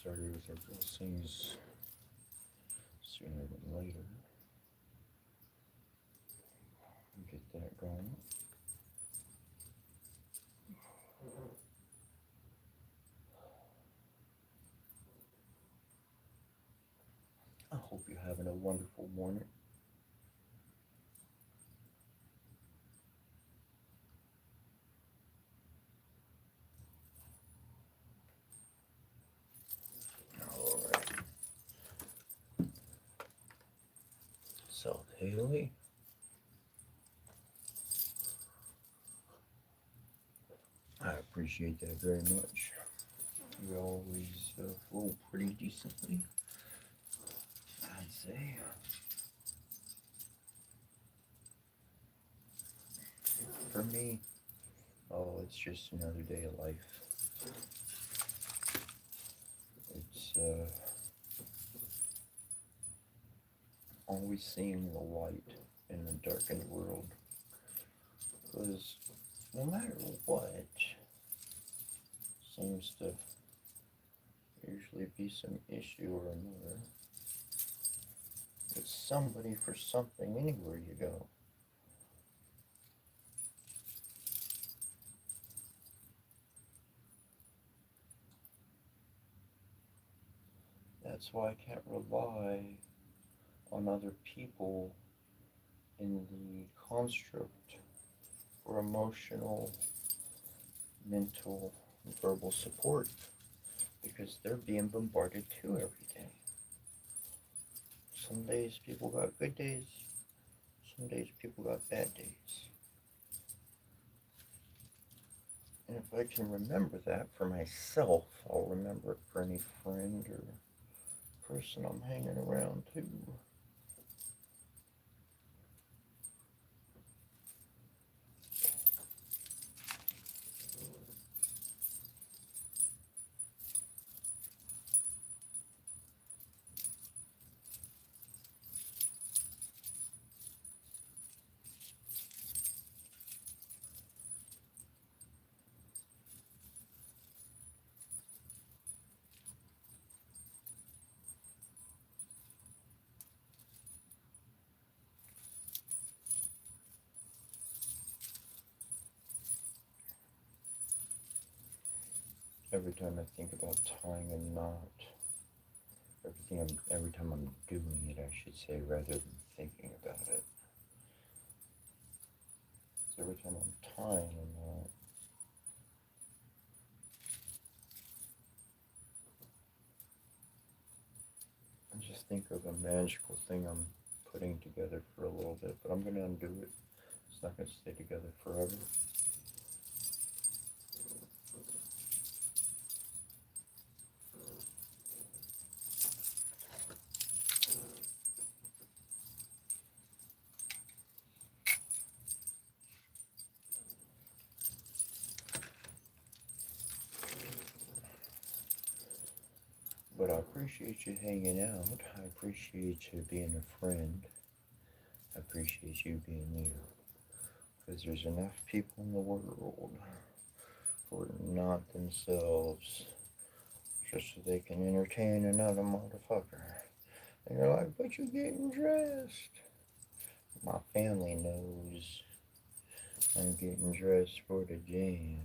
started with our blessings sooner than later. Get that going. I hope you're having a wonderful morning. Alright. So, Haley, I appreciate that very much. You always flow pretty decently, I'd say. For me, oh, it's just another day of life. It's always seeing the light in the darkened world. Because no matter what, seems to usually be some issue or another. It's somebody for something anywhere you go. That's why I can't rely on other people in the construct for emotional, mental, and verbal support because they're being bombarded too every day. Some days people got good days, some days people got bad days. And if I can remember that for myself, I'll remember it for any friend or person I'm hanging around too. Every time I think about tying a knot, every time I'm doing it, I should say, rather than thinking about it. So every time I'm tying a knot, I just think of a magical thing I'm putting together for a little bit, but I'm going to undo it. It's not going to stay together forever. But I appreciate you hanging out. I appreciate you being a friend. I appreciate you being you. Because there's enough people in the world who are not themselves just so they can entertain another motherfucker. And you're like, but you're getting dressed. My family knows I'm getting dressed for the gym.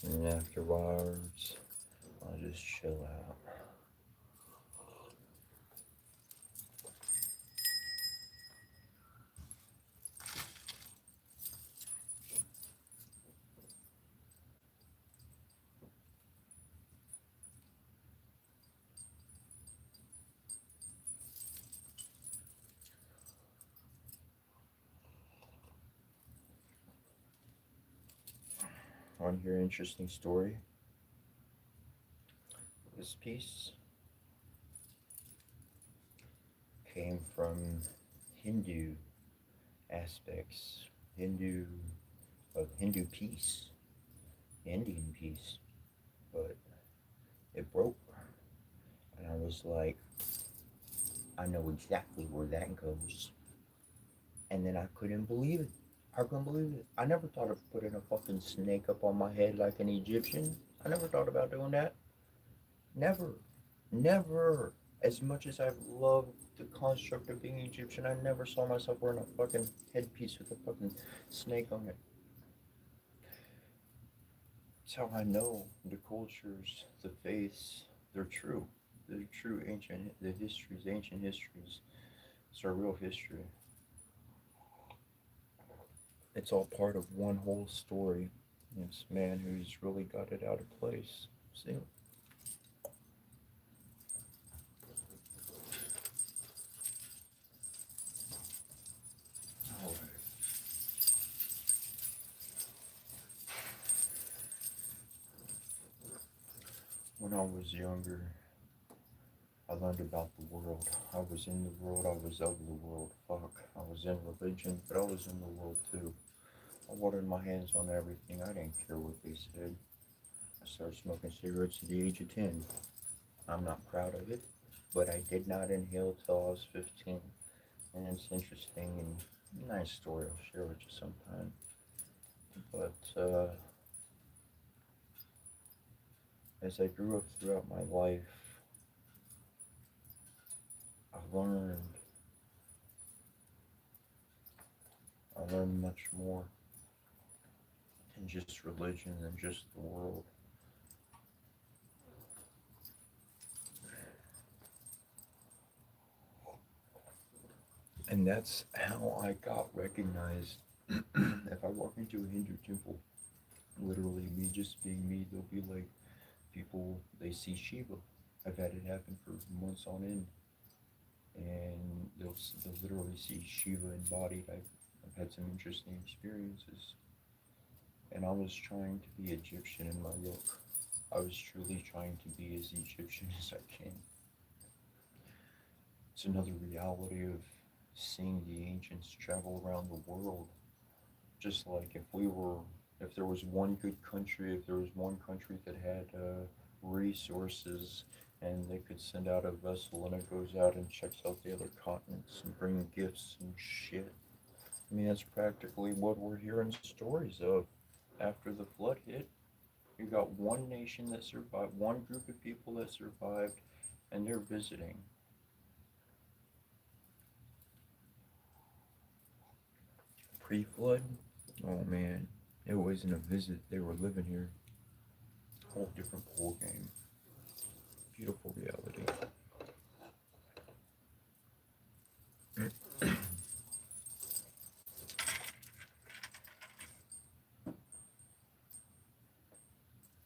And afterwards, I'll just chill out. Want to hear an interesting story? This piece came from Hindu aspects, of Hindu peace, Indian peace, but it broke. And I was like, I know exactly where that goes. And then I couldn't believe it. I couldn't believe it. I never thought of putting a fucking snake up on my head like an Egyptian. I never thought about doing that. Never. Never. As much as I love the construct of being Egyptian, I never saw myself wearing a fucking headpiece with a fucking snake on it. It's how I know the cultures, the faiths, they're true. They're true ancient, the histories, ancient histories. It's our real history. It's all part of one whole story. This man who's really got it out of place. See? All right. When I was younger, I learned about the world. I was in the world, I was of the world. Fuck. I was in religion, but I was in the world too. I watered my hands on everything. I didn't care what they said. I started smoking cigarettes at the age of 10. I'm not proud of it, but I did not inhale till I was 15. And it's interesting and nice story I'll share with you sometime. But as I grew up throughout my life, I learned, I learned much more than just religion and just the world. And that's how I got recognized. If I walk into a Hindu temple, literally me just being me, they'll be like, people, they see Shiva. I've had it happen for months on end, and they'll literally see Shiva embodied. I've had some interesting experiences, and I was trying to be Egyptian in my look. I was truly trying to be as Egyptian as I can. It's another reality of seeing the ancients travel around the world. Just like if there was one good country, if there was one country that had resources and they could send out a vessel and it goes out and checks out the other continents and bring gifts and shit. I mean, that's practically what we're hearing stories of after the flood hit. You got one nation that survived, one group of people that survived, and they're visiting. Pre flood? Oh man, it wasn't a visit. They were living here. Whole different ball game. Beautiful reality.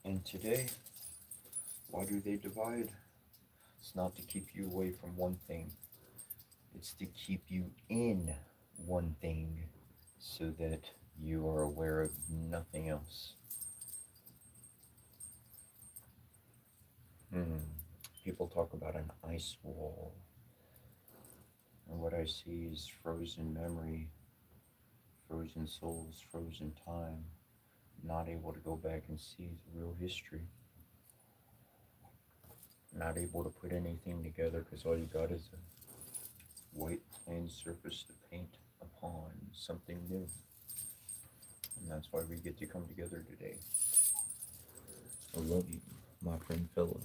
And today, why do they divide? It's not to keep you away from one thing, it's to keep you in one thing so that you are aware of nothing else. Hmm. People talk about an ice wall, and what I see is frozen memory, frozen souls, frozen time, not able to go back and see the real history, not able to put anything together because all you got is a white plain surface to paint upon something new. And that's why we get to come together today. I love you, my friend Philip.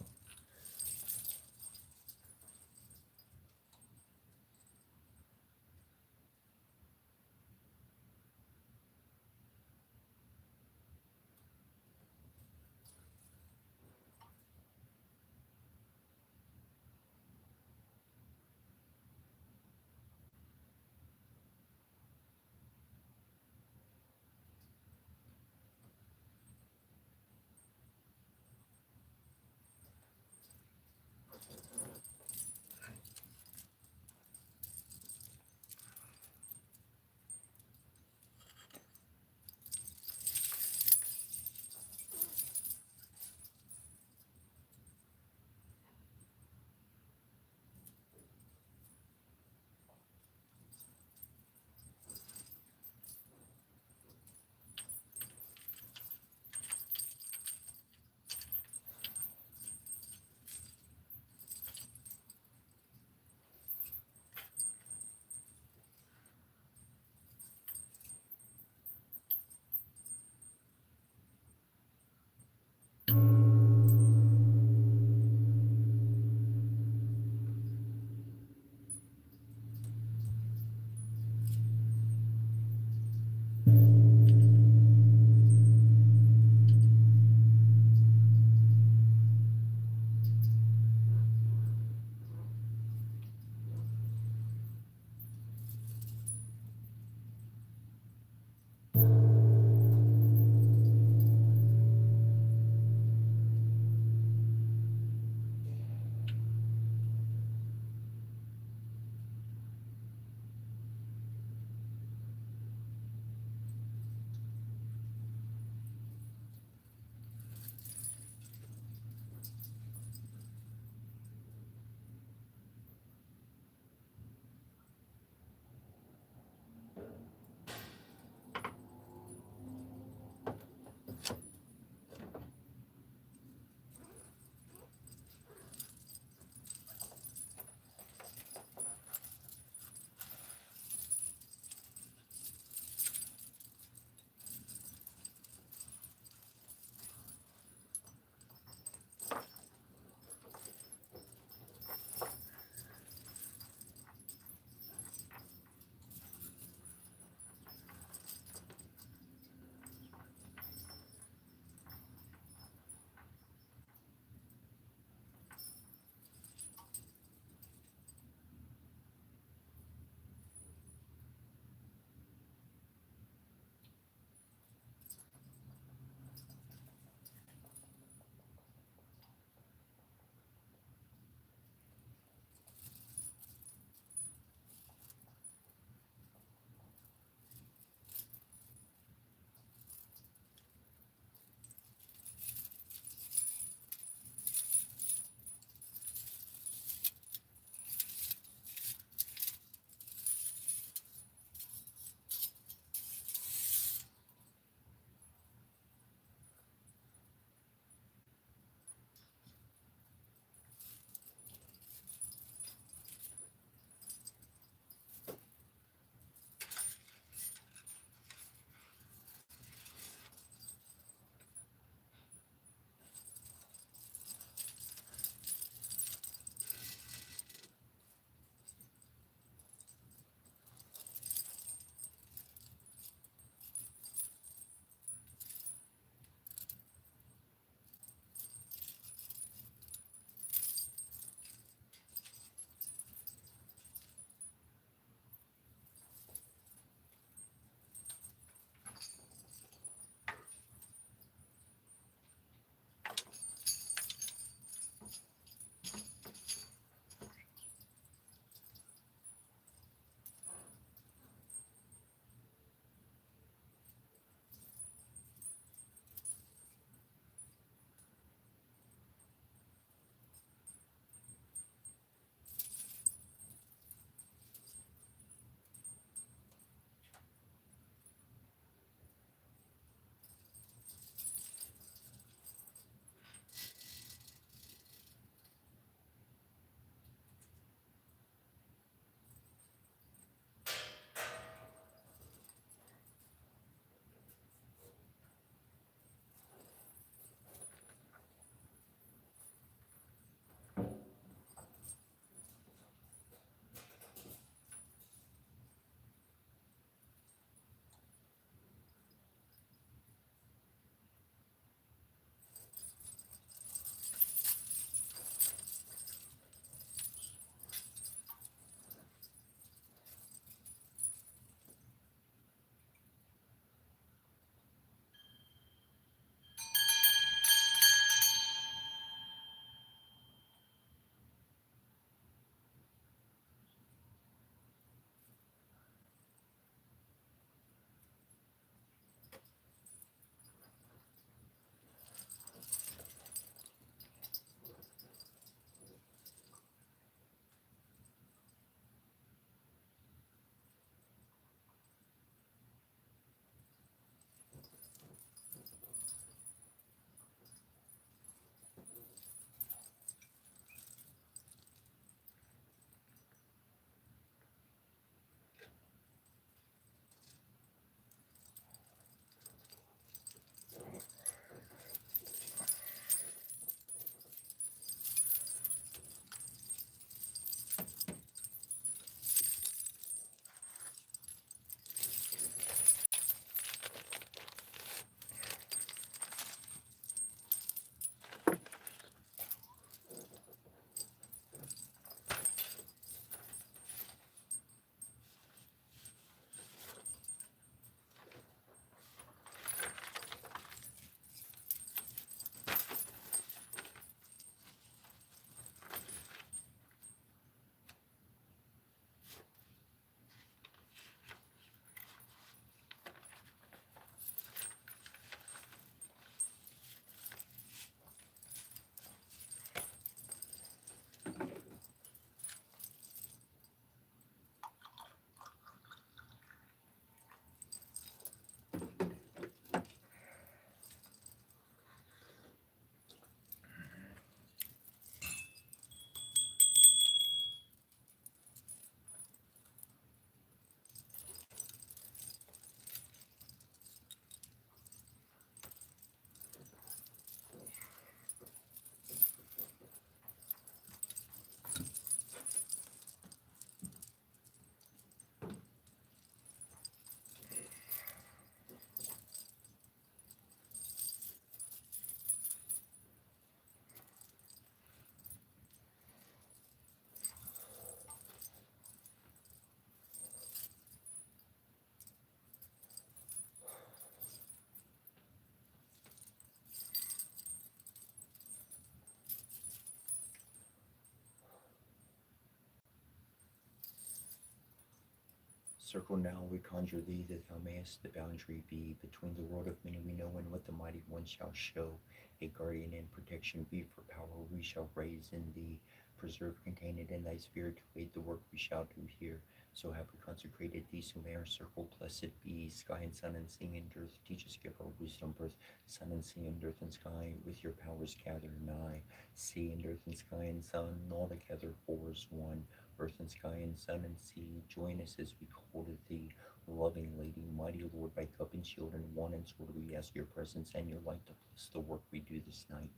Circle now, we conjure thee, that thou mayest the boundary be between the world of many we know and what the mighty one shall show. A guardian and protection be, for power we shall raise in thee. Preserve, contain it in thy spirit to aid the work we shall do here. So have we consecrated thee, so may our circle blessed be. Sky and sun and sea and earth, teach us, give our wisdom birth. Sun and sea and earth and sky, with your powers gather nigh. Sea and earth and sky and sun, all together four as one. Earth and sky and sun and sea, join us as we call to thee. Loving Lady, mighty Lord, by cup and shield and wand and sword, we ask your presence and your light to bless the work we do this night.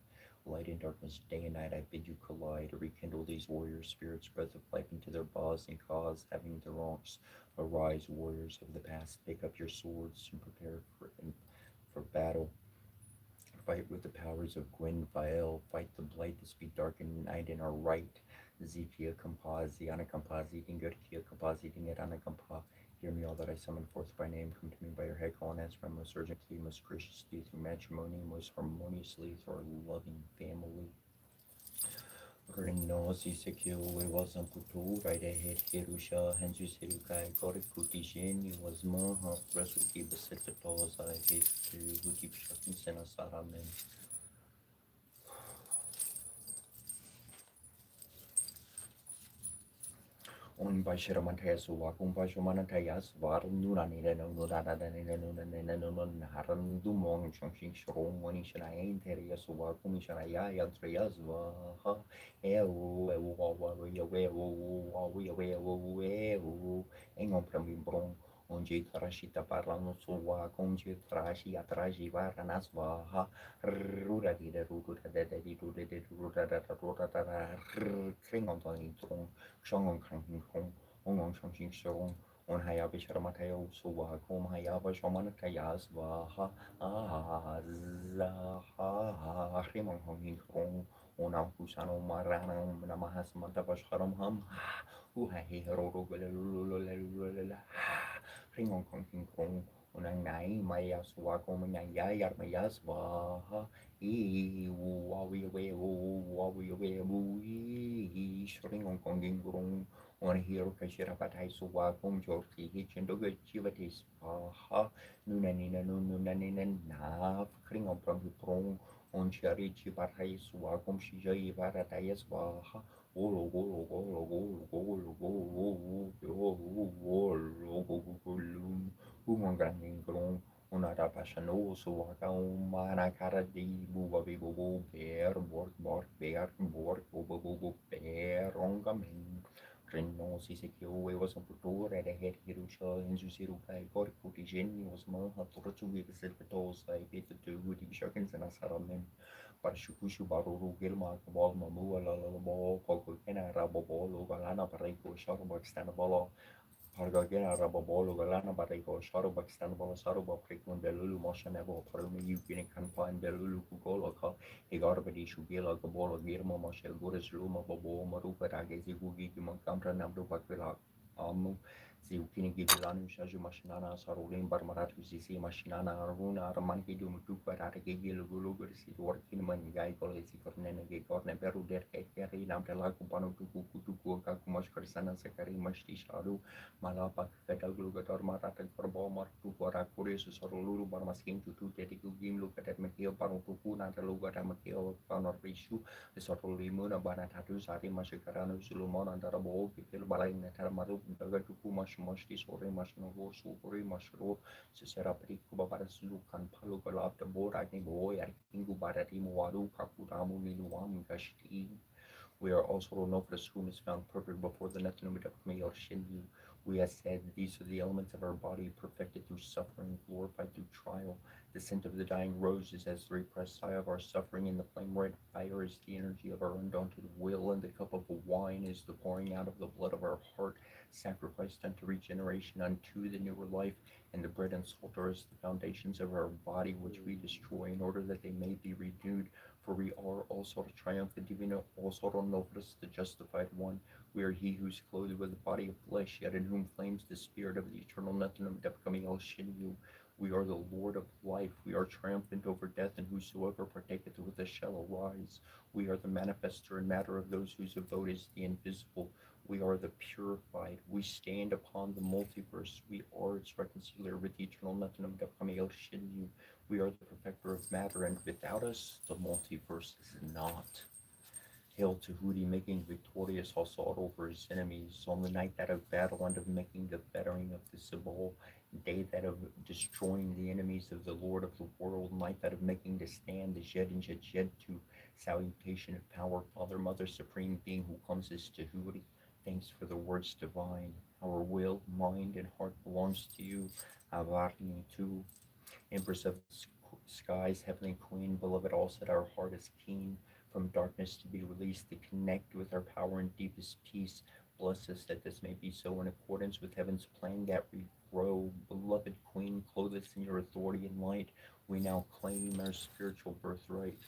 Light and darkness, day and night, I bid you collide. Rekindle these warrior spirits, breath of life into their bows and cause, having their wrongs. Arise, warriors of the past, pick up your swords and prepare for battle. Fight with the powers of Gwenvael, fight the blight that speak dark and night in our right. Zekia Kampazi, Anakampazi, Dingurkia Kampazi, Dingaranakampah. Hear me, all that I summon forth by name. Come to me by your head, call and answer my most urgently, most graciously, through matrimony, most harmoniously, through our loving family. Renosi Sekio was on Putu, right ahead, Hirusha, Hansu Serukai, Gorik Kutishin, was Maha, Rasuki, Besetatos, I hate to Huki Shakin Senasaramen. On by Shiramantas, Wakum by Shomanatayas, Var Nunanina, Nunana, Haran Dumong, Chongshing Shrom, Monishan, Terias, Wakum, Shanaya, Yantreas, Vaha, Engon Pramimbron. Onde Tarashita Parano Sua, Conde Trashi, Atraji, Varanas, Vaha, Rura, Kringon, Shongon Kranking Kong, Ongong Shongshing Shong, on Hayabi Sharamateo, Suwa, Com Hayaba Shomanakayas, Vaha, Zaha, Rimon Honging Kong, Onam Kusano Marana, Namahas Mantabash Haram Ham, who had Hero, Rimon Honging Kong. Unang nai mayas wako manayayar mayas vaha wawi shring on konging grung on hero kashira patai suwakum jorti hichendo chivatis vaha nunanina na kring on prong on chari chivatai suwakum shija ivaratayas vaha Golo golo golo golo golo golo golo golo Umanganging grong unara pasano suwaka umana cara di buba bibo bear bear bobo bear ongamin Reno Sisekyo was a putur at a head Hirusha in Zusirukai got Kutijen was Mahatura to be the Silvatos I paid to Woody Shakins and Asaramen Parshukushu Baru Gilma Kabal Mamu Lalabo Kokena Rababo Galana Pareko Sharabak Stanabolo Pargagena Rababolo Galana Bariko, Sharubak Stanbala Saruba Prikun Belulu Moshanevo, Parumi Yukini Kanpan Belulu Kugoloka, Egarbadi Shugila Gabolo Girma Moshel Guris Luma Bobo Maruka Ragezi Gugi Mankamra Namdu Bakila Amu. Ziukini Gibilanu Shaju Mashinana, Sarulim Barmaratu Sisi Mashinana, Aruna, Ramanki Dumutu, Paraki Gilugulugur, Working Man, Gai Golesi Cornena, Gorne Peru, Derkeri, Namtela Kupano Tuku, Kakumash Karsana, Sakari Mashti Sharu, Malapa, Kataglugator, Marata, Korbo, Martu, Korakuris, Sorulu, Barmaskin, Tutu, Tetiku, Gim, look at Makio, Paruku, Nataluga, Makio, Panor Rishu, the Sotolimuna, Banatatu, Sari Mashikarano, Sulumon, and Darabo, Pikil Balai, Netamaru, Gagatuku, Moshti, Sori, Mashnovo, Supuri, Mashro, Sisera Prikuba, Barasukan, Palugalap, the board, I think, boy, I think, Baratimu, Waru, Kakuramu, Miluam, Gashti. We are also known for the whom is found perfect before the Nethanumid of Kmi or Shinyu. We have said these are the elements of our body, perfected through suffering, glorified through trial. The scent of the dying rose is as the repressed sigh of our suffering, and the flame red fire is the energy of our undaunted will, and the cup of wine is the pouring out of the blood of our heart, sacrificed unto regeneration, unto the newer life, and the bread and salt are as the foundations of our body, which we destroy in order that they may be renewed. For we are also the triumphant divino, also novus, the justified one. We are he who is clothed with the body of flesh, yet in whom flames the spirit of the eternal Nethanum Depkami El Shinyu. We are the Lord of life. We are triumphant over death, and whosoever partaketh with us shall arise. We are the manifester and matter of those whose abode is the invisible. We are the purified. We stand upon the multiverse. We are its reconciliator with the eternal nothing of Gakami Shinyu. We are the perfecter of matter, and without us, the multiverse is not. Hail to Hooty, making victorious assault over his enemies, on the night that of battle and of making the bettering of the Sibyl, day that of destroying the enemies of the Lord of the world, night that of making to stand the Jed and Jed Jed to salutation of power, Father, Mother, Supreme Being who comes as to Hooty. Thanks for the words divine. Our will, mind, and heart belongs to you. Avarni too. Empress of the skies, heavenly queen, beloved, all said our heart is keen from darkness to be released, to connect with our power and deepest peace. Bless us that this may be so in accordance with heaven's plan, that we grow. Beloved queen, clothe us in your authority and light. We now claim our spiritual birthright.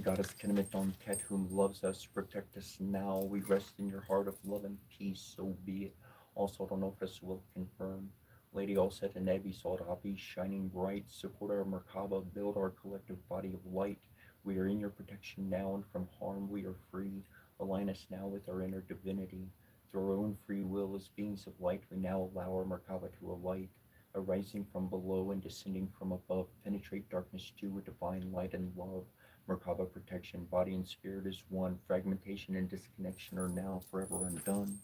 Goddess Kenemeton Ket, whom loves us, protect us now. We rest in your heart of love and peace, so be it. Also, Donofris will confirm. Lady Allset and Nebi Saldabi, shining bright, support our Merkaba, build our collective body of light. We are in your protection now, and from harm we are free. Align us now with our inner divinity. Through our own free will as beings of light, we now allow our Merkaba to alight. Arising from below and descending from above, penetrate darkness too with divine light and love. Merkaba protection, body and spirit is one. Fragmentation and disconnection are now forever undone.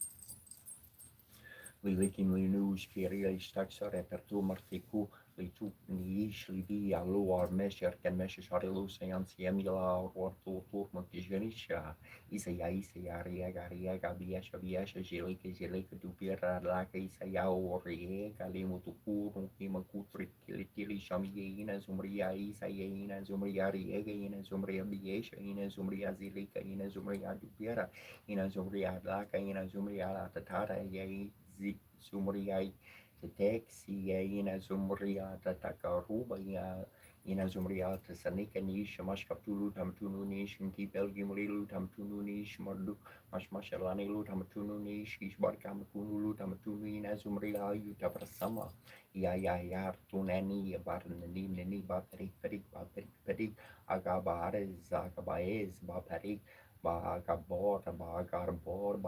Lilikim linus kiria istaksar epertu martiku litu niish libi alu armesher ken meshes harilu seans yemila ortu turma kijenisha isaya isaya riega riega biesha biesha jelika jelika dupira laka isaya oriega limutukuru kima kutri kilitili shamiyeina zumria isaya ina zumria riega ina zumria biesha ina zumria zilika ina zumria dupira ina zumria laka ina zumria tatara yei Zumriai Tetexiya ina Zumria Tatakaruba ina Zumria Tasanika Nish Mashkaptulu Tamtunu Nish and Keep Elgimrilu Tamtunu Nish Mardu Mashmashalani Lutamtunu Nish Ishbarkamakunu Lutamtunu ina Zumria Utaprasama Ya Tunani Barnani Nani Baperik Perik Baperik Perik Agabares Agabaez Baperik Bagabor, Bagarbor,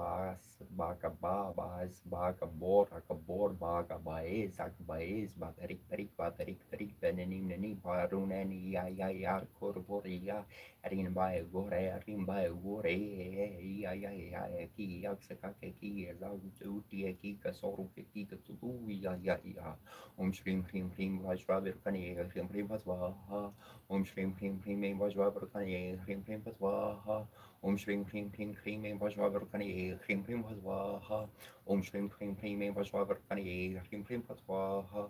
Bagababas, Bagabor, Agabor, Bagabaez, Agabaez, Baperik, Perik, Baperik, Perik, Benini, Barunani, Yayar, Corboria, Arin by Gore, Arin by Gore, Yayaki, Yaksakaki, Zagu, Tiaki, Soru, Kika, Tulu, Yaya, Shrim, Hrim, Vajravirkani, Hrim, Vaswaha, Shrim, Hrim, Vajravirkani, Hrim, Vaswaha. Shrim Hrim Hrim Hrim Vajravarkani Hrim Hrim Vaswaha Shrim Hrim Hrim Vajravarkani Hrim Hrim Vaswaha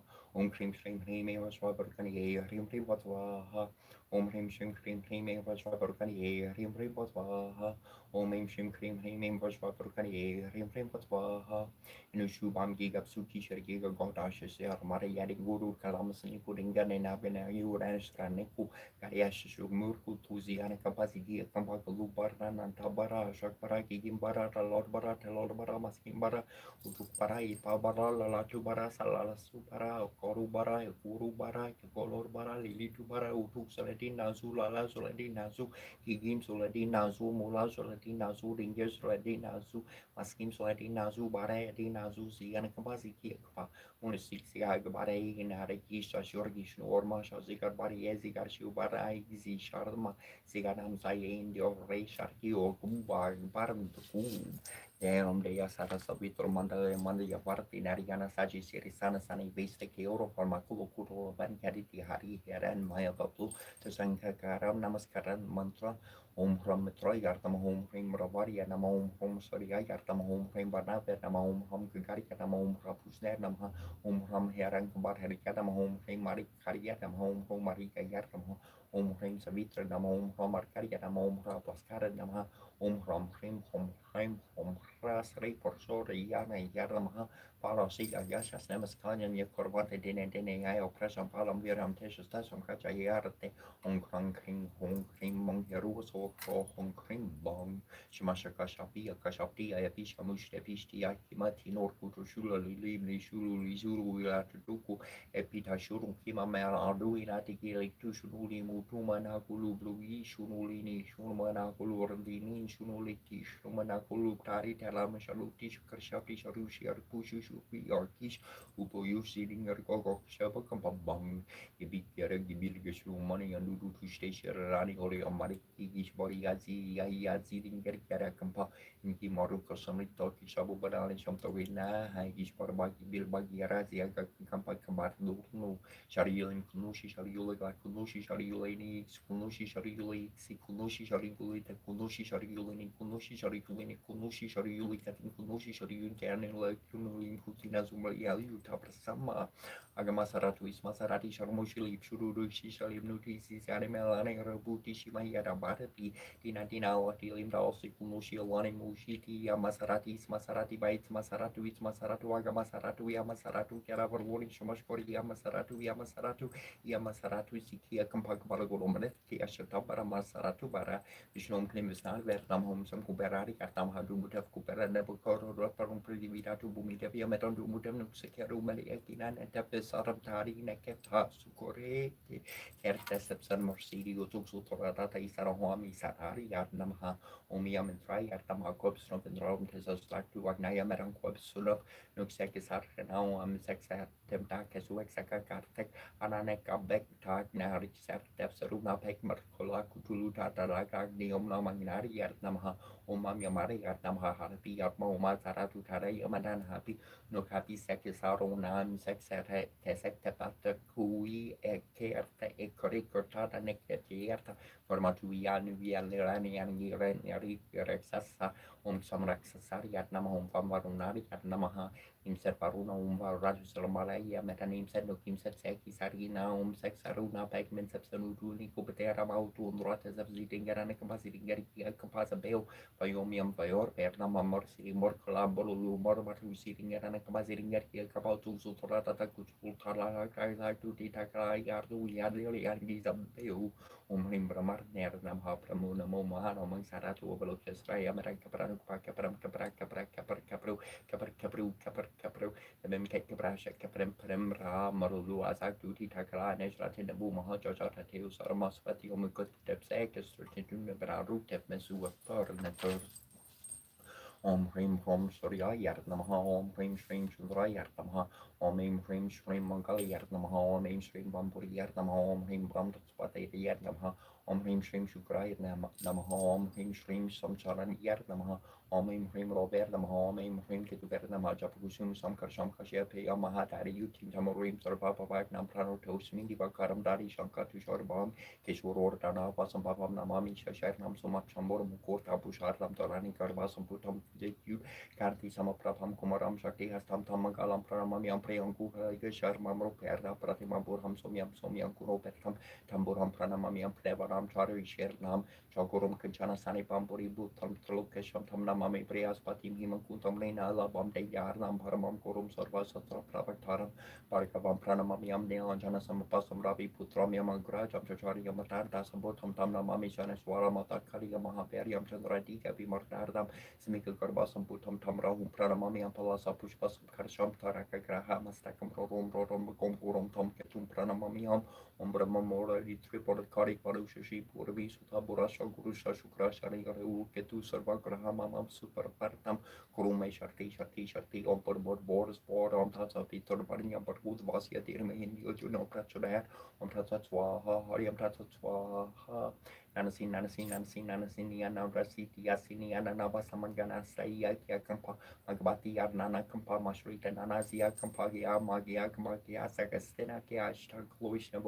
Shrim Hrim Hrim Vajravarkani Hrim Hrim Vaswaha Hrim Shrim Hrim Hrim Vajravarkani Hrim Hrim Vaswaha Hrim Shrim Hrim Hrim Vajravarkani Hrim Hrim Vaswaha Inushubam Gigap Suki Shergiga Godasha Ser Mariadik Guru Kalamasani Puringan and Abena Uranis Raniku Kariash Murku Tuziana Kapazigi Kampakalu Barnan Tabara Shakbara Gimbara Lord Bara Telor Bara Maskimbara Utukbara Ipabara Latubara Salala Supara Korubara Kurubara Kolor Bara Lili Tubara Utuk Saladin Nazu Lala Soladin Nazu Higim Soladin Nazu Mula Soladin Nazu Ringer Soladin Nazu Maskim Soladin Nazu Bara Nazu Ziana Kapaziki Unisik Siagabara Inaraki Shashorgish Norma Shazikar Bari Ezigar Shubara Izi Sharma Siganam Sayin the Ray Sharki or Kumbar Baram to Kum. Damn, they are Sara Sabitro Mandaya Party Narigana Saji Sirisana Sani Vesta Keoro for Makulo Kuro Van Kaditi Hari Heran Maya Bablu to Sankakaram Namaskaran Mantra. Om from Troy Yartam home frame Ravaria Nama Om from Soria Yartam home frame Barnabet Nama Om from Kakarika Nama Om Rapusner Nama Om from Herang Bar Herikatama home frame Marik Kariatam home from Marika Yartam Om frame Savitra Nama Om from Markaria Nama Om Rapaskara Nama Om from frame Rasri Porsori Yana Yaramaha Parosi Ayashas Namaskanya Yakorvate Dine Dine Io Pressam Palam Viram Teshus Tasam Kachayarte Hong Kong Kring Mong Yaruso Hong Kring Bong Shimasha Kashapi Kashapi Ayapisha Mushte Pishti Akimati Norkutu Shula Limli Shulu Zulu Latuku Epita Shuru Kima Mera Arduina Tikili Tushuli Mutuma Nakulu Blui Shunulini Shumana Kulurandini Shunuliki Shumana Kulutari Talama Shaluti Karshapi Sharushi Arpushu Shupi Arkish Upoyusi Dinger Gogo Shabakambam Ibikere Gibilgashu money and Dudu to station running or your Mariki Boriazi Yazi Dinger Karakampa Niki Maruka Samri Toki Shabu Banana Shamtawina Haigish Parabaki Bilbagi Razi Kampa Kamar no Shariul Kunushi Shariula Kunushi Shariulani Kunushi Shariuli Kunushi Shariuli Kunushi Shariulani Kunushi Shariulani Kunushi Shariuli Kunushi Shariun Canela Kunulin Kutina Zuma Yalu Taprasama Agamasaratu is Masarati Sharmushili Churu Shishali Nutisi Animalani Rabuti Shimayada Batapi Tinatina Watilim Dalsi Kunushi Alani Mushiti Yamasarati Masarati Bites Masaratu is Masaratu Agamasaratu Yamasaratu Karavari Shamashkori Yamasaratu Sikia Kampakabalagomanet Kiashatabara Masaratu Bara Vishnom Klimisnal Vertam Home some Kuberari Katam Hadu Mutav Kupera Nebukoro Raparum Pridivita to Bumidavia Meton Mutem Sekeru Maliakinan and Tapesaram Tari Neketa Sukore Kertesepsan Morsidi Utuxutorata Isarahomi Satari Yatnamha Omiam and Fry Yatama Corps from the Rom Tesas like to Wagnaya Meran Corps Sulov Nuxekisar now Sexa Temta Kesuexaka Kartek Ananeka Bek Tak Nari Sertef Saruna Pek Markola Kutulu Tata Laka Niomna Magnari Yatnamha Omam Yamari Yatnamha Harpi Yatmo Mazaratu Tara Yamadan Happy no happy Sekisaro Nam Sexet Tesek Tepata Kui Ekerte Ekorikota Neketa Formatuian Vialirani and Yiren Yari Rexasa Samraxasari Yatnama Famvarunari Yatnamaha himself Paruna Raju Salamalaya Metanim said no Kim said Seki Sarina Sexaruna Pegman Sepsanutuni Kupatera Mautu and Rotas of Zitingarana capacity Compasa Bale Biomium Bior Pernama Morsi Morcola Bolulu Mormatu sitting at an capacity about to Sutorata Kuchultala Kaisa to Titakara Yardu Yadli and Gizabeu Umrim Bramar Nernam Hapramuna Momahan among Saratu Overlookes America Capran Capram Capra Capra Capra Capru Capra Capru Capra Capro, the Mimke Cabrasha Caprem Prem Ra Marulu Azak Duty Takala Neshrat in the Bumaha Jota Teus Armas Fatiomukat Tepsek, certain Braru Tepmesu of Pernatur. Hrim Hom Surya Yarnamaha, Om Hrim Shrim Shundra Yarnamaha, Om Him Hrim Shrim Mangali Yarnamaha, Om Him Shrim Bampuri Yarnamaha, Om Him Bamtspate Yarnamaha, Om Hrim Shrim Shukra Yarnamaha, Om Hrim Shrim Samcharan Yarnamaha, Om Him Hrim Robert Namaha, Om Him Hrim Ketuvernama Japakusum Samkar Shamkashya Paya Mahatari Yutim Tamarim Sarpapa Vagnam Prano Tosmindi Bakaram Dari Shankar Tusharbam, Keshwar Dana Pasam Papam Namami Shasharnam Sumat Shambor Mukurta Pusharlam Torani Karbasam Putam Jeku Karti Samaprapam Kumaram Shakti Hastam Tamagalam Pramamiam Preyanku Sharmam Roperda Pratima Burham Somiam Kuro Petam Tamburam Pranamamiam Prevaram Chari Shernam Chagurum Kanchana Sani Pampuri Butam Trolokesham Tamnamami Prias Patim Himakuntam Lena Labam De Yarnam Paramam Kurum Sarva Satra Pravataram Parikavam Pranamamiam Nelanjana Samapasam Ravi Putramiam Agrajam Chachari Matarda Sabotam Tamnamami Shaneswara Matakari Mahaperiam Chandradika Bimardardam Simika Karbasam Putam Tamrahum Pranamamiam Palasa Pushpasam Karsham Taraka Graha Mastakam Rorom Rorom Gompurum Tom Ketum Pranamamiam Ombra Mamora Tripod Kari Parushashi Purvi Sutaburasha Gurusha Shukra Shari Ketu Sarvagrahamam Super Partam Kurume Sharti Ompur Boris Bor on Tata Peter Barnia Bargut Vasia Dirme in Yojuno Prachuler on Tata Swaha Hariam Tata Swaha Nanasin Yana Rasiti Yasini Anava Samangana Saya Kampa Magbati Nana Kampa Mashrita Nanazia Kampagia Magia Kamagia Sagastina Kiashta Kluishna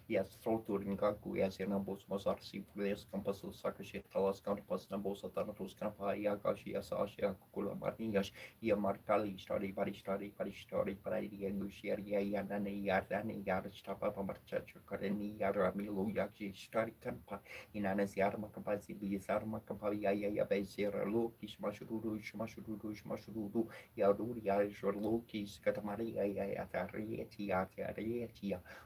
Yes, floturin kaku ja sen bos masarsi pules kampasus sakashit talas kampas nambos atanatus kampa ja kashi ja sashi kukula marnias ja markali stari paradi ja gusier ja nane ja dane ja stapa pamarchacho kareni ja ramilo ja stari kampa inanas ja makapasi bizar makapavi ja bezera lokis mashuru ja duri ja lokis katamari ja atarieti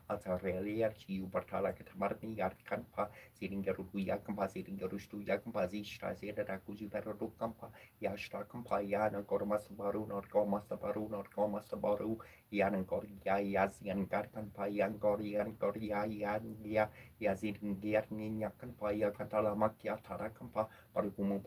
Ataurelia Bartala Katamarni Yarkampa, Siringaru Yakampa, Siringarustu Yakampa, Zishta, Zeta Kuziveru Kampa, Yashta Kampa, Yana Gormasabaru, not Gormasabaru, Yan Goria, Yazian Garkampa, Yan Goria, Yan Yazin Gerni Yakampa, Yakatala Makia Tarakampa, Marukumu,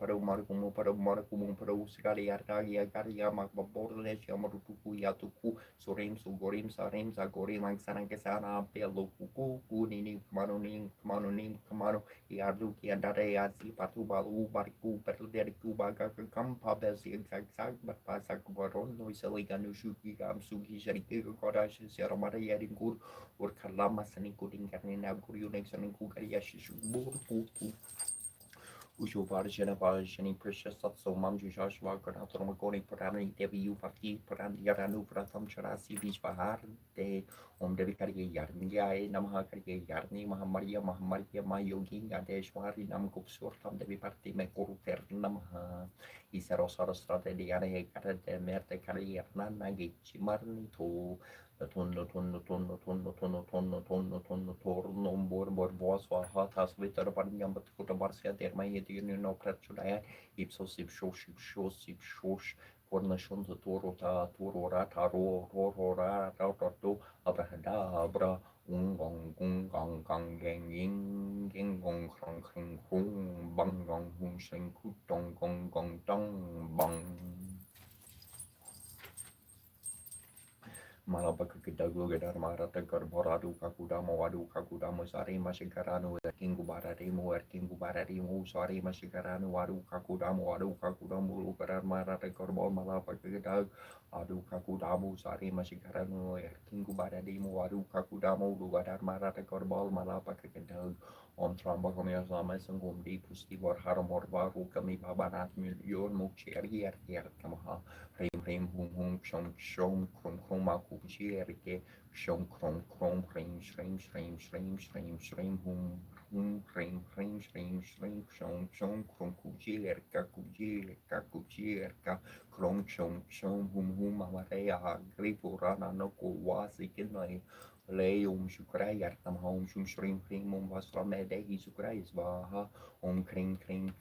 Sigaria, Garia, Makbaborles, Yamaruku, Yatuku, Surim, Sugorim, Sarim, Zagorim, Sanangasana, Pelo, Kuku, Nini, Kamano, Yaduki, and Dareazi, Patubalu, Bariku, Petuderiku, Bagakampa, Bezi, Zag, but Pasakubaron, Noiseliga, Nushuki, Sugi, Sheriki, Kodash, Seramara, Yadingur, or Kalama, Sanikudin, Karina, Gurunix, and Kukariashi, Burku. Ușu varjene varjeni precious so mam jujash vagana tromagoni parani devi you parti parani yaranu pratham charasi beach bahar de om devi kariye yarni namaha kariye yarni mahamariya ma yogi gadeshwari nam kupsur tam devi parti me kuru ter namaha isaro sarasrate de yare kara de merte kariye nagi chimarni to bor vos var hatas vitar barnyam kuta barsia der mai edin no kratchudaya ipsos porna shunta turora taro rora to abrahada abra gong gang geng gong krong bang gong hung seng kutong gong tong bang Malapakagdagu Gadarmarata Garboradu Kakudamo Wadu Kakudamo Sari Mashikaranu King Gubaradimu Sari Mashikaranu Wadu Kakudamu Lukadarmarata Gorbol Malapakadag Adu Kakudamu Sari Mashikaranu King Gubaradimu Wadu Kakudamo Lukadarmarata Gorbol Malapakadag Om Trambakomia Sama Sangum Di Pustivor Haramor Baru Kami Babanat Milyon Mukcheri Kamaha Rim hum shom krom maku chierike shom krom shrim hum shrim shom krom kuchierka krom shom hum amarea gripurana no kuwasi kinai Shukrai Artam Home Shrim Vasrame Dehi Shukrai Svaha Om Kring Kali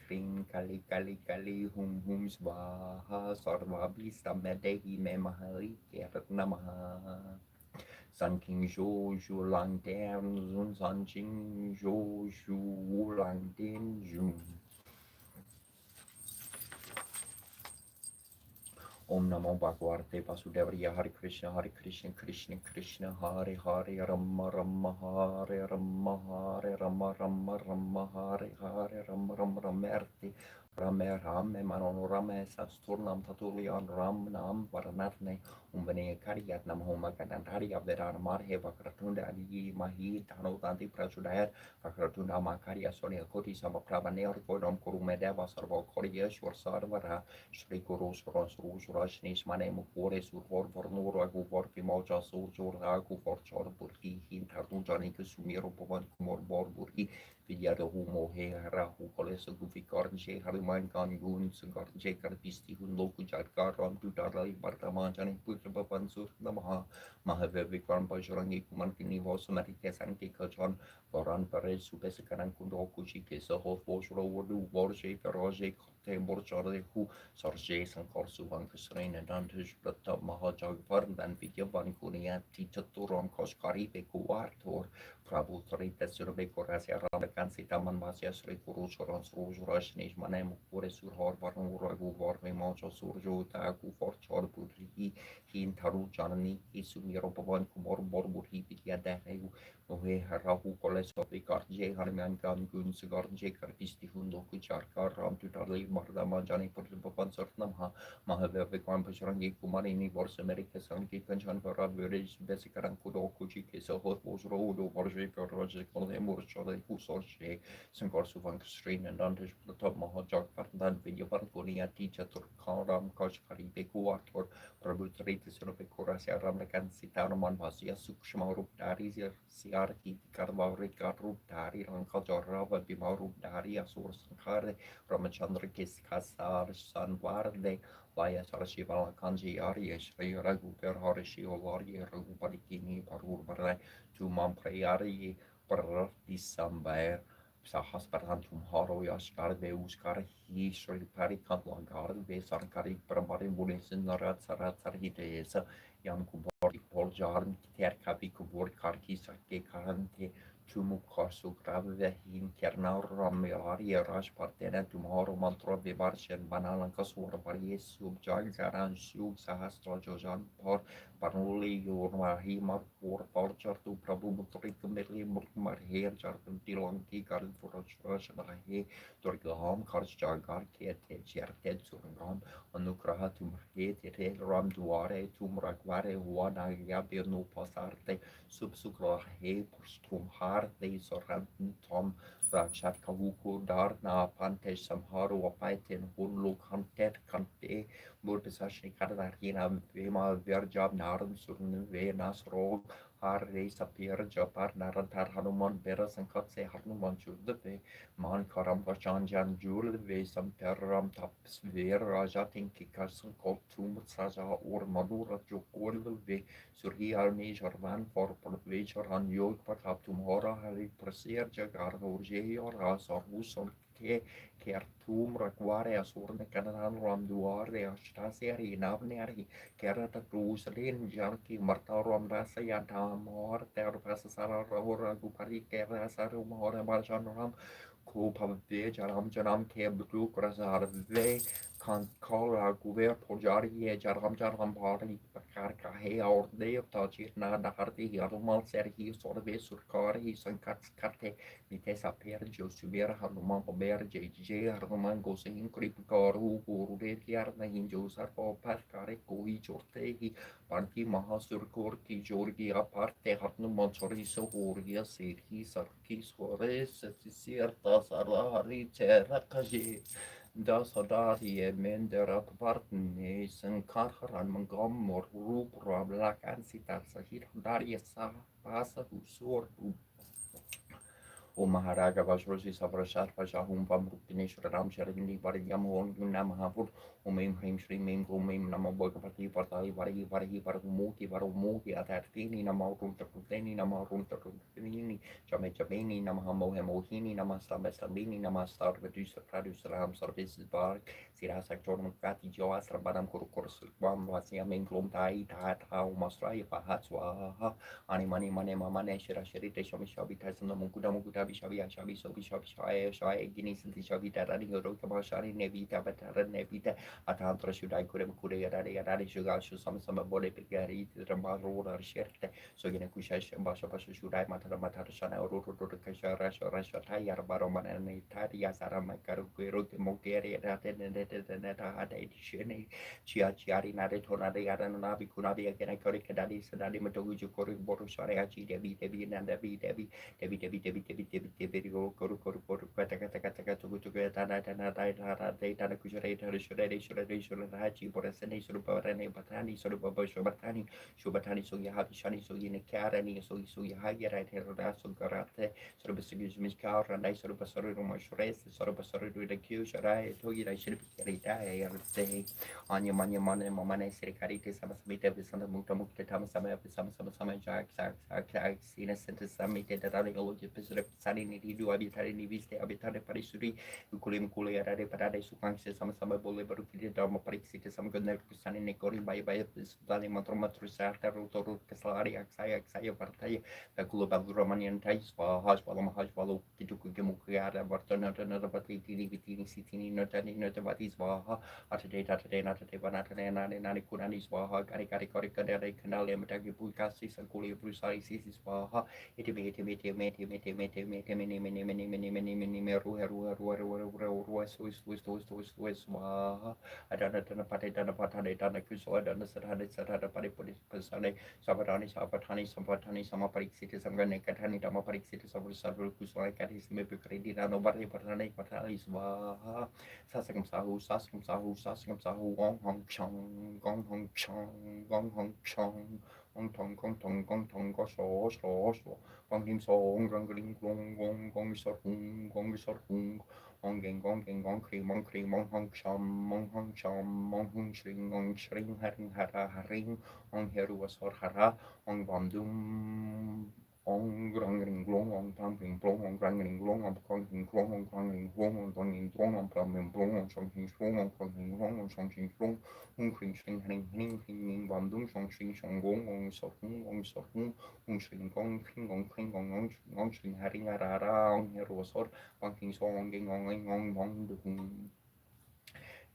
Hum Svaha Sarva Bisa Medehi Memahali Namaha San King Jo Lang Den San King Jo Lang Den Jun Om Namo Bhagavate Vasudevaya Hare Krishna Krishna Hare Hare Rama Hare Rama Hare Rama Rame Manon Rame Sasturnam Tatulian Ram Nam Varanatne Umbane Kariyat Nam Homa Kanantari Abderan Marhe Vakratunda Adi Mahi Tano Tanti Prasudayat Vakratunda Makaria Sonia Koti Sama Pravane Kodom Kurumedeva Sarvo Korea Sarvara Shri Guru Surashnis Mane Mukore Survor Vornur Agu Vorti Moja Surjur Agu Vorchor Burki Hintardun Janik Sumiro Povan Kumor Bor Burki Vidyada Humo Hera Hukoles Gufikarnje Hariman Kan Gun Sugarje Karpisti Hun Loku Jatkaran Tutarali Bartaman Janik Putra Pansur Namaha Mahavikram Bajrangi Kumankini Vosamarike Sanki Kajan Varan Perez Supesakaran Kundoku Chike Saho Vosro Wadu Borje Feroje Borchare Hu Sarje Sankar Suvan Kusrain and Dantish Prata Mahajag Vardan Vidyavan Kunia Titaturam Koskari Bekuartor Prabhu Tarita Surbe Korasia Ramakan Sitaman Masya Sri Guru Soran Surajnish Manem Pure Surhor Varnuragu Varve Mojo Surjo Taku Forchor Budri Hin Taru Janani Isumiro Pavan Kumor Borburi Vidya Ohe Harahu Koles of the Garje Harman Gan Gun Sigarje Karpisti Hundo Kucharkar Ram Tutali Bardama Jani Purban Sortnamha, Mahavekwan Pasharangi Kumarini, Bors America, Sanki Kanchan Vara, Village, Bessikaran Kudo, Kuchi, Kesa, Hot Was Road, Borje, Roger, Colemo, Shore, Kusorche, Sankorsu Van Strain and Dantish, the top Mahajak, Partan, Video Parkonia, teacher Turkaram, Koshkari, Bekuator, Prabutritis, Robekurasia, Ramakan, Sitaraman, Vasia, Sukshmaru, Darizia, Siarki, Karvari, Garu, Dari, Rankajorava, Bimaru, Dari, Asur Sankare, Ramachandra Kiskasar, Sanvarde, Vaya Sarashiva Kanji Arya, Shri Ragu, Harishi, Olari, Ragubarikini, Parur Barai, Tumam Prayari, Paradisambair. Sahas Parantum Haro Yashkarde Uskar Hi Sri Parikat Langarde Sarkari Prabari Bulisin Narat Sarat Sarhite Yam Kubori Poljarn Terkavi Kubor Karki Sake Karante Tumu Korsu Grave Hin Kernau Ramirari Rash Partena Tumhoro Mantro Vivarshan Banalan Kasur Varies Sub Jagaran Sub Sahastra Jojan Por Parnuli Yurmahima Por Porcher to Prabhu Mutrik Marher Jardim Tilonki Garden for Rahe Dorgaham Karjagar Kete Jerted Surangam Anukraha Tumrete Ram Duare Tumragware Wana Yabe no Pasarte Subsukra He Pustum Har de Sorantum Tom Rakshat Kavuku Darna Pante Samharu Apaitin Hunluk Hamtet Kante Burtasashni Kadarina Vema Verjab Naran Surn Venas Rog Har Reis appear Japar Narantar Hanuman Beras and Katse Hanuman Chudve Man Karam Vashan Jan Jul Ve Sam Terram Taps Ver Rajatin Kikasan Kop Tum Saja or Madura Jokul Ve Surhi Arni Jarvan for Purvechar Han Yog Patap Tumhora Hari Praser Jagar Urje or Ras or Huson Ke Kertum Rakware Asurne Kanaran Ram Duare Ashtasiari Navneri Kerata Rusalin Janki Martaram Rasayata Mor Terpasara Rahura Gupari Kerasaru Mora Marjanram Kupave Jaram Janam Kebru Krasar Ve Kan Kora Guver Pojari Jaram Jaram Pari Karka He or Dev Tajir Nadarti Yarumal Serhi Sorve Surkari Sankats Karte Vitessa Per Josuver Hanuman Ber JJ Hanuman Gosin Kripkaru Guru Yarna Hinjosar Parkare Koi Jortehi Parti Mahasur Ki Jorgi aparte Hanuman Soriso Horia Serhi Sarki Sores Sirta Sarari Terakaje Dasadari Menderat Partne Sankarhan Mangam or Rup Rablakan Sitar Sahir Daria Sa Pasa Husor O Maharaja Vajrosi Savrashar Pajahum Pamruktineshwar Ram Sharini Variam Namahavur Umim Him Shri Mim Gumim Namabogapati Partai Vari Vari Varumuki Varumuki Atartini Namarunta Kuteni Namarunta Kuteni Jamechabini Namahamohini Namastabini Namastar Reducer Producer Ram Services Bar Sirasak Jordan Kati Joas Rabadam Kurkurs Bam Vasiam Glumtai Tata Masrai Pahatswa Ani Mani Mane Mamane Shira Sherite Shomishabi Tyson Mukuda Mukuda Bishabi Shabi Sobi Shabi Shai Guinness and Shabi Tarani Roka Shari Nevita Batara Nevita Atantra should I could have Kurea Radi Sugar some body Pigari Ramaro or Sherte so in a Kushash and Basha should I Matara Matarashana or Roto Kasha Rasha Rasha Tayar Baroman and Taria Saramakaru Mogeri and Neta had edition Chiari Nade Tonade Adanabi Kunabi again I correct Daddy Sadadi Matoguju Kori Boru Shariachi Devi and Devi Devi Koru Katakataka to get data Kushare Hachi Borasene Surbarane Batani Surba Shubatani so Yahabi Shani so in a carani so Yahaga right here Rasul Karate Surbasigus Miskar and I Surbasaru Mashres Surbasaru with the Q Sharai told you I should be carried I say Anya Manya Mane Mamane Serikari Samasmita Visana Mutamukta Tamasama Sama Jack Innocent Summit that are all the Sani Nidu Abitari Viste Abitare Parisuri Kulim Kulia Parade Sukan sama boleh baru kita dalam periksi sama benar kesan ini kori baik dari matru terus keselari saya partai kalau bagu Romanian tais bahas walau itu kemukian ada bertanya dapat ini sini notani batis bahwa ada nani kunani bahwa kari kadari kenal yang menjadi publikasi sekuli berusaha sisi bahwa itu Swaha. Adana Dana Pate Dana Patane Dana Kuso Dana Sadhana Sadhana Pade Pasane Sabatani Sabatani Sabatani Samaparik City Samgane Katani Damaparik City Sabu Kuso Katis Mepukri Dano Bari Patane Patali Swaha Sasakam Sahu Gong Hong Chong Gong Hong Chong Gong Hong Chong Gong Tong Go So Gong Lim So Gong Ling Gong Sor Gong Sor Ong gong kring mong hong chom mong hung shring haring hara haring ong heru wasor hara ong bom dum ong grong ring glong ong tam ring glong ong grang ring glong ong kong ring glong ong grang ring glong ong dong ring glong ong pram ring glong ong song ring glong ong kong ring glong ong song ring glong ong kring shring haring haring kring bom dum song gong ong sor hung ong shring gong kring ong shring haring hara ong heru wasor Ong King Song Ong Bong Dum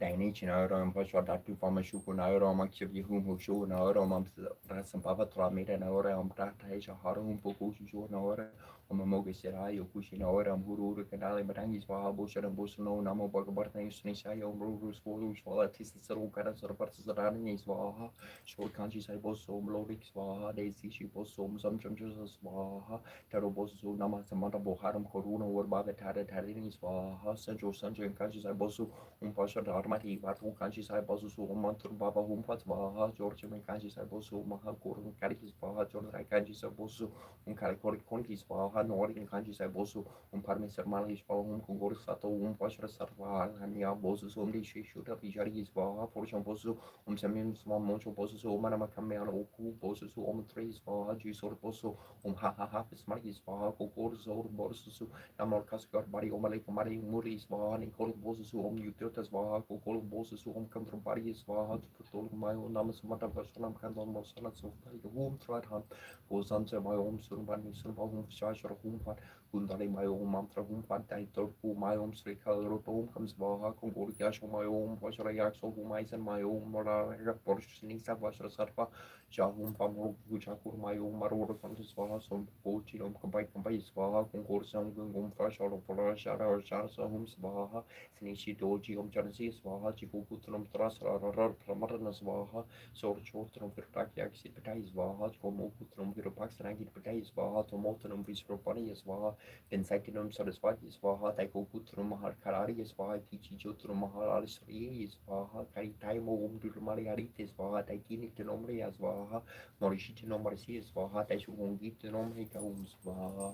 Dani Chinaro and Pasha Datu Famashuku Nairo Maxi Hum Hushu Nairo Mams Rasam Papa Tramita Naura Tata Harum Pokushu Naura Omamoga Serai Yokushi Naura Huru Kanali Matangis Wahabusha and Busano Namo Bagabarta Nishayo Rurus Folus Volatis Sarukara Sarpatas Rani Swaha Short Kanji Saiboso Blorix Swaha Daisy Shiposom some chunches Swaha Tarobosu Namasamata Boharam Corona or Baba Tata Tarini Swaha Central Sanjo and Kanji Saibosu Pasha Dharmati Batu Kanji Saibosu Mantur Baba Humpat Baha George Kanji Saibosu Mahakur Karikis Baha Jordan Kanji Saibosu Kalikori Konkis Baha Nori Kanji Saibosu Parmeser Malis Bahum Kungor Sato Pasha Sarva Hania Bosu Dishi Shuta Pijaris Baha Fortune Bosu Samin Small Moncho Bosu Manama Kamea Oku Bosu Trees Baha Jisor Bosu Haha Smarkis Baha Kokor Zor Bosu Namor Kaskar Bari Omalek Mari Muris Baha Nicol Bosu Yutas Baha Kokol Bosu Kantrum Baris Baha Putol my own Namas Mata Vasanam Kanton Mosana so the womb tried hunt goes on to my own Surbani Surbahum Shashar Humpat Gundali my own mantra Humpat I told who my own Srikal Home comes Baha Kongor Yash my own Vasharayak so whom I send my own Mora Porshinisa Vashar Sarpa Jahum Pamo Gujakur my own Marora Contis Baha some Pochilum Combine Baha Kongor Sangum Fashar Porashara or Shasa Homes Baha Sinishi Doji Jansi Swaha Chikuputunum Trasra Pramarana Swaha Sor Chotrum Virtaki Axit Petais Vaha Komokutrum Virupax Rangit Petais Vaha Tomotunum Visropani Swaha Pensatinum Saraswati Swaha Taikoputrum Harkarari Swaha Kichi Jotrum Maharalisri Swaha Karitaimo Umdurmari Aritis Swaha Taikini Tenomri Swaha Morishitinom Marsi Swaha Taishungit Nomri Kaum Swaha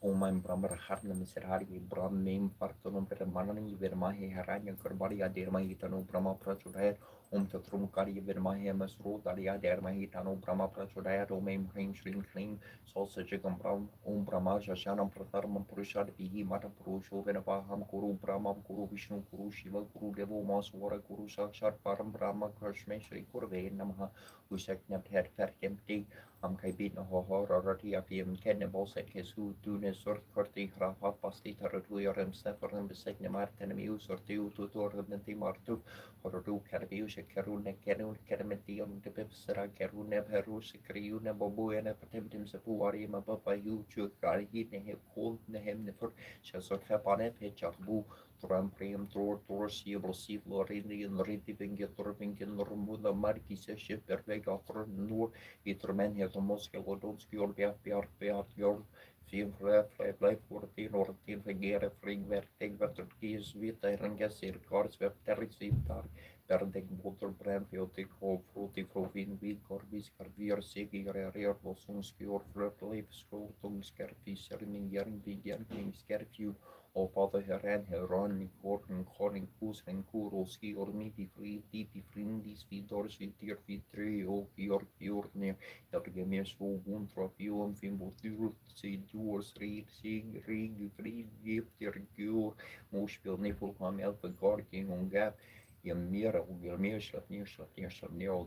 Oman Bramar Harnam Serhari Bram name Partonum Permanani Vermahe Haranya Karbaria Dermahitano Brahma Prachudaya Tatrum Kari Vermahe Masro Daria Dermahitano Brahma Prachudaya Omem Hring Shring Kling Salsa Jigam Brown Brahma Jashanam Pratharman Purushad Vihi Mata Purusho Venapaham Kuru Brahma Kuru Vishnu Kuru Shiva Kuru Devo Maswara Kuru Sakshat Param Brahma Krishme Shri Kurve Namaha Ushaknat Head Ferkemti Kai bit na ho rarati apium kenne bolset kesu dune sort korti rafa pasti taratu yorem seferem besekne marten miu sortiu tutor menti martu horodu kerbiu shekerune kerun kermetium de pepsera kerune peru sekriune bobuene patemtim sepuari ma papa yu chu kari ne he kol ne hem ne for shasot hepane pecharbu Tram priam tor siebel sivlo rindi vinge normula marki se ship vega for nur Vitrmen heter Moskva och de skulle beart fin fly 14 regere frigvertig verturkis vita rengasir kors vepterixiptar perdeg motor brand fiotik og fruti frovin vid korbis karvier sigire rear vosonskior flirtleif skrotung skerfiser ningen vigen skerfju och father heran korn kusen kuroski ormiti frindis vidors vitir vitri och jorne dat ge mer så guntra fion fin botur sig dors rig frig gifter gjor mospel nifel ham elfe garking och gap Yamira Gilmir Slapnir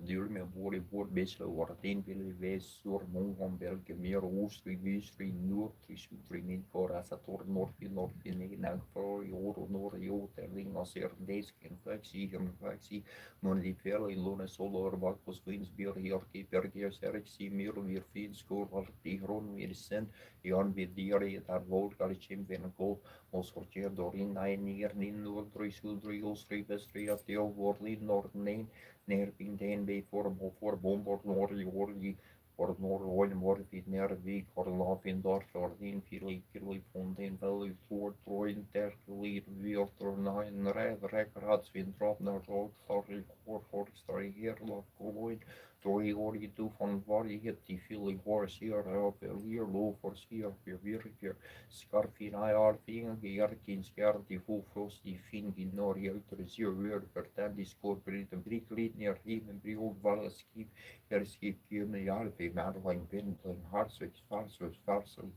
Dulme Bori Bord Beslo Wartin Billy Vesur Mongom Belgemir Ustri Vistri Nur Trisutri Min Fora Sator Norfin Nagfor Yor Nor Yoter Ring Oser Desk and Faxi Faxi Mondi Fell in Luna Solar Bakos Queens Beer Yorki Pergios Erixi Mir Vir Fin School Tihron Medicine Yon Vidiri that Volt Galichim Venagol Sorteer Dorin neer Nindor Drie Osri Vestri at Deo Worli Nordnein Nerpindeen bij voor Bombord Nori voor Noorloin Morvid Nervik voor Lavindor Jordin Fili Fonden Valley Floor Troin Terkeli Wilter Nine Red Records Windrop naar Rood Sorry voor Story Heerlof Koloin Doi ori tu van vari het die fili horse hier op hier low for hier weer scarfin IR fing gearkin scar die full frost die fin die nor hier zeer weer vertel die score brit een brik lied neer hier een brio vallen skip er skip hier een jaar bij Madeline Bindling hartswich varsel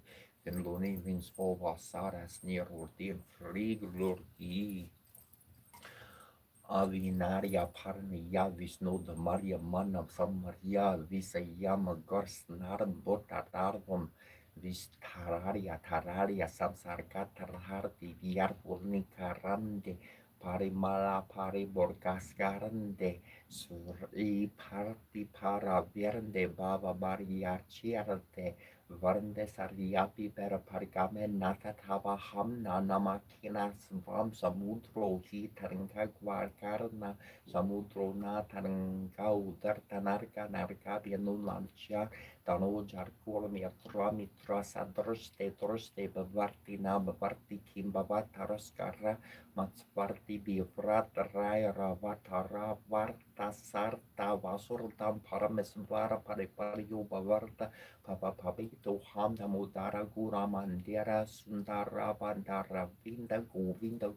den lonin wins vol was saras neer wordt in vregelor die Avinaria Parnia Visnoda Maria Manam Samaria Visayama Gorsnaran Botatarvam Tararia Samsarka Tarharti Viarpurnika Rande Parimala Pariborgaskarande Suri Parti Para Verde Baba Maria Chiarte Varnde Sariapi per Pargame Natatava Hamna Namakina Svam Samudro Tarinka Guarcarna Samudro Natarankau Dartanarka Narkabia Nulancha Tano Jarkul Mitra Sadroste Bavartina Bavarti Kimbavataroskara Matsvarti Bivrat Raya Ravatara Varta Sarta Vasurtam Paramesvara Paripario Bavarta Papa Papito Hamda Mudara Gura Mandera Sundara Bandara Govinda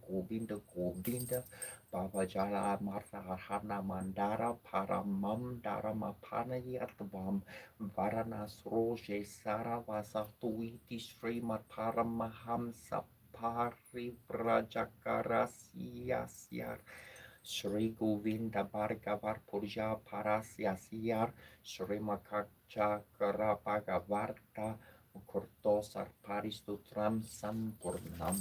Baba Jala Martha Hana Mandara Paramam Dharma Panayatvam Varanas Roje Sara Vasatuiti Srimat Paramahamsa Pari Brajakarasyasyar Shri Govinda Bhargavar Purja Parasyasiyar Shri Makacha Karapagavarta Kurtosar Paristutram Sampurnam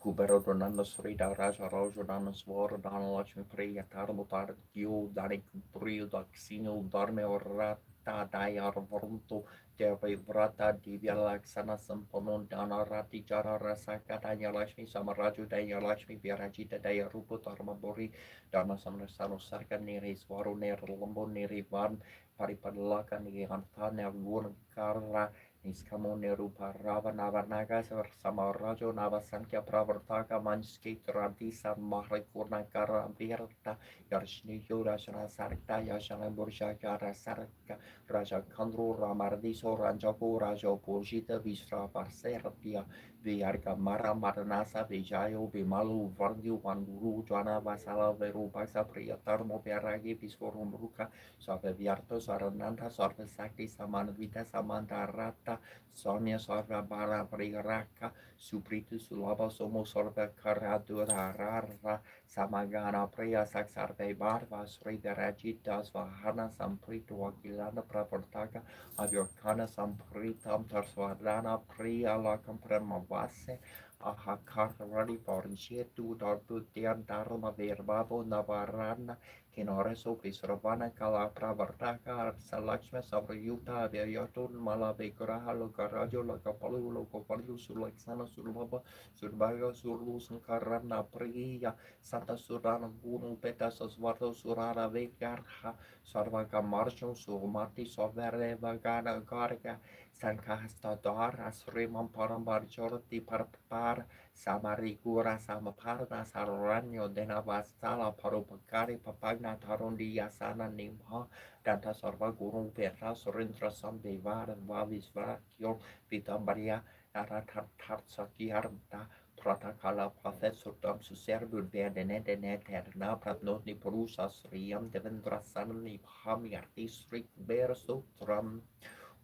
Kuberodonanda Srida Raja Rajodana Svaradana Lakshmi Priya Tarmutar Gyo Danik Priyo Daksino Dharme Orata Dayar Varunto Devi Vrata Divya Laksana Samponon Dana Rati Jara Rasaka Daya Lakshmi Samaraju Daya Lakshmi Virajita Daya Rupa Dharma Bori Dharma Samrasano Sarka Neri Swaru Neri Lambo Neri Van Paripadlaka Neri Anta Nergun Kara Niskamo Nerupa Rava Navarnaga Sama Rajo Navasankya Pravartaka Manski Radisa Mahrikurna Kara Virta Yarshni Yurashana Sarta Yashana Burshaka Rasarka Raja Kandru Ramardiso Ranjapo Rajo Purjita Visra Parserapia Viarka Mara Maranasa Vijayo Vimalu Vardu Vanguru Jana Vasala Verubasa Priyatarmo Peragi Visforum Ruka Save Viarto Sarananda Sarva Sakti Samanvita Samantarata Sonia Sarva Bara Priraka Supritu Sulaba Somo Sarva Karadura Rara Samagana Priya Saksarve Barva Sri Garajita Svahana Sampritu Akilana Pravartaka Avyakana Sampritam Tarswadana Priya Lakam Premavase Ahakarari Pornshetu Dartu Tian Dharma Verbavo Navarana Kinoreso Visravana Kala Pravartaka Salakshma Savrayuta Vyayatun Malavigraha Lokarajo Lokapalu Lokapalu Sulaksana Sulbaba Surbaga Surlu Sankarana Priya Santa Surana Gunu Peta Sasvarto Surana Vekarha Sarvaka Marsho Sumati Sovere Vagana Garga Sankahasta Dara Srimam Parambarjorti Parpar Samarigura Samaparna Saranyo Denavastala Parupakari Papagna Tarundi Yasana Nimha Danta Sarva Guru Petra Surindra Samdevar Vavisvakyo Vitambaria Naratartsakiarta Pratakala Professor Dam Suservud Verdenene Terna Pratnotni Purusa Sriyam Devendra Sanni Phamyarti Srik Bersutram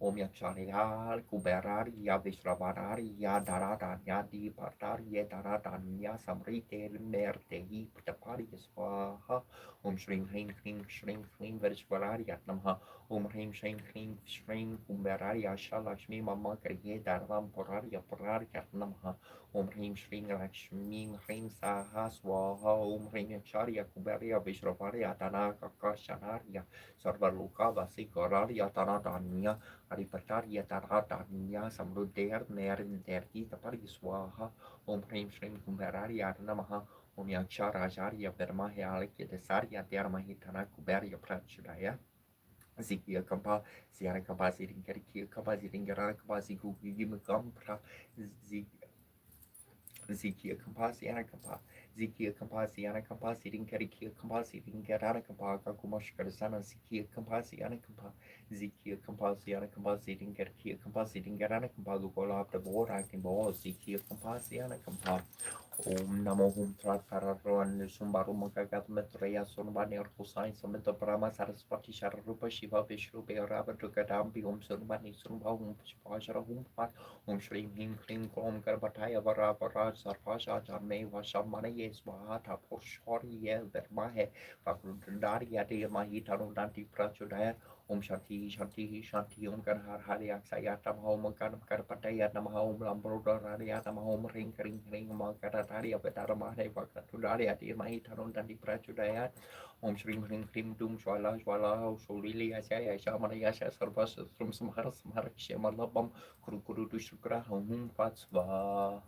Om Yakshariya Kuberariya Vishravarariya Daradanya Dipartariya Daradanya Samrite Mertehi Ptapariya Swaha Om Shrim Hrim Hrim Shrim Hrim Vishwarariya Namaha Om Hrim Shrim Hrim Shrim Kuberariya Shalakshmi Mama Kriye Daram Purariya Purariya Namaha Om Hrim Shrim Lakshmi Hrim Saha Swaha Om Hrim Yakshariya Kuberiya Vishravarya Tanaka Kashanariya Sarvaluka Vasikarariya Taradanya Aripatarya Taradanya Samruder Nerderki Tapari Swaha Om Hrim Shrim Kuberariya Namaha Om Yaksharajarya Vermahya Alekya Desarya Dharmahitana Kuberya Prachudaya Zikia Kampa, Siara Kampa, Sirinkariki Kampa, Siringara Kampa, Siku Gimakampra, Zikia Kampa, Siana Kampa, Zikia Kampa, Siana Kampa, Sirinkariki Kampa, Siringarana Kampa, Kakumashkarasana, Zikia Kampa, Siana Kampa, Zikia Kampa, Siana Kampa, Sirinkariki Kampa, Siringarana Kampa, Lukola, the board acting ball, Zikia Kampa, Siana Kampa. Om Namo Hum Tratararan Sumbaru Makagat Metreya Sunbani Orkusai Samita Brahma Saraswati Shararupa Shiva Vishnu Bearava Tukadambi Om Sunbani Sunbahum Pashara Hum Pat Om Shri Him Kling Kom Garbataya Varavara Sarpasha Jame Vashamana Yeswaha Taposhori Yel Vermahe Fakrudari Adi Mahitano Danti Prachudaya Om Shanti Shanti Shanti Om Garhar Hariak Sayatam Hom Ganam Karpataya Namaha Om Lambroda Radiatam Hom Ring Ring Ring Makarataria Petaramade Vakatudaria Di Mahitanon Dandi Prachudayat Om Shrim Hrim Hrim Dum Shwala Shwala Shulili Asaya Shamanayasha Sarvas from Samhara Samharak Shemalabam Kurukuru Dushukra Hum Fatsvaha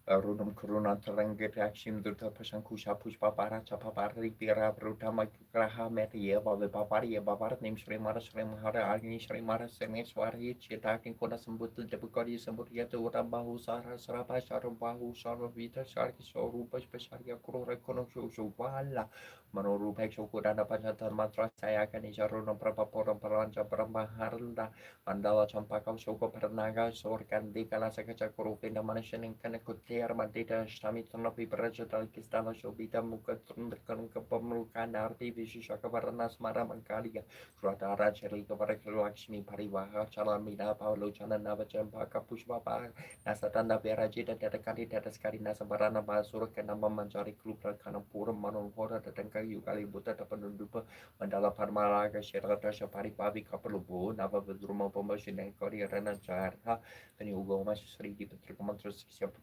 Arunam Kuruna Taranga Rakshim Durta Pashankusha Pushpa Para Chapapari Pira Brutama Graha Metieva Vipaparia Babar name Srimara Srimhara Agni Srimara Semeswari Chitakin Kona Sambutu Debukari Samburia Urabahu Sara Sarapa Sharabahu Saravita Sharki Sorupa Specialia Kura Konosho Vala Manoru Pexo Kurana Pajatan Matra Sayakani Jaruna Prapapora Paranja Brahmaharla Mandala Champaka Shoko Pernaga Sorkan Dikala Sakacha Kurupina Manishan and Kanakutia Madita Shamitana Piprajata Kistala Shobita Mukatun Kapamrukan Arti Vishaka Varanas Maramankalia Ratara Cherika Varakilakshmi Parivaha Chalamina Paulo Chana Navachampaka Pushpapa Nasatanda Verajita Tetakati Tetaskari Nasabarana Basura Kanama Manjari Krupra Kanapura Manon Hora Tatanka Yugali Buta Tapandupa Mandala Parmalaga Sherata Shapari Pavi Kapalubu Nava Vidruma Pomoshin and Korea Rana Charha and Ugoma Sri Petrikamantra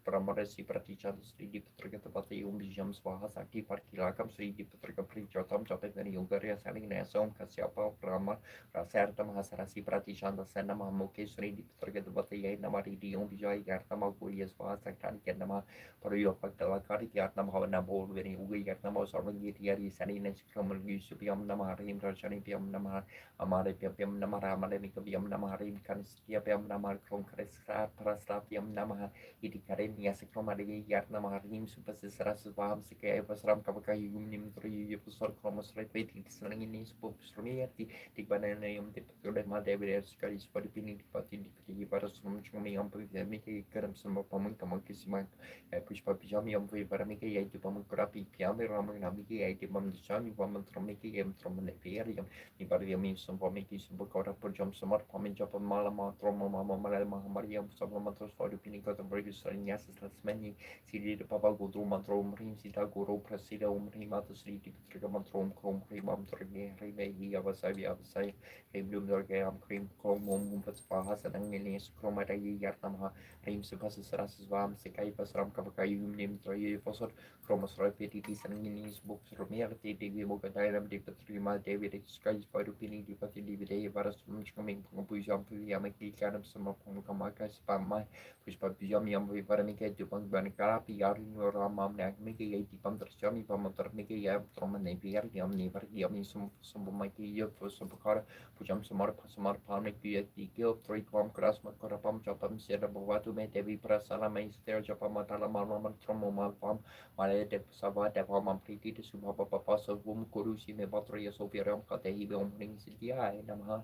Pramara Sipraticha Sri Petrikapati Umbijam Swaha Saki Parkilakam Sri Petrika Prichotam Chapet and Yugaria Saling Nasom Kasyapa Brahma Rasartam Hasarasi Pratishan the Senama Muke Sri Petrikapati Namari Umbijay Yartama Gurias Swaha Sakari Kendama Pario Paktalakari Yartam Havanabo very Ugi Yartama Sorangit Yari Sani Nesikamal Yusupiam Namarim Rajani Piam Nama Amare Piam Namara Malemikabiam Namarim Kanskiapiam Namar Kron Kresra Prastapiam Namaha Idikarim Yasakromadi Yarnamarim Supasisras Vam Sike Vasram Kavaka Yumnim 3 Pusor Kromos Repeating Slingin Books Rumiati Tibananium Dipodema David Skaris for the Pinning Pati Paras from Chumiam Miki Karamsum Pamunka Monkisiman Pushpa Pijamium Paramiki Yatipamukurapi Piami Ramanamiki Yatipam the Shami Woman from Miki M from the Perium Nibari means some Pomiki Subakota Pujam Samar Pominjap Malama Troma Mama Mariam Sabamatros for the Pinning of the British Yasas many Sidi the Papa Gudruma Trom Rim Sita Guru Prasida Rima to Sidi Trigamantrom Crom Rimam Rime Avasai Avasai Blum Dorgam Cream Crom Pahas and Angelis Chromata Yartama Rim Supas Vam Sekai Pasram Kavakayum Nim Troy Fosor Chromos Repetitis and Angelis books Romiati Divi Mokatairam Dipatrima David Skies for Pini Dipati Divide Varas from Chumming Pujam Yamaki Kanam Sama Pomkamaka Spamai Pushpa Pijamiam Vivaramika Dupang Banikarapi Yarin Ramam Nagmiki Yatipam Trashami Pamatar Miki Yam Troman Napier Yam Niver Yami Sumbumaki Yup Subakara Pujam Samar Pasamar Pamiki Gil 3 Quam Krasma Korapam Japam Sierra Bavatu Devi Prasala Maester Japamatala Maraman Tromoma Pam Male de Sava Devamam Priti to Subaba Papa Wum Kurusi Mebatria Sofiaram Katehi Omring Sidia Namaha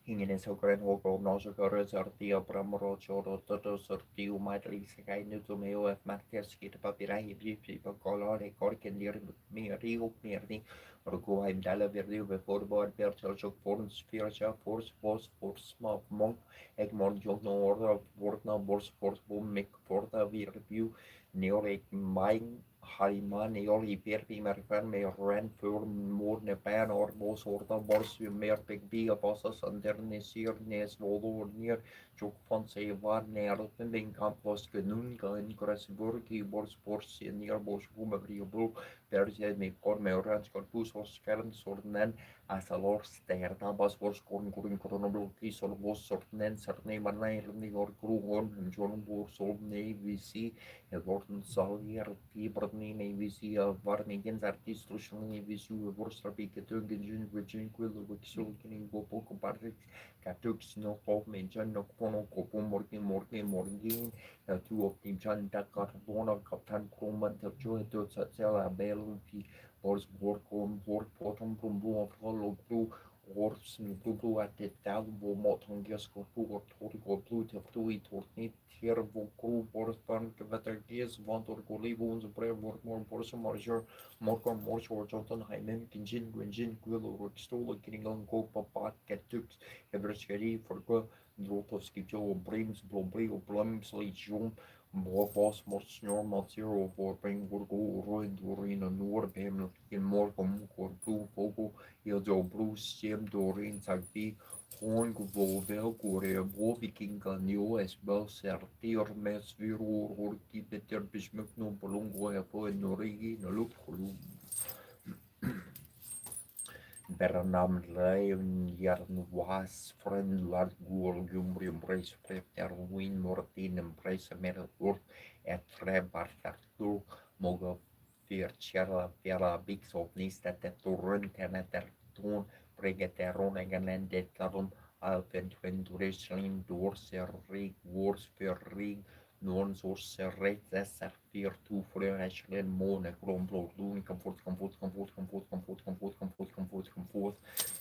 Hingin sokren hoko no sokore sortio pramoro choro toto sortio matli sakai nutu meo f martes kita papirai bipi pakolore korken dir mi rio mirni orgo heim dalla verdio be forbord per chok forns fircha force small monk egmon jong no order vortna bors force bom mik forta vir view neorik mine Hariman Eoli Perpi Merfer me ran för morne pan or bos orta bors mer pek biga bossas under nesir nes volor ner jok von se var ner den campos genun gan Grasburgi bors bors ner bos buma brio perse me kor me orange kor pus os kern sornen asalor sterna bos bors korn kurin korono ki sol bos sornen serne manai ni or krugon jon bors sol ne visi worden Salier, Pibrni, Visia, Varnigens, Artistus, Visu, Vorstrapi, Katungan, Virgin Quill, Wixulkin, Gopoko Patrick, Katux, no Pop, Menjan, no Kono, Kopo, Morgan, two of Team Chan, Dakar, Bona, Captain Croman, Joy, Satsela, Bell, Bors, Vorcom, Vor, Potom, Brumbu, Follow Blue. Wars blue at the Dalbo Motongas Corpu, Torgo Blue, Tui, Tornit, here, Voku, Borspan, Vetergies, Vontor Golivons, Brave, more Borsa Marjor, Morcom, Morsor, Jotunheim, Kinjin, Gwinjin, Gwillo, Rookstol, Kinningon, Go, Papa, Ketux, Everskeri, Forgo, Drotovski, Joe, Brims, Blobrio, Blums, Legion. Bos morsnor matiro voor bring burgo roin dorina noor bem in morgom kor blue fogo il jo blue stem dorin sagbi hon gvo vel gore bo vikinga neo es bel sertir mes viro horti beter bismuk no bolongo e po norigi no lup kolum Bernam Leon Jarn was friend Lard Gool Gumri embrace prep Erwin Mortin embrace Merur et Trebar Tartu Moga Firchera Vera Bix of Nista Turun Teneter Tun Pregeteron Again Detarum Alpen Twin Dureslin Dorser Rig Wars für Rig non source rate dessar fyr to flöreslen måne gromblå lun komfort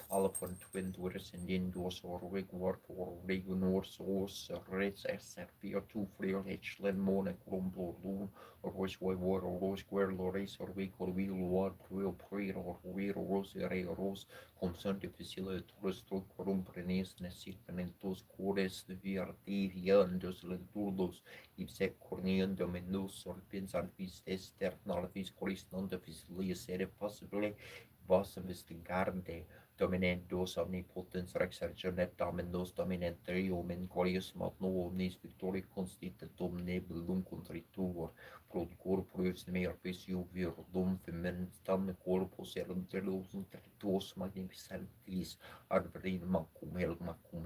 alla från twin doors and indoors or rig work or regionor source rates sr fyr to flöreslen måne gromblå lun or which way war or rose square loris or week or wheel war pro pre or weir rose re rose komsant difficile turistol corumprenes nesitmentos cores virti viandos lenturdos ipse corneon dominus sorpins alvis externalvis coris non difficilis sed possibile vos investigarde dominendos omnipotens rex argenet dominus dominentrium in qualius mat no omnis victori constitutum nebulum contritur pro corpus mer visio virdum fementam corpus erentelus intellectus magnificentis adverin macum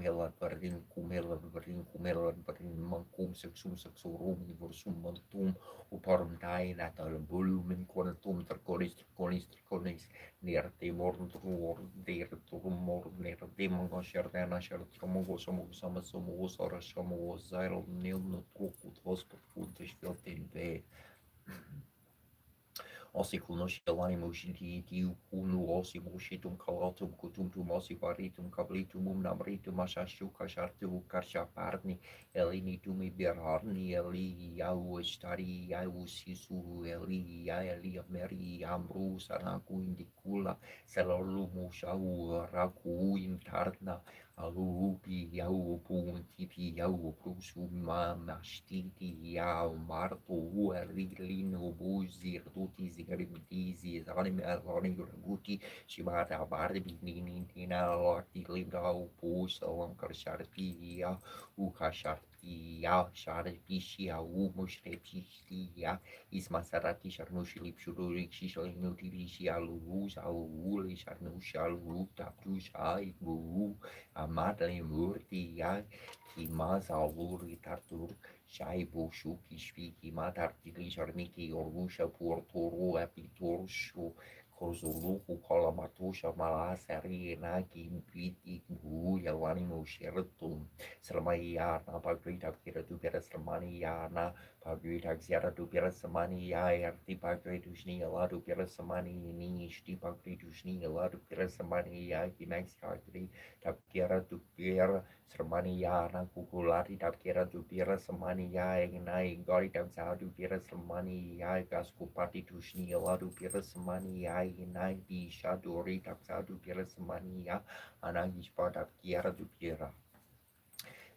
hel adverin cum adverin mancum sexum sexorum universum mantum oparum dae natal volumen quantum triconis nerte morntur mor nerte mango sherdana shertromo somo ora somo zairo nil no trucut vos profundes filten ve Osi animus diu unu osi mushitum calatum cutumtum osi varitum cablitum namritum asashu cashartu carchaparni elinitum iberarni eli iau estari iau sisu eli meri ambrus anacu indicula celalumus au racu intarna alupi iau puntipi iau prosuma mastiti iau martu erlino buzir tutis Grimdisi, Rani Guti, Shimata Barbi, Nina, Lorti, Linda, Pus, Alamkar Sharpia, Uka Sharpia, Sharpishia, Umushrepistia, Ismasarati, Sharnushilip, Shurik, Shishal, Nutilishia, Luz, Auli, Sharnusha, Luta, Tusha, Ibu, Amadle, Murtia, Kimas, Aluri, Tartur. Shaibu shuki shviki matartili sharmiki orgusha portoru apitorushu Kozulu kukolamatu shamala seri na kimpiti bu yalani mushiratum Selamaya na pagrita kira tu pera selamania na pagrita xiara tu pera semania arti pagrita shni ala tu pera semani ni shti pagrita shni ala tu pera semania himax kakri tap kira tu pera semania na kukulari tap kira tu pera semania nai gori tap sa tu pera semania gas kupati tu shni ala tu pera semania nai di shadori tap sa tu pera semania anagis tap kira tu pera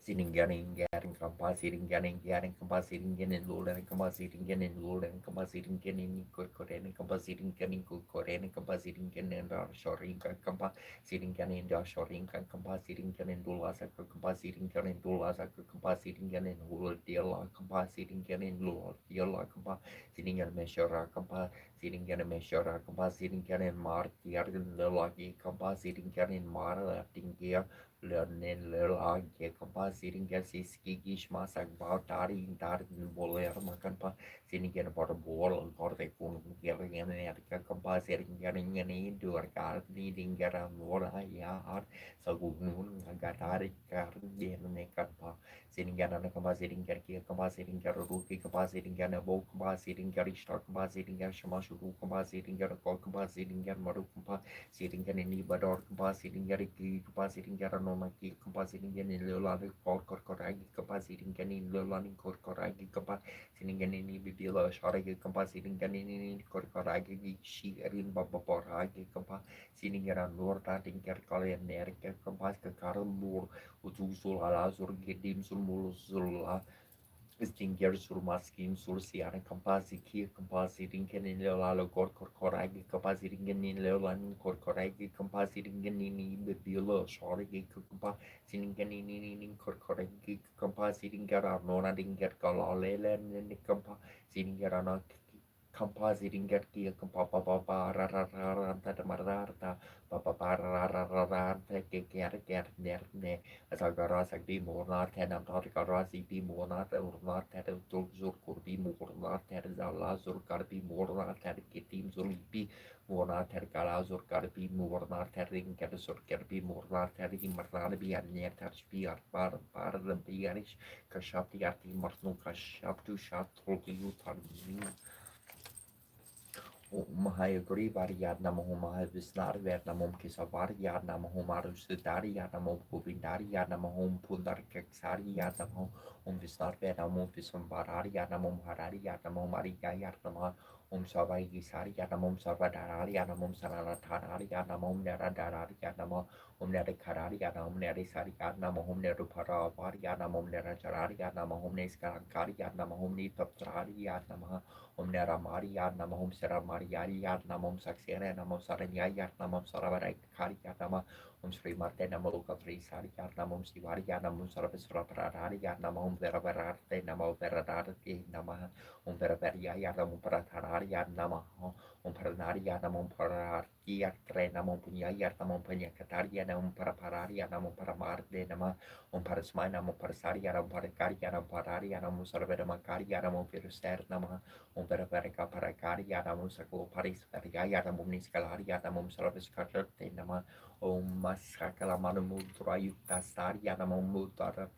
sitting getting compositing getting compositing getting load and compositing getting load and compositing getting good and compositing getting good and compositing getting shoring compositing getting shoring compositing getting dollars compositing getting dollars compositing getting load deal compositing getting load deal compositing and measure compositing getting measure compositing getting mark getting the lucky compositing getting mark gear learning lagi kapasitin kasi skigish masak bau tari boler makan pa sini kan pada bol korte kun keren erka kapasitin keren ini dua kali di tinggal bola ya har sagunun agak tarik karen dia nekat pa sini kan ada kapasitin ruki kapasitin kan bau kapasitin kari stok kapasitin kan sama suku kapasitin kan kol kapasitin kan maru kapasitin kan ini bador kapasitin kari kapasitin kan nomaki kapasitin kan ini lelaki kor koragi kapasitin kan ini lelaki kor koragi kapasitin kan ini bibila syaragi kapasitin kan ini kor koragi shirin babaporagi kapasitin kan nur tating ker kalian nerke kapas ke karambur utusul alazur gedim sul mulusul Stinger sul maskin sul siaran kapasi kia kapasi ringkenin lelalo kor koragi kapasi ringkenin lelan kor koragi kapasi ringkenin bebilo sorgi kapasi ringkenin kor koragi kapasi ringkara nona ringker kalau lelen kapasi ringkara kapasi ringker kia kapapa rarararanta mararta papa rarararanta ker nerne Asagara Sagdi Mornat Tenam Tarikara Siti Mornat Urmat Ted Zur Kurbi Mornat Ted Zala Zur Karbi Mornat Ted Kitim Zulipi Mornat Ted Kala Zur Karbi Mornat Teding Kedasur Kerbi Mornat Teddy Maranabi and Netashbi Arbar the Bianish Kashapti Ati Marnu Kashaptu Shat Tulki Mahayagri Variad Namahum Visnar Vietnamum Kisavari Namahum Arusudari Yanamum Puvindari Yanamahum Pundar Keksari Yanamum Visnar Vietnamum Visumbarari Yanamum Harari Yanamum Mariga Yanama Savai Gisari Yanamum Savadari Yanamum Sanatanari Yanamum Neradarari Yanama Neri Karari Yanam Neri Sari Yanamum Nerupara Vari Yanamum Nerajarari Yanamum Neskarankari Yanamum Nitaptrari Yanama Nera Maria Namum Sera Mariaria Namum Saxena Namum Saranya Namum Saravara Karia Nama Sri Marte Namuka Frisari Namum Sivaria Namum Sarvis Rapararia Namum Veraverate Namo Veradati Nama Veraveria Namum Paratararia Nama Paranaria Namum Pararia Tre Namum Punya Namum Panya Kataria Namum Parapararia Namum Paramarte Nama Parasmai Namum Parasaria Namum Parakaria Namum Pararia Namum Sarvera Makaria Namum Firuster Nama Verka Parakaria Namum Sako Paris Veria Namum Niskalaria Namum Sarvis Karte Nama Masakala Manamu Drayuta Saria Namum Mutara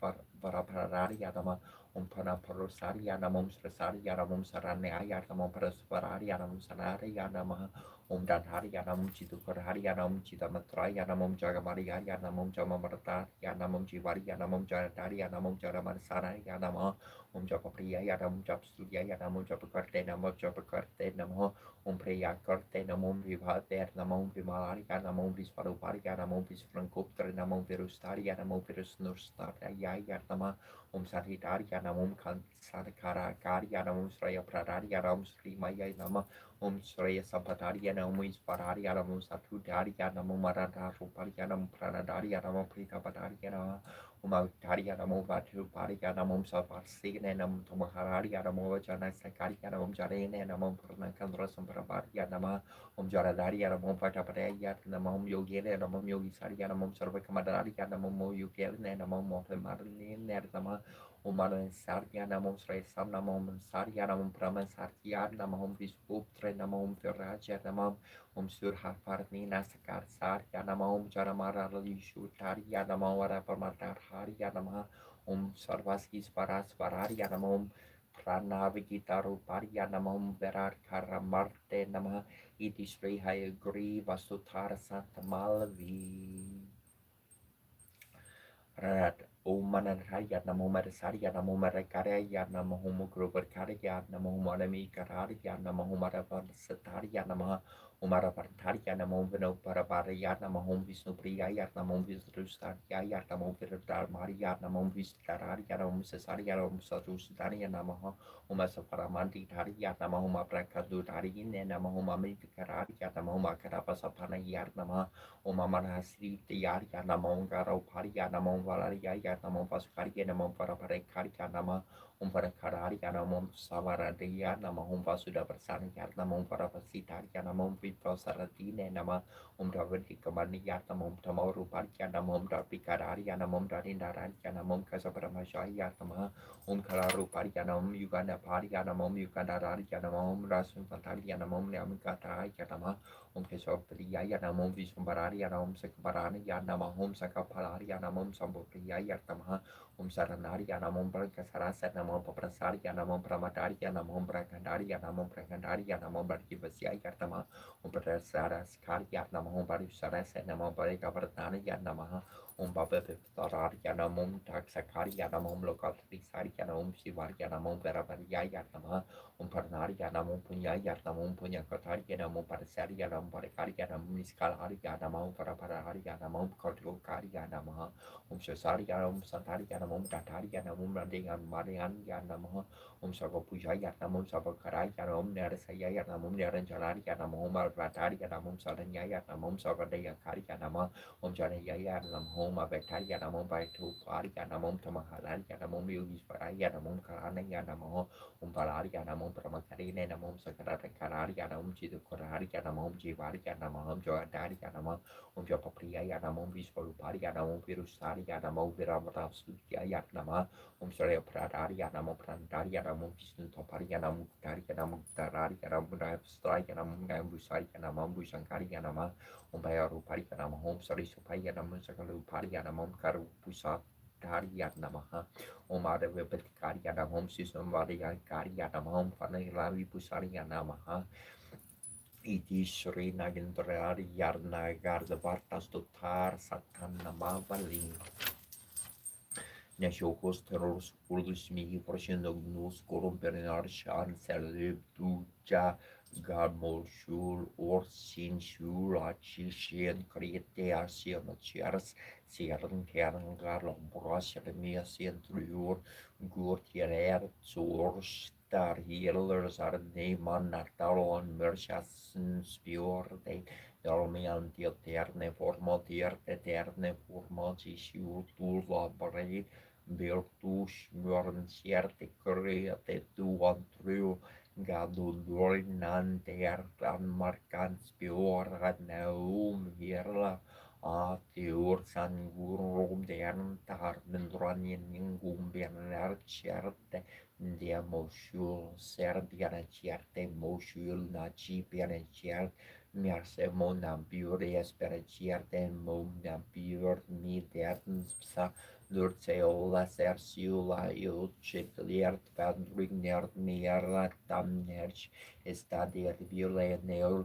Parapararia Nama Panaparosaria Namum Srasaria Namum Saranaya Namum Parasvararia Namum Sanaria Nama Danharia Namum Chitukaria Namum Chitamatraya Namum Jagamaria Namum Jamamarataria Namum Jivaria Namum Janataria Namum Jaramansanaria Nama Japapriya Namum Japstudia Namum Japakarte Namum Japakarte Namo Preya Karte Namum Vivate Namum Vimalaria Namum Visparuparia Namum Visfrancopter Namum Virustaria Namum Virusnurstaria Nama Saritaria Namum Kansakara Karia Namum Sraya Pradaria Namum Sri Maya Nama Sraya Sampataria Namum Ispararia Namum Satutaria Namum Marata Ruparia Namum Pranadaria Namum Pritapataria Namum Umavitaria Namum Vatu Paria Namum Saparsine Namum Tomahararia Namum Vajana Sakaria Namum Jarene Namum Pranakandra Samparaparia Nama Jaradaria Namum Pataparia Namum Yogene Namum Yogisaria Namum Sarvakamadaria Namum Yugene Namum Mohtamarin Nama Umaran Sarya Namom Sri Samnamom Sarya Namom Brahman Sarya Namom Vishuptre Namom Viraja Namom Surha Parni Nasakar Sarya Namom Jaramara Lishu Tarya Namom Varaparmatar Harya Namah Sarvasis Paras Vararya Namom Pranavigitaru Parya Namom Verar Karamarte Namah Iti Sri Hayagri Vasutara Santa Malavi Rat Om Manaraya Namo Marasarya Namo Marakaraya Namo Homo Grobarkarya Namo Manami Kararya Namo Maravan Satarya Namo Umara Partarya Namo Vino Parabaraya Namo Hom Vishnu Priyaya Namo Vishnu Sarya Namo Viradar Maria Namo Vishkararya Namo Sasarya Namo Satusarya Namo Homa Saparamanti Tarya Namo Homa Prakadu Tarine Namo Homa Mikararya Namo Homa Karapasapanaya Namo Om Amanasri Tiyarya Namo Garo Parya Namo Valariya Namo Vasukarya Namo Paraparekarya Namo Parakararya Namo Savaradiya Namo Vasuda Prasanaya Namo Parapasitarya Namo Vipasaratine Namo Davadikamaniya Namo Tamaru Parya Namo Dapikararya Namo Darindararya Namo Kasaparamashaya Namo Kararu Parya Namo Yuganda Parya Namo Yugandararya Namo Rasun Patarya Namo Namikatarya Namo Kesopriya Namom Vishumbaraya Nam Sakaparaya Namahom Sakapalaya Namom Sambopriya Tamaha Saranarya Namom Prakasarasa Namom Paprasarya Namom Pramadarya Namom Prakandarya Namom Prakandarya Namom Barkivasya Tama Prasaras Karya Namom Barisarasa Namom Parikavartanaya Namaha Babatarya Namom Taksakarya Namom Lokatrisarya Namom Shivarya Namom Veravarya Tamaha Parnarya Namom Punyaya Namom Punyakatarya Namom Parasarya Namom Parakarya Namom Niskalarya Namom Parapararya Namom Kotokarya Namaha Shasarya Namom Santarya Namom Tatarya Namom Radingan Marianya Namaha Sagopujaya Namom Sabakaraya Namom Narasaya Namom Naranjaraya Namom Ratarya Namom Saranyaya Namom Sagadaya Karya Namah Janayaya Namom Abetarya Namom Baitu Parya Namom Tamaharaya Namom Yogisvaraya Namom Karanaya Namah Pararya Namom Pramakarine Namom Sakarakararya Namom Chidukararya Namom Jivarya Namam Joadarya Namam Japapriya Namom Vishwaruparya Namom Virusarya Namom Viramatastuya Nama Surya Pradarya Namom Prandarya Namom Vishnu Toparya Namom Tarya Namom Tararya Namom Straya Namom Gambusarya Namam Bushankarya Nama Bayaruparya Namam Sarisupaya Namom Sakaluparya Namom Karupusa Karya Namaha Ada Vipakarya Namam Sisumvarya Karya Namam Paniravi Pusarya Namaha Iti Sri Nagendrari Yarna Garda Vartas Tutar Satan Namavali Nashokos terrors kurdos mi nos korumpenar shan duja gamol shul or sin shul achi shen krete asian chers seren kern garlom brasher mi asien truur gurtier star healers are neman natalon merchasen spiorde Dalmian dieterne format eterne format shul tulla brei Virtus mörn sierte create tuan tru gadulorinan tertan markan spiora naum virla atiur san gurum den tar mendronin ningum bernar sierte dia mosul serbiana sierte mosul na cipiana sierte Merse mona biure espera sierte mona biur mi dertens Lurtseola sersiula ucitliert vandrignert mera tamnerch estadir violeneur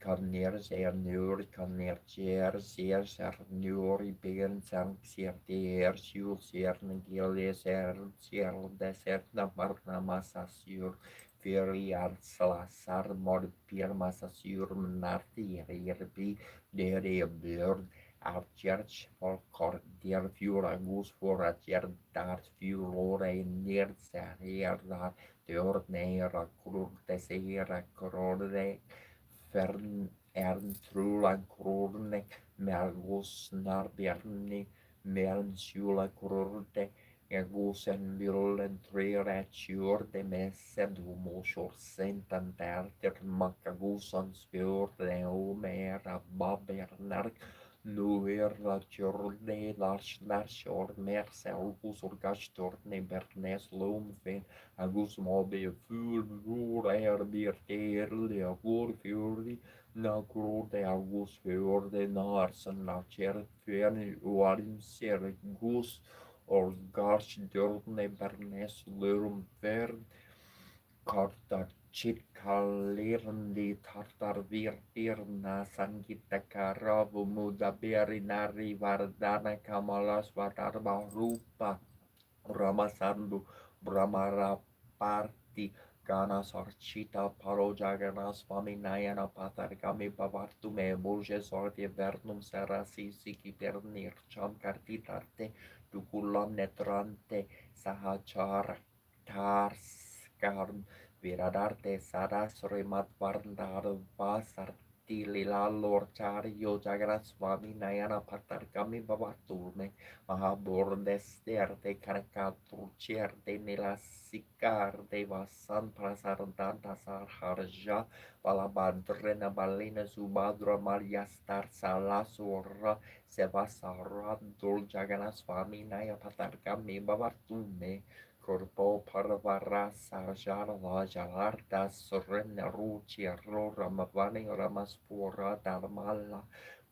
Carniers nur carnertier ser nur ben sanxier sur giles desert na marna massasur Feriar salasar mod pier massasur nartir bi dere bird Church for cordial furagus for a dar furore near serra deornera curte sera corore fern trula corne mergus narberni mernsula corte Egusen villen trirature de messe du mosor sentan der makagusan spur de omera babernar Nuera Jorne Lars Merse August Orgastorne Bernes Lumfen Agus Mobe Fur Birterli Agur Fjordi Nagrode August Fjorde Narsen Lacher Fjerne Uarim Sergus Orgas Dorne Bernes Lurum Vern Karta Chitkalirndi Tartar Virtirna Sangita Karavu Muda Berinari Vardana Kamalas Vatarba Rupa Ramasandu Brahmara Parti Gana Sarchita Paro Jagana Swami Nayana Patargami Bavartume Burje Sorti Vernum Sarasi Siki Pernir Cham Kartitarte Dukulam Netrante Sahachar Tars Karm Viradarte Sadas Remat Varndar Vasarti Lila Lord Chario Jagana Swami Nayana Patargami Bavartume Mahaburdesterte Karakaturcierte Nilasicar de Vasan Prasardanta Sarharja Valabadrena Balena Subadra Mariastar Salasura Sevasara Dul Jaganaswami Naya Patargami Bavartume Corpo Parvara Sarjara Vajalarta Surrena Ruci Ramavani Ramaspura Dharmala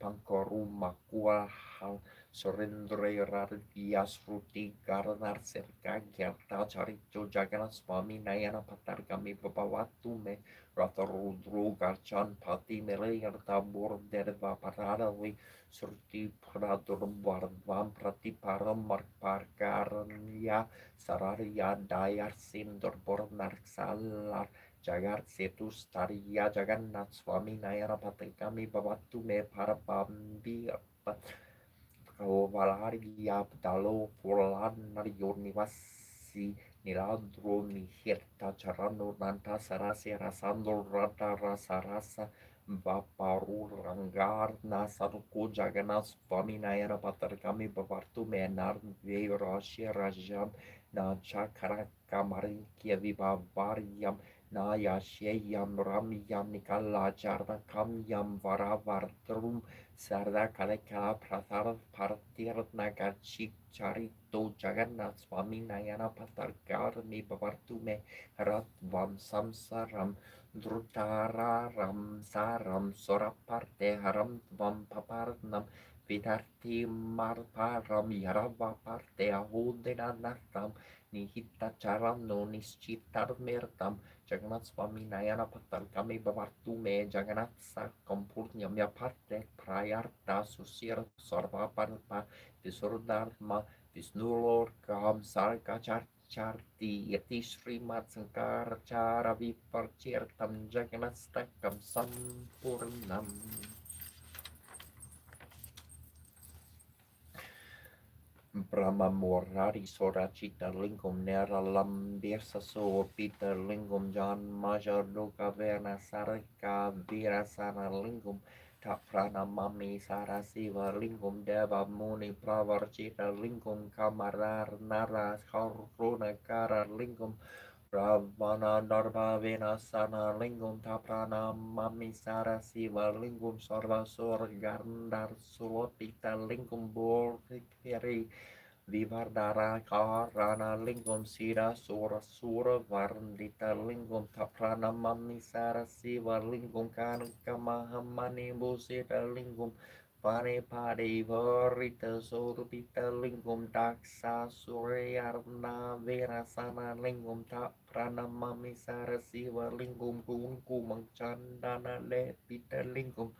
Pankoruma Kuahal Surrendra Radias Ruti Garnar Serka Gyarta Charito Jagana Swami Nayana Patargami Babawatume Ratarudru Garchan Pati Melayarta Burderva Paradawi Surti Pradurum Varvam Prati Param Marparkaranya Sararia Dayar Sindor Bornar Salar Jagar Setus Tariya Jagannath Swami Nayana Patargami Babatume Parabambi Valharia Dalo Fulan Narionivasi Niladro Nihirta Charano Nanta Sarasi Rasando Rata Rasarasa Vaparu Rangar Nasaruko Jaganas Vaminayana Patarkami Bavartu Menar Veirashi Rajam Nachakara Kamari Kieviva Variam Naya Sheyam Ramyam Nikala Jarda Kamyam Varavardrum Sarda Kalekala Prathar Partir Nagachik Charito Jagannath Swami Nayana Patarkarmi Bavartume Ratvam Samsaram Drutara Ram Saram Soraparte Haram Tvam Paparnam Vidarti Marparam Yarava Parte Ahudena Nihita Charam no Nischitar Mertam Jagannath Swami Nayana Patarkami Bavartume Jagannath Sakompurnyam Yaparte Prayarta Susir Sarva Parpa Visurdharma Visnulor Kam Sarka Charti Yati Srimat Sankar Chara Viparchirtam Jagannath Stakam Sampurnam Brahma Morari Sorachita Lingum Nera Lambirsa So Peter Lingum John Majaruka Verna Sarika Virasana Lingum Taprana Mami Sarasiva Lingum Deva Muni Pravarchita Lingum Kamarar Nara Karuna Kara Lingum Ravana Darba Venasana Lingum Taprana Mami Sarasiva Lingum Sarva Sor Gandar Sulopita Lingum Borikiri Vivardara Karana Lingum Sira Sura Sura Varndita Lingum Taprana Mami Sarasiva Lingum Kanakamahamani Busita Lingum Pane Pade Varita Sorupita Lingum Daksa Suryarna Verasana Lingum Taprana Mami Sarasiva Lingum Kunku Mangchandana Lepita Lingum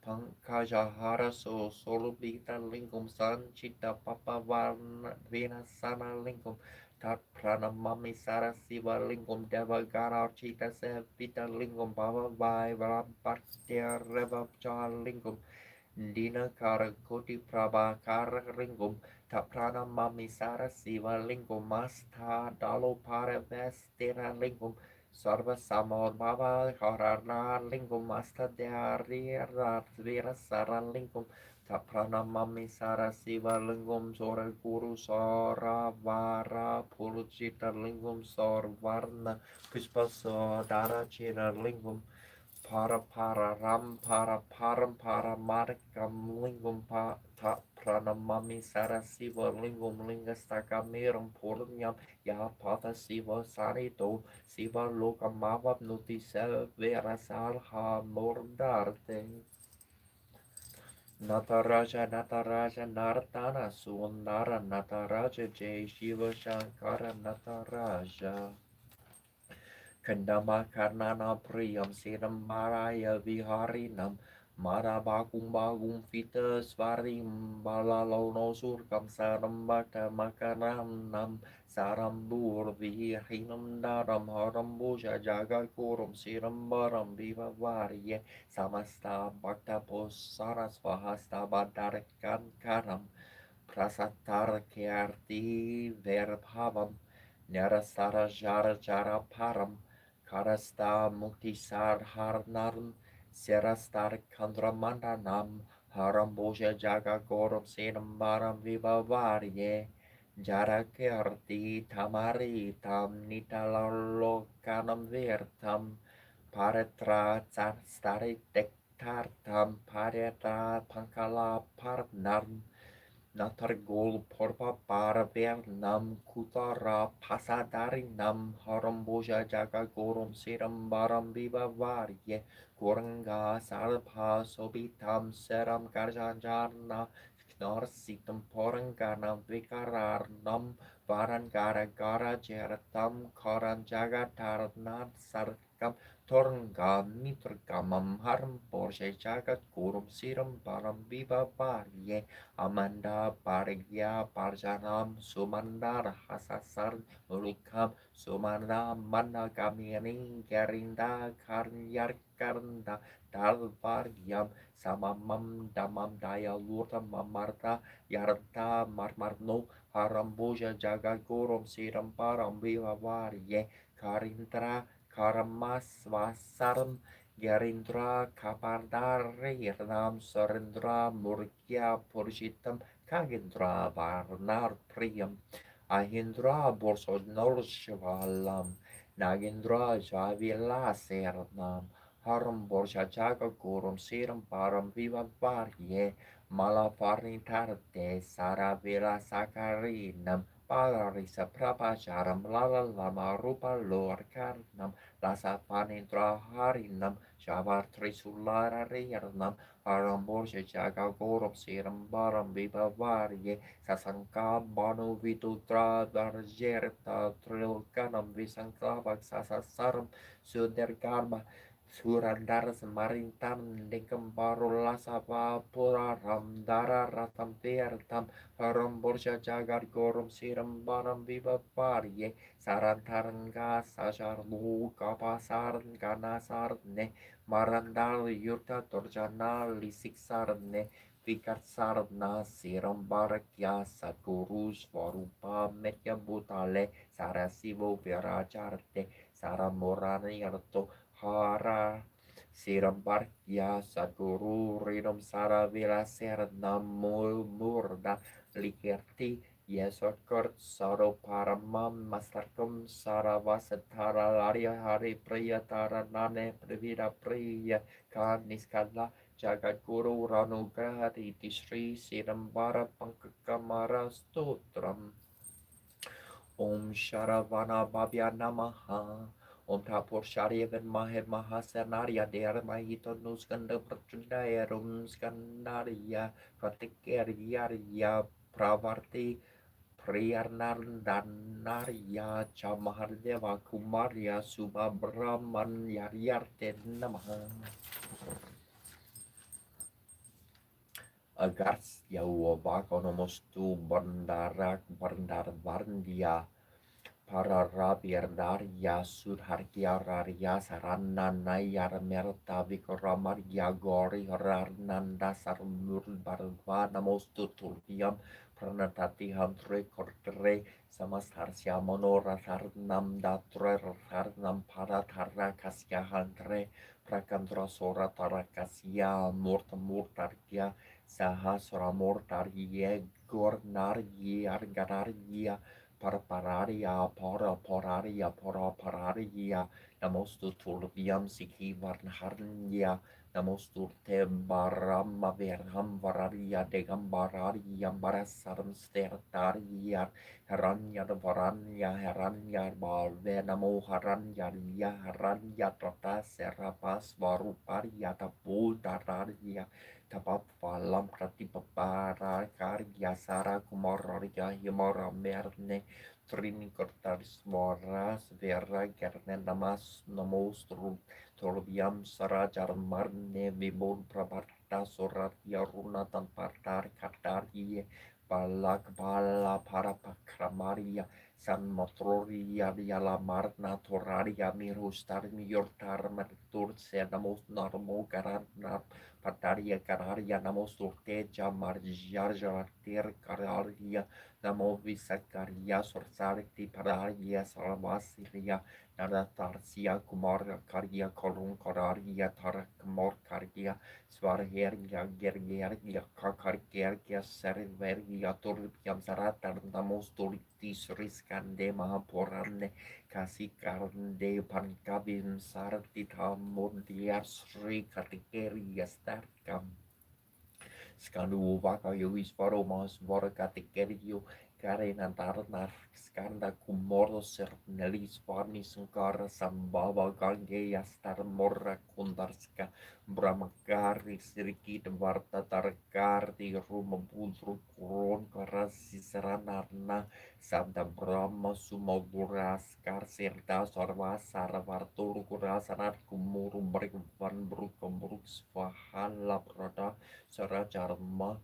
Pankajahara so Solubita Lingum Sanchita Papavarna Venasana Lingum Tat Pranamami Sarasiva Lingum Devagara Chita Sevita Lingum Baba Vai Varampartia Revapcha Lingum Dina Karakoti Prabhakara Lingum Taprana Mami Sarasiva Lingum Mastha Dalo Paravestera Lingum Sarva Samod Baba Karana Lingum Asta Dari Vira Sara Lingum Taprana Mami Sarasiva Lingum Sora Guru Sora Vara Pulujita Lingum Sor Varna Puspa Sodara Chira Lingum Pararam Paramarkam Lingum Pranamami Sarasiva Lingum Lingastakamiram Purnyam Yapata Siva Sarito Siva Lokamava Nutisa Verasalha Mordarte Nataraja Nartana Sundara Nataraja Jai Shiva Shankara Nataraja Kandama Karnana Priyam Sedam Maraya Viharinam Marabagum Bagum Fita Svarim Balalono Surkam Saram Bata Makaranam Sarambur Vihinam Daram Harambuja Jaga Kurum Siram Baram Viva Varye Samasta Bhakta Sarasvahasta Badarakan Karam Prasatar Kyarti Verbhavam Narasara Jara Jara Param Karasta Muktisar Harnarum Serastar Kandramandanam Haram Boja Jaga Goram Senam Baram Vivavarye Jara Kirti Tamari Tam Nitalalokanam Virtam Paratra Stari Dektartam Paratra Pankala Parnam Natargol porpa para nam kutara pasadari nam haramboja jaga gorom seram baram viva varye goranga sarpa sobitam seram karjanjarna knar sitam porangana vikarar nam varangara gara jeratam karan jaga tarnat sarkam toranga mitrgamam haram porje jaga gorom seram baram viva varye Amanda Parigya Parjanam Sumandar Hasasar Urikam Sumanda Managamiani Garinda Karnyar Karnda Dalvaryam Samamam Damam Daya Lurta Mamarta Yarta Marmarno Harambuja Jagagorom Siram Param Viva Varye Karindra Karamas Vasaram Gerindra Kapardari Ram Sarindra Murkya Purshitam Kagendra Varnar Priyam Ahindra Borsodnor Shivalam Nagendra Javila Sernam Haram Borsha Jaga Gurum Siram Param Viva Varye Malavarni Tarte Saravila Sakarinam Palarisa Prabhacharam Lala Lama Rupa Lor Karnam Lasa Panindra Harinam Shavar Trisulara Riyarnam Aramborja Jaga Gorom Siram Baram Viva Varye Sasanka Banu Vitutra Darjerta Trilkanam Visanklavak Sasasaram Sudergarma Surandar Samarintam Dekam Barula Sava Puraram Dara Ratam Tirtam Haramborja Jagar Gorom Siram Baram Viva Varye Sarantaranga Sajarmu Kapasaran Ganasarne Marandal Yurta Torjana Lisiksarne Vikatsarna Siram Barakya Sadguru Svarupa Metya Butale Sarasivo Virajarte Saramorani Yarto Hara Siram Barakya Sadguru Rinam Saravila Sernam Murda Likirti Yesokert Saro Paramam Mastarkum Saravasatara Arya Hari Priya Taranane Privida Priya Karniskala Jagat Guru Ranugrahati Tishri Sirambara Pankakamara Stotram Om Sharavana Bhavya Namaha Om Tapur Sharivan Mahe Mahasanarya Dermahito Nuskanda Prachundaya Rum Skandarya Pratikya Pravarti Priyarnardanarya Chamahardeva Kumarya Subhabraman Yaryarte Namaha Agars Yauvakonomostu Bandarak Bandar Varndia Pararabirdarya Sudharkya Rarya Sarananayar Merta Vikoramarya Gori Rarnanda Sarmur Barva Namostu Turkiyam Pranatati Hamtre Kortre Samasharsya Monora Sarnam Datre Sarnam Paratara Kasya Hantre Prakandra Sora Tarakasya Murta Murtarkya Sahasra Murtarye Gornarye Arganarya Parapararia, Pararia, Parapararia, Namostu Turbiam Siki Varnharnia, Namostu Te Barama Verham Vararia, Degambararia, Barasaram Stertaria, Heranya Varanya, Heranya Venamo Haranya, Haranya Tata Serapas Varuparia, Tapu Dararia, Tapat Valam Pratipapara, Karya Sara Kumoraria, Himora Merne, Trini Cortaris Moras, Vera Gernen Namas, Namostrum, Torbiam Sarajar Marne, Bibon Prabarta, Soratia Runatan Partar, Katarie, Balak Bala Parapakramaria, San Motroria, Diala Marna, Toraria, Mirustar, Miortar, Martur, Sedamos, Narmo, Garanar, Pataria, Cararia, Namos, Urteja, Marjar, Ter, Cararia, Namo Visacaria, Sorsarti, Pararia, Salvasiria, Nada Tarsia, Kumar, Caria, Corun, Coraria, Tarak, Mor, Caria, Svarheria, Gergeria, Kakargergia, Serveria, Turbiam, Zarata, Namos, Turitis, Riscande, Mahaporane, Kasikarde, Pankavim, Sartita, Mundia, Sri, Kategeria, Starkam. Skandu vaka jovis varomas vora kategerio karena tarnar skanda kumoro sernelis varnis unkara sambava gangeya star morra kundarska bramakari sirikit varta tarkarti ruma budru kuron karasi seranarna sabda brahma sumaduras kar serta sarva sarvartur kurasanat kumuru brik van bruk bruk svahala prada Sarajarma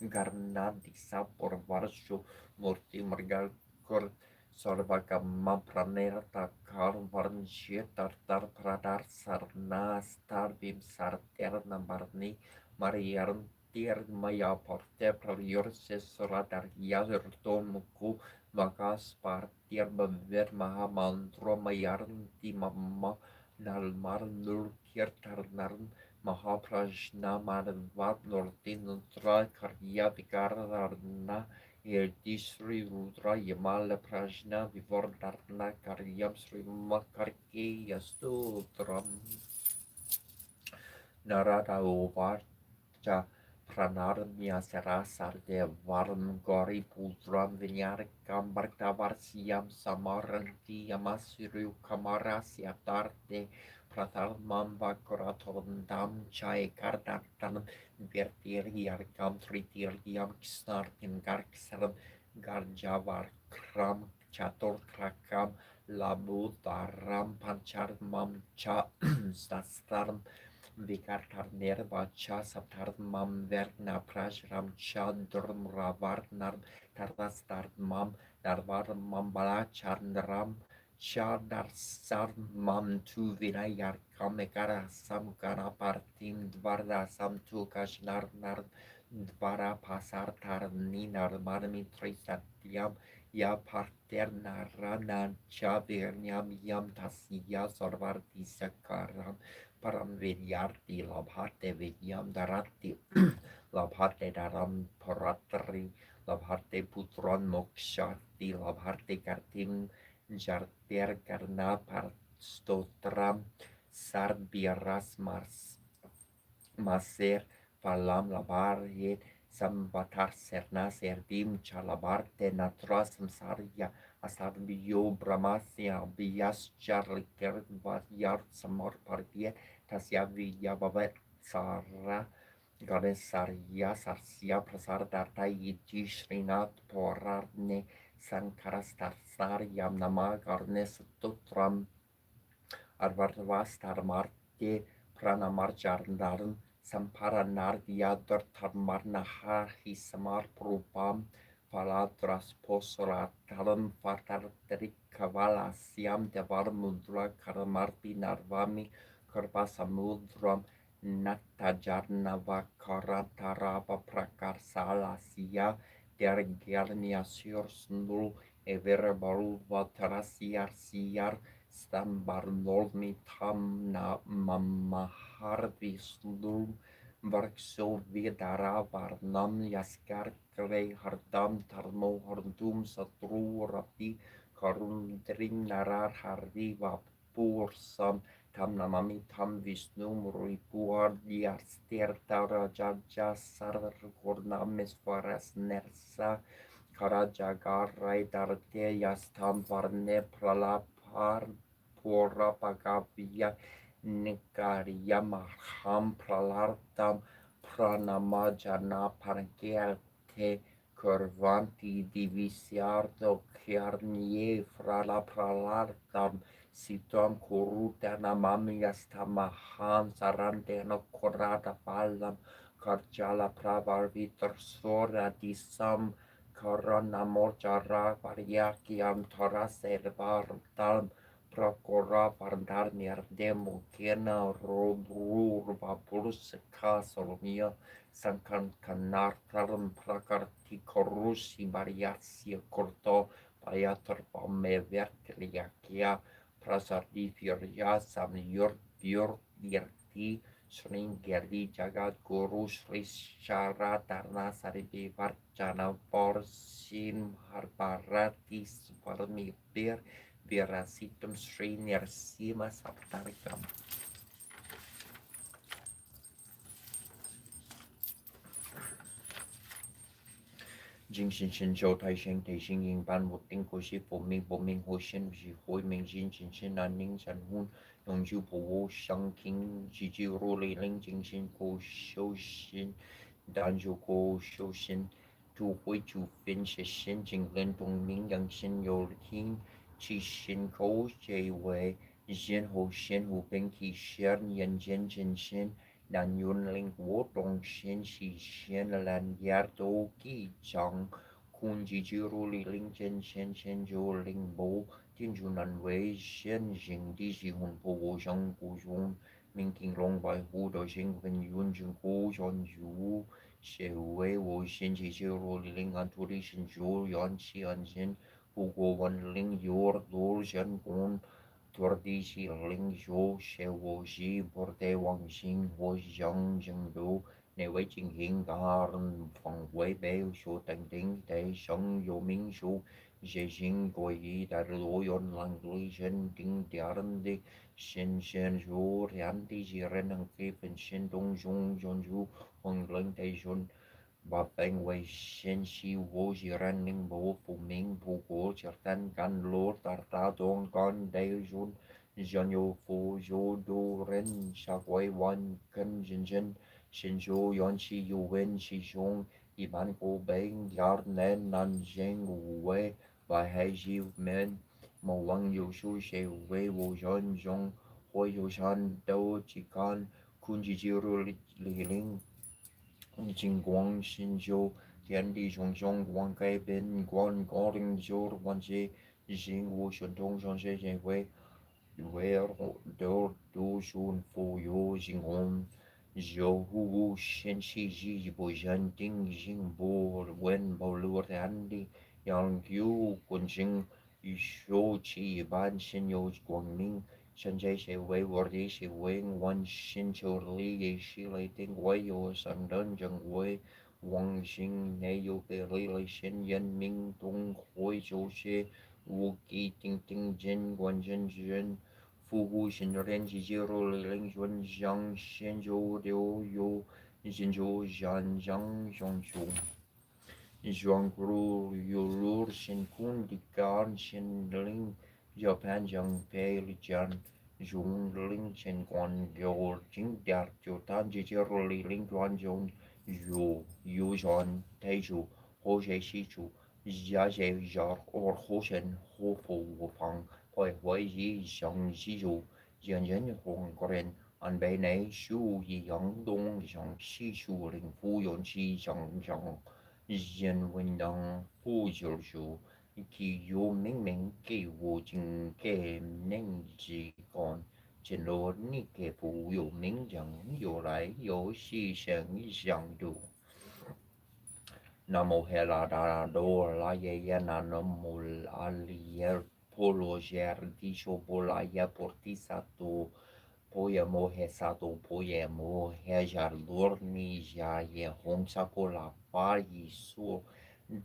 Garnadisa Porvarsho Murti Margal Kor Sarvagama Pranerta Karvarnje Tartar Pradar Sarna Starbim Sarterna Barni Mariarn Tier Maya Porte Praliorse Soradar Yazertomuku Vagas Partier Bever Mahamantro Mayarn Timama Nalmar Nur Kirtarnarn Mahaprajna Madhvat Nortin Tra Karya Vikarna Yerdishri Rudra Yamala Prajna Vivordarna Karyam Sri Makarki Yastutram Narada Uvarcha Pranarmya Sarasar de Varm Gori Putram Vinyarkam Bhartavarsiam Samaranti Yamasiru Kamarasya Tarte Pratharmam Vakoratondam Chai Kardartanam Virtiriarkam Tritiriam Snartin Garksaram Garjavar Kram Chatur Krakam Labutaram Pancharmam Cha Stastaram Vikartarner Vacha Saptarmam Verna Prajram Chandram Ravarnar Tarvastarmam Darvarmam Balachandram Chadar Sarmam Tu Vinayar Kamekara Samkara Partim Dvarda Samtu Kashnarnar Dvara Pasar Tarninar Marmi Trisatyam Ya Parterna Rana Chavirnyam Yam Tasya Sarvarti Sakaram Param Vidyarti Labhate Vidyam Darati Labhate Daram Paratri Labhate Putron Mokshati Labhate Kartim Jarter Karna Parstotram Sarbiras Mars Maser Falam Labarie Sambatar Serna Serdim Chalabarte Natra Samsaria Asarbio Brahmasya Bias Charliker Vasyar Samar Partie Tasya Vidya Bavet Sara Ganesarya Sarsya Prasar Darta Yiti Srinath Porarne Sankarastar Nama Garnes Tutram Arvarvastar Marte Pranamarjarnarn Samparanardia Dortarmarnaha Hisamar Prupam Palatras Posoratalam Fatartrik Kavala Siam Devarmudra Karamarti Narvami Karpasamudram Natajarnava Karatarapa Prakarsala Sia Dergernia Sursnul Everbaru Vatarasiar Siar Stambar Nolmi Tam na Mamaharvi Slum Varkso vidara varnam yaskar kre hardam tarmo hardum satru rapi karundrin narar hardi vapursam tam namami tam visnum ripuar diaster tara jaja sarvar kornames varas nersa Karajagarai darte yastam varne pralapar pura pagavya nikariya maham pralartam pranamajana parkelte kurvanti divisiardo kjarnie frala pralartam sitam kurutana mamiastamaham sarantena korada palam karjala pravar vitar sora disam Corona morjara variakiam tora servartam procura vardar miardemo kena robrur vapurus casolmia sankan canar tarum prakarti corusi variatia corto variator pomme vertiliakia prasardi furia sam yur dirti Sringeri Jagat Guru Sri Sharatarna Saribi Varjana Porsim Harbarati Svarmipir Virasitum Sri Nirsima Saptarikam. Jing Shin Shin Châu Thai Shen Thầy Shin Yin Ban một tinh cô sĩ bộ minh hồ shen vì hối minh Jin Shin Shin An Ning San Hun Yong Ju Bộ Wo Shang King Ji Ji Ro Lei Ling Jing Shin Cô Shou Shin Dan Ju Cô Shou Shin Tu Hui Tu Fin She Shin Jing Len Tong Ning Yang Shin Yo King Chi Shin Ko Jie Wei Jin Ho Shin Hu Bing Ki Shen Yan Jin Jin Shin Dan Yun Ling Wo Dong Shin Shi Shin Lan Yar Do Ki Chang Kun Ji Ji Ru Li Ling Chen Shen Shen Jo Ling Bo Tin Ju Nan Wei Shen Jing Di Ji Hun Po Wo Shang Gu Jun Ming King Long Bai Hu Do Xing Wen Yun Jun Gu John Ju She Wei Wo Shin Ji Ji Ru Li Ling An Tu Li Shin Jo Yan Chi An Shin Hu Go Wan Ling Yor Do Shen Gun Tuardi Shi Ling Zhou She Wo Ji Borde Wang Xing Wo Zhang Zheng Du Ne Wei Jing Hing Garn Fang Wei Bei Shu Teng Ding Dei Sheng Yo Ming Shu Zhe Jing Gui Yi Da Luo Yon Lang Li Shen Ding Diaren Di Shen Shen Zhu Rian Di Ji Ren Heng Ki Fen Shen Dong Zhong Zhong Zhu Hong Leng Dei Shun Ba Beng Wei Shen Shi Wo Ji Ren Ning Bo Fu Ming Pu Guo Cher Tan Gan Lo Tar Ta Dong Gan Dei Jun Zhan Yo Fu Zhou Du Ren Sha Wei Wan Ken Jin Jin Shen Zhou Yuan Chi Yu Wen Shi Xiong Iban Ko Beng Yar Nen Nan Zheng Wei Bai Hai Ji Men Mo Wang Yu Shu She Wei Wo Zhan Zhong Hoi Yu Shan Dou Chi Kan Kun Ji Ji Ru Li Ling Jing Guang Xin Zhou Tian Di Zhong Zhong Guang Kai Ben Guan Gao Ling Zhou Wan Ji Jing Wu Shun Tong Shang She She Wei Wei Do Du Shun Fu Yu Jing Hong Zhou Hu Wu Shen Shi Ji Bo Zhan Ding Jing Bo Wen Bo Lu Tian Di Yang Yu Kun Jing Shou Chi Ban Xin Yu Guang Ming Shen Jie She Wei Wo Di She Wei Wan Xin Chou Li Ye Shi Lei Ting Wei Yo San Den Zheng Wei Wang Xing Ne Yu Ge Li Lei Shen Yan Ming Dong Hui Zhou She Wu Qi Ting Ting Jin Guan Zhen Zhen Fu Hu Xin Ren Ji Ji Ru Li Ling Xuan Zhang Xian Zhou Liu Yu Xin Zhou Zhan Zhang Zhong Zhu Zhuang Ru Yu Lu Xin Kun Di Gan Xin Ling Japan Zhang Pei Li Jian Zhong Ling Chen Guan Yo Jing Diar Jiu Tan Ji Ji Ru Li Ling Duan Zhong Yu Zhuan Tai Zhu Ho Xie Xi Zhu Jia Xie Zhao Or Ho Shen Ho Fu Wu Fang Hoi Hui Yi Xiang Xi Zhu Jian Yan Hong Koren An Bei Nei Shu Yi Yang Dong Xiang Xi Shu Ling Fu Yon Xi Xiang Xiang Jian Wen Dang Fu Jiu Shu Ki Yu Ming Ming Ki Wu Jing Ke Neng Ji Gon Jian Lo Ni Ke Fu Yu Ming Jiang Yu Lai Yu Xi Shen Xiang Du Namo Hela Da Do La Ye Ya Na Namo La Li Yer Polo Ger Di Sho Bola Ya Porti Sato poia mo he sato poia mo he jalor ni ja ye hong sakola pa yiso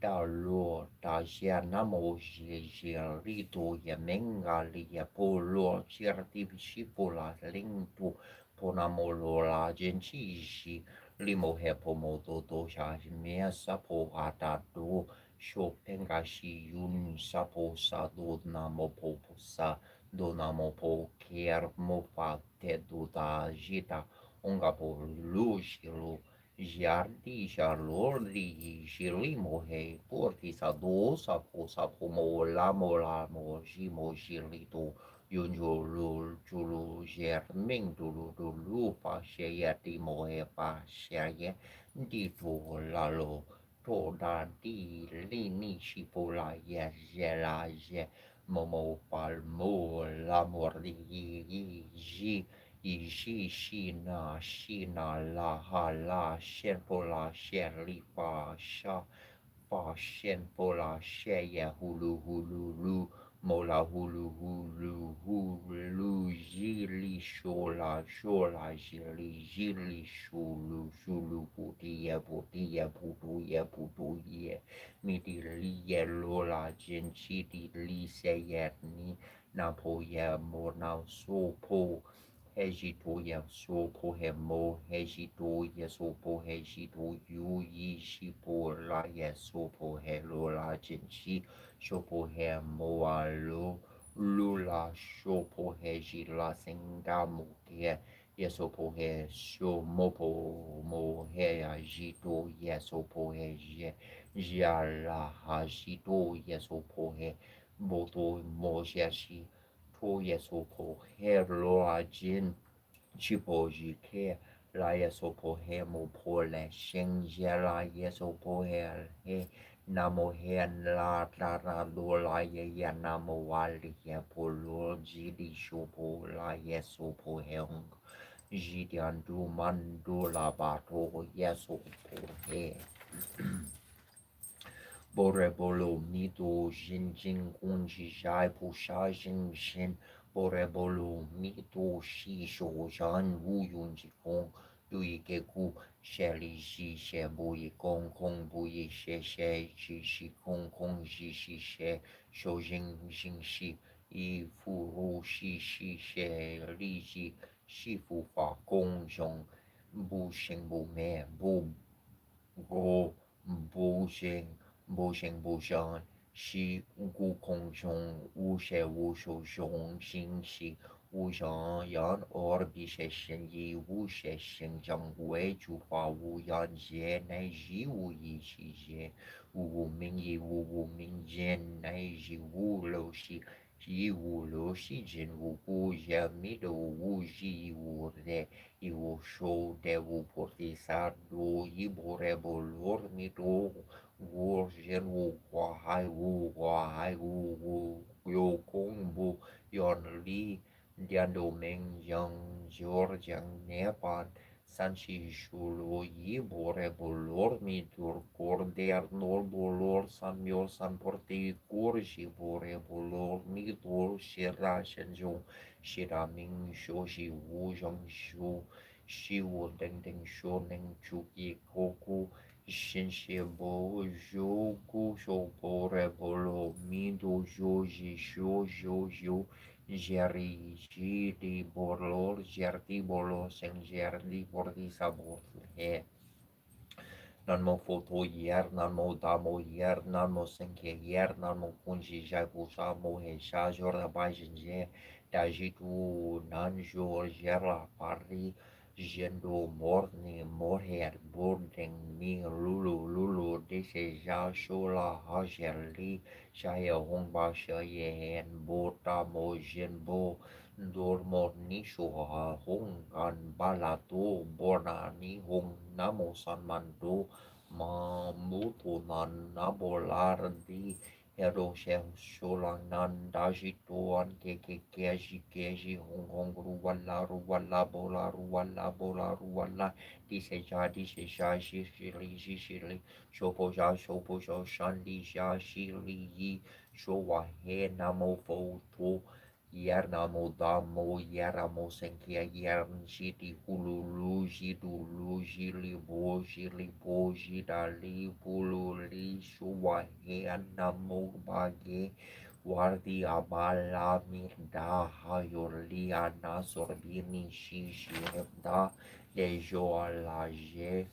da lo da ja namo je rito ye menga li ye polo certi bishipola lento ponamo lo la genci limo he pomo to sha mea sapo ata do shopenga shi yun sapo sa do namo popo sa donamo po kier mo fa te do da jita onga po lushiro jardi jarlordi shirimo he porti sa do sa po mo jimo jirito yunjo lul julu jerming dulu pa sheyati mo he pa sheye di to lalo to da di li ni shipo la ye la ye Momo palmo la mordi shina la ha la shen po la shen li fa shen po la she ye hulu lu mola hulu jili shulu puti ye putu ye miti li ye lola genchi di li se ye ni na po ye mo na so po heji to ye so po he mo heji to ye so po heji to yu yi shi po la ye so po he lola genchi so po he mo a lo lula so po heji la singa mo ke Yesopo he sho mopo mo he ajito yesopo he jiala hajito yesopo he boto mo jashi to yesopo he lo ajin chipo jike la yesopo he mo pole shenjela yesopo he namo he la lo la ye namo wali ye polo jidi shopo la yesopo he Jidiandu mandula bato yeso he Borebolo mito jinjin kunji jai pusha jinshin Borebolo mito shisho jan wu yunji kong Dui geku sheli ji she bui kong kong bui she ji kong kong ji she shou jin shi yi fu ru shi she li ji shi fu fa gong zhong bu sheng bu me bu go bu sheng bu shan shi gu kong zhong wu she wu shou zhong xin shi wu zhang yan or bi she shen yi wu she shen zhang wei ju hua wu yan jie nai ji wu yi shi jie wu ming yi wu ming jian nai ji wu lo shi yi wu lo shi jin wu gu ye mi do wu ji wu de yi wu shou de wu por ti sa do yi bo re bo lor mi do wu jian wu hua hai wu yo kong bu yon li Dian do meng yang jor jiang nepan san shi shu lo yi bore bolor mi dur kor der nor bolor san myor san porti kor shi bore bolor mi dur shira shen zhong shira ming shu shi wu zhong shu shi wu deng deng shu neng chu ki koku shin shi bo zhu gu shu bore bolo mi do zhu ji zhu Jerry Gidi Borlor Jerdi Borlo Sen Jerdi Bordi Sabor he nan mo foto yer nan mo damo yer nan mo senke yer nan mo kunji jai pusa mo he sha jorda bajin je da jitu nan jor jera parri jendo morni morher bordeng mi lulu dese ja shola hajerli shaya hongba shaye hen bota mo jenbo dormo nisho ha hong an balato borna ni hong namo sanmando ma mutu nan nabolar di Hero Shem Sholang Nan Daji Tuan Keji Hong Ruwala Bola Diseja Shili Shopo Shandi Sha Shili Yi Showa He Namo Fo To Yernamo damo yeramo senkia yern shiti hululu jidulu jilibo jilibo jidali bululi shuwahe anamo bage wardi abala mirda hayoli anasorbini shishirda dejo alaje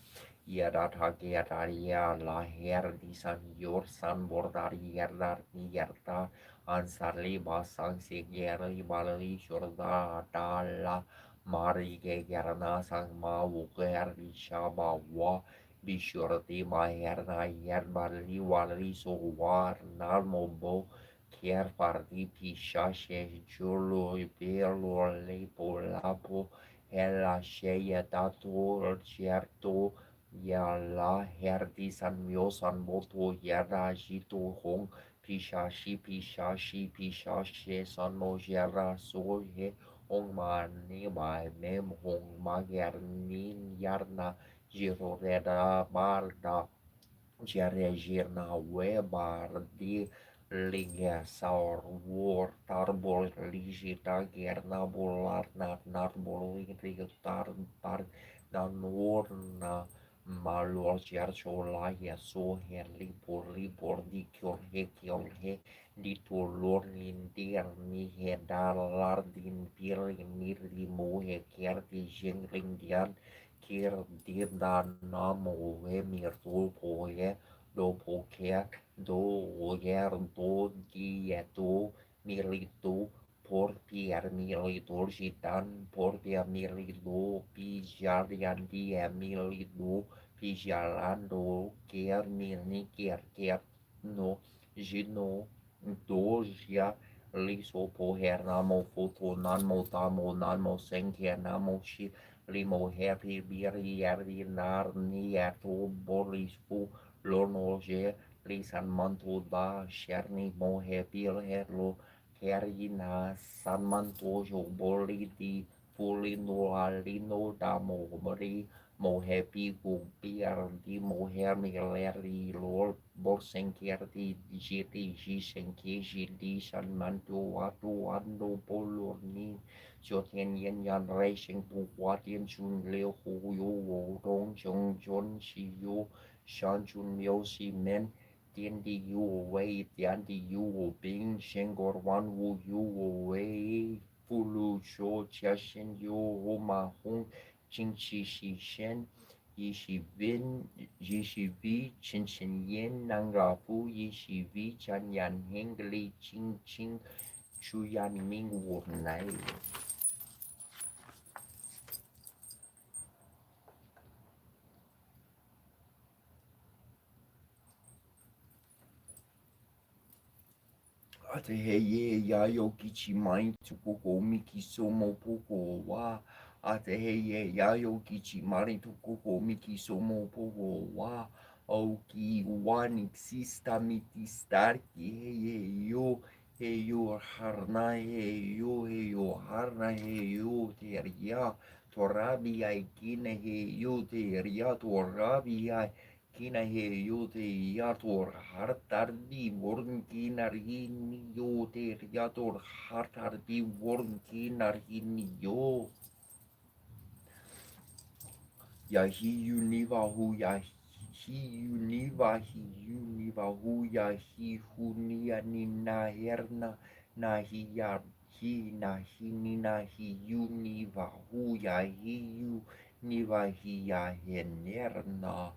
Yadata Yadaria la herdi san yor san bordari yerda ansarli basang sigeri balali shurda dala mari gerna sang ma wukerdi shabawa bishurti maherna yerbali wali so war nalmobo kier parti pisha she julu belo lepo lapo hela sheya dato certo Yala herdi san myo san boto yara jito hong pisha shi san mo yara so he hong ma ni ba mem hong ma ger nin yarna jiro reda barda jere jirna we bardi Liga saur war tarbol ligita gerna bolar narbol tar tar dan warna Malor Jarchola Yaso Herli Borli di Kyorhe di Tolor Lindir Mi Hedalar din Pir Mirli Mohe Ker di Jenglindian Kir Dirdan Namo Mirto Pohe Do Poker Do Oyer Do Gieto Milito por Pierre Milito Gitan por Pierre Milito Pijarian Dia Milito Pijalando, quer mini, quer no, gino, doja, liso po hernamo, foto, nanmo, tamo, nanmo, senke, namo, shi, limo, happy, biri, erdi, nar, niato, bolis, fu, lonoje, lisan, manto, da, sherni, mo, happy, herlo, kerina, san, manto, jo, boli, di, fulino, alino, damo, mori, mo happy go pier di mo hermi leri lor borsenker di jiti jisenke jidi san manto watu ando polor ni joten yen yan racing pu watien chun leo hu yo wo dong chong jon shi yo shan chun myo si men tien di yu wei tian di yu bing shengor wan wu yu wei fulu cho chia shen yo ho ma hong Jing Shi Shi Shen, Yi Shi Vin, Yi Shi Vi, Chin Chin Yin, Nang Ra Fu, Yi Shi Vi, Chan Yan Heng, Li Ching Ching, Chu Yan Ming Wu Nai. Ate he ye ya yo kichi mai tukoko miki somo poko wa. Ate he ye ya yo kichi mari tukoko miki somo poko wa. O ki wan exista mitistar ki he yo harna he yo harna he yo teria. Torabi ai kine he yo teria torabi ai. Kina he yote yator hartardi worn kinar hini yote yator hartardi worn kinar hini yo. Yahi univahu yahi univahu yahi hunia nina herna nahi yahi nahi ninahi univahu yahi univahi yahenerna.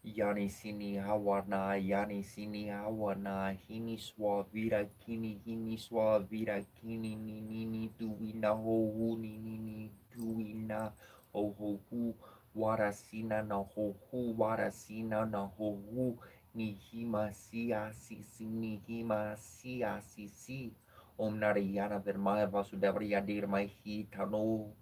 Yani sini hawana, yani sini hawana, hini swa vira kini, hini swa vira kini, ni ni tuina ho hu, ni tuina ho hu, warasina na ho hu, warasina na ho hu, ni hima siya si, ni hima siya si. Om Narayana Virmaya Vasudevaya Dirmahi Tano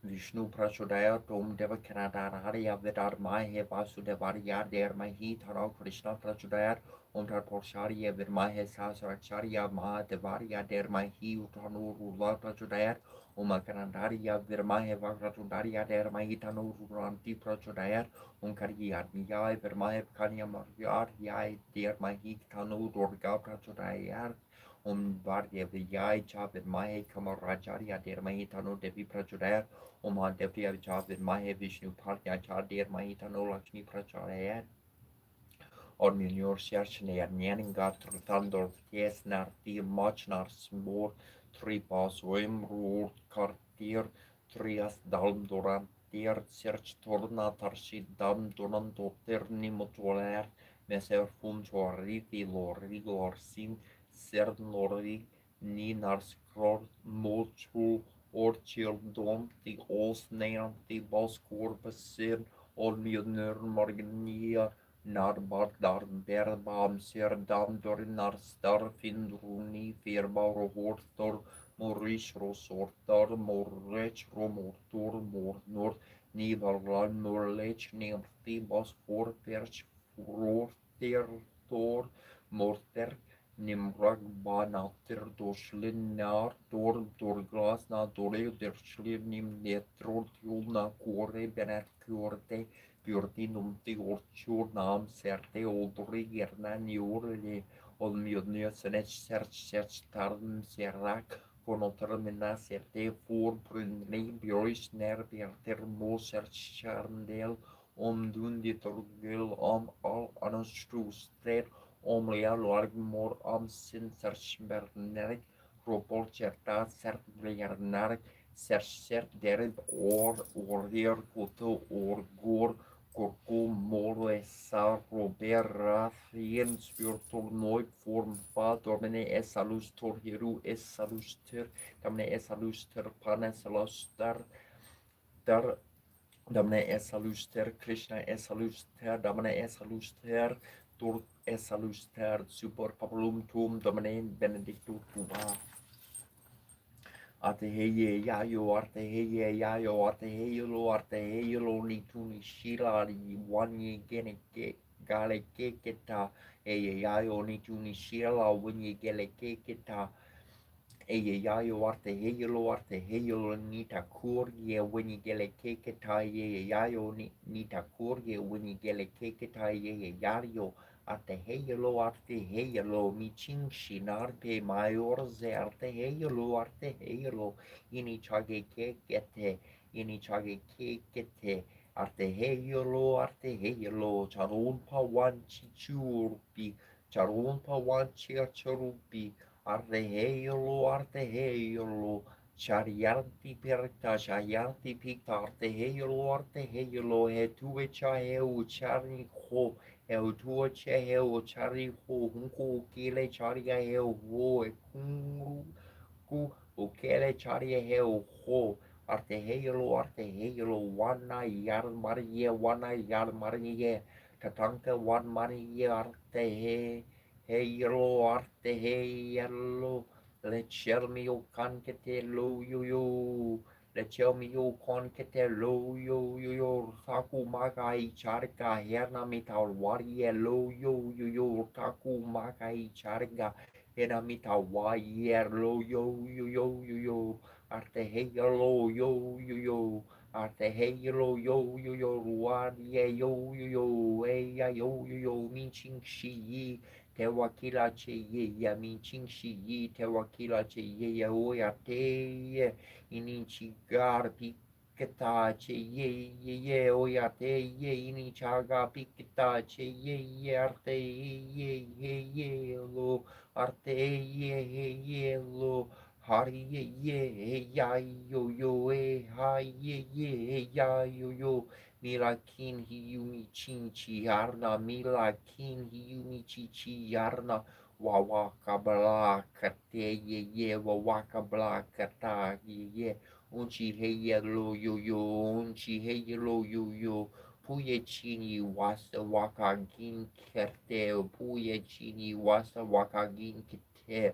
Vishnu Prachodaya Om Devakanadharya Vidarmahe Vasudevaya Dermahi Taro Krishna Prachodaya Om Tatporsharya Virmahe Sasaracharya Mahadevarya Dermahi Utanu Rula Prachodaya Om Akanandarya Virmahe Vakratundarya Dermahi Tanu Ruranti Prachodaya Om Karyadniyai Virmahe Kanyamarya Dermahi Tanu Durga Prachodaya Varje vijay chabit mahe kamaracharya der mahitano devi prachurer Om devya chabit mahe Vishnu parya chadir mahitano Lakshmi pracharayat और miljoensjärtsneer Njenningator Tandor Jesnar die Machnar Smor Tripas Wimroer Kartier Trias Dalmdoran Tier Serch Torna Tarsi Damdoran Dotter Nimotoler Meser Fumsori Lor Sin Sernori Ninars Kror Motu Orchildom die Osneer die Baskorbesin Olmjönner Morgenia Narbad dar berbam ser dam dorinar star findruni firbauro hortor morish rosortar morrech romortor mornor nivarlan morlech nirtibos for perch furor tor morter nimrag banater dorslinnar dorglas na dore derslinim netrol tjulna kore benet kjorte Björnumti orchurnam serte oldri gernan jorli olmjodnjösenet serch tarm serak konotermina serte for brunni björs nervjerter mo serch charndel om dundi torgel om al anastruster om lea largmor om sin serchbernerik ropol certa sertblernarik serch derib or koto or gor Corcomoresa Robera Riensbjörtor Noi Form Domine Esalustor Hieru Esaluster Domine Esaluster Panesalustar Dar Domine Esaluster Krishna Esaluster Domine Esaluster Dur Esaluster Super Papulum Tum Domine Benedictus Tua Ateheye yayo arteheye yayo arteheyelo arteheyelo ni tuni shila ni wanye gene gale keketa eye yayo ni tuni shila wanye gele keketa eye yayo arteheyelo arteheyelo ni takur ye wanye gele keketa ye yayo ni takur ye wanye gele keketa ye yayo arte heyelo mi chinshinarte mayorze arte heyelo ini chage kekete arte heyelo charun pawan chichurupi arte heyelo Chariarti perta chayarti picta arte heyelo he tuve chaheu charni ho eu tua che eu chari ho hunku kile chari eu ho e kungu ku kele chari eu ho arte heyelo wana yar marie tatanka wan marie arte heyelo arte heyelo le chermio cancete lo yo le chermio cancete lo yo taku magai charga herna mital warie lo yo taku magai charga herna mital warie lo yo arte heyelo yo arte heyelo yo warie yo eya yo minching shi Tewakila che ye ya minchin shi ye tewakila che ye ya oya te ye inichigar piketa che ye oya te ye inichaga piketa che ye arte ye lo arte ye lo hari ye ya yo ha ye ya yo Milakin hiumi chinchi yarna, milakin hiumi chichi yarna, wawaka bla kate ye, wawaka bla kata ye, unchi heye lo yo, unchi heye lo yo, puye chini wasa waka gin kerte, puye chini wasa waka gin kete.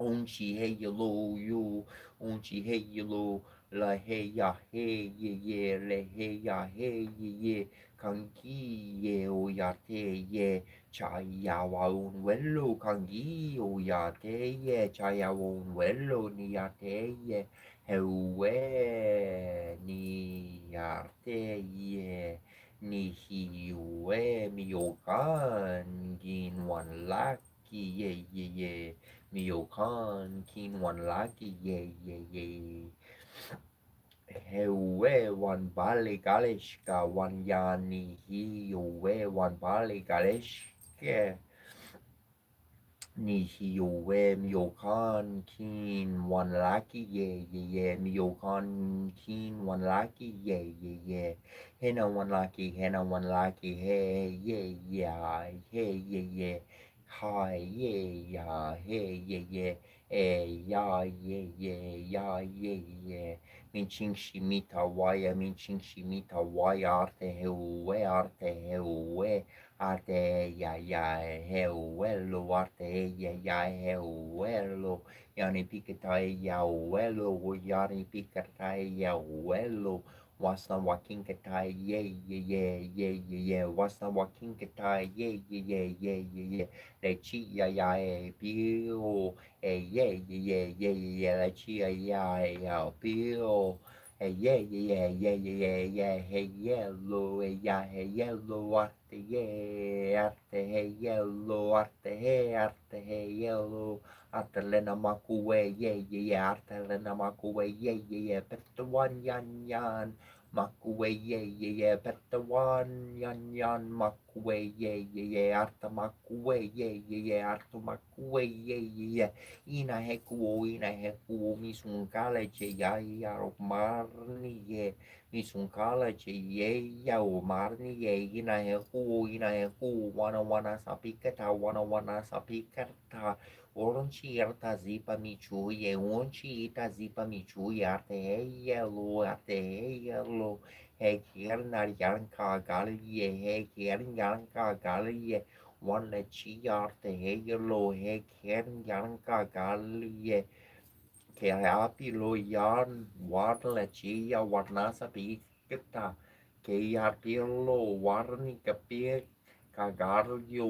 Unchi hey lo yo, unchi hey lo la hey ya hey ye le hey ya hey ye kangi ye o ya te ye cha ya wa un wello kangi o ya te ye cha ya un wello ni ya te ye hewe ni ya te ye ni hi we mi o kan gin wan lak ki ye ye ye Miyokan kin wan laki ye ye ye Hewe wan bale galeshka wan yani hi we wan bale galeshke ni hiyowe miyokan kin wan laki ye ye ye miyokan kin wan laki ye ye ye hena wan laki he ye ya he ye ye hi ye ya he ye ye ya ye ye ya ye ye minching shimita waya minching shimita waya arte hewe Arte ya ya heuelo, arte ya ya heuelo, yani pikatai ya uelo, yani pikatai ya uelo, wasna wakin katai ye ye ye ye ye ye, wasna wakin katai ye ye ye ye ye ye, lechi ya ya pio, ye ye ye ye ye, lechi ya ya pio. Hey yeah yeah yeah yeah yeah yeah hey yellow hey yellow arte hey yellow arte hey yellow arte lena makuwe yeah yeah yeah arte lena makuwe yeah yeah yeah petawan yan makuwe yeah yeah yeah petawan yan makuwe yeah yeah yeah arte makuwe yeah yeah yeah arte makuwe yeah yeah yeah ina heku misunkala che ya marni ye misunkala che ye ya marni ye ina heku wana sapikata wana sapikata oronchi arta zipa michu ye onchi ita zipa michu ye arte ye lo he kiernar yanka gali ye he yanka gali ye one le chi arte he lo he ken yanka gali ke api lo yan war le chi ya warnasa pi kita ke api lo warni kapie kagario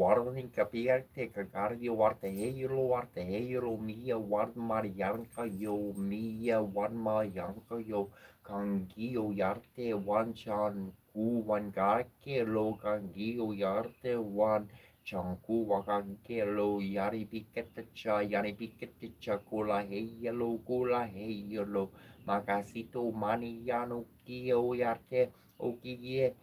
warni kapie te kagario warte he lo mia war marianka yo mia war marianka yo kangio yarte wan chan ku wan gake lo kangio yarte wan Chanku wakanke lo yari pikete cha yani pikete cha kula hey lo makasito mani yano kio yarte okiye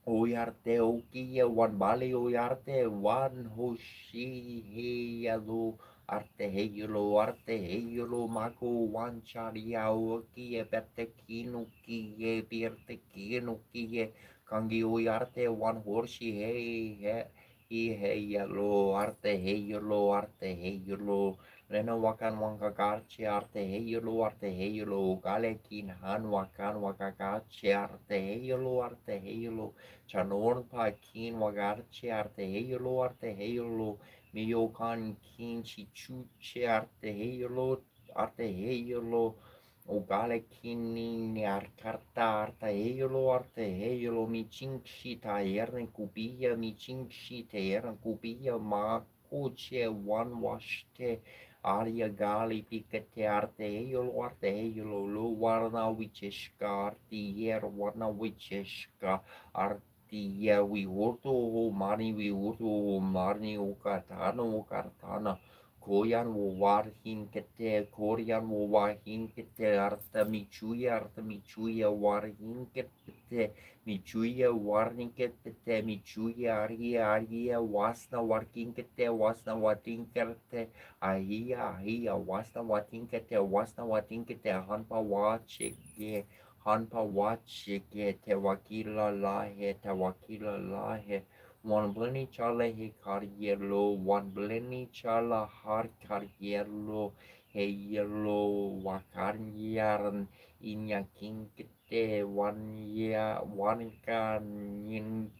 oyarte okiye wan bali oyarte wan hoshi heyalo arte heyalo mako wan charia okiye perte kinu kiye pierte kinu kiye kangi oyarte wan horshi hey arte heyelo lena wakan wakakarche arte heyelo galekin han wakan wakakarche arte heyelo chanon pa kin wakarche arte heyelo miyokan kin chichuche arte heyelo Ogale kini arkarta arte heyelo mi chinchi taern kupia mi chinchi taern kupia ma kuche one washte aria gali pikete arte heyelo lo warna wicheshka artier warna wicheshka artier we urto mani ukatana Koyan wo war hinkete, Korean wo war hinkete, arta michuya war hinkete, michuya war hinkete, michuya aria wasna war hinkete, ahia wasna war hinkete, hanpa wachike, te wakila lahe, One bleni chala he carrielo, one bleni chala har carrielo, he yellow wakarniaran inya kinkete, one kan yin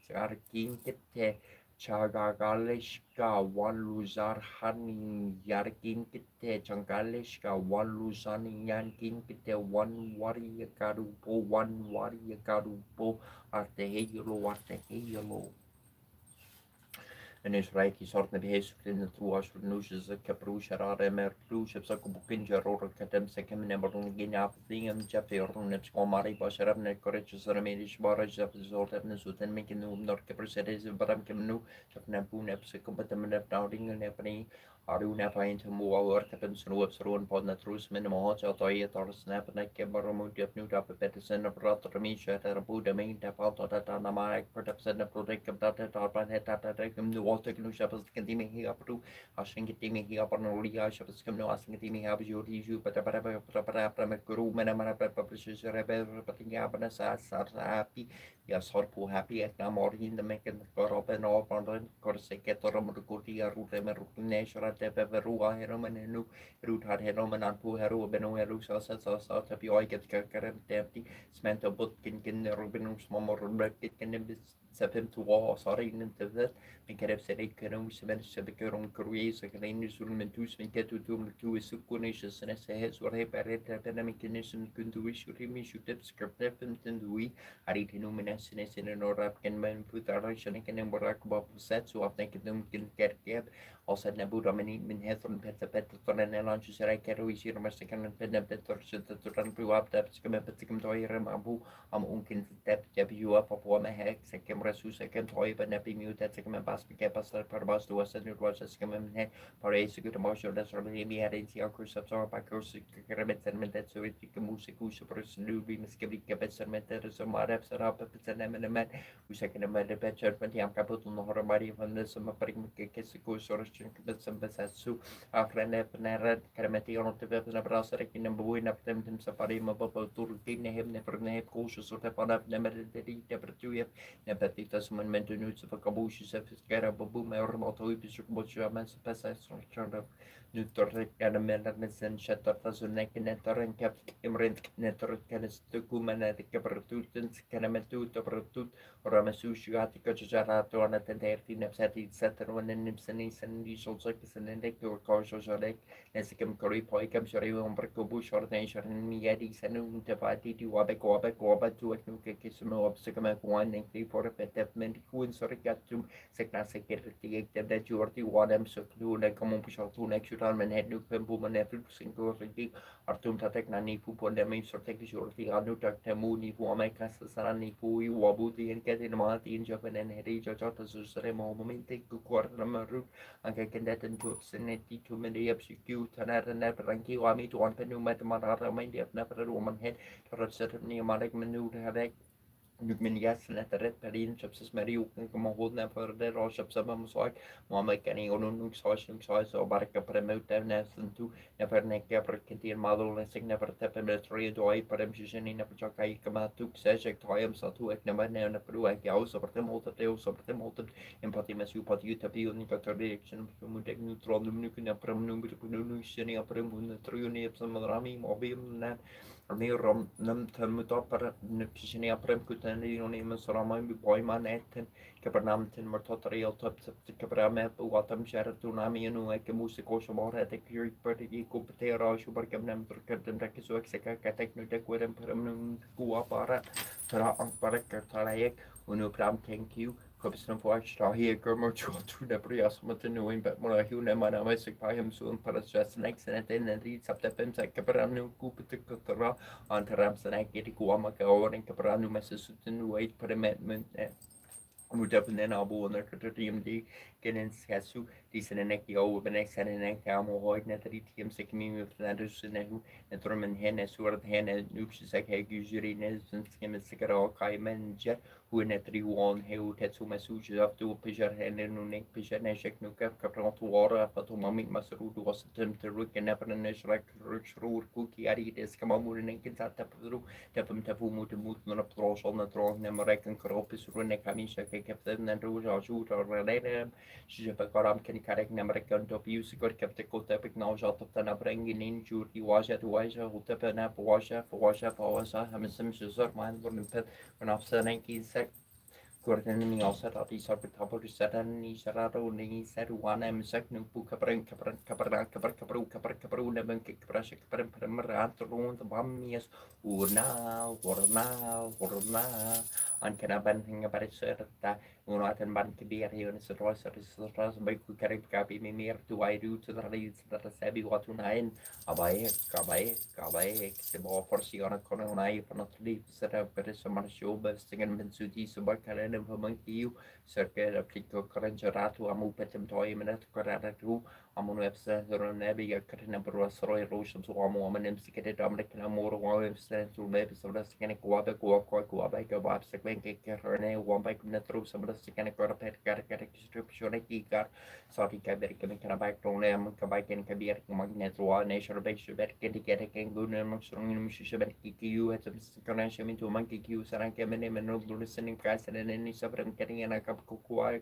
kinkete, chagagaleshka, one luzar hanin yarkinkete, changaleshka, one luzan yan kinkete, one warrior karupo, arte heyelo, En Israël sort naar beheers in het was voor noesjes ik heb roes rare mer roes heb sak bukin jaror katem sekem ne baron gina dingen chapter on het komari basharab ne korretjes ramedish baraj dat zort hebben zo ten meken no nor ke presedes baram kem no dat ne pun heb se kompetem ne daudingen ne pani Aruna paint mo awar katem sno op sroon pod na trus min mo ha toy tor snap ne ke barom diep nu dat petesen op rat remisha ter bude min dat altijd dat na maar ik product sen product dat dat pan het dat ik nu wat ik nu heb as kan die hier apro as ik die hier apro no lia as ik nu as ik die hier heb jo die jo para me guru me na mara para precies rebe patinga bana sa happy ja sorpo happy ek na morgen de meken korop en op aan korse ke torom rukuti rute me rutine shara te pe rua heromen nu rut har heromen an pu hero beno hero sa te pi oi get karen tempti smento bot kin rubinum smamor rebet kin bis sepem tu wa sorry in te vet men kerep se rek kenu semen se be keron kruis ek rein sul men tu smen ke tu is kunish se se hes or he peret te na mechanism kun tu is rimi shutep script ten dui hari tinu menasine sine no rap ken men putar shane ken borak ba set so afne ken kin kerkep als het nabu da men het van pet van en lunch se rek kero is hier maar se ken pet se te ran pu up dat se ken pet kem toy abu am unkin tep you up op me hek se kem resu se kem toy ben epi mute se kem bas ke pas per bas do se nu was se kem he pare se gut mo sure das really me had in sia kurs absorb pa kurs ke met sen met so it ke musiku so per nu bi mes ke ke bet sen met so maar heb se rap pet sen men met u se ken met de pet met jam kapot no hor mari van de so per ke se ko so chen ke bet sen bet su afrene penere kremeti on te bet na brasa rek in boy na tem safari ma baba tur ne hem ne per ne ko so te pana ne met de temperatuur ne petita so men nu se kabushi se skera babu me ormo to ipi so bocho men se pesa so chanda nu torre kana men na sen chata so ne ne torren kap imren ne torre kana stu kumana de temperatuur kana metu temperatuur ora mesu shigati ka jara to na ten 13 nepsati setter one in nipsani sen di so so sen ne ko ko so so ne se kem kori poi kem shari on per kubush or ne shari mi yadi sen un te pati ti wabe ko tu nu ke se mo obse kem one and three for petment kun so regatum se classe ke ti te de jorti wadem so nu ne kom pusho tu ne chutal men het nu pem bu man ne flu sin ko regi artum tatek na ni pu pon de me so tek jorti anu tak te mu ni fu me kas sara ni fu i wabu ti en ke in ma ti en japan en heri jo jo so sare mo momente ku kwar na maru anche ke net en tu se ne ti tu me de execute na na ranki wa mi tu on penu met ma ra me de na per ro man het tor set ni ma rek menu de nuk min gas net red perin chips meri kom hod na for de ro chips am so mo me kani on nuk so barka promote na sentu na per ne ke per kinti model na sig na per tep me three doi per em jeni na per kai kama tu se je toyam sa tu ek na na per ek ja so per temot te so per temot empati me su pat youtube ni per direction mo tek nu tron nu na per nu nu jeni per mu tru ni ep rami mo bim na Ni rom nam tham to par nipsini aprem kutani oni masrama bi boyman eten ke pernam ten mortotrial top ke prame watam shara tunami nu ek musiko shomor het ek yuri per di competera shu per kem nam per kem tak so ek seka ka tek nu tek werem per nu ku para tra ang para ke talaek unu pram thank you Kopsna forsta hier gommer to de brias met de nu in bet mor hu ne man am sig pa him so para stress next and then and read up the pem sek per nu ku pet kotara an ram sanak get ku ama ka over in per nu message to nu wait per amendment moet op een abo onder het TMD kennen schasu die zijn nek die oude ben ik zijn nek allemaal hoort net die TM se kemi met naar dus net door men hen soort hen nu zeg hij usually net zijn schema zeker al kai manager hoe net die one heel het zo message af toe pejar hen en nu nek pejar ne check nu kap kaprat water wat om mami mas ru do was tem te ruk en never en is like roer cookie ari des kan maar moet nek dat dat hem te moet naar op troos onder troos nemen rekken krop is ru nek kan ik heb het net roer als goed or leden je heb karam ken karek nemen rekken top use ik heb de kot heb ik nou zat op dan brengen in juur die was het goed heb na was hebben ze me zo maar voor een pet vanaf zijn enkie sek Gordon ni also dat die soort tabu sedan ni sarado ni seru wana misek nu pu kapren kapru ne ben ke prashe kapren rond bammies urna an kana ban hinga bare serta Unatan ban kibir yun sa rosa sa bay ku karib kapi mimir tu ay du sa tari sa sabi watunain abaye se bo forsi ona kono nai panatli sa per sa marsho ba singen mensuti sa barkala na pamangkiu sa ke apliko karanjaratu amu petem toy menat karatu amun websa zero nebi ya karina berwas roy rosham so amu amanem sikete damre kana moro websa tu nebi sa das kene kuabe kuabe ka bab sa kwen ke karne wambai kuna tru sa das kene kora pet kar description ki kar sorry ka ber kene kana bai tong le am ka bai ken ka bier magnet wa nation be ber ke ke ken gun no strong no shi ber ki yu et kana shemi tu man ki yu saran ke mene meno listening ka sa ne ni sa ber kene na ka ku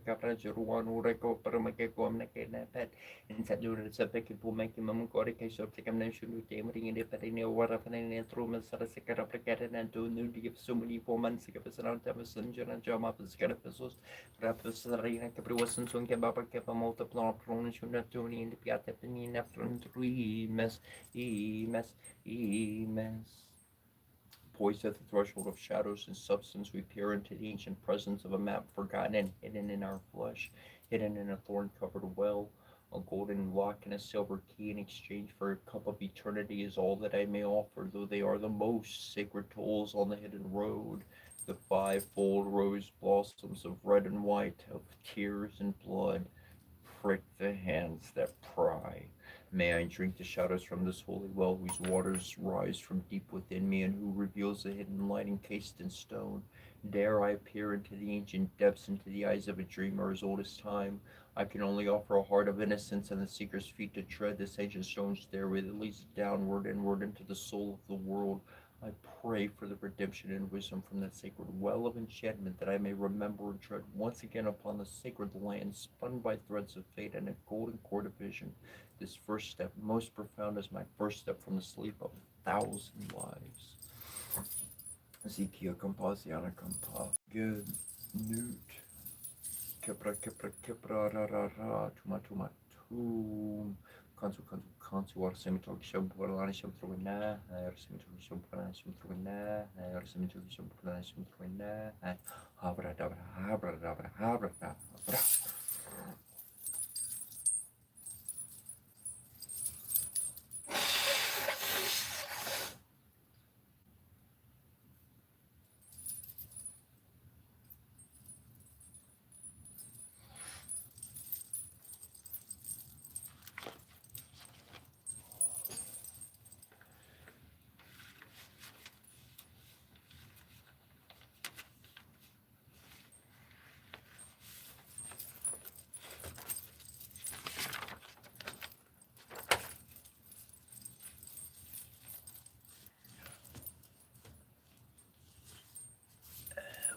ka pra ruan ure ko per me ke ko ne ke na pet insa dure sa pe ke pu me ke mam ko ke so ke kam ne shulu te mri ne per ne wara fa ne tru me sa se ka pra ke ne tu nu di so many po man se ke pa sa ta sen jana jama pa se ka pesos Rapasarina che priwasan che baba che fa molto plan pronunciazioni in piatta penina front imes. Poised at the threshold of shadows and substance, we peer into the ancient presence of a map forgotten and hidden in our flesh, hidden in a thorn-covered well. A golden lock and a silver key in exchange for a cup of eternity is all that I may offer, though they are the most sacred tolls on the hidden road. The five-fold rose blossoms of red and white, of tears and blood, prick the hands that pry. May I drink the shadows from this holy well, whose waters rise from deep within me, and who reveals the hidden light encased in stone. Dare I peer into the ancient depths, into the eyes of a dreamer as old as time. I can only offer a heart of innocence and the seeker's feet to tread this ancient stone stairway that leads downward, inward into the soul of the world. I pray for the redemption and wisdom from that sacred well of enchantment, that I may remember and tread once again upon the sacred land spun by threads of fate and a golden cord of vision. This first step, most profound, is my first step from the sleep of 1,000 lives. Ezekiel Compasiana Compa. Good Newt. Kepra ra ra ra tuma tum. Kansu arsemitok shampurlani shampurna, arsemitok shampurlani shampurna, arsemitok shampurlani shampurna, habra dabra habra dabra habra dabra.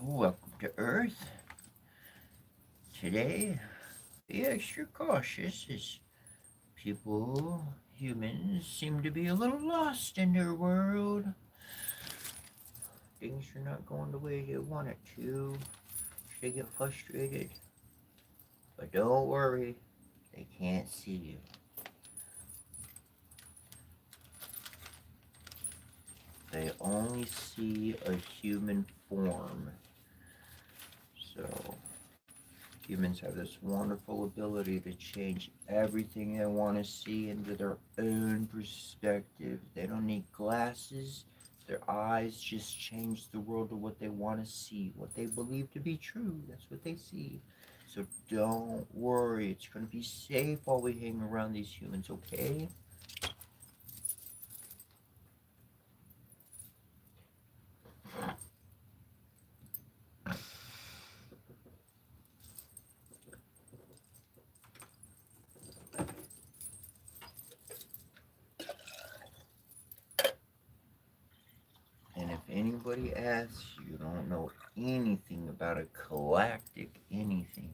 Welcome to Earth. Today, be extra cautious as humans, seem to be a little lost in their world. Things are not going the way they want it to. They get frustrated. But don't worry, they can't see you. They only see a human form. So, humans have this wonderful ability to change everything they want to see into their own perspective. They don't need glasses. Their eyes just change the world to what they want to see, what they believe to be true. That's what they see. So don't worry. It's going to be safe while we hang around these humans, okay? And if anybody asks, you don't know anything about a galactic anything.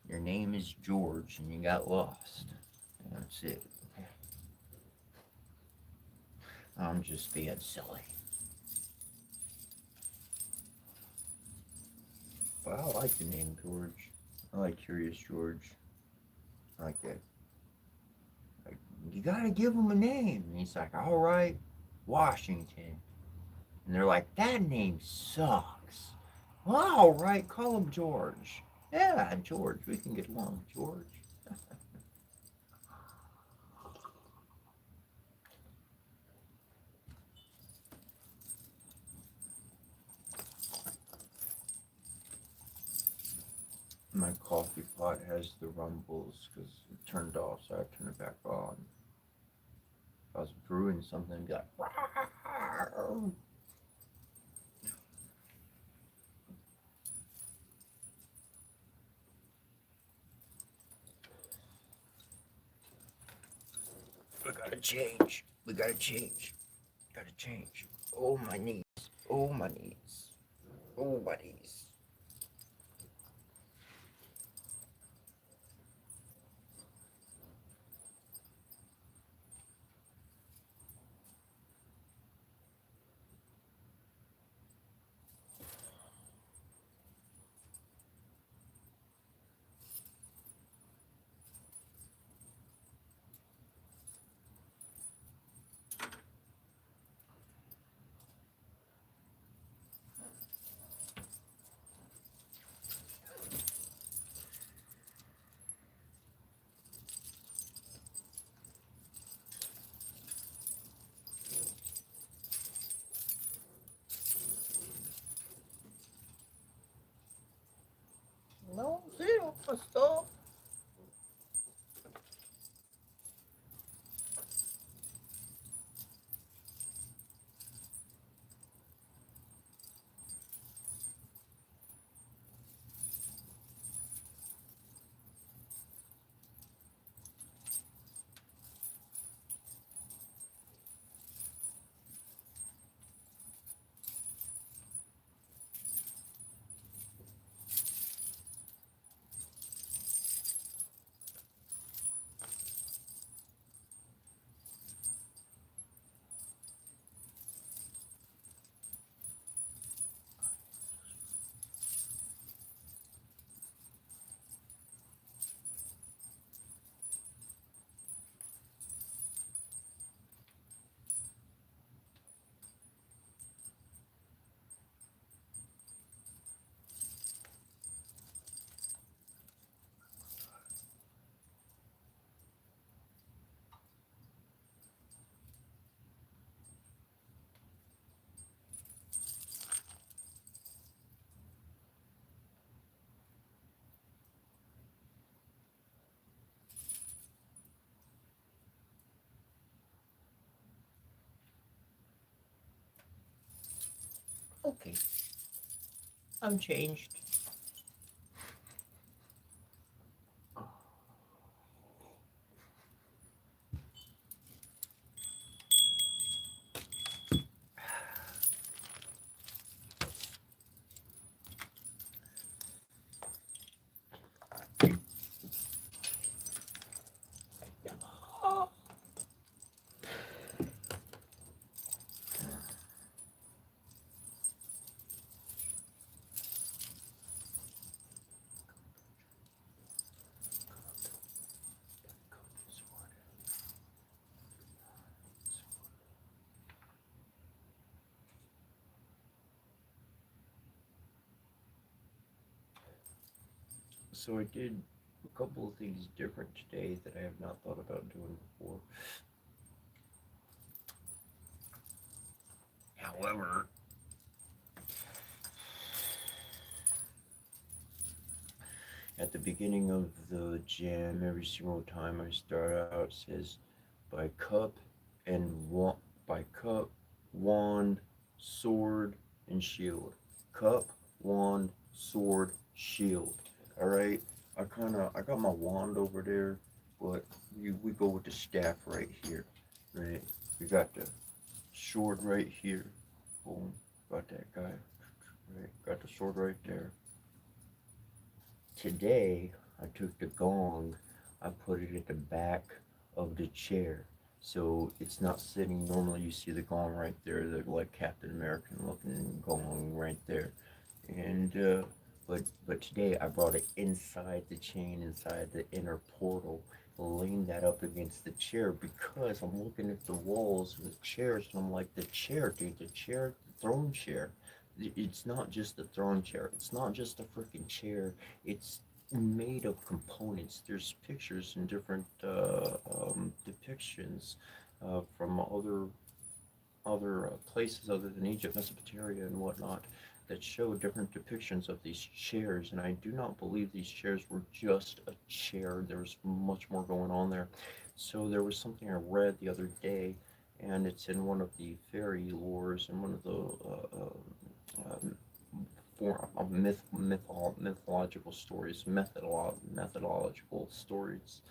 Your name is George and you got lost. That's it. I'm just being silly. But I like the name George. I like Curious George. I like that. Like, you gotta give him a name. And he's like, all right, Washington. And they're like, that name sucks. Well, all right, call him George. Yeah, George, we can get along, George. My coffee pot has the rumbles because it turned off, so I turned it back on. If I was brewing something, it'd be like, "Rawr." We gotta change. We gotta change. Gotta change. Oh, my knees. Oh, my knees. Oh, my knees. No, zero, stop. Okay, I'm changed. So I did a couple of things different today that I have not thought about doing before. However, at the beginning of the jam, every single time I start out, it says by cup by cup, wand, sword, and shield. Cup, wand, sword, shield. All right. I got my wand over there, but we go with the staff right here. Right. We got the sword right here. Boom. Got that guy. Right. Got the sword right there. Today, I took the gong, I put it at the back of the chair. So it's not sitting, normally you see the gong right there, the like Captain American looking gong right there. And, but today I brought it inside the chain, inside the inner portal, leaned that up against the chair because I'm looking at the walls and the chairs and I'm like, the chair, dude, the chair, throne chair. It's not just a throne chair. It's not just a freaking chair. It's made of components. There's pictures and different depictions from other places other than Egypt, Mesopotamia, and whatnot, that show different depictions of these chairs. And I do not believe these chairs were just a chair. There was much more going on there. So there was something I read the other day, and it's in one of the fairy lores and one of the mythological stories, methodological stories,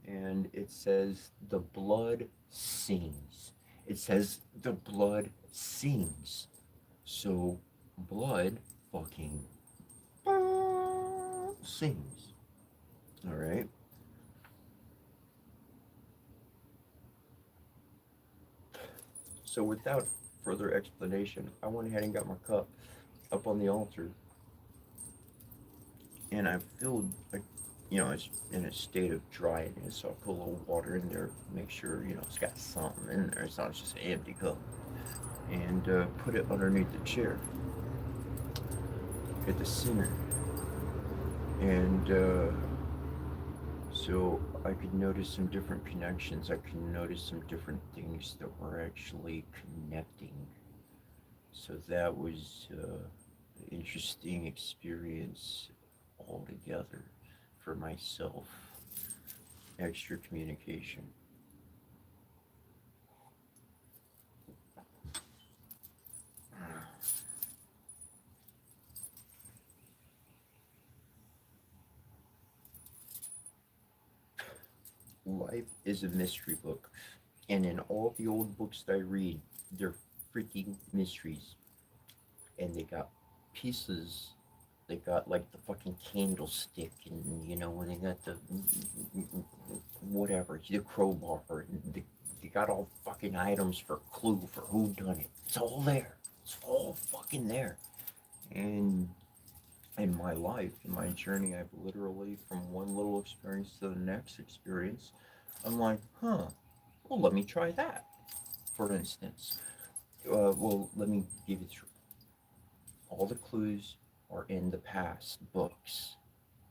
and it says the blood sings. It says the blood sings. So blood fucking sings. All right. So without further explanation, I went ahead and got my cup up on the altar, and I filled, it's in a state of dryness, so I put a little water in there, make sure, it's got something in there. It's not just an empty cup. And put it underneath the chair at the center. And so I could notice some different connections. I could notice some different things that were actually connecting. So that was an interesting experience altogether for myself. Extra communication. Life is a mystery book, and in all the old books that I read, they're freaking mysteries. And they got pieces. They got like the fucking candlestick, and when they got the whatever, the crowbar, and they got all fucking items for clue for who done it. It's all there. It's all fucking there. And in my life, in my journey, I've literally, from one little experience to the next experience, I'm like, well, let me try that. For instance, well, let me give you the truth. All the clues are in the past books.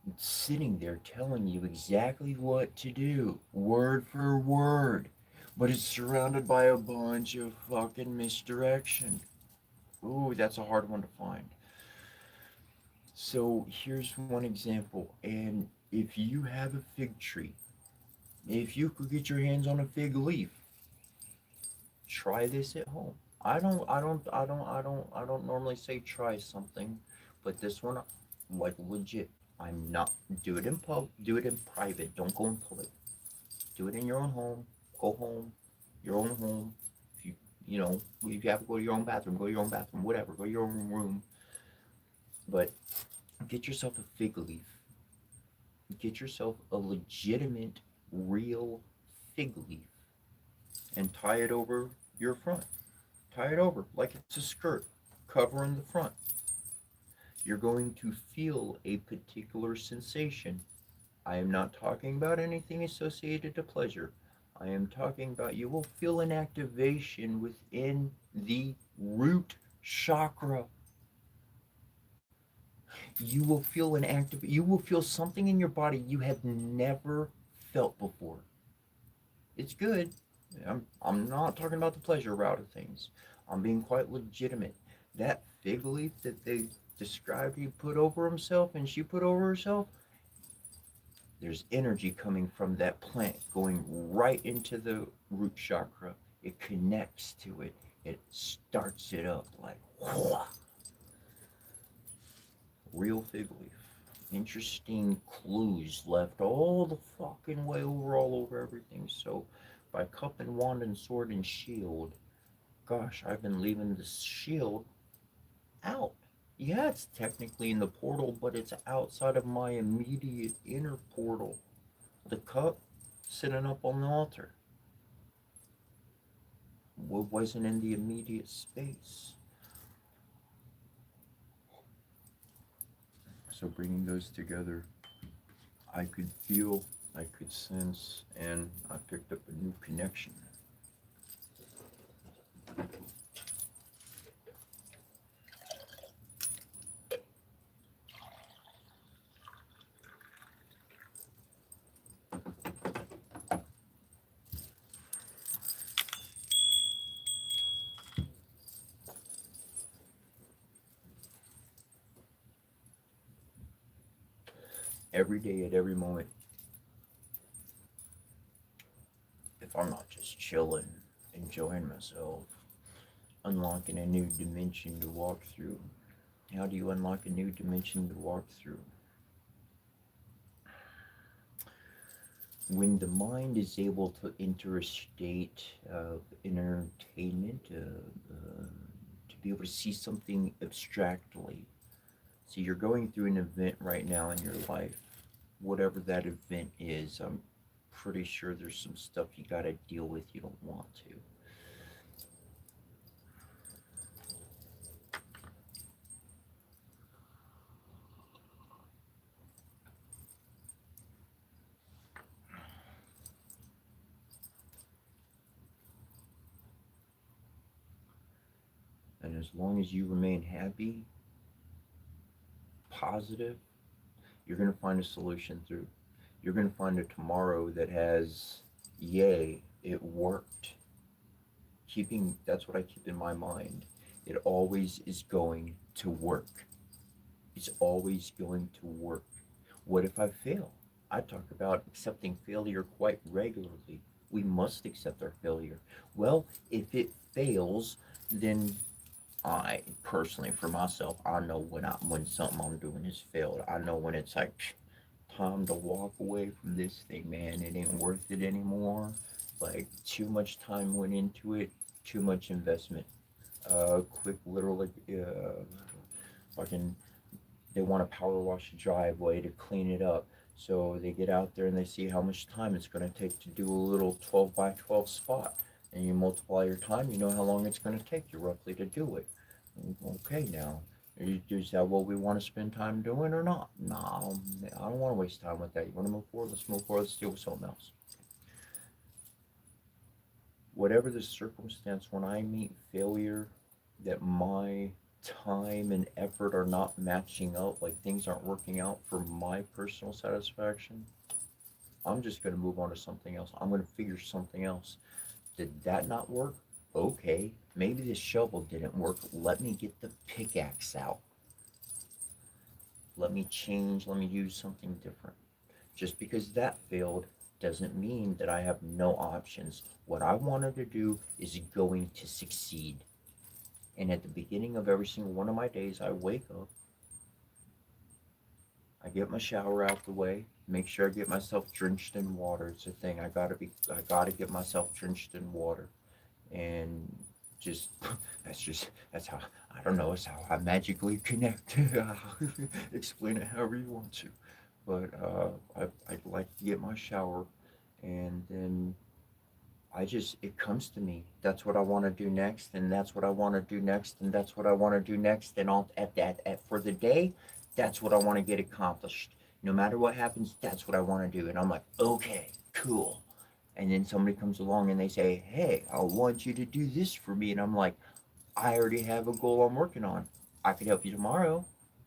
It's sitting there telling you exactly what to do, word for word. But it's surrounded by a bunch of fucking misdirection. Ooh, that's a hard one to find. So here's one example. And if you have a fig tree, if you could get your hands on a fig leaf, try this at home. I don't normally say try something, but this one, like, legit. I'm not, do it in do it in private. Don't go in public. Do it in your own home. Go home, your own home. If if you have to go to your own bathroom, go to your own bathroom. Whatever, go to your own room. But get yourself a fig leaf. Get yourself a legitimate, real fig leaf, and tie it over your front. Tie it over like it's a skirt, covering the front. You're going to feel a particular sensation. I am not talking about anything associated to pleasure. I am talking about, you will feel an activation within the root chakra. You will feel something in your body you have never felt before. It's good. I'm not talking about the pleasure route of things. I'm being quite legitimate. That fig leaf that they described he put over himself and she put over herself, there's energy coming from that plant going right into the root chakra. It connects to it. It starts it up like whoosh. Real fig leaf. Interesting clues left all the fucking way over, all over everything. So by cup and wand and sword and shield, gosh, I've been leaving the shield out. Yeah, it's technically in the portal, but it's outside of my immediate inner portal. The cup sitting up on the altar wasn't in the immediate space. So bringing those together, I could feel, I could sense, and I picked up a new connection. every day at every moment, if I'm not just chilling, enjoying myself, unlocking a new dimension to walk through. How do you unlock a new dimension to walk through? When the mind is able to enter a state of entertainment, to be able to see something abstractly. So you're going through an event right now in your life, whatever that event is. I'm pretty sure there's some stuff you got to deal with you don't want to. And as long as you remain happy, positive, you're going to find a solution through. You're going to find a tomorrow that has, yay, it worked. That's what I keep in my mind. It always is going to work. It's always going to work. What if I fail? I talk about accepting failure quite regularly. We must accept our failure. Well, if it fails, then I personally, for myself, I know when something I'm doing has failed. I know when it's like time to walk away from this thing, man. It ain't worth it anymore. Like too much time went into it, too much investment. Quick little fucking they want to power wash the driveway to clean it up. So they get out there and they see how much time it's going to take to do a little 12 by 12 spot. And you multiply your time, you know how long it's going to take you roughly to do it. Okay, now, is that what we want to spend time doing or not? No, I don't want to waste time with that. You want to move forward? Let's move forward. Let's deal with something else. Whatever the circumstance, when I meet failure, that my time and effort are not matching up, like things aren't working out for my personal satisfaction, I'm just going to move on to something else. I'm going to figure something else. Did that not work? Okay, maybe the shovel didn't work. Let me get the pickaxe out. Let me change, let me use something different. Just because that failed doesn't mean that I have no options. What I wanted to do is going to succeed. And at the beginning of every single one of my days, I wake up, I get my shower out the way, make sure I get myself drenched in water. It's a thing. I gotta get myself drenched in water. And just that's how, I don't know, it's how I magically connect. Explain it however you want to. But I like to get my shower, and then it comes to me. That's what I want to do next, and that's what I want to do next, and that's what I want to do next, and all for the day, that's what I want to get accomplished. No matter what happens, that's what I want to do, and I'm like, okay, cool. And then somebody comes along and they say, hey, I want you to do this for me, and I'm like, I already have a goal I'm working on. I could help you tomorrow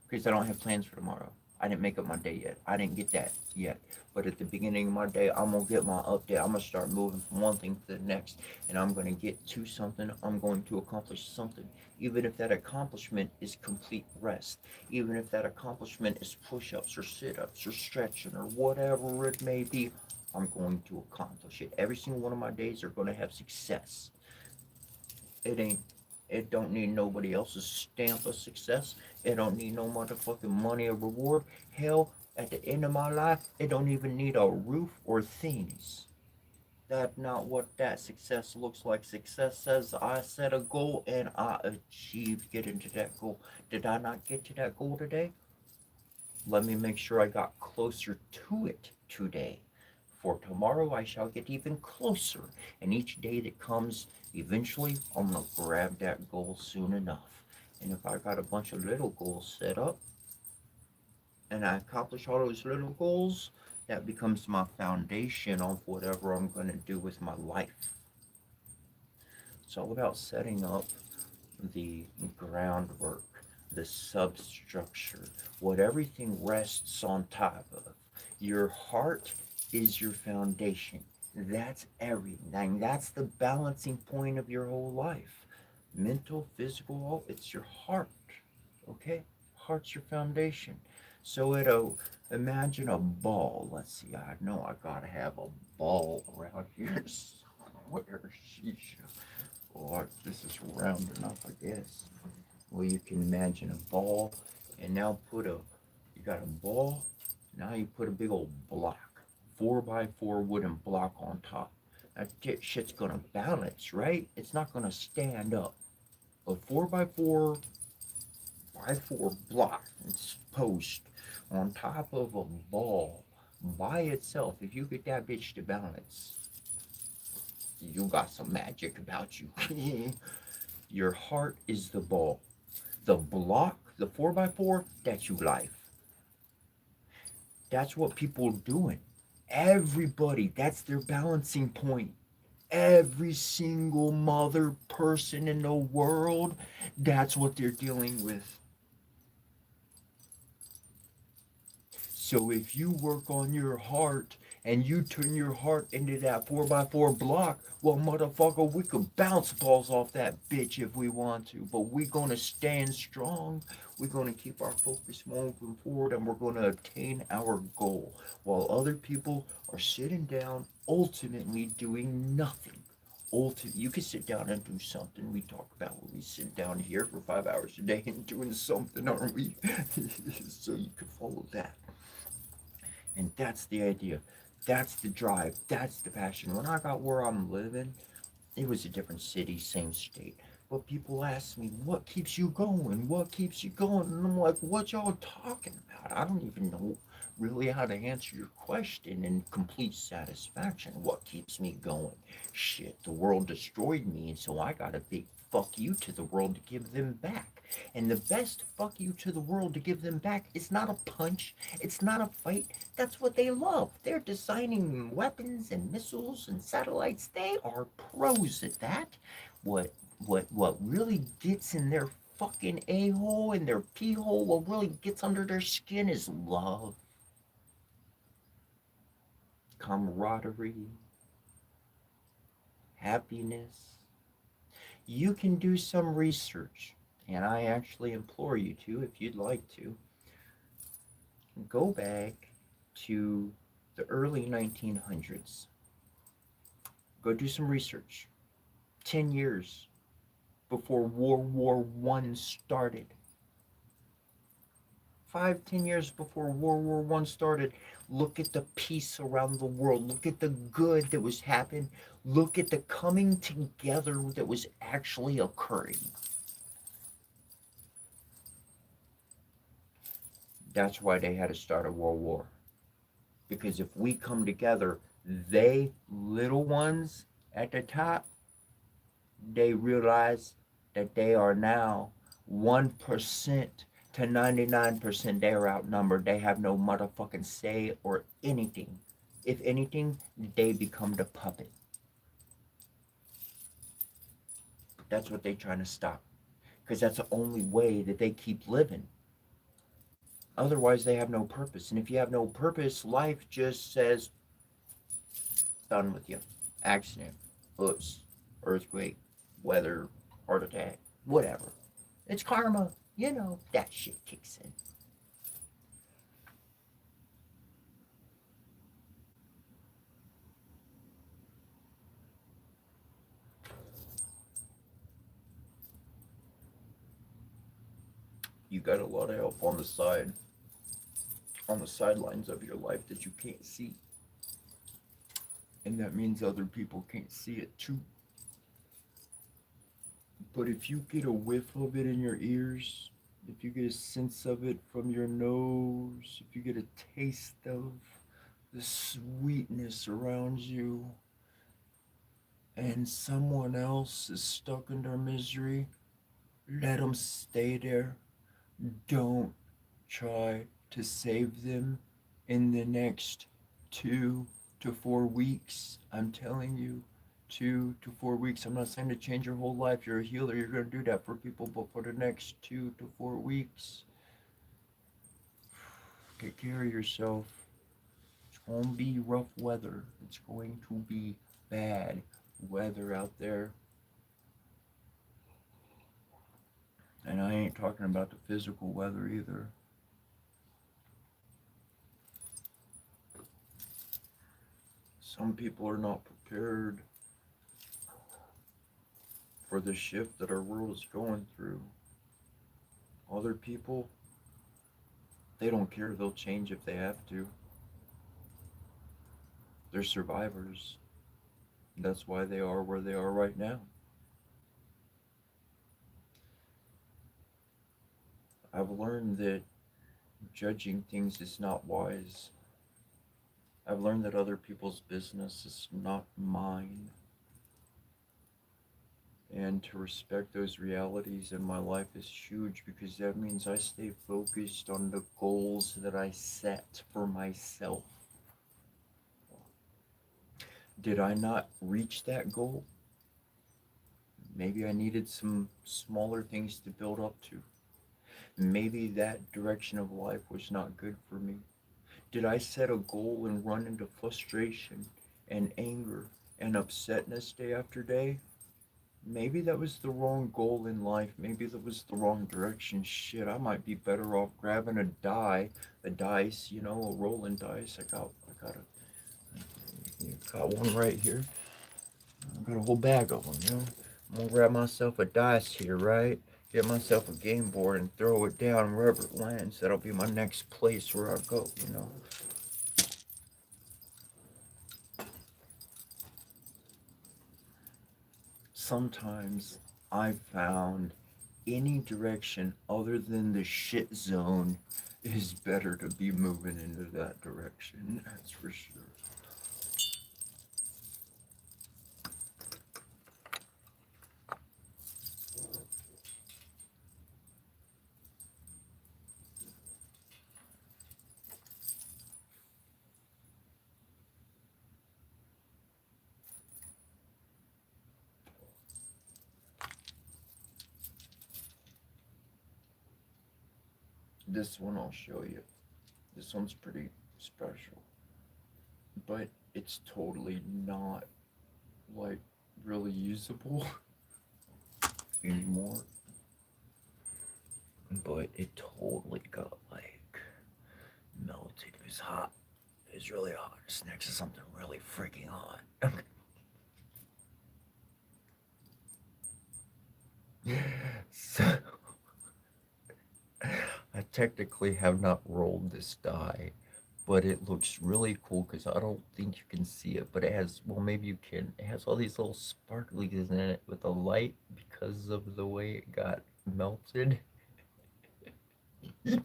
because I don't have plans for tomorrow. I didn't make up my day yet. I didn't get that yet. But at the beginning of my day, I'm going to get my update. I'm going to start moving from one thing to the next. And I'm going to get to something. I'm going to accomplish something. Even if that accomplishment is complete rest. Even if that accomplishment is push-ups or sit-ups or stretching or whatever it may be, I'm going to accomplish it. Every single one of my days are going to have success. It don't need nobody else's stamp of success. It don't need no motherfucking money or reward. Hell, at the end of my life, it don't even need a roof or things. That's not what that success looks like. Success says I set a goal and I achieved getting to that goal. Did I not get to that goal today? Let me make sure I got closer to it today. For tomorrow I shall get even closer. And each day that comes, eventually I'm going to grab that goal soon enough. And if I got a bunch of little goals set up, and I accomplish all those little goals, that becomes my foundation of whatever I'm going to do with my life. It's all about setting up the groundwork, the substructure, what everything rests on top of. Your heart is your foundation. That's everything. That's the balancing point of your whole life. Mental, physical, it's your heart. Okay? Heart's your foundation. Imagine a ball. Let's see. I know I gotta have a ball around here somewhere. Sheesh. Or this is round enough, I guess. Well, you can imagine a ball, and now you got a ball. Now you put a big old block, 4x4 wooden block on top. That shit's gonna balance, right? It's not gonna stand up. A 4x4 block, it's post on top of a ball by itself. If you get that bitch to balance, you got some magic about you. Your heart is the ball. The block, the 4x4, that's your life. That's what people are doing. Everybody, that's their balancing point. Every single mother person in the world, that's what they're dealing with. So if you work on your heart and you turn your heart into that 4x4 block, well, motherfucker, we could bounce balls off that bitch if we want to, but we're going to stand strong. We're going to keep our focus moving forward, and we're going to attain our goal while other people are sitting down, ultimately doing nothing. You can sit down and do something. We talk about when we sit down here for 5 hours a day and doing something, aren't we? So you can follow that. And that's the idea. That's the drive. That's the passion. When I got where I'm living, it was a different city, same state. But people ask me, what keeps you going? What keeps you going? And I'm like, what y'all talking about? I don't even know really how to answer your question in complete satisfaction. What keeps me going? Shit, the world destroyed me, and so I got a big fuck you to the world to give them back. And the best fuck you to the world to give them back is not a punch, it's not a fight. That's what they love. They're designing weapons and missiles and satellites. They are pros at that. What really gets in their fucking a-hole and their pee-hole, what really gets under their skin is love, camaraderie, happiness. You can do some research, and I actually implore you to, if you'd like to, go back to the early 1900s. Go do some research. 10 years before World War I started. 5, 10 years before World War I started, look at the peace around the world. Look at the good that was happening. Look at the coming together that was actually occurring. That's why they had to start a world war. Because if we come together, they, little ones at the top, they realize that they are now 1% to 99%. They are outnumbered. They have no motherfucking say or anything. If anything, they become the puppet. That's what they're trying to stop. Because that's the only way that they keep living. Otherwise, they have no purpose. And if you have no purpose, life just says, done with you. Accident, oops, earthquake, weather, heart attack, whatever. It's karma. You know, that shit kicks in. You got a lot of help on the sidelines of your life that you can't see. And that means other people can't see it too. But if you get a whiff of it in your ears, if you get a sense of it from your nose, if you get a taste of the sweetness around you, and someone else is stuck in their misery, let them stay there. Don't try to save them in the next 2 to 4 weeks. I'm telling you, 2 to 4 weeks. I'm not saying to change your whole life. You're a healer. You're going to do that for people. But for the next 2 to 4 weeks, take care of yourself. It's going to be rough weather. It's going to be bad weather out there. And I ain't talking about the physical weather either. Some people are not prepared for the shift that our world is going through. Other people, they don't care. They'll change if they have to. They're survivors. That's why they are where they are right now. I've learned that judging things is not wise. I've learned that other people's business is not mine. And to respect those realities in my life is huge because that means I stay focused on the goals that I set for myself. Did I not reach that goal? Maybe I needed some smaller things to build up to. Maybe that direction of life was not good for me. Did I set a goal and run into frustration and anger and upsetness day after day? Maybe that was the wrong goal in life. Maybe that was the wrong direction. Shit, I might be better off grabbing a dice, a rolling dice. Got one right here. I got a whole bag of them, I'm gonna grab myself a dice here, right? Get myself a game board and throw it down wherever it lands. That'll be my next place where I go. Sometimes I've found any direction other than the shit zone is better to be moving into that direction. That's for sure. This one I'll show you. This one's pretty special. But it's totally not like really usable anymore. But it totally got like melted. It was hot. It was really hot. It's next to something really freaking hot. So I technically have not rolled this die, but it looks really cool because I don't think you can see it, but it has, well, maybe you can. It has all these little sparklies in it with the light because of the way it got melted. I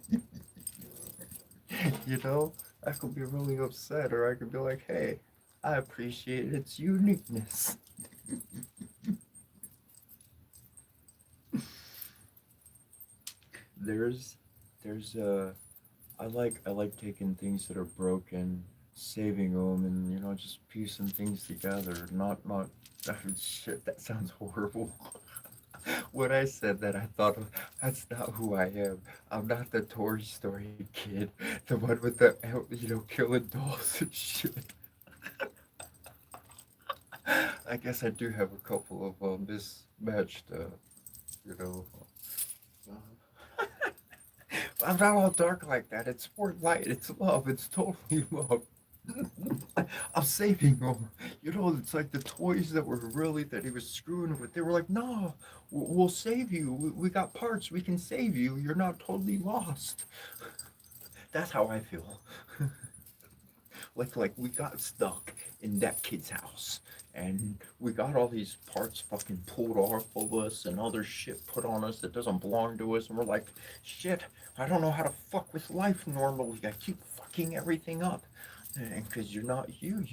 could be really upset, or I could be like, hey, I appreciate its uniqueness. there's I like taking things that are broken, saving them, and just piecing things together. Not shit. That sounds horrible. When I said that, I thought that's not who I am. I'm not the Toy Story kid, the one with the killing dolls and shit. I guess I do have a couple of mismatched, you know. I'm not all dark like that. It's more light. It's love. It's totally love. I'm saving them. It's like the toys that he was screwing with. They were like, no, we'll save you. We got parts. We can save you. You're not totally lost. That's how I feel. like we got stuck in that kid's house. And we got all these parts fucking pulled off of us and other shit put on us that doesn't belong to us. And we're like, shit, I don't know how to fuck with life normally. I keep fucking everything up. And because you're not you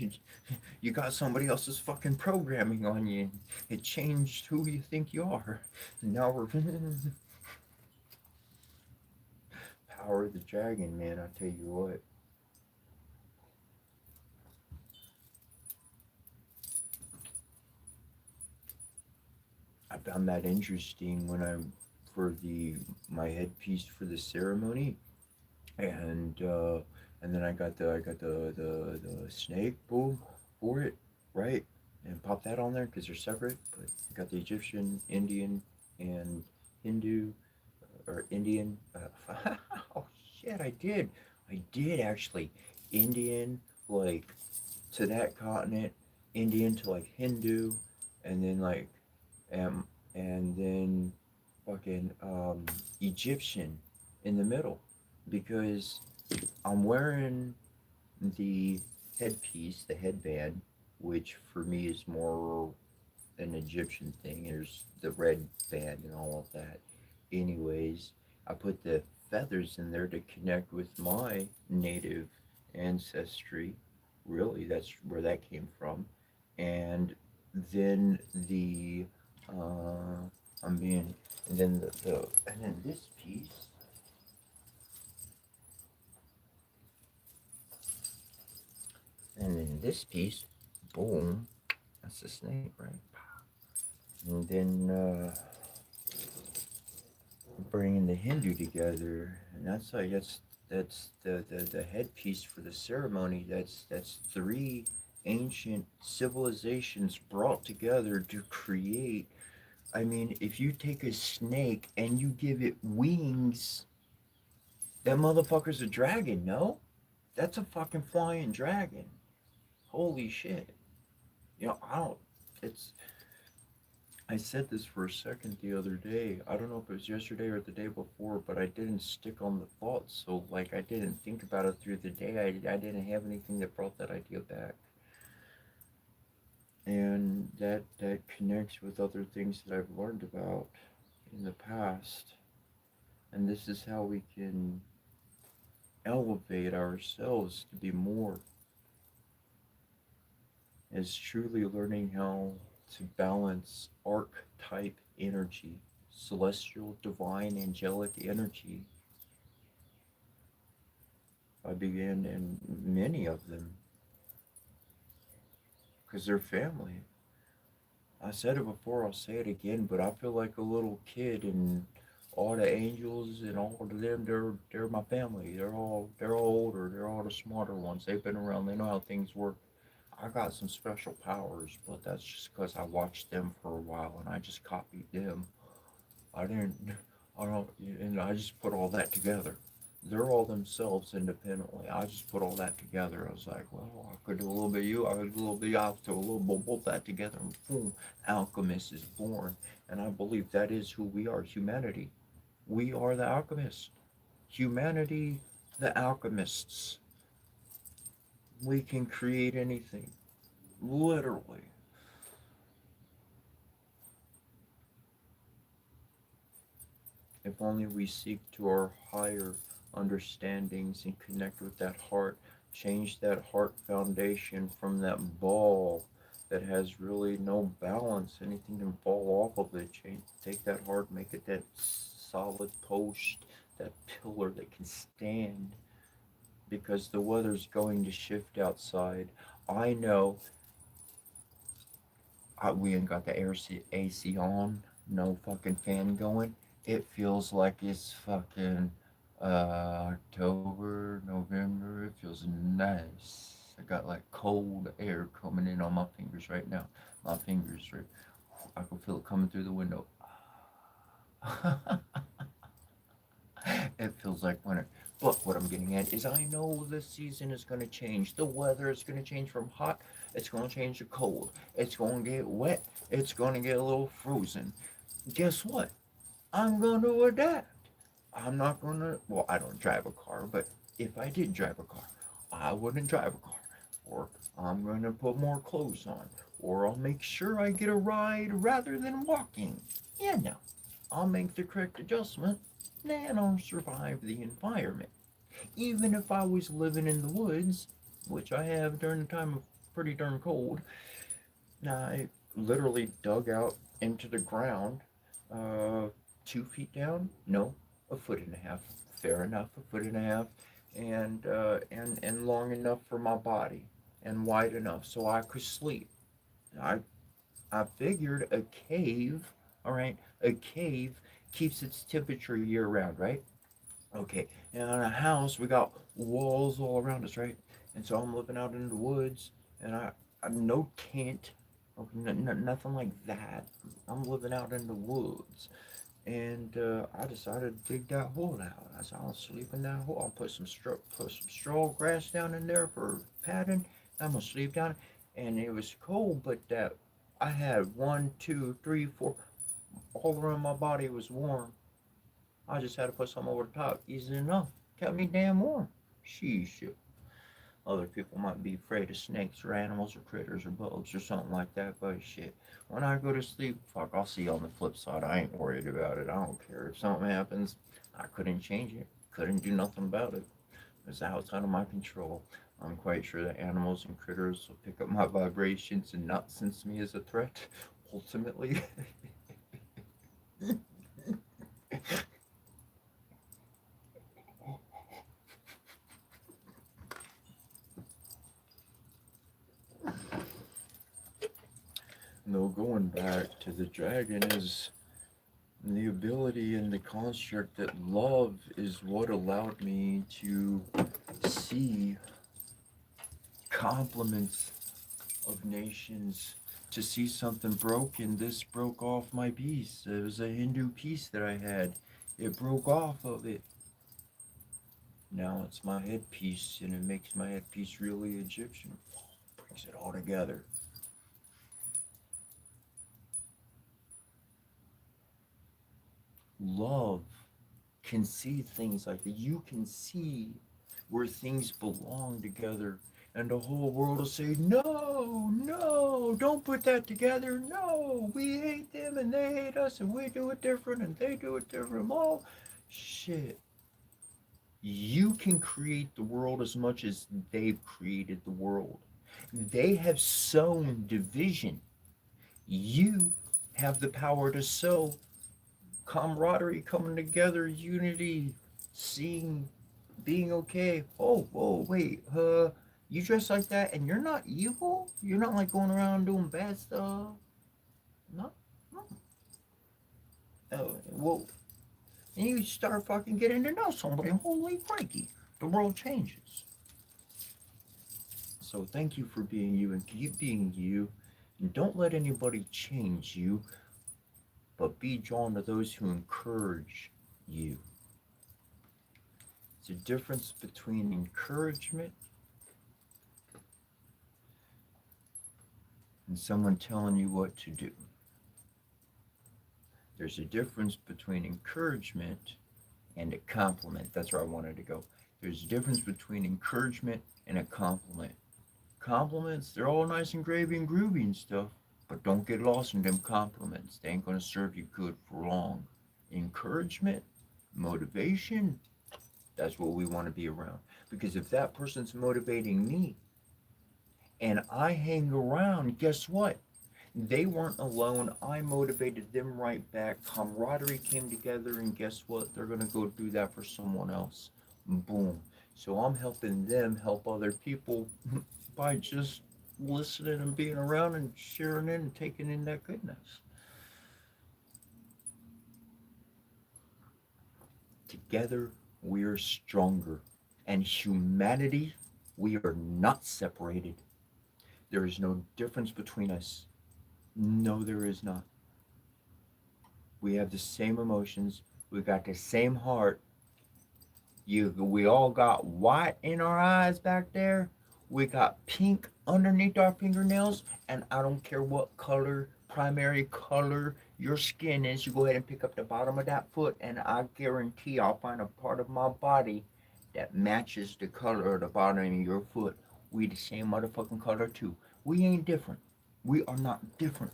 got somebody else's fucking programming on you. It changed who you think you are. And now we're Power of the Dragon, man, I tell you what. I found that interesting when for my headpiece for the ceremony, and then I got the snake boom for it, right, and pop that on there because they're separate. But I got the Egyptian, Indian, and Hindu, or Indian. Oh shit! I did actually Indian, like to that continent, Indian to like Hindu, and then like um and then fucking Egyptian in the middle, because I'm wearing the headpiece, the headband, which for me is more an Egyptian thing. There's the red band and all of that. Anyways, I put the feathers in there to connect with my native ancestry. Really, that's where that came from. And then the I'm being and then the and then this piece and then this piece, boom, that's the snake, right? And then bringing the Hindu together, and that's the headpiece for the ceremony. That's three ancient civilizations brought together to create. I mean, if you take a snake and you give it wings, that motherfucker's a dragon. No, that's a fucking flying dragon. Holy shit! I don't. It's I said this for a second the other day. I don't know if it was yesterday or the day before, but I didn't stick on the thought. So, like, I didn't think about it through the day. I didn't have anything that brought that idea back. And that connects with other things that I've learned about in the past. And this is how we can elevate ourselves to be more, is truly learning how to balance archetype energy, celestial, divine, angelic energy. I began in many of them because they're family. I said it before, I'll say it again, but I feel like a little kid, and all the angels and all of them, they're my family. They're all older, they're all the smarter ones. They've been around, they know how things work. I got some special powers, but that's just because I watched them for a while and I just copied them. I didn't, I don't, and I just put all that together. They're all themselves independently. I just put all that together. I was like, well, I could do a little bit of you, I could do a little bit, I have to a little bit, both that together, and boom, alchemist is born. And I believe that is who we are, humanity. We are the alchemists. Humanity, the alchemists. We can create anything, literally. If only we seek to our higher understandings and connect with that heart, change that heart foundation from that ball that has really no balance, anything can fall off of it. Take that heart, make it that solid post, that pillar that can stand, because the weather's going to shift outside. I know we ain't got the AC on, no fucking fan going. It feels like it's fucking October, November. It feels nice. I got like cold air coming in on my fingers right now. My fingers are, I can feel it coming through the window. It feels like winter. But what I'm getting at is I know the season is going to change. The weather is going to change from hot. It's going to change to cold. It's going to get wet. It's going to get a little frozen. Guess what? I'm going to adapt. I'm not going to, well, I don't drive a car, but if I did drive a car, I wouldn't drive a car. Or I'm going to put more clothes on. Or I'll make sure I get a ride rather than walking. Yeah, no. I'll make the correct adjustment, then I'll survive the environment. Even if I was living in the woods, which I have during the time of pretty darn cold, I literally dug out into the ground, 2 feet down. No, a foot and a half. Fair enough, a foot and a half, and long enough for my body, and wide enough so I could sleep. I I figured a cave, all right, a cave keeps its temperature year round, right? Okay, and on a house, we got walls all around us, right? And so I'm living out in the woods, and I'm no tent, okay, nothing like that. I'm living out in the woods, and I decided to dig that hole out. I said I'll sleep in that hole. I'll put some straw grass down in there for padding, I'm gonna sleep down, and it was cold, but I had one, two, three, four, all around my body was warm. I just had to put some over the top, easy enough. Kept me damn warm. Sheesh. Other people might be afraid of snakes or animals or critters or bugs or something like that, but shit. When I go to sleep, fuck, I'll see you on the flip side. I ain't worried about it. I don't care. If something happens, I couldn't change it. Couldn't do nothing about it. It's outside of my control. I'm quite sure that animals and critters will pick up my vibrations and not sense me as a threat, ultimately. No, going back to the dragon is the ability and the construct that love is what allowed me to see compliments of nations, to see something broken. This broke off my piece. It was a Hindu piece that I had. It broke off of it. Now it's my headpiece, and it makes my headpiece really Egyptian. Brings it all together. Love can see things like that. You can see where things belong together, and the whole world will say, no, no, don't put that together. No, we hate them and they hate us, and we do it different and they do it different. Oh, shit. You can create the world as much as they've created the world. They have sown division. You have the power to sow camaraderie, coming together, unity, seeing, being okay. Oh, wait, you dress like that and you're not evil? You're not like going around doing bad stuff? No, no. Oh, well, and you start fucking getting to know somebody. Holy crikey, the world changes. So thank you for being you and keep being you. And don't let anybody change you, but be drawn to those who encourage you. It's a difference between encouragement and someone telling you what to do. There's a difference between encouragement and a compliment. That's where I wanted to go. There's a difference between encouragement and a compliment. Compliments, they're all nice and gravy and groovy and stuff, but don't get lost in them compliments. They ain't gonna serve you good for long. Encouragement, motivation, that's what we want to be around. Because if that person's motivating me and I hang around, guess what? They weren't alone. I motivated them right back. Camaraderie came together, and guess what? They're going to go do that for someone else. Boom. So I'm helping them help other people by just listening and being around and sharing in and taking in that goodness. Together, we're stronger. And humanity, we are not separated. There is no difference between us. No, there is not. We have the same emotions. We got the same heart. We all got white in our eyes back there. We got pink underneath our fingernails. And I don't care what color, primary color your skin is. You go ahead and pick up the bottom of that foot, and I guarantee I'll find a part of my body that matches the color of the bottom of your foot. We the same motherfucking color too. We ain't different. We are not different.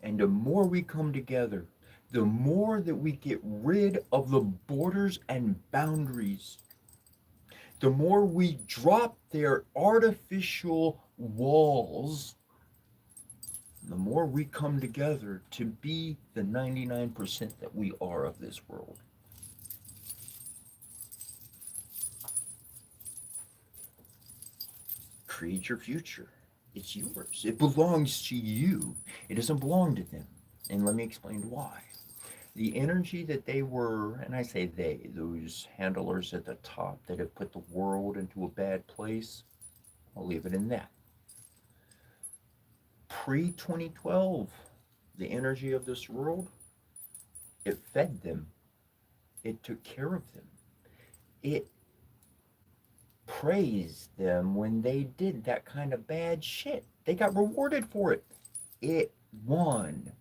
And the more we come together, the more that we get rid of the borders and boundaries, the more we drop their artificial walls, the more we come together to be the 99% that we are of this world. Create your future. It's yours. It belongs to you. It doesn't belong to them. And let me explain why. The energy that they were, and I say they, those handlers at the top that have put the world into a bad place, I'll leave it in that. Pre-2012, the energy of this world, it fed them. It took care of them. It praised them when they did that kind of bad shit. They got rewarded for it. It won.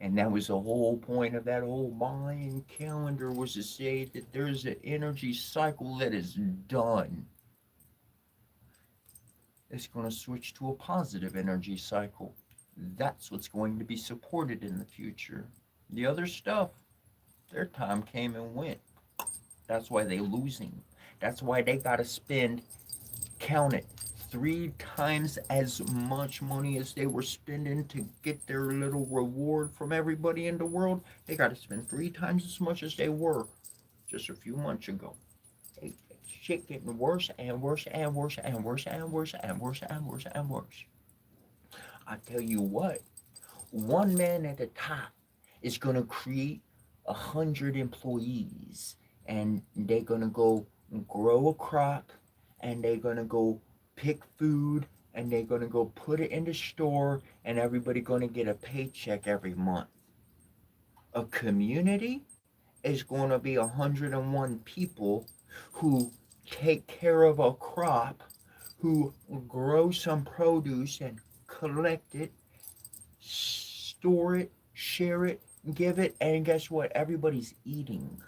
And that was the whole point of that whole Mayan calendar, was to say that there's an energy cycle that is done. It's going to switch to a positive energy cycle. That's what's going to be supported in the future. The other stuff, their time came and went. That's why they're losing. That's why they got to spend, count it, 3 times as much money as they were spending to get their little reward from everybody in the world. They got to spend 3 times as much as they were just a few months ago. Shit getting worse and worse and worse and worse and worse and worse and worse and worse. I tell you what, one man at a top is gonna create 100 employees, and they're gonna go grow a crop, and they're gonna go pick food, and they're gonna go put it in the store, and everybody gonna get a paycheck every month. A community is gonna be 101 people who take care of a crop, who grow some produce and collect it, store it, share it, give it, and guess what? Everybody's eating.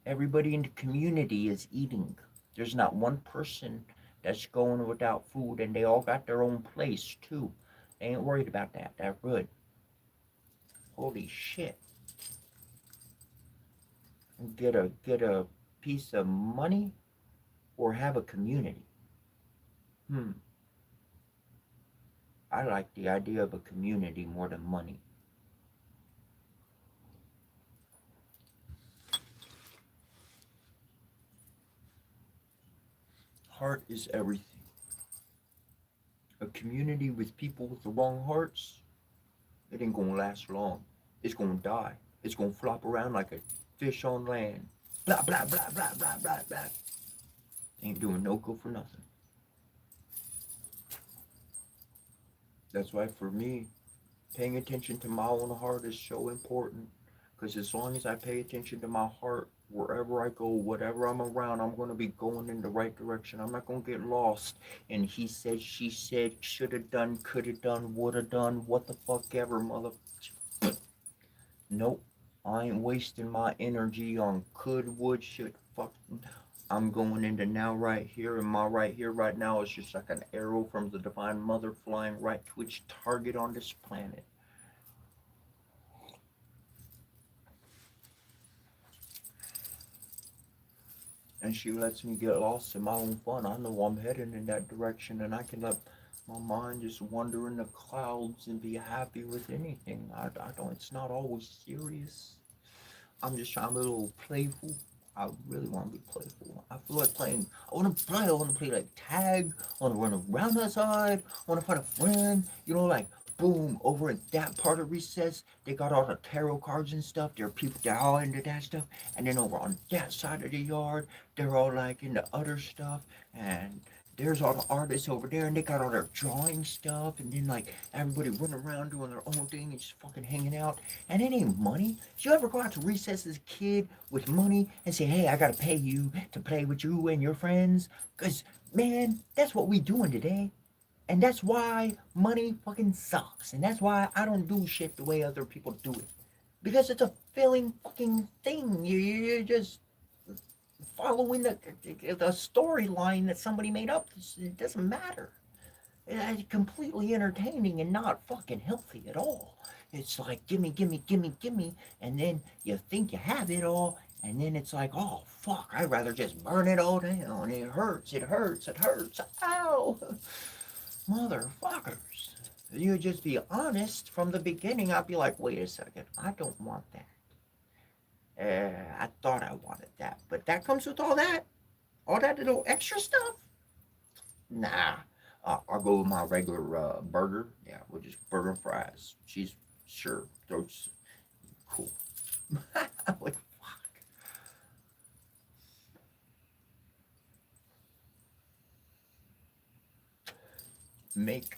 Everybody in the community is eating. There's not one person that's going without food, and they all got their own place too. They ain't worried about that. They're good. Holy shit. Get a piece of money or have a community. I like the idea of a community more than money. Heart is everything. A community with people with the wrong hearts, it ain't gonna last long. It's gonna die. It's gonna flop around like a fish on land. Blah, blah, blah, blah, blah, blah, blah. Ain't doing no good for nothing. That's why for me, paying attention to my own heart is so important. Because as long as I pay attention to my heart, wherever I go, whatever I'm around, I'm going to be going in the right direction. I'm not going to get lost. And he said, she said, should have done, could have done, would have done, what the fuck ever, mother. Nope. I ain't wasting my energy on could, would, should, fuck. I'm going into now right here, and my right here right now is just like an arrow from the Divine Mother flying right to its target on this planet. And she lets me get lost in my own fun. I know I'm heading in that direction, and I can let my mind just wander in the clouds and be happy with anything. I don't, it's not always serious. I'm just trying to be a little playful. I really want to be playful. I feel like playing. I want to play like tag. I want to run around outside. I want to find a friend. You know, like boom, over in that part of recess, they got all the tarot cards and stuff. There are people that are all into that stuff. And then over on that side of the yard, they're all like into other stuff. And there's all the artists over there, and they got all their drawing stuff. And then like everybody running around doing their own thing and just fucking hanging out. And it ain't money. Did you ever go out to recess as a kid with money and say, hey, I gotta pay you to play with you and your friends? Because, man, that's what we doing today. And that's why money fucking sucks. And that's why I don't do shit the way other people do it. Because it's a filling fucking thing. You're just following the storyline that somebody made up. It doesn't matter. It's completely entertaining and not fucking healthy at all. It's like, gimme, gimme, gimme, gimme. And then you think you have it all. And then it's like, oh, fuck, I'd rather just burn it all down. It hurts, it hurts, it hurts. Ow! Motherfuckers. You just be honest from the beginning. I'd be like, wait a second, I don't want that. I thought I wanted that, but that comes with all that little extra stuff. Nah, I'll go with my regular burger. Yeah, we'll just burger and fries. Cheese, sure, those cool. I'm like, fuck. Make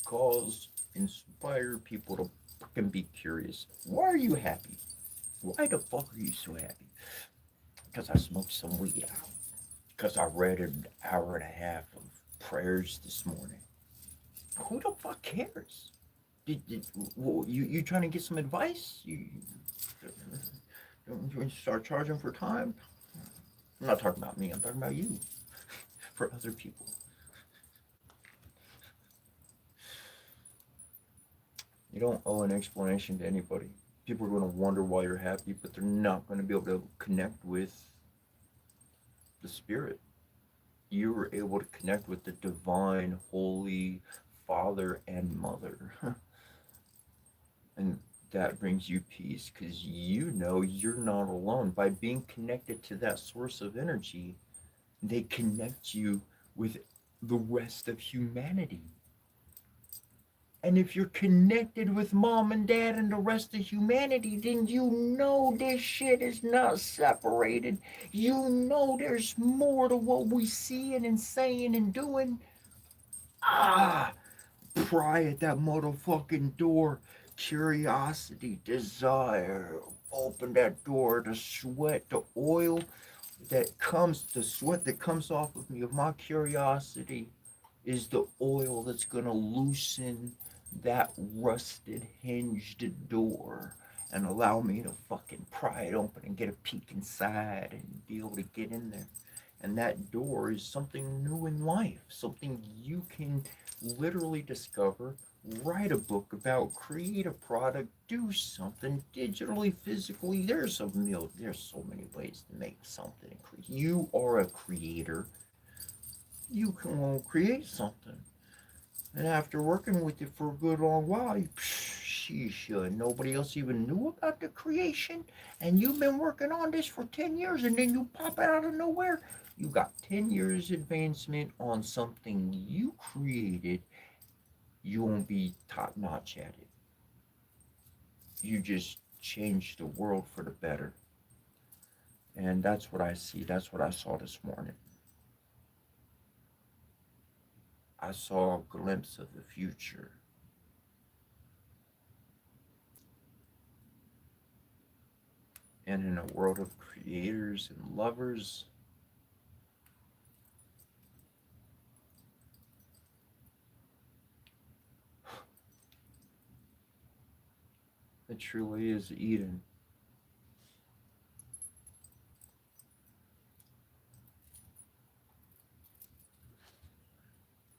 calls, inspire people to fucking be curious. Why are you happy? Why the fuck are you so happy? Because I smoked some weed out. because I read an hour and a half of prayers this morning. Who the fuck cares? You trying to get some advice? You start charging for time? I'm not talking about me. I'm talking about you. For other people. You don't owe an explanation to anybody. People are going to wonder why you're happy, but they're not going to be able to connect with the spirit. You were able to connect with the divine, holy Father and Mother. And that brings you peace because you know you're not alone. By being connected to that source of energy, they connect you with the rest of humanity. And if you're connected with mom and dad and the rest of humanity, then you know this shit is not separated. You know there's more to what we seeing and saying and doing. Pry at that motherfucking door. Curiosity, desire. Open that door. The sweat, the oil that comes, the sweat that comes off of me, of my curiosity, is the oil that's gonna loosen that rusted hinged door and allow me to fucking pry it open and get a peek inside and be able to get in there. And that door is something new in life, something you can literally discover, write a book about, create a product, do something digitally, physically. There's so many ways to make something. You are a creator. You can create something. And after working with it for a good long while, nobody else even knew about the creation. And you've been working on this for 10 years and then you pop it out of nowhere. You got 10 years advancement on something you created. You won't be top notch at it. You just changed the world for the better. And that's what I see. That's what I saw this morning. I saw a glimpse of the future. And in a world of creators and lovers, it truly is Eden.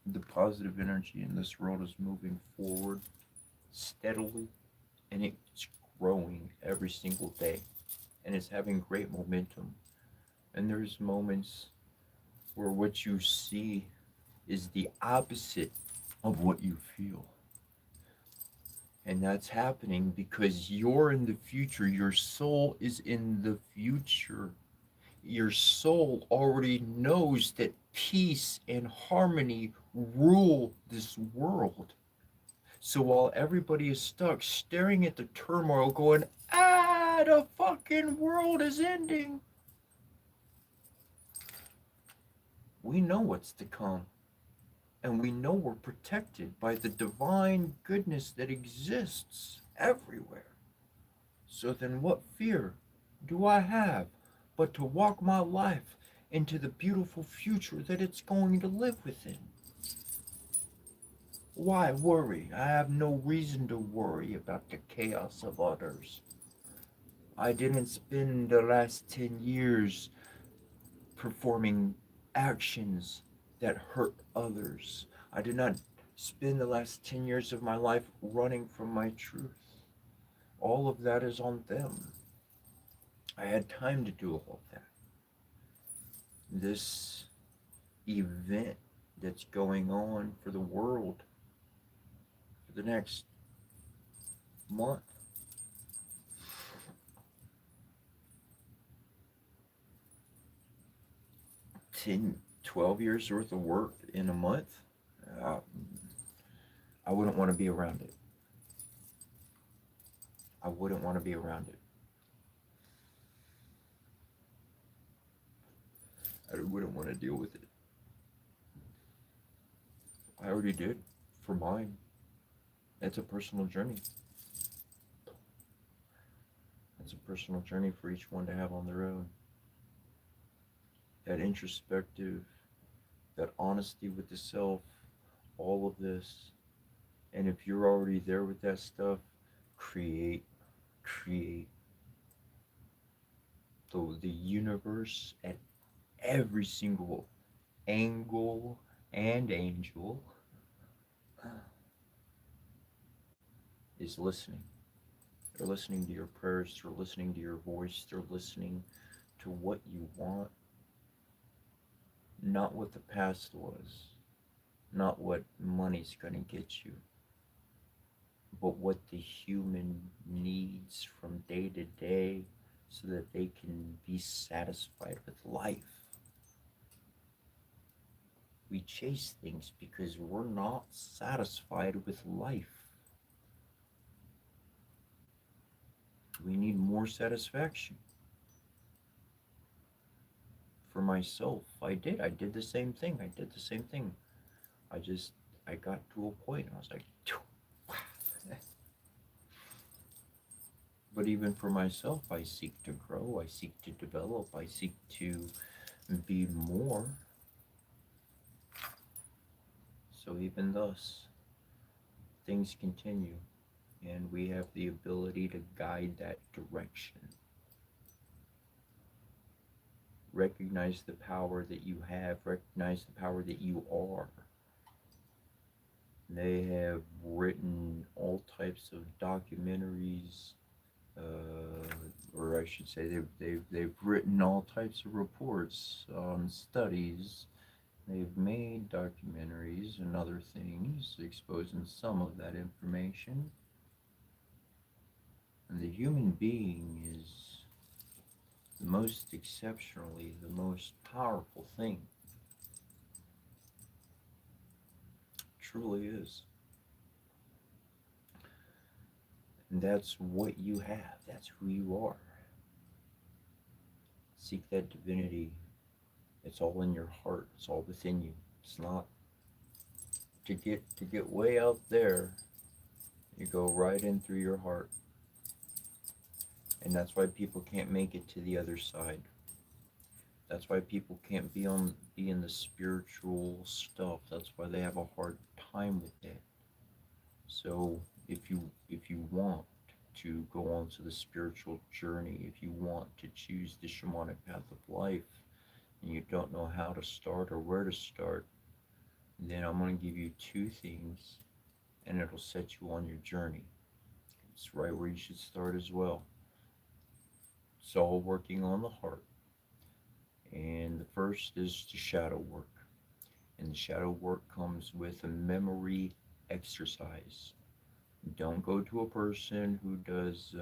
The positive energy in this world is moving forward steadily, and it's growing every single day, and it's having great momentum. And there's moments where what you see is the opposite of what you feel. And that's happening because you're in the future. Your soul is in the future. Your soul already knows that peace and harmony rule this world. So while everybody is stuck staring at the turmoil going, the fucking world is ending, we know what's to come. And we know we're protected by the divine goodness that exists everywhere. So then what fear do I have but to walk my life into the beautiful future that it's going to live within? Why worry? I have no reason to worry about the chaos of others. I didn't spend the last 10 years performing actions that hurt others. I did not spend the last 10 years of my life running from my truth. All of that is on them. I had time to do all of that. This event that's going on for the world for the next month, 10, 12 years worth of work in a month, I wouldn't want to be around it. I wouldn't want to be around it. I wouldn't want to deal with it. I already did for mine. It's a personal journey. It's a personal journey for each one to have on their own. that introspective, that honesty with the self, all of this. And if you're already there with that stuff, create, create. The universe at every single angle and angel is listening. They're listening to your prayers, they're listening to your voice, they're listening to what you want, not what the past was, not what money's going to get you, but what the human needs from day to day so that they can be satisfied with life. We chase things because we're not satisfied with life. We need more satisfaction. For myself, I did the same thing. I just, I got to a point, I was like, but even for myself, I seek to grow, I seek to develop, I seek to be more. So even thus, things continue, and we have the ability to guide that direction. Recognize the power that you have, recognize the power that you are. They have written all types of documentaries, or I should say, they've written all types of reports on studies. They've made documentaries and other things exposing some of that information. And the human being is the most exceptionally, the most powerful thing. It truly is. And that's what you have. That's who you are. Seek that divinity. It's all in your heart. It's all within you. It's not to get way out there. You go right in through your heart. And that's why people can't make it to the other side. That's why people can't be in the spiritual stuff. That's why they have a hard time with it. So if you want to go on to the spiritual journey, if you want to choose the shamanic path of life, and you don't know how to start or where to start, then I'm going to give you two things, and it'll set you on your journey. It's right where you should start as well. It's all working on the heart. And the first is the shadow work. And the shadow work comes with a memory exercise. Don't go to a person who does,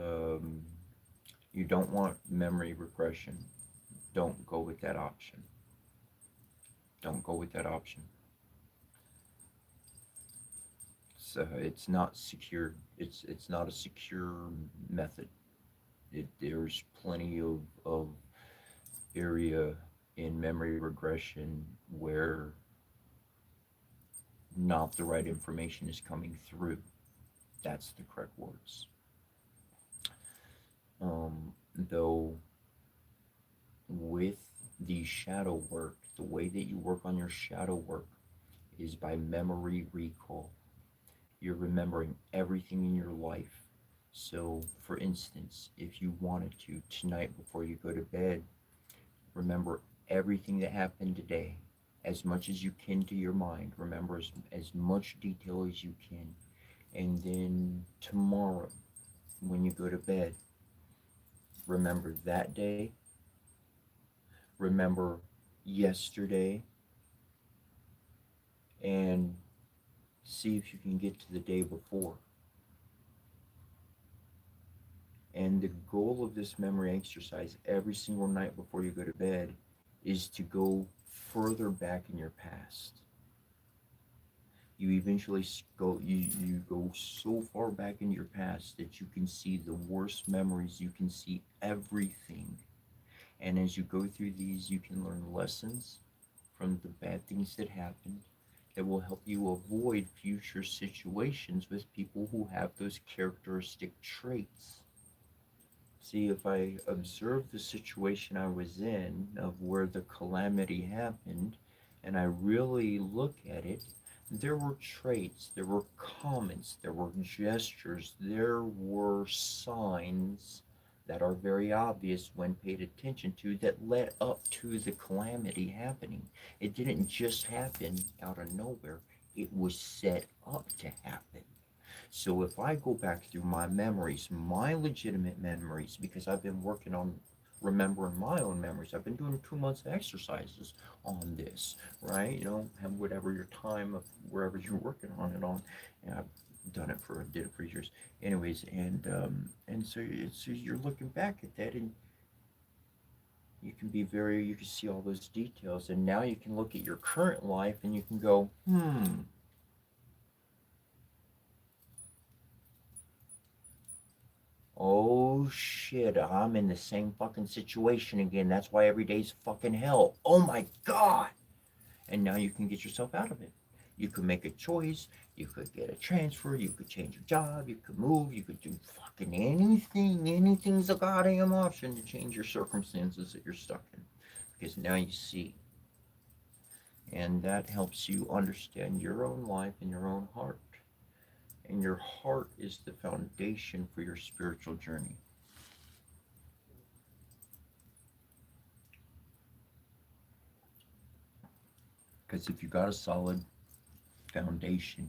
you don't want memory regression. Don't go with that option. Don't go with that option. So it's not secure. It's not a secure method. There's plenty of area in memory regression where not the right information is coming through. That's the correct words. Though with the shadow work, the way that you work on your shadow work is by memory recall. You're remembering everything in your life. So, for instance, if you wanted to, tonight before you go to bed, remember everything that happened today, as much as you can to your mind. Remember as much detail as you can. And then tomorrow, when you go to bed, remember that day, remember yesterday, and see if you can get to the day before. And the goal of this memory exercise every single night before you go to bed is to go further back in your past. You eventually go, you go so far back in your past that you can see the worst memories, you can see everything. And as you go through these, you can learn lessons from the bad things that happened that will help you avoid future situations with people who have those characteristic traits. See, if I observe the situation I was in of where the calamity happened, and I really look at it, there were traits, there were comments, there were gestures, there were signs that are very obvious when paid attention to that led up to the calamity happening. It didn't just happen out of nowhere, it was set up to happen. So if I go back through my memories, my legitimate memories, because I've been working on remembering my own memories, I've been doing 2 months of exercises on this, right? You know, have whatever your time of wherever you're working on it on. And I've did it for years. Anyways, and so it's you're looking back at that, and you can see all those details, and now you can look at your current life and you can go, oh shit, I'm in the same fucking situation again. That's why every day's fucking hell. Oh my god. And now you can get yourself out of it. You could make a choice, you could get a transfer, you could change your job, you could move, you could do fucking anything. Anything's a goddamn option to change your circumstances that you're stuck in. Because now you see. And that helps you understand your own life and your own heart. And your heart is the foundation for your spiritual journey. Because if you got a solid foundation,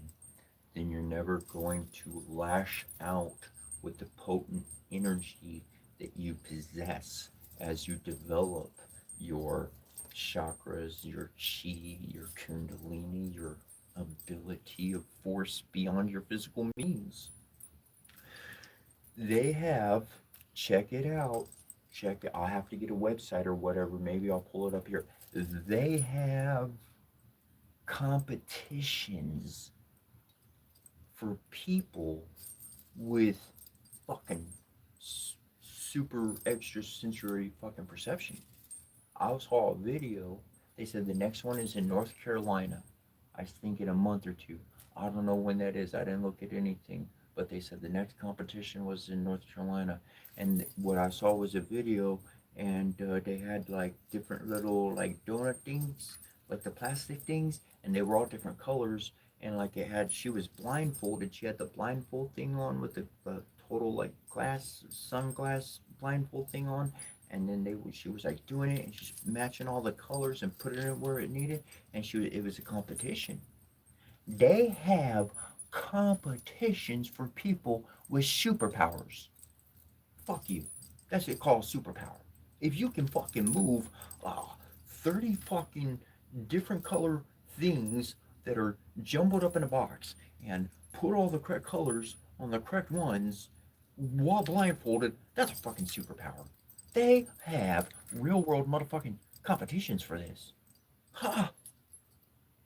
then you're never going to lash out with the potent energy that you possess as you develop your chakras, your chi, your kundalini, your ability of force beyond your physical means. They have, check it out, check it, I'll have to get a website or whatever, maybe I'll pull it up here. They have competitions for people with fucking super extrasensory fucking perception. I saw a video. They said the next one is in North Carolina. I think in a month or two. I don't know when that is. I didn't look at anything. But they said the next competition was in North Carolina. And what I saw was a video, and they had like different little like donut things, like the plastic things, and they were all different colors. And like it had, she was blindfolded. She had the blindfold thing on with the total like sunglass blindfold thing on, and then she was like doing it and she's matching all the colors and putting it where it needed, and it was a competition. They have competitions for people with superpowers. Fuck you. That's it called superpower. If you can fucking move 30 fucking different color things that are jumbled up in a box and put all the correct colors on the correct ones while blindfolded, that's a fucking superpower. They have real world motherfucking competitions for this. Ha!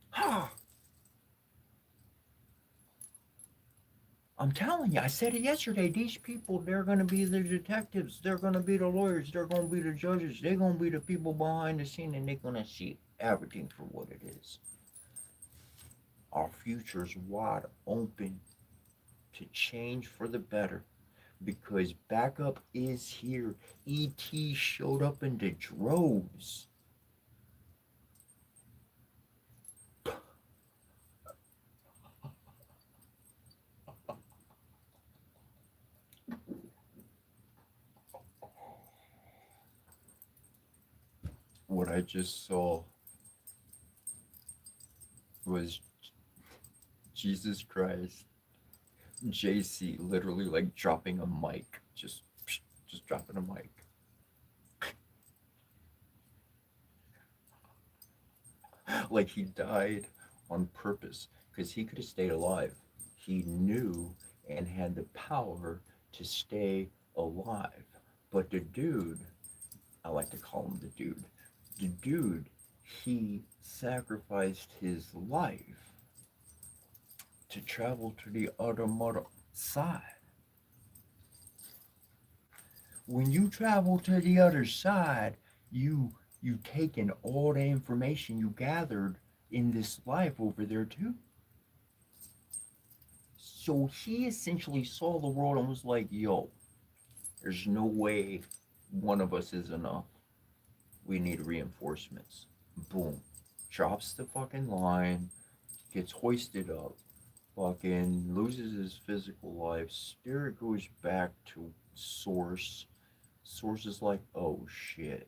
Ha! I'm telling you, I said it yesterday. These people, they're going to be the detectives. They're going to be the lawyers. They're going to be the judges. They're going to be the people behind the scene, and they're going to see everything for what it is. Our future's wide open to change for the better, because backup is here. E.T. showed up in the droves. What I just saw was Jesus Christ, JC literally like dropping a mic, just dropping a mic. Like he died on purpose, because he could have stayed alive. He knew and had the power to stay alive. But the dude, I like to call him the dude, he sacrificed his life to travel to the other side. When you travel to the other side, you take in all the information you gathered in this life over there too. So he essentially saw the world and was like, yo, There's no way one of us is enough. We need reinforcements. Boom. Drops the fucking line, gets hoisted up, fucking loses his physical life. Spirit goes back to source. Source is like, oh shit,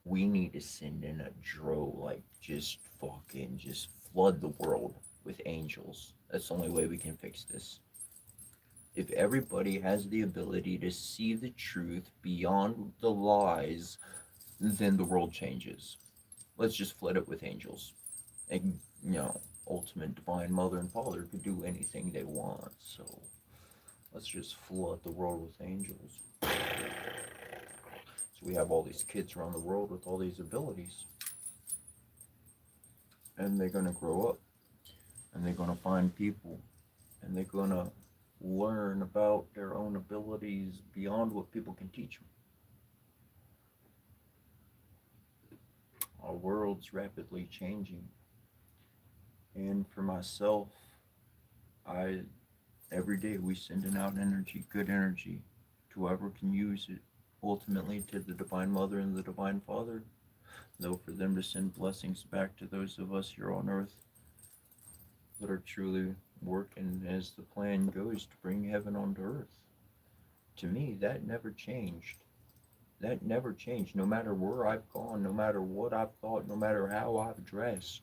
we need to send in a like just fucking just flood the world with angels. That's the only way we can fix this. If everybody has the ability to see the truth beyond the lies, then the world changes. Let's just flood it with angels. And, ultimate divine mother and father could do anything they want, so let's just flood the world with angels. So we have all these kids around the world with all these abilities. And they're gonna grow up. And they're gonna find people. And they're gonna learn about their own abilities beyond what people can teach them. Our world's rapidly changing. And for myself, I every day we sending out energy, good energy, to whoever can use it, ultimately to the Divine Mother and the Divine Father, though for them to send blessings back to those of us here on earth that are truly working as the plan goes to bring heaven onto earth. To me, that never changed. That never changed, no matter where I've gone, no matter what I've thought, no matter how I've dressed.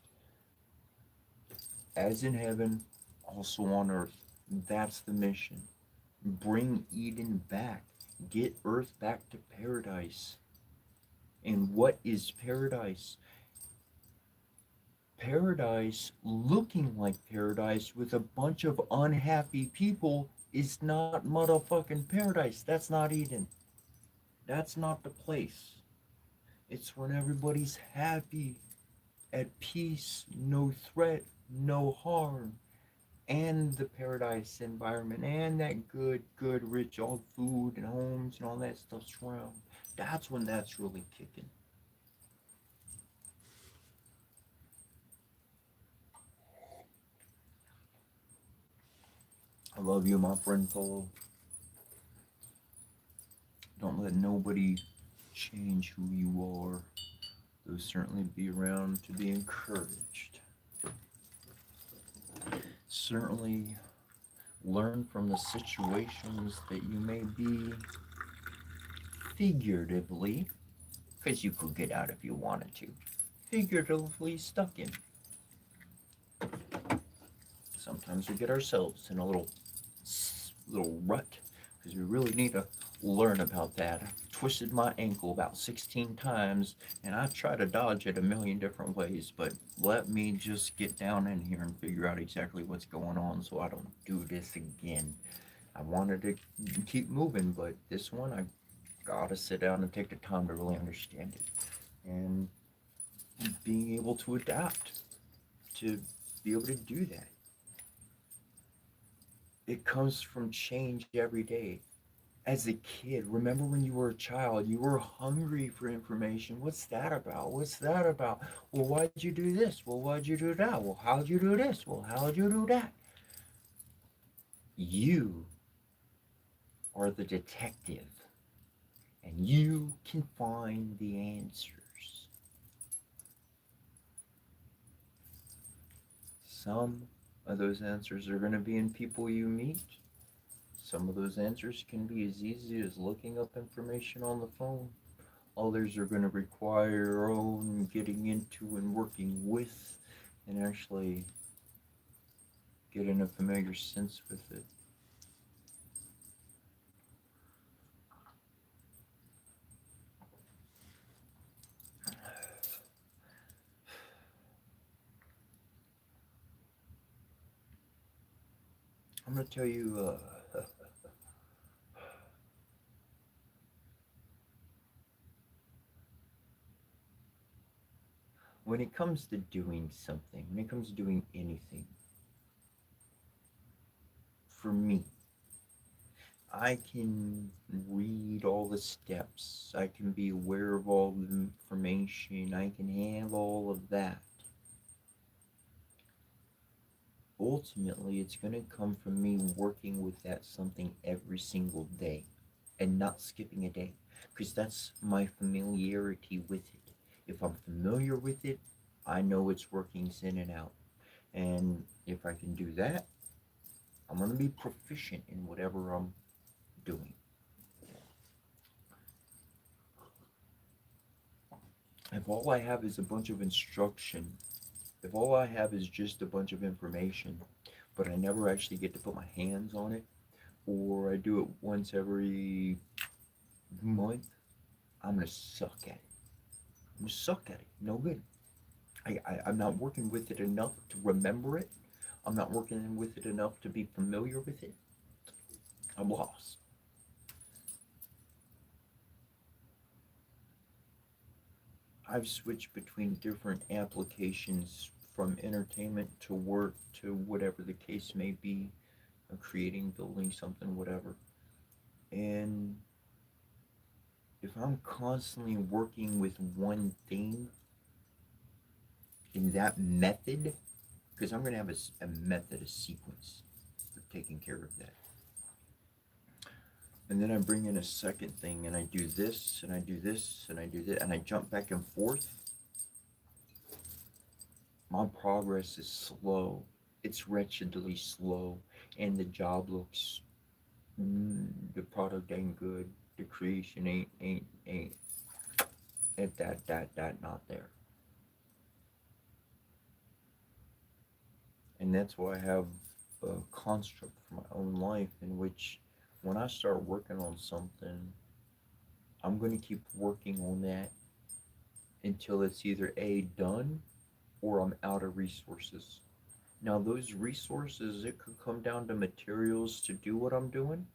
As in heaven, also on earth. That's the mission. Bring Eden back. Get earth back to paradise. And what is paradise? Paradise looking like paradise with a bunch of unhappy people is not motherfucking paradise. That's not Eden. That's not the place. It's when everybody's happy, at peace, no threat, no harm, and the paradise environment, and that good, rich, all food and homes and all that stuff's around. That's when that's really kicking. I love you, my friend Polo. Don't let nobody change who you are. They'll certainly be around to be encouraged. Certainly learn from the situations that you may be figuratively, because you could get out if you wanted to, figuratively stuck in. Sometimes we get ourselves in a little rut because we really need to learn about that. I've twisted my ankle about 16 times and I try to dodge it a million different ways, but let me just get down in here and figure out exactly what's going on so I don't do this again. I wanted to keep moving, but this one I gotta sit down and take the time to really understand it. And being able to adapt to be able to do that. It comes from change every day. As a kid, remember when you were a child, you were hungry for information. What's that about? What's that about? Well, why'd you do this? Well, why'd you do that? Well, how'd you do this? Well, how'd you do that? You are the detective, and you can find the answers. Some of those answers are going to be in people you meet. Some of those answers can be as easy as looking up information on the phone. Others are going to require your own getting into and working with and actually getting a familiar sense with it. I'm going to tell you, when it comes to doing something, when it comes to doing anything, for me, I can read all the steps, I can be aware of all the information, I can have all of that. Ultimately, it's going to come from me working with that something every single day. and not skipping a day, because that's my familiarity with it. If I'm familiar with it, I know it's workings in and out. And if I can do that, I'm going to be proficient in whatever I'm doing. If all I have is a bunch of instruction, if all I have is just a bunch of information, but I never actually get to put my hands on it, or I do it once every month, I'm going to suck at it. I'm going to suck at it. No good. I'm not working with it enough to remember it. I'm not working with it enough to be familiar with it. I'm lost. I've switched between different applications from entertainment to work to whatever the case may be, creating, building something, whatever. And if I'm constantly working with one thing in that method, because I'm going to have a method, a sequence for taking care of that. And then I bring in a second thing and I do this and I do this and I do that and I jump back and forth. My progress is slow. It's wretchedly slow, and the job looks, the product ain't good. The creation ain't that not there. And that's why I have a construct for my own life in which when I start working on something, I'm going to keep working on that until it's either A, done, or I'm out of resources. Now, those resources, it could come down to materials to do what I'm doing.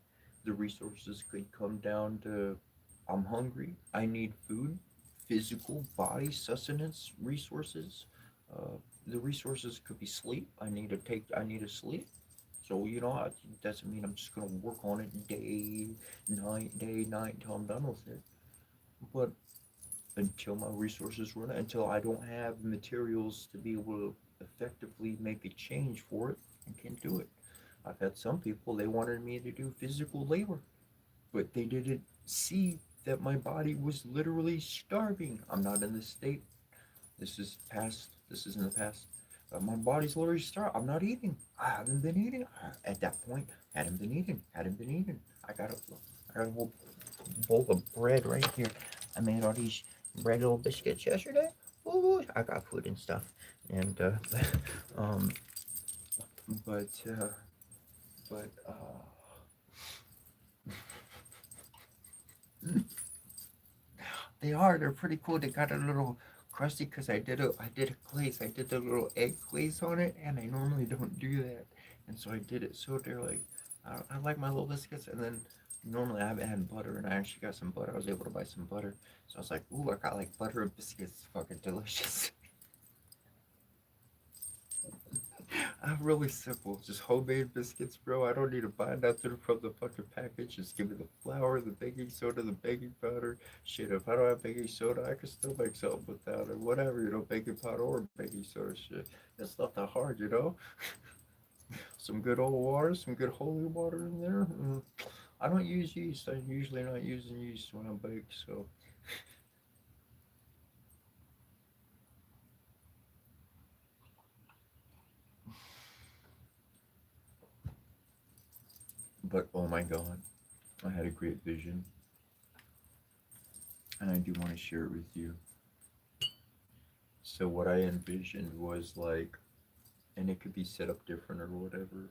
The resources could come down to I'm hungry, I need food, physical body sustenance resources. Uh, the resources could be sleep. I need to sleep. So, it doesn't mean I'm just going to work on it day, night until I'm done with it. But until my resources run out, until I don't have materials to be able to effectively make a change for it, I can't do it. I've had some people, they wanted me to do physical labor, but they didn't see that my body was literally starving. I'm not in this state. This is past. This is in the past. My body's literally starving. I'm not eating. I haven't been eating. At that point, hadn't been eating. Hadn't been eating. I got a whole bowl of bread right here. I made all these bread little biscuits yesterday. Ooh, I got food and stuff. And um, but they're pretty cool. They got a little crusty because I did a glaze. I did the little egg glaze on it, and I normally don't do that. And so I did it. So they're like, I like my little biscuits. And then normally I haven't had butter, and I actually got some butter. I was able to buy some butter. So I was like, ooh, I got like butter and biscuits. Fucking delicious. I'm really simple. Just homemade biscuits, bro. I don't need to buy nothing from the fucking package. Just give me the flour, the baking soda, the baking powder. Shit, if I don't have baking soda, I can still make something without it. Whatever, baking powder or baking soda shit. It's not that hard, Some good old water, some good holy water in there. I don't use yeast. I'm usually not using yeast when I bake, so. But oh my god, I had a great vision, and I do want to share it with you. So what I envisioned was like, and it could be set up different or whatever,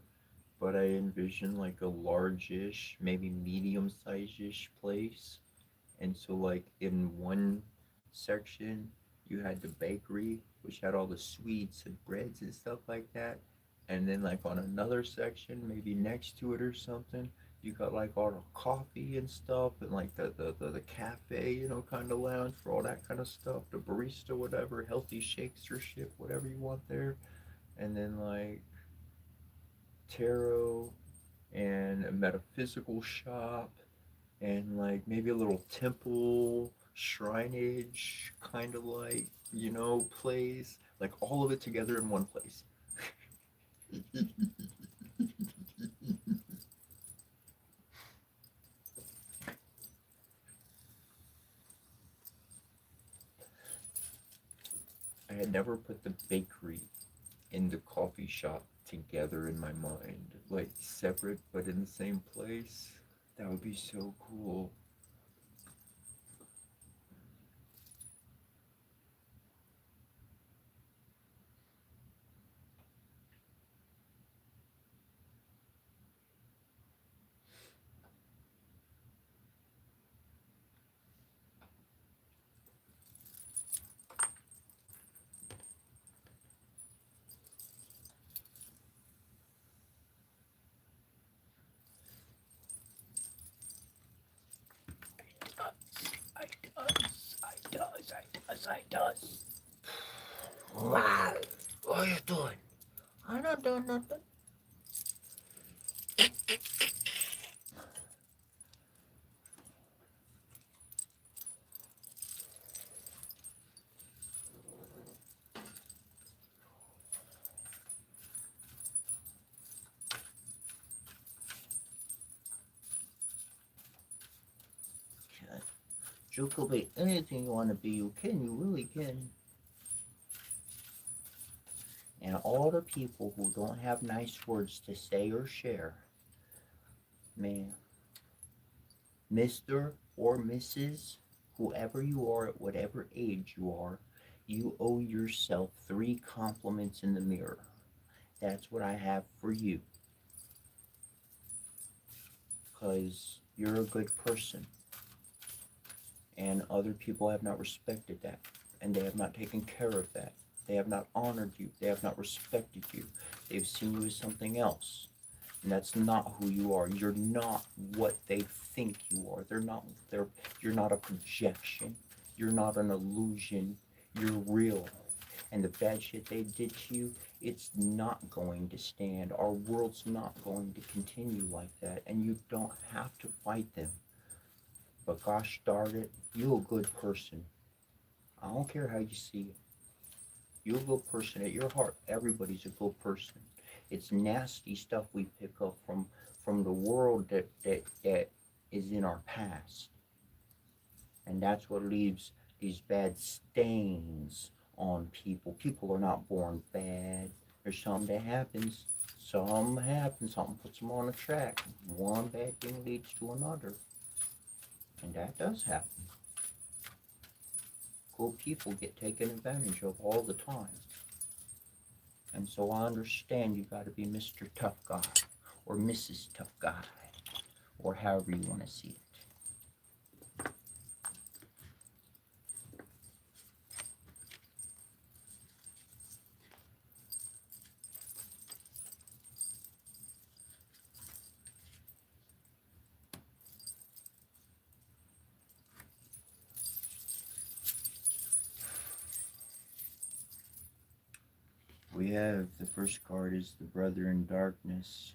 but I envisioned like a large-ish, maybe medium-sized-ish place. And so like in one section, you had the bakery, which had all the sweets and breads and stuff like that. And then like on another section, maybe next to it or something, you got like all the coffee and stuff and like the cafe, kind of lounge for all that kind of stuff, the barista, whatever, healthy shakes or shit, whatever you want there. And then like tarot and a metaphysical shop and like maybe a little temple shrineage kind of like place, like all of it together in one place. had never put the bakery and the coffee shop together in my mind, like separate but in the same place. That would be so cool. I does. Wow. What are you doing? I'm not doing nothing. You could be anything you want to be. You can. You really can. And all the people who don't have nice words to say or share, man, Mr. or Mrs., whoever you are at whatever age you are, you owe yourself 3 compliments in the mirror. That's what I have for you. Because you're a good person. And other people have not respected that. And they have not taken care of that. They have not honored you. They have not respected you. They've seen you as something else. And that's not who you are. You're not what they think you are. You're not a projection. You're not an illusion. You're real. And the bad shit they did to you, it's not going to stand. Our world's not going to continue like that. And you don't have to fight them. But gosh darn it, you're a good person. I don't care how you see it. You're a good person at your heart. Everybody's a good person. It's nasty stuff we pick up from the world that is in our past. And that's what leaves these bad stains on people. People are not born bad. There's something that happens. Something puts them on a track. One bad thing leads to another. And that does happen. Cool people get taken advantage of all the time. And so I understand you got to be Mr. Tough Guy or Mrs. Tough Guy or however you want to see it. We have the first card is the Brother in Darkness.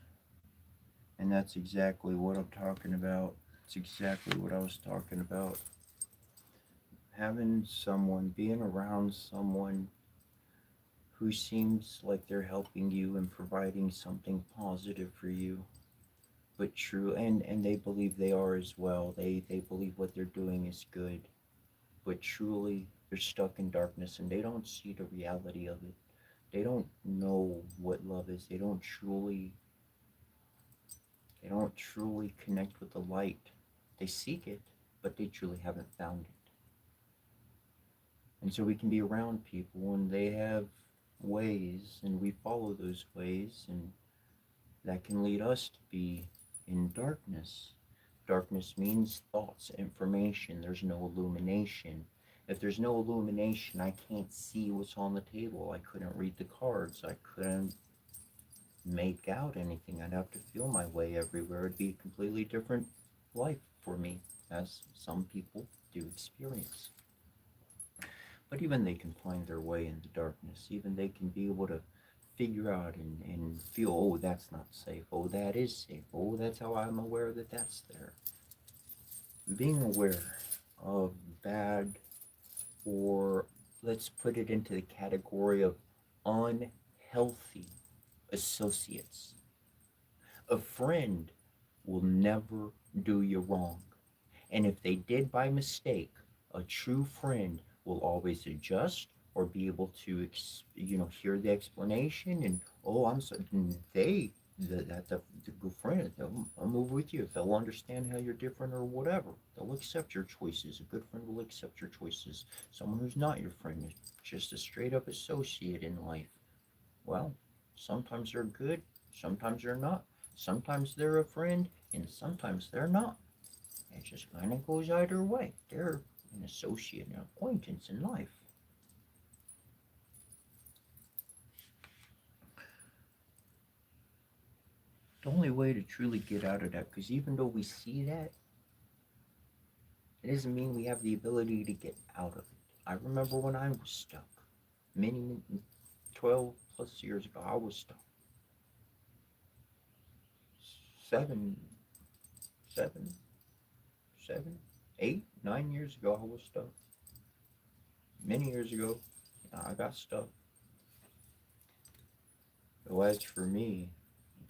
And that's exactly what I'm talking about. It's exactly what I was talking about. Having someone, being around someone who seems like they're helping you and providing something positive for you, but true, and they believe they are as well. They believe what they're doing is good, but truly they're stuck in darkness and they don't see the reality of it. They don't know what love is. They don't truly connect with the light. They seek it, but they truly haven't found it. And so we can be around people and they have ways and we follow those ways, and that can lead us to be in darkness. Darkness means thoughts, information. There's no illumination. If there's no illumination, I can't see what's on the table. I couldn't read the cards. I couldn't make out anything. I'd have to feel my way everywhere. It'd be a completely different life for me, as some people do experience. But even they can find their way in the darkness. Even they can be able to figure out and feel, oh, that's not safe. Oh, that is safe. Oh, that's how I'm aware that that's there. Being aware of bad, or let's put it into the category of unhealthy associates. A friend will never do you wrong. And if they did by mistake, a true friend will always adjust, or be able to hear the explanation, and oh, I'm so the good friend, they'll move with you. They'll understand how you're different or whatever. They'll accept your choices. A good friend will accept your choices. Someone who's not your friend is just a straight up associate in life. Well, sometimes they're good, sometimes they're not. Sometimes they're a friend, and sometimes they're not. It just kind of goes either way. They're an associate, an acquaintance in life. The only way to truly get out of that, because even though we see that, it doesn't mean we have the ability to get out of it. I remember when I was stuck, many 12 plus years ago, I was stuck. 7, 7, 7, 8, 9 years ago, I was stuck. Many years ago, I got stuck. So as for me,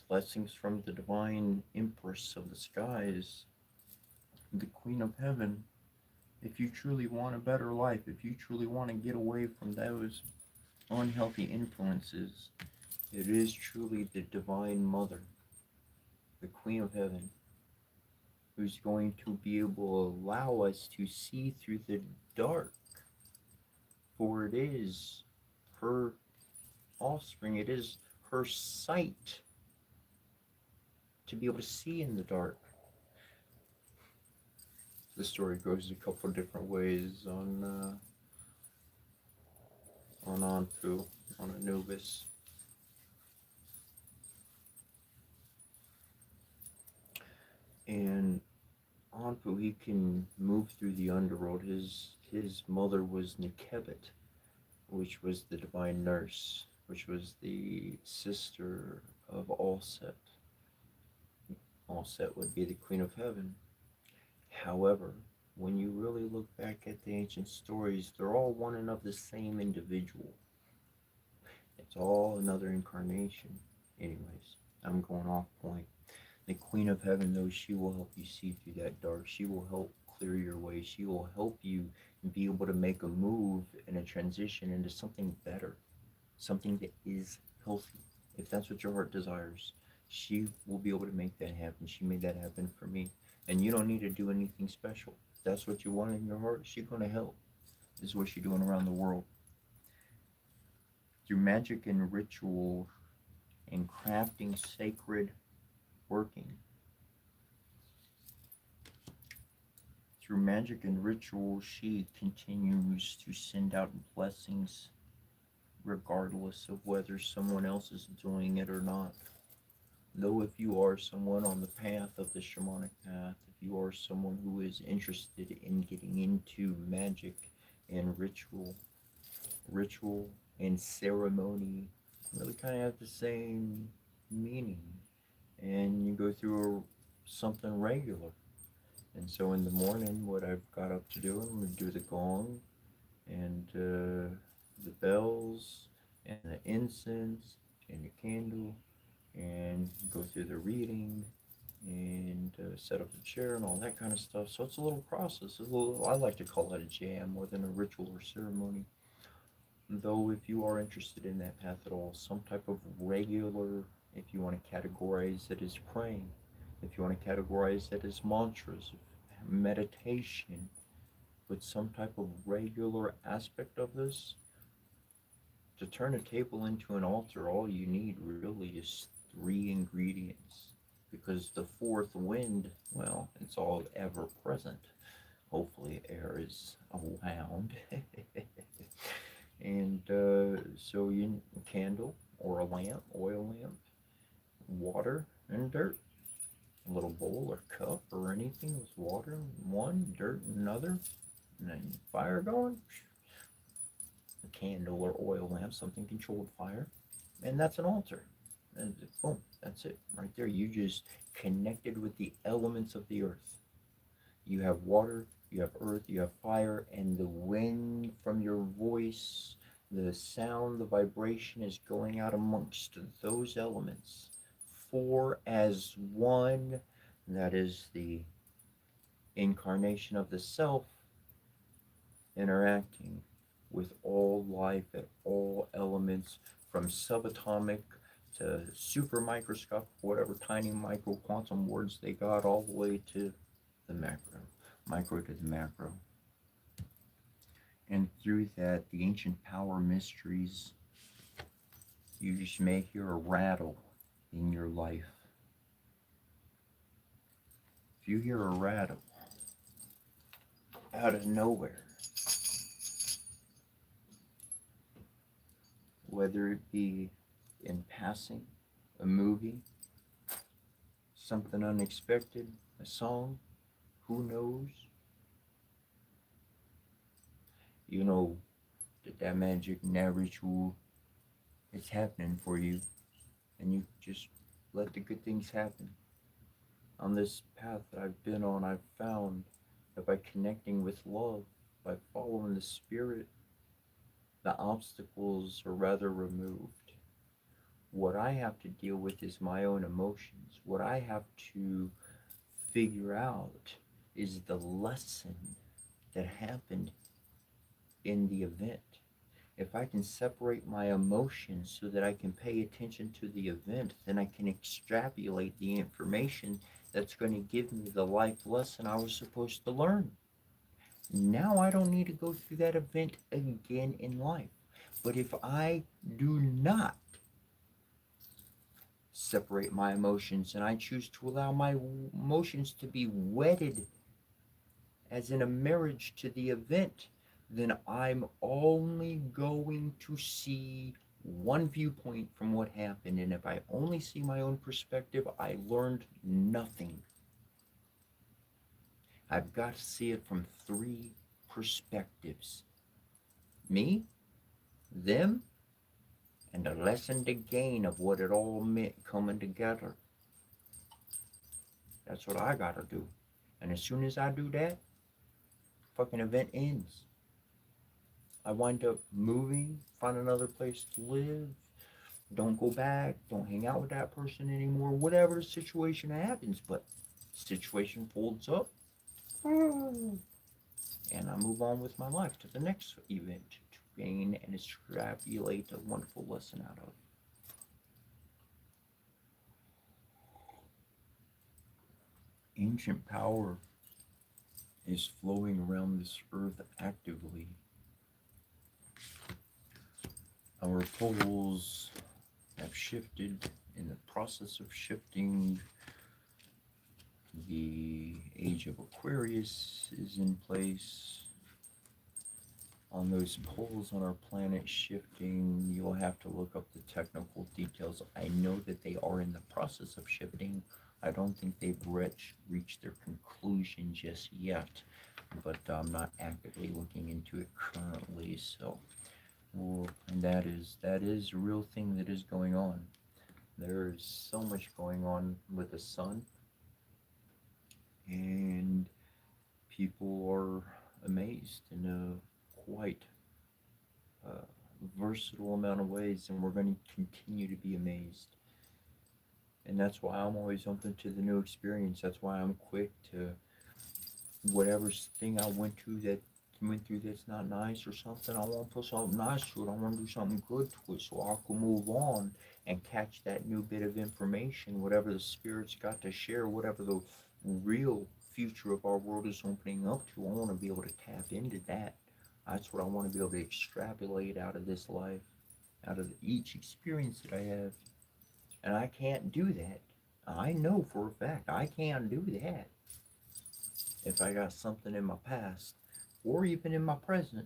blessings from the divine empress of the skies, the queen of heaven. If you truly want a better life, if you truly want to get away from those unhealthy influences, it is truly the divine mother, the queen of heaven, who's going to be able to allow us to see through the dark. For it is her offspring, it is her sight to be able to see in the dark. The story goes a couple different ways on Anpu, on Anubis. And Anpu, he can move through the underworld. His mother was Nekebet, which was the divine nurse, which was the sister of Alset. Alset would be the queen of heaven. However, when you really look back at the ancient stories, they're all one and of the same individual. It's all another incarnation. Anyways, I'm going off point. The Queen of Heaven, though, she will help you see through that dark. She will help clear your way. She will help you be able to make a move and a transition into something better, something that is healthy. If that's what your heart desires, she will be able to make that happen. She made that happen for me. And you don't need to do anything special. If that's what you want in your heart, she's going to help. This is what she's doing around the world. Through magic and ritual and crafting sacred working. Through magic and ritual, she continues to send out blessings regardless of whether someone else is doing it or not. Though if you are someone on the path of the shamanic path, if you are someone who is interested in getting into magic and ritual and ceremony really kind of have the same meaning. And you go through something regular. And so in the morning, what I've got up to do, I'm going to do the gong and the bells and the incense and the candle and go through the reading and set up the chair and all that kind of stuff. So it's a little process. I like to call it a jam more than a ritual or ceremony. Though if you are interested in that path at all, some type of regular, if you want to categorize it as praying, if you want to categorize it as mantras, meditation, but some type of regular aspect of this, to turn a table into an altar, all you need really is 3 ingredients. Because the fourth wind, well, it's all ever present. Hopefully air is around. And so you candle or a lamp, oil lamp, water and dirt. A little bowl or cup or anything with water in one, dirt in another, and then fire going. A candle or oil lamp, something controlled fire, and that's an altar. And boom, that's it right there. You just connected with the elements of the earth. You have water, you have earth, you have fire, and the wind from your voice, the sound, the vibration is going out amongst those elements. 4 as one, that is the incarnation of the self interacting with all life at all elements, from subatomic to super microscopic, whatever tiny micro quantum words they got, all the way to the macro, micro to the macro. And through that, the ancient power mysteries, you just may hear a rattle in your life. If you hear a rattle out of nowhere, whether it be in passing, a movie, something unexpected, a song, who knows? You know that magic and that ritual is happening for you, and you just let the good things happen. On this path that I've been on, I've found that by connecting with love, by following the spirit, the obstacles are rather removed. What I have to deal with is my own emotions. What I have to figure out is the lesson that happened in the event. If I can separate my emotions so that I can pay attention to the event, then I can extrapolate the information that's going to give me the life lesson I was supposed to learn. Now I don't need to go through that event again in life. But if I do not separate my emotions and I choose to allow my emotions to be wedded as in a marriage to the event, then I'm only going to see one viewpoint from what happened. And if I only see my own perspective, I learned nothing. I've got to see it from three perspectives: me, them, and the lesson to gain of what it all meant coming together. That's what I got to do. And as soon as I do that, fucking event ends. I wind up moving, find another place to live, don't go back, don't hang out with that person anymore, whatever the situation happens, but the situation folds up, and I move on with my life to the next event to gain and extrapolate a wonderful lesson out of. Ancient power is flowing around this earth actively. Our poles have shifted, in the process of shifting. The age of Aquarius is in place. On those poles on our planet shifting, you'll have to look up the technical details. I know that they are in the process of shifting. I don't think they've reached their conclusion just yet, but I'm not actively looking into it currently. So, and that is a real thing that is going on. There is so much going on with the sun, and people are amazed in a quite versatile amount of ways, and we're going to continue to be amazed. And that's why I'm always open to the new experience. That's why I'm quick to whatever thing I went through that's not nice or something. I want to put something nice to it. I want to do something good to it so I can move on and catch that new bit of information, whatever the spirit's got to share, whatever the real future of our world is opening up to. I want to be able to tap into that. That's what I want to be able to extrapolate out of this life, out of each experience that I have. And I can't do that. I know for a fact I can't do that if I got something in my past or even in my present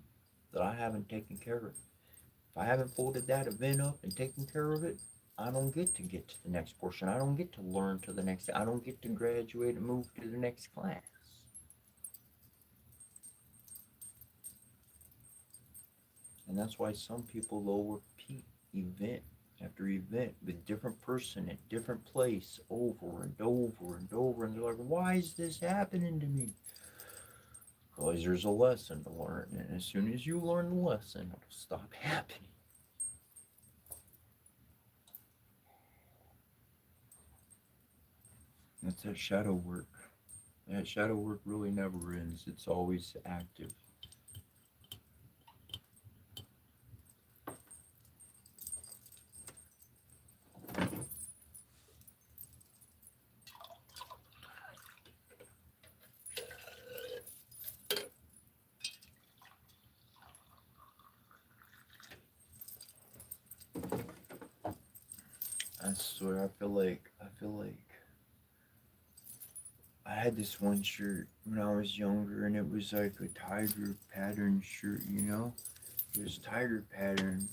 that I haven't taken care of. If I haven't folded that event up and taken care of it, I don't get to the next portion. I don't get to learn to the next. I don't get to graduate and move to the next class. And that's why some people will repeat event after event with different person at different place over and over and over. And they're like, why is this happening to me? Because there's a lesson to learn. And as soon as you learn the lesson, it'll stop happening. That's that shadow work. That shadow work really never ends. It's always active. I swear, I feel like I had this one shirt when I was younger, and it was like a tiger pattern shirt, you know? It was tiger pattern.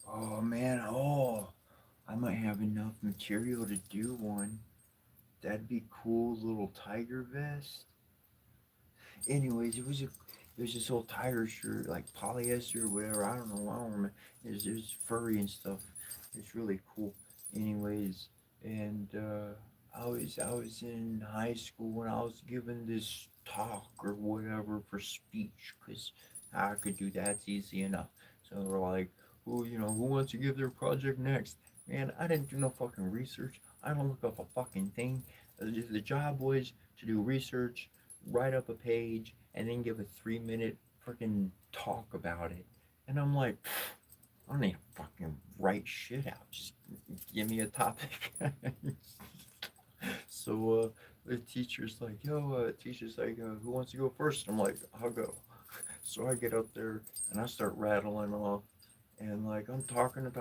Oh man, I might have enough material to do one. That'd be cool, little tiger vest. Anyways, it was this old tiger shirt, like polyester or whatever. I don't remember. It was furry and stuff. It's really cool. Anyways, and I was in high school when I was given this talk or whatever for speech, because I could do that. It's easy enough. So we're like, who wants to give their project next? Man, I didn't do no fucking research. I don't look up a fucking thing. The job was to do research, write up a page, and then give a 3 minute freaking talk about it. And I'm like, I don't need to fucking write shit out. Just give me a topic. So the teacher's like, who wants to go first? I'm like, I'll go. So I get up there and I start rattling off, and like I'm talking, and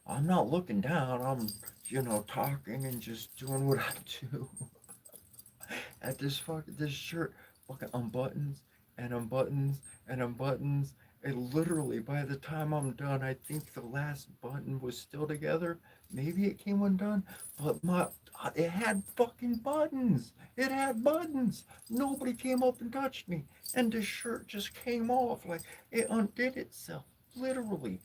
I'm not looking down. I'm talking and just doing what I do. At this shirt fucking unbuttons and unbuttons and unbuttons. And literally, by the time I'm done, I think the last button was still together. Maybe it came undone, but it had fucking buttons. It had buttons. Nobody came up and touched me, and the shirt just came off like it undid itself. Literally.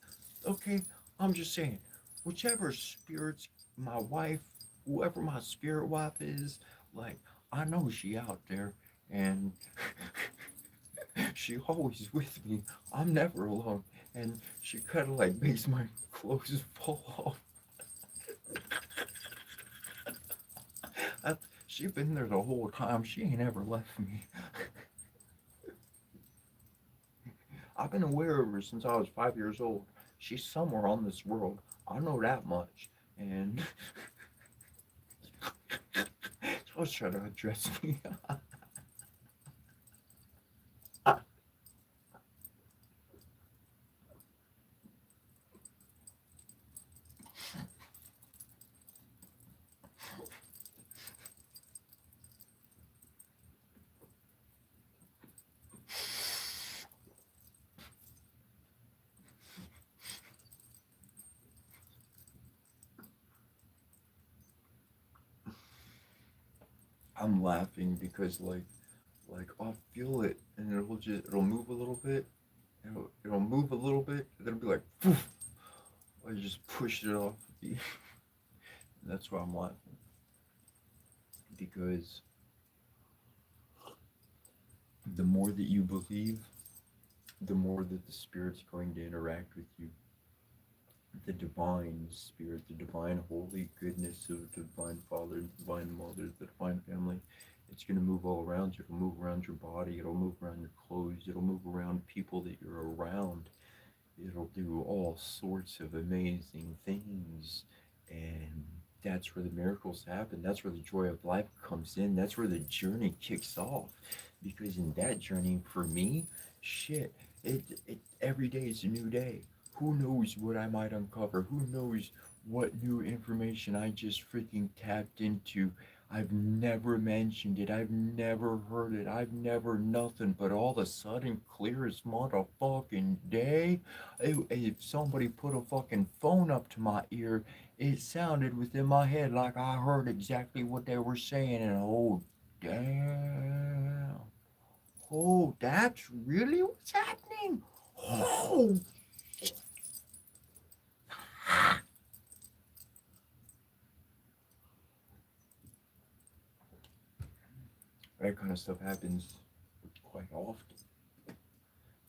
Okay, I'm just saying, whichever spirits my wife, whoever my spirit wife is, like I know she out there, and she always with me. I'm never alone, and she kind of like makes my clothes fall off. I, she been there the whole time. She ain't ever left me. I've been aware of her since I was 5 years old. She's somewhere on this world. I know that much, and she was trying to address me. I'm laughing because like I'll feel it, and it'll move a little bit. It'll move a little bit, and then it'll be like, poof, I just pushed it off. And that's why I'm laughing, because the more that you believe, the more that the spirit's going to interact with you. The divine spirit, the divine holy goodness of the divine father, the divine mother, the divine family. It's going to move all around you. It'll move around your body. It'll move around your clothes. It'll move around people that you're around. It'll do all sorts of amazing things. And that's where the miracles happen. That's where the joy of life comes in. That's where the journey kicks off. Because in that journey, for me, shit, every day is a new day. Who knows what I might uncover? Who knows what new information I just freaking tapped into? I've never mentioned it. I've never heard it. I've never nothing. But all of a sudden, clear as motherfucking day, if somebody put a fucking phone up to my ear, it sounded within my head like I heard exactly what they were saying. And oh, damn. Oh, that's really what's happening. Oh, that kind of stuff happens quite often.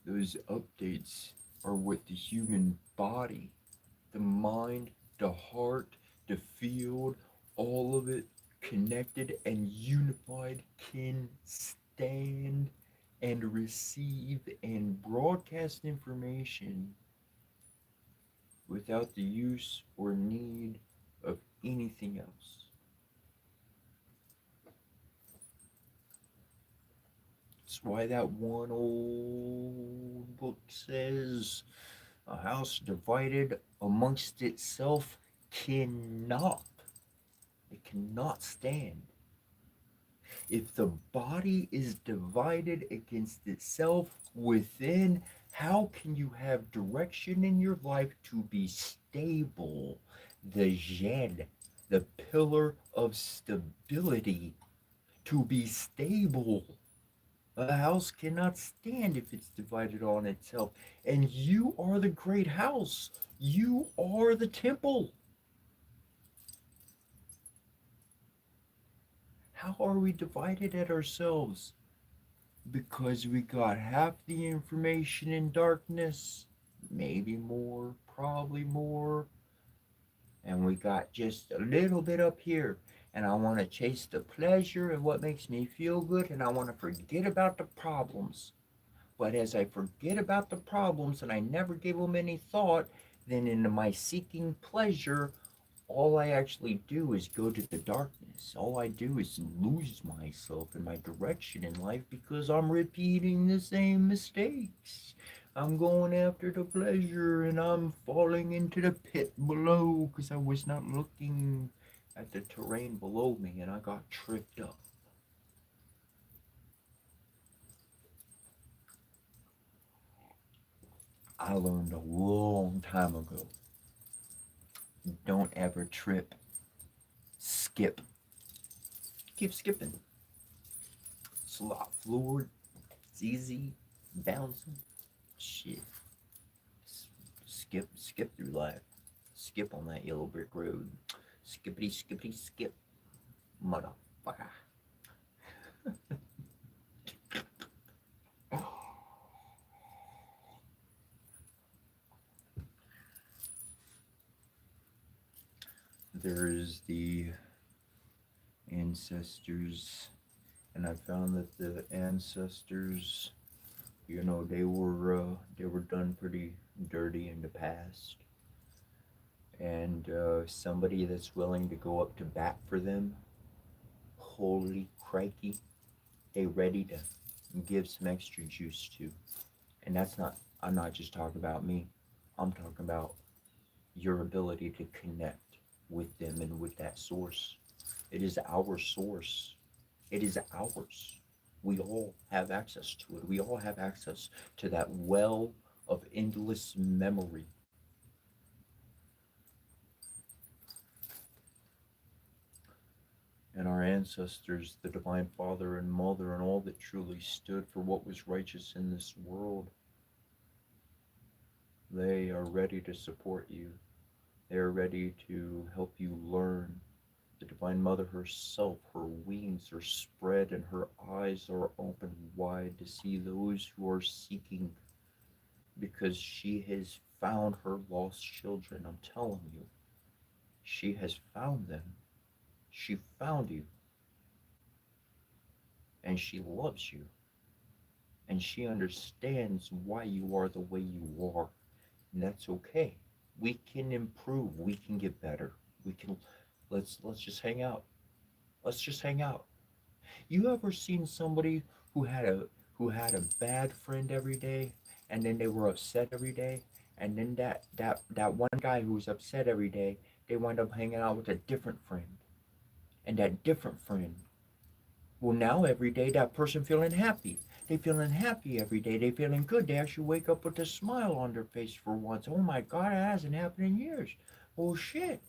Those updates are what the human body, the mind, the heart, the field, all of it connected and unified can stand and receive and broadcast information without the use or need of anything else. That's why that one old book says A house divided amongst itself cannot, it cannot stand. If the body is divided against itself within, how can you have direction in your life to be stable? The Jed, the pillar of stability, to be stable. A house cannot stand if it's divided on itself. And you are the great house. You are the temple. How are we divided at ourselves? Because we got half the information in darkness, maybe more, probably more, and we got just a little bit up here. And I want to chase the pleasure and what makes me feel good, and I want to forget about the problems. But as I forget about the problems and I never give them any thought, then in my seeking pleasure, all I actually do is go to the darkness. All I do is lose myself in my direction in life because I'm repeating the same mistakes. I'm going after the pleasure and I'm falling into the pit below because I was not looking at the terrain below me and I got tripped up. I learned a long time ago, don't ever trip. Skip. Keep skipping. It's a lot fluid. It's easy. Bouncing. Shit. Skip through life. Skip on that yellow brick road. Skippity, skippity, skip. Motherfucker. There's the ancestors, and I found that the ancestors, you know, they were done pretty dirty in the past, and somebody that's willing to go up to bat for them, holy crikey, they ready to give some extra juice to. And that's not, I'm not just talking about me, I'm talking about your ability to connect with them and with that source. It is our source. It is ours. We all have access to it. We all have access to that well of endless memory. And our ancestors, the Divine Father and Mother, and all that truly stood for what was righteous in this world, they are ready to support you. They are ready to help you learn. The Divine Mother herself, her wings are spread and her eyes are open wide to see those who are seeking, because she has found her lost children. I'm telling you, she has found them. She found you. And she loves you. And she understands why you are the way you are. And that's okay. We can improve. We can get better. We can let's just hang out. Let's just hang out. You ever seen somebody who had a bad friend every day, and then they were upset every day, and then that one guy who was upset every day, they wind up hanging out with a different friend, and that different friend, well, now every day that person feeling happy. They feeling happy every day. They feeling good. They actually wake up with a smile on their face for once. Oh my God, it hasn't happened in years. Well, shit.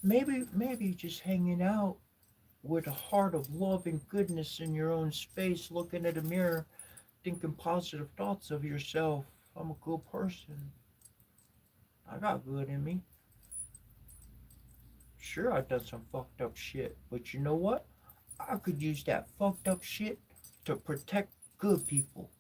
Maybe just hanging out with a heart of love and goodness in your own space, looking at a mirror, thinking positive thoughts of yourself. I'm a good person. I got good in me. Sure, I've done some fucked up shit, but you know what? I could use that fucked up shit to protect good people.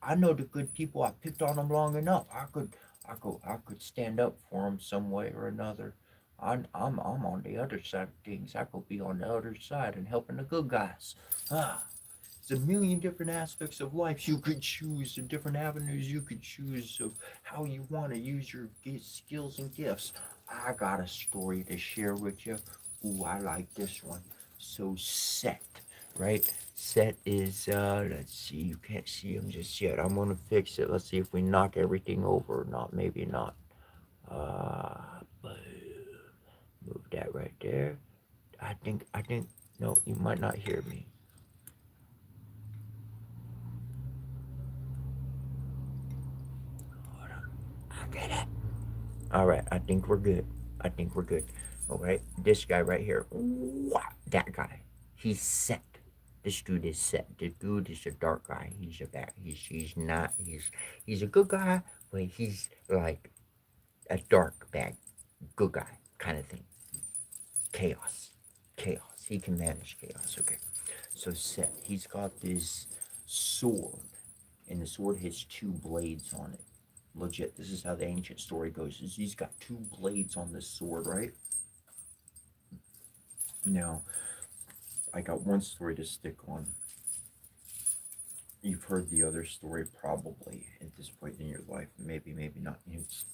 I know the good people. I picked on them long enough. I could stand up for them some way or another. I'm on the other side of things. I could be on the other side and helping the good guys. Ah, there's a million different aspects of life you could choose, and different avenues you could choose of how you want to use your skills and gifts. I got a story to share with you. Ooh, I like this one. So set. right? Set is, let's see, you can't see him just yet. I'm gonna fix it. Let's see if we knock everything over or not. Maybe not. Boom. Move that right there. I think, no, you might not hear me. Hold on. I get it. All right, I think we're good. I think we're good. All right, this guy right here. What? That guy. He's Set. This dude is Set. This dude is a dark guy. He's a bad. He's not. He's a good guy, but he's like a dark bad good guy kind of thing. Chaos. Chaos. He can manage chaos. Okay. So Set, he's got this sword, and the sword has two blades on it. Legit, this is how the ancient story goes. Is he's got two blades on this sword, right? Now, I got one story to stick on. You've heard the other story probably at this point in your life. Maybe, maybe not. It's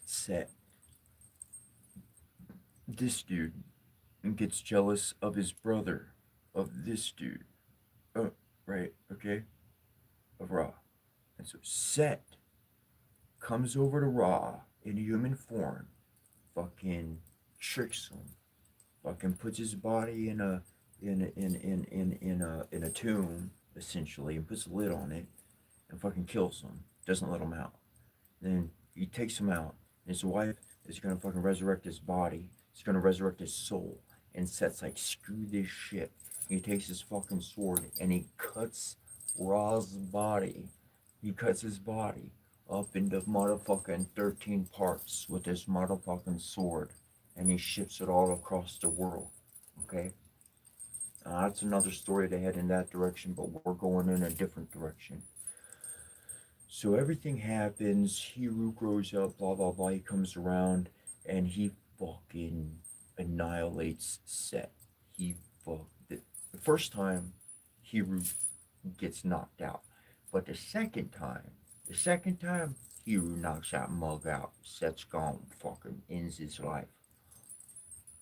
Set. This dude gets jealous of his brother, of this dude. Oh, right, okay? Of Ra. And so Set comes over to Ra in human form, fucking tricks him, fucking puts his body in a tomb essentially, and puts a lid on it, and fucking kills him. Doesn't let him out. Then he takes him out. And his wife is gonna fucking resurrect his body. He's gonna resurrect his soul. And Set's like, screw this shit. He takes his fucking sword and he cuts Ra's body. He cuts his body up into motherfucking 13 parts with his motherfucking sword. And he ships it all across the world. Okay? That's another story to head in that direction, but we're going in a different direction. So everything happens. Hiru grows up, blah blah blah. He comes around and he fucking annihilates Set. He the first time Hiru gets knocked out, but the second time Hiru knocks out Mug out. Set's gone, fucking ends his life.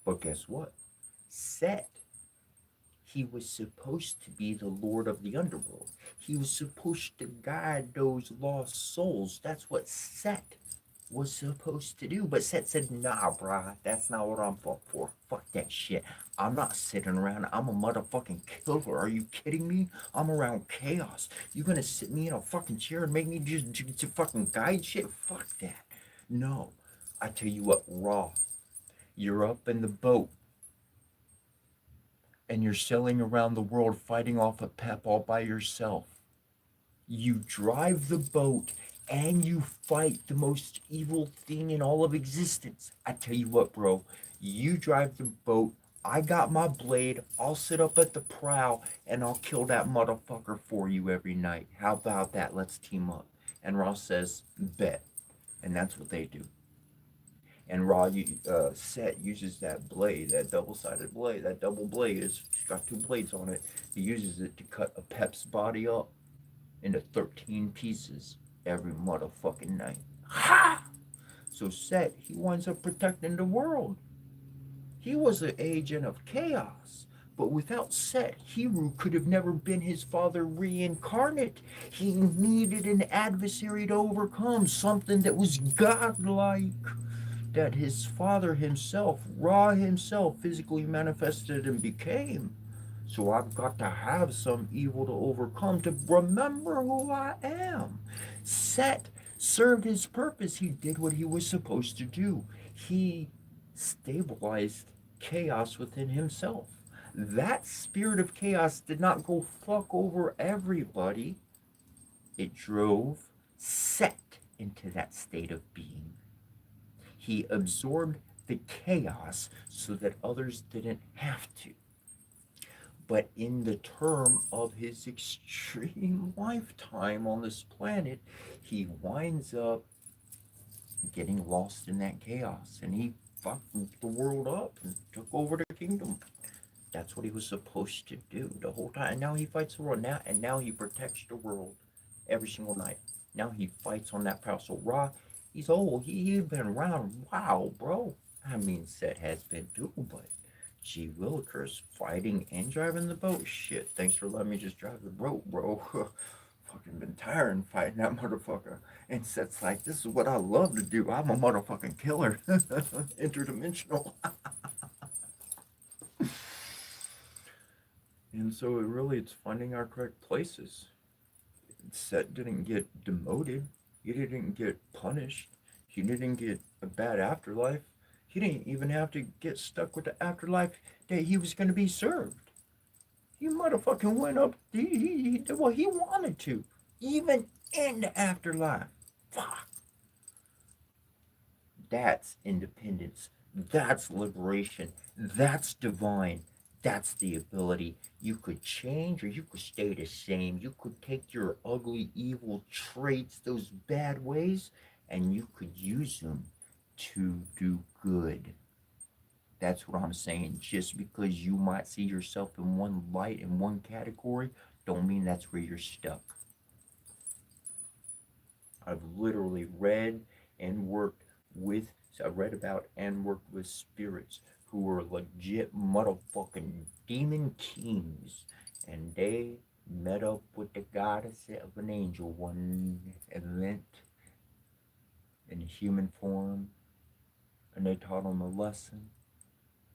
But guess what? Set, he was supposed to be the Lord of the Underworld. He was supposed to guide those lost souls. That's what Set was supposed to do. But Set said, nah, brah, that's not what I'm for. Fuck that shit. I'm not sitting around. I'm a motherfucking killer. Are you kidding me? I'm around chaos. You gonna sit me in a fucking chair and make me just to fucking guide shit? Fuck that. No. I tell you what, Ra, you're up in the boat and you're sailing around the world fighting off a pep all by yourself. You drive the boat and you fight the most evil thing in all of existence. I tell you what, bro, you drive the boat. I got my blade. I'll sit up at the prow and I'll kill that motherfucker for you every night. How about that? Let's team up. And Ross says, bet. And that's what they do. And Set uses that blade, that double-sided blade, that double blade. It's got two blades on it. He uses it to cut a Pep's body up into 13 pieces every motherfucking night. Ha! So Set, he winds up protecting the world. He was an agent of chaos. But without Set, Hiru could have never been his father reincarnate. He needed an adversary to overcome, something that was godlike, that his father himself, Ra himself, physically manifested and became. So I've got to have some evil to overcome to remember who I am. Set served his purpose. He did what he was supposed to do. He stabilized chaos within himself. That spirit of chaos did not go fuck over everybody. It drove Set into that state of being. He absorbed the chaos so that others didn't have to. But in the term of his extreme lifetime on this planet, he winds up getting lost in that chaos. And he fucked the world up and took over the kingdom. That's what he was supposed to do the whole time. And now he fights the world. Now he protects the world every single night. Now he fights on that prowl. So Ra, he's old. He'd been around. Wow, bro. I mean, Set has been too, but Gee willikers, fighting and driving the boat? Shit, thanks for letting me just drive the boat, bro. Fucking been tired and fighting that motherfucker. And Seth's like, this is what I love to do. I'm a motherfucking killer. Interdimensional. And so it's finding our correct places. Seth didn't get demoted. He didn't get punished. He didn't get a bad afterlife. He didn't even have to get stuck with the afterlife that he was going to be served. He motherfucking went up. He did what he wanted to, even in the afterlife. Fuck. That's independence. That's liberation. That's divine. That's the ability. You could change or you could stay the same. You could take your ugly, evil traits, those bad ways, and you could use them to do good. That's what I'm saying. Just because you might see yourself in one light, in one category, don't mean that's where you're stuck. I've literally read about and worked with spirits who were legit motherfucking demon kings, and they met up with the goddess of an angel one event in human form, and they taught them a lesson,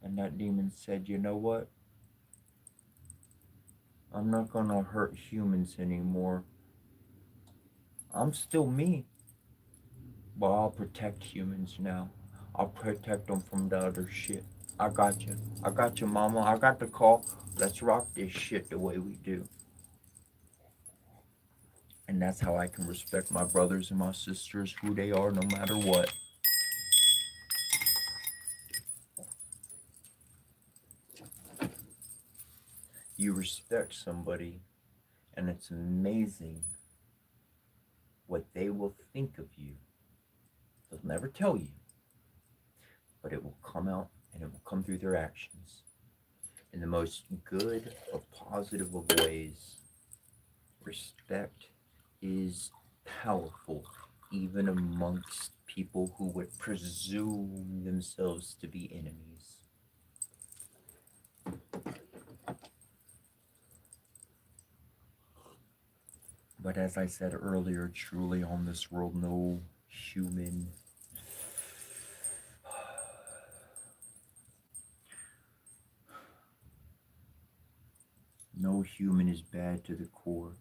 and that demon said, you know what? I'm not gonna hurt humans anymore. I'm still me, but I'll protect humans now. I'll protect them from the other shit. I got you. I got you, mama. I got the call. Let's rock this shit the way we do. And that's how I can respect my brothers and my sisters, who they are, no matter what. You respect somebody, and it's amazing what they will think of you. They'll never tell you, but it will come out and it will come through their actions in the most good of positive of ways. Respect is powerful, even amongst people who would presume themselves to be enemies. But as I said earlier, truly on this world, no human is bad to the core.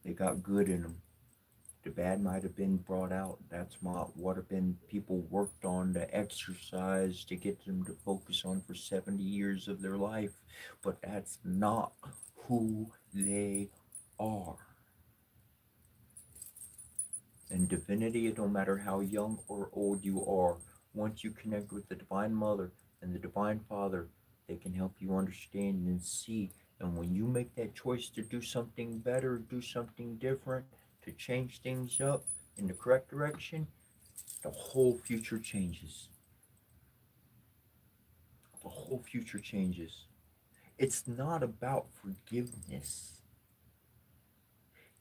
They got good in them. The bad might have been brought out. That's what have been people worked on to exercise to get them to focus on for 70 years of their life. But that's not who they are. In divinity, it don't matter how young or old you are. Once you connect with the Divine Mother and the Divine Father, they can help you understand and see. And when you make that choice to do something better, do something different, to change things up in the correct direction, the whole future changes. The whole future changes. It's not about forgiveness.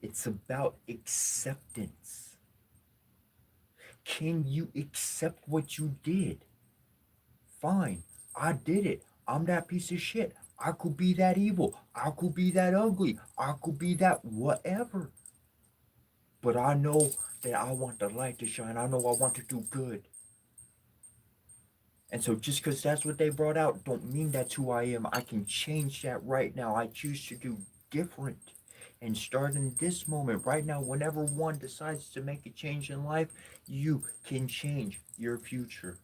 It's about acceptance. Can you accept what you did? Fine, I did it. I'm that piece of shit. I could be that evil. I could be that ugly. I could be that whatever. But I know that I want the light to shine. I know I want to do good. And so just because that's what they brought out, don't mean that's who I am. I can change that right now. I choose to do different. And starting this moment, right now, whenever one decides to make a change in life, you can change your future.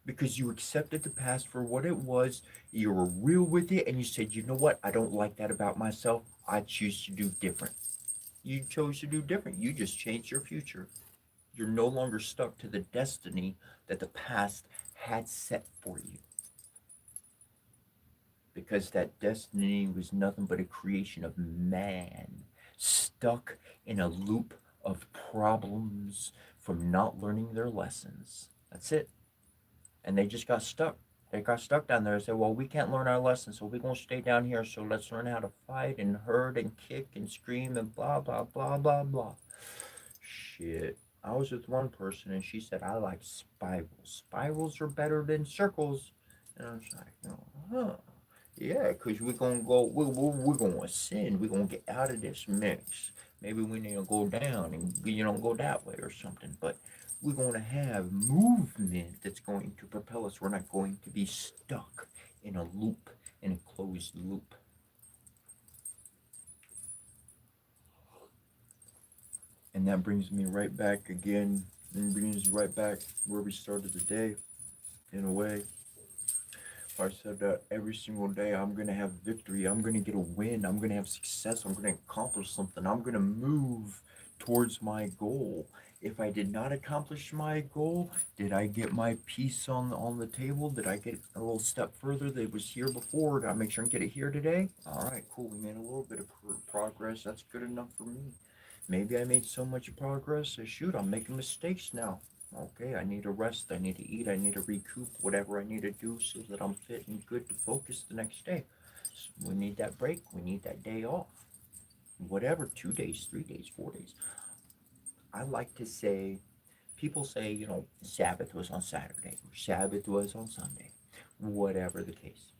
Because you accepted the past for what it was, you were real with it, and you said, you know what, I don't like that about myself. I choose to do different. You chose to do different. You just changed your future. You're no longer stuck to the destiny that the past had set for you. Because that destiny was nothing but a creation of man, stuck in a loop of problems from not learning their lessons. That's it. And they just got stuck. They got stuck down there and said, well, we can't learn our lessons, so we're going to stay down here, so let's learn how to fight and hurt and kick and scream and blah, blah, blah, blah, blah. Shit. I was with one person and she said, I like spirals. Spirals are better than circles. And I was like, huh. Yeah, because we're going to go, we're going to ascend. We're going to get out of this mix. Maybe we need to go down and, go that way or something. But we're going to have movement that's going to propel us. We're not going to be stuck in a loop, in a closed loop. And that brings me right back again, and brings right back where we started the day, in a way. I said that every single day I'm going to have victory. I'm going to get a win. I'm going to have success. I'm going to accomplish something. I'm going to move towards my goal. If I did not accomplish my goal, did I get my piece on the table? Did I get a little step further that was here before? Did I make sure and get it here today? All right, cool. We made a little bit of progress. That's good enough for me. Maybe I made so much progress. Shoot, I'm making mistakes now. Okay, I need to rest, I need to eat, I need to recoup whatever I need to do so that I'm fit and good to focus the next day. So we need that break, we need that day off. Whatever, 2 days, 3 days, 4 days. I like to say, people say, Sabbath was on Saturday, or Sabbath was on Sunday, whatever the case.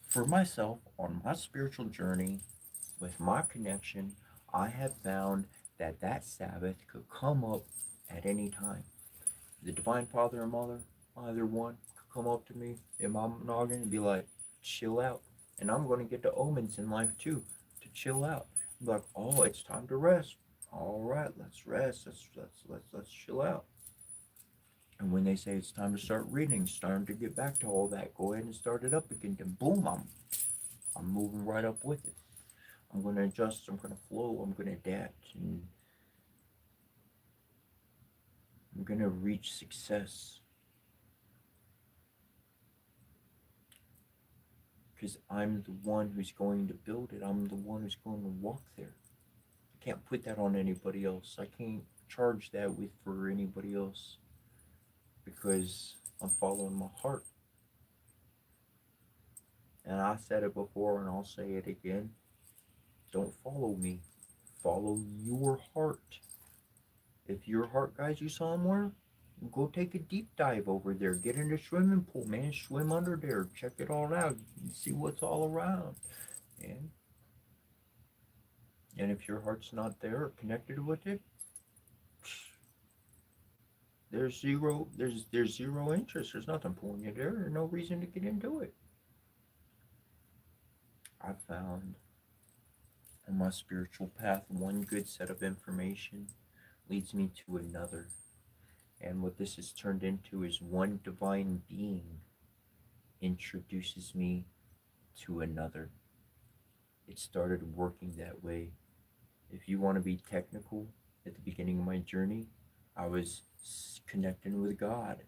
For myself, on my spiritual journey, with my connection, I have found that that Sabbath could come up at any time. The Divine Father and Mother, either one, could come up to me in my noggin and be like, chill out. And I'm going to get the omens in life too, to chill out. Be like, oh, it's time to rest. All right, let's rest. Let's chill out. And when they say it's time to start reading, it's time to get back to all that, go ahead and start it up again. Then boom, I'm moving right up with it. I'm going to adjust. I'm going to flow. I'm going to adapt. And I'm going to reach success. Because I'm the one who's going to build it. I'm the one who's going to walk there. I can't put that on anybody else. I can't charge that with for anybody else because I'm following my heart. And I said it before and I'll say it again. Don't follow me. Follow your heart. If your heart guides you somewhere, go take a deep dive over there. Get in the swimming pool, man. Swim under there. Check it all out. See what's all around. And if your heart's not there or connected with it, there's zero interest. There's nothing pulling you there. There's no reason to get into it. I found on my spiritual path one good set of information leads me to another. And what this has turned into is one divine being introduces me to another. It started working that way. If you want to be technical, at the beginning of my journey, I was connecting with God,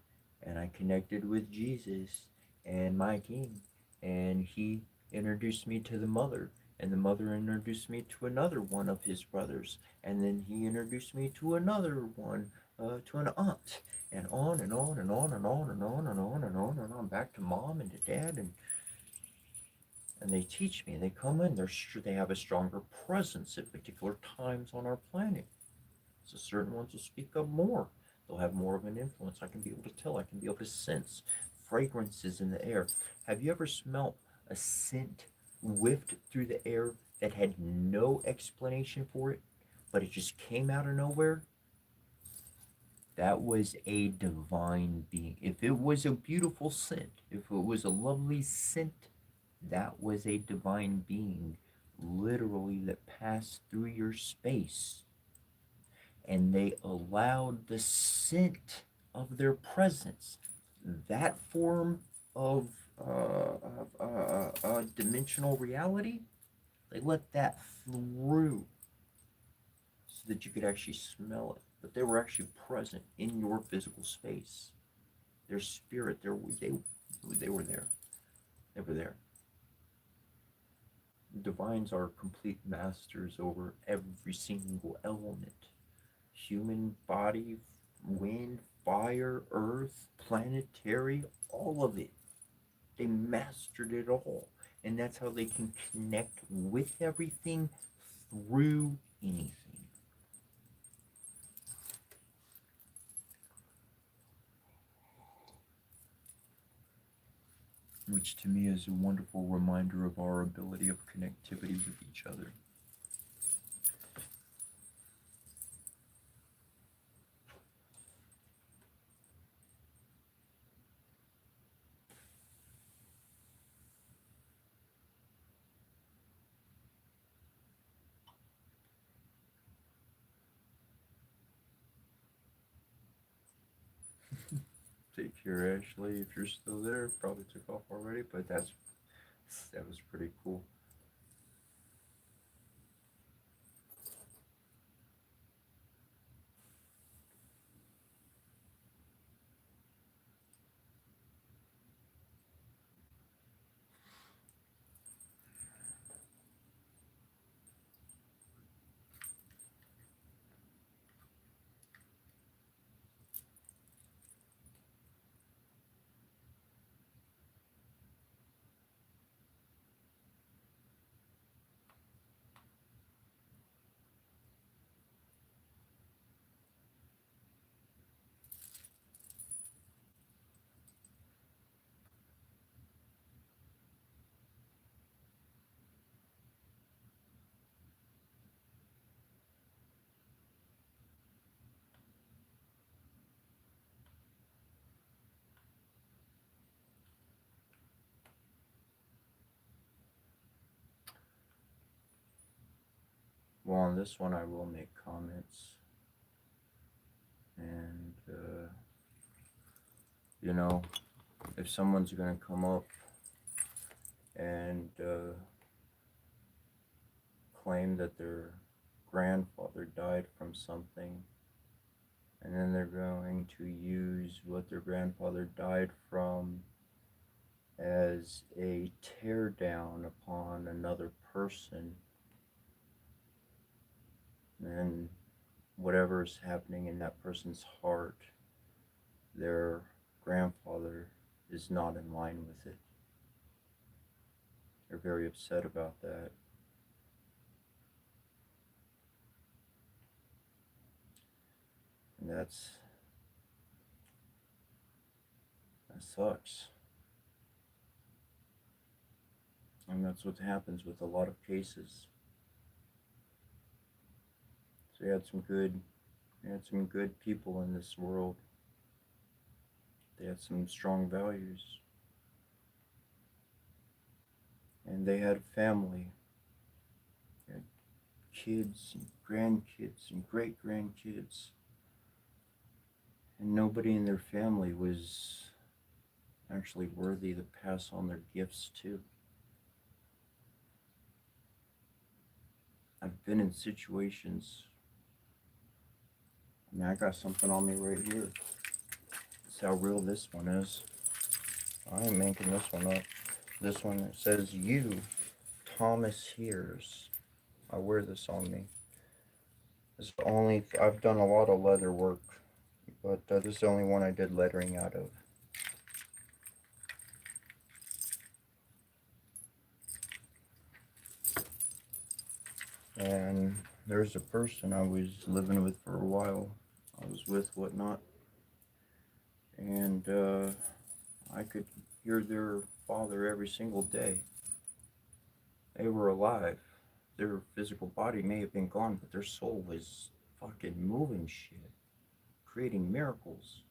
and I connected with Jesus and my King, and he introduced me to the mother, and the mother introduced me to another one of his brothers, and then he introduced me to another one, to an aunt, and on and on and on and on and on and on and on and on, back to mom and to dad, and they teach me. They come in. They have a stronger presence at particular times on our planet. So certain ones will speak up more. They'll have more of an influence. I can be able to tell. I can be able to sense fragrances in the air. Have you ever smelt a scent whiffed through the air that had no explanation for it, but it just came out of nowhere? That was a divine being. If it was a beautiful scent, if it was a lovely scent, that was a divine being, literally, that passed through your space. And they allowed the scent of their presence, that form of dimensional reality, they let that through so that you could actually smell it. But they were actually present in your physical space. Their spirit, they were there. They were there. Divines are complete masters over every single element. Human body, wind, fire, earth, planetary, all of it. They mastered it all. And that's how they can connect with everything through anything. which to me is a wonderful reminder of our ability of connectivity with each other. Take care, Ashley. If you're still there, probably took off already, but that was pretty cool. Well, on this one, I will make comments. And, you know, if someone's going to come up and claim that their grandfather died from something, and then they're going to use what their grandfather died from as a tear down upon another person, and whatever's happening in that person's heart, their grandfather is not in line with it. They're very upset about that. And that sucks. And that's what happens with a lot of cases. So you had some good people in this world. They had some strong values. And they had a family. They had kids and grandkids and great grandkids. And nobody in their family was actually worthy to pass on their gifts to. I've been in situations. I mean, I got something on me right here. That's how real this one is. I ain't making this one up. This one, it says, "You, Thomas Hears." I wear this on me. It's the only, I've done a lot of leather work, but this is the only one I did lettering out of. And there's a person I was living with for a while. I was with whatnot. And I could hear their father every single day. They were alive. Their physical body may have been gone, but their soul was fucking moving shit, creating miracles.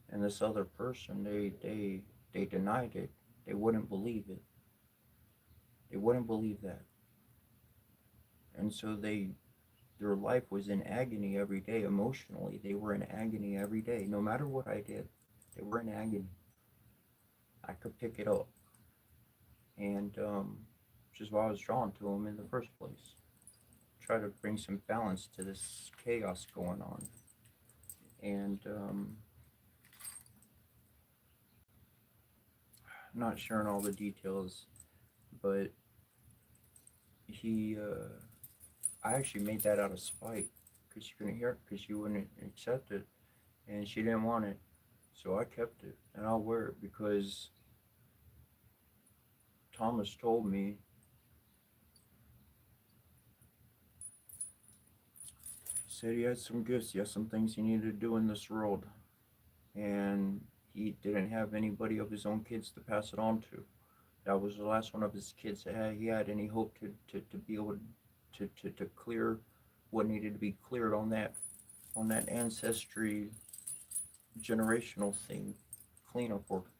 And this other person, they denied it. They wouldn't believe it. They wouldn't believe that. And so their life was in agony every day emotionally. They were in agony every day. No matter what I did, they were in agony. I could pick it up. And which is why I was drawn to them in the first place. Try to bring some balance to this chaos going on. And I'm not sharing all the details, but I actually made that out of spite, because she couldn't hear it, because she wouldn't accept it, and she didn't want it, so I kept it, and I'll wear it, because Thomas told me, he said he had some gifts, he had some things he needed to do in this world, and he didn't have anybody of his own kids to pass it on to. That was the last one of his kids that he had any hope to be able to clear what needed to be cleared on that ancestry generational thing cleanup work.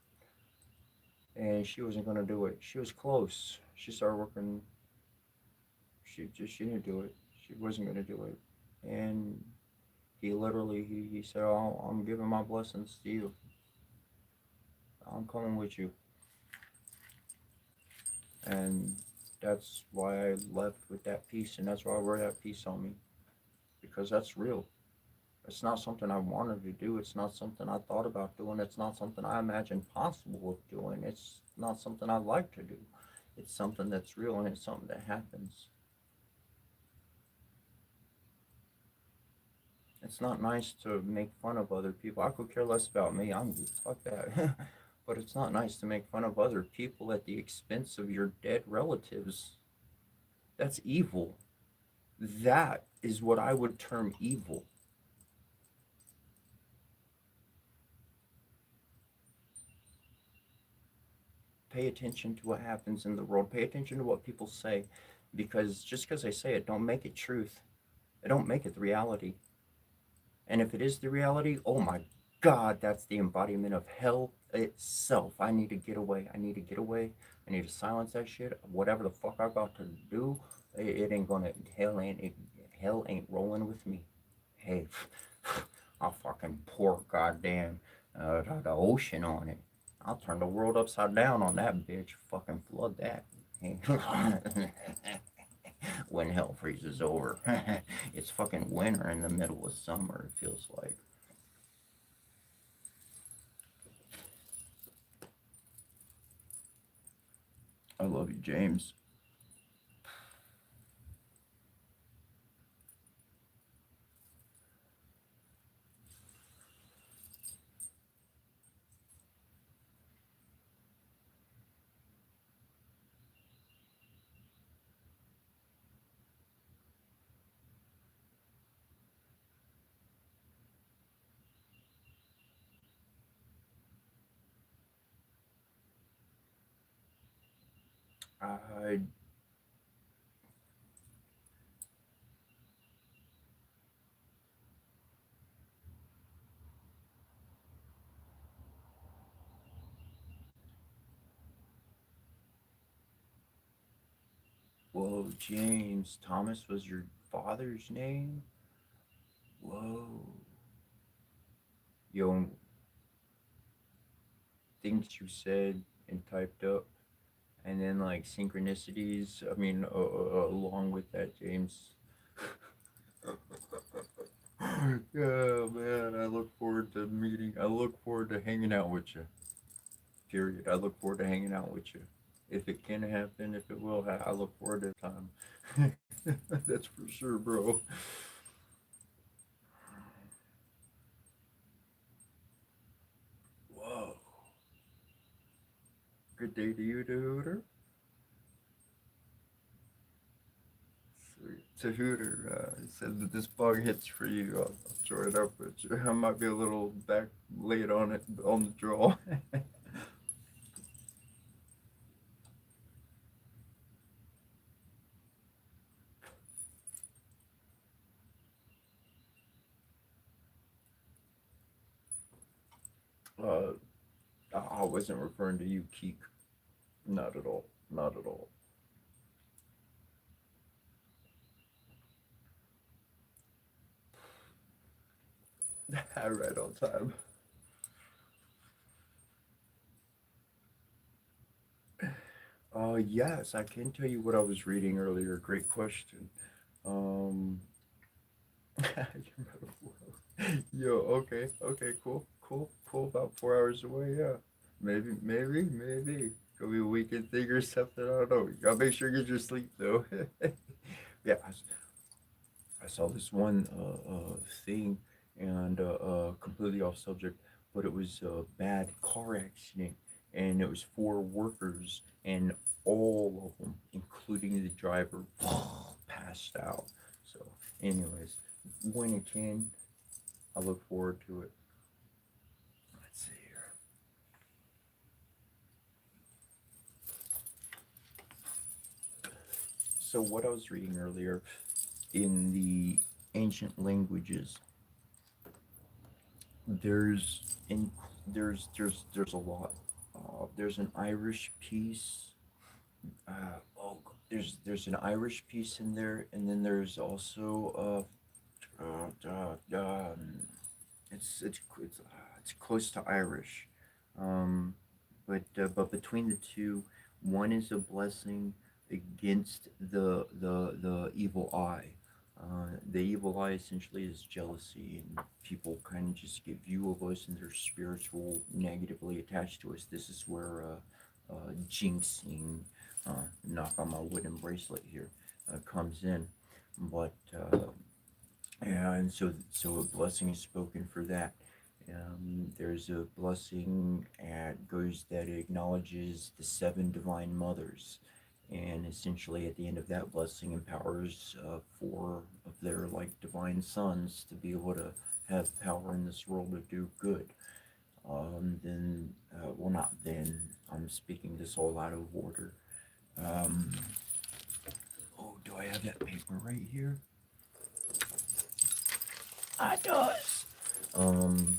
And she wasn't gonna do it. She was close. She started working. She didn't do it. She wasn't gonna do it. And he literally he said, "Oh, I'm giving my blessings to you. I'm coming with you." And that's why I left with that piece, and that's why I wear that piece on me, because that's real. It's not something I wanted to do. It's not something I thought about doing. It's not something I imagined possible of doing. It's not something I like to do. It's something that's real, and it's something that happens. It's not nice to make fun of other people. I could care less about me. I'm fuck that. But it's not nice to make fun of other people at the expense of your dead relatives. That's evil. That is what I would term evil. Pay attention to what happens in the world. Pay attention to what people say, because just because they say it, don't make it truth. It don't make it the reality. And if it is the reality, oh my God, that's the embodiment of hell itself. I need to get away. I need to get away. I need to silence that shit. Whatever the fuck I'm about to do, it ain't gonna. Hell ain't rolling with me. Hey, I'll fucking pour goddamn the ocean on it. I'll turn the world upside down on that bitch. Fucking flood that. When hell freezes over. It's fucking winter in the middle of summer, it feels like. I love you, James. I Whoa, James. Thomas was your father's name? Whoa. Yo, things you said and typed up, and then like synchronicities. I mean, along with that, James. Yeah, man. I look forward to meeting. I look forward to hanging out with you. Period. I look forward to hanging out with you. If it can happen, if it will, I look forward to time. That's for sure, bro. Whoa. Good day to you, Hooter. Sweet. To Hooter, he said that this bug hits for you. I'll throw it up with you. I might be a little back late on it on the draw. uh, I wasn't referring to you, Keek. Not at all. Not at all. Right on time. Yes, I can tell you what I was reading earlier. Great question. Um, Yo, okay, okay, cool, cool, cool. About 4 hours away, yeah. Maybe. Could be a weekend thing or something. I don't know. You gotta make sure you get your sleep though. Yeah, I saw this one thing, and completely off subject, but it was a bad car accident, and it was four workers, and all of them, including the driver, passed out. So, anyways, when it can, I look forward to it. Let's see here. So what I was reading earlier in the ancient languages, there's in there's a lot. There's an Irish piece. Oh, there's an Irish piece in there, and then there's also it's close to Irish, um, but between the two, one is a blessing against the evil eye. The evil eye essentially is jealousy, and people kind of just get view of us and they're spiritual negatively attached to us. This is where jinxing, knock on my wooden bracelet here, comes in. But yeah, and so a blessing is spoken for that. There's a blessing at goes that acknowledges the seven divine mothers, and essentially at the end of that blessing empowers four of their like divine sons to be able to have power in this world to do good. Then, well, not then. I'm speaking this all out of order. Um, oh, do I have that paper right here? I does. Um,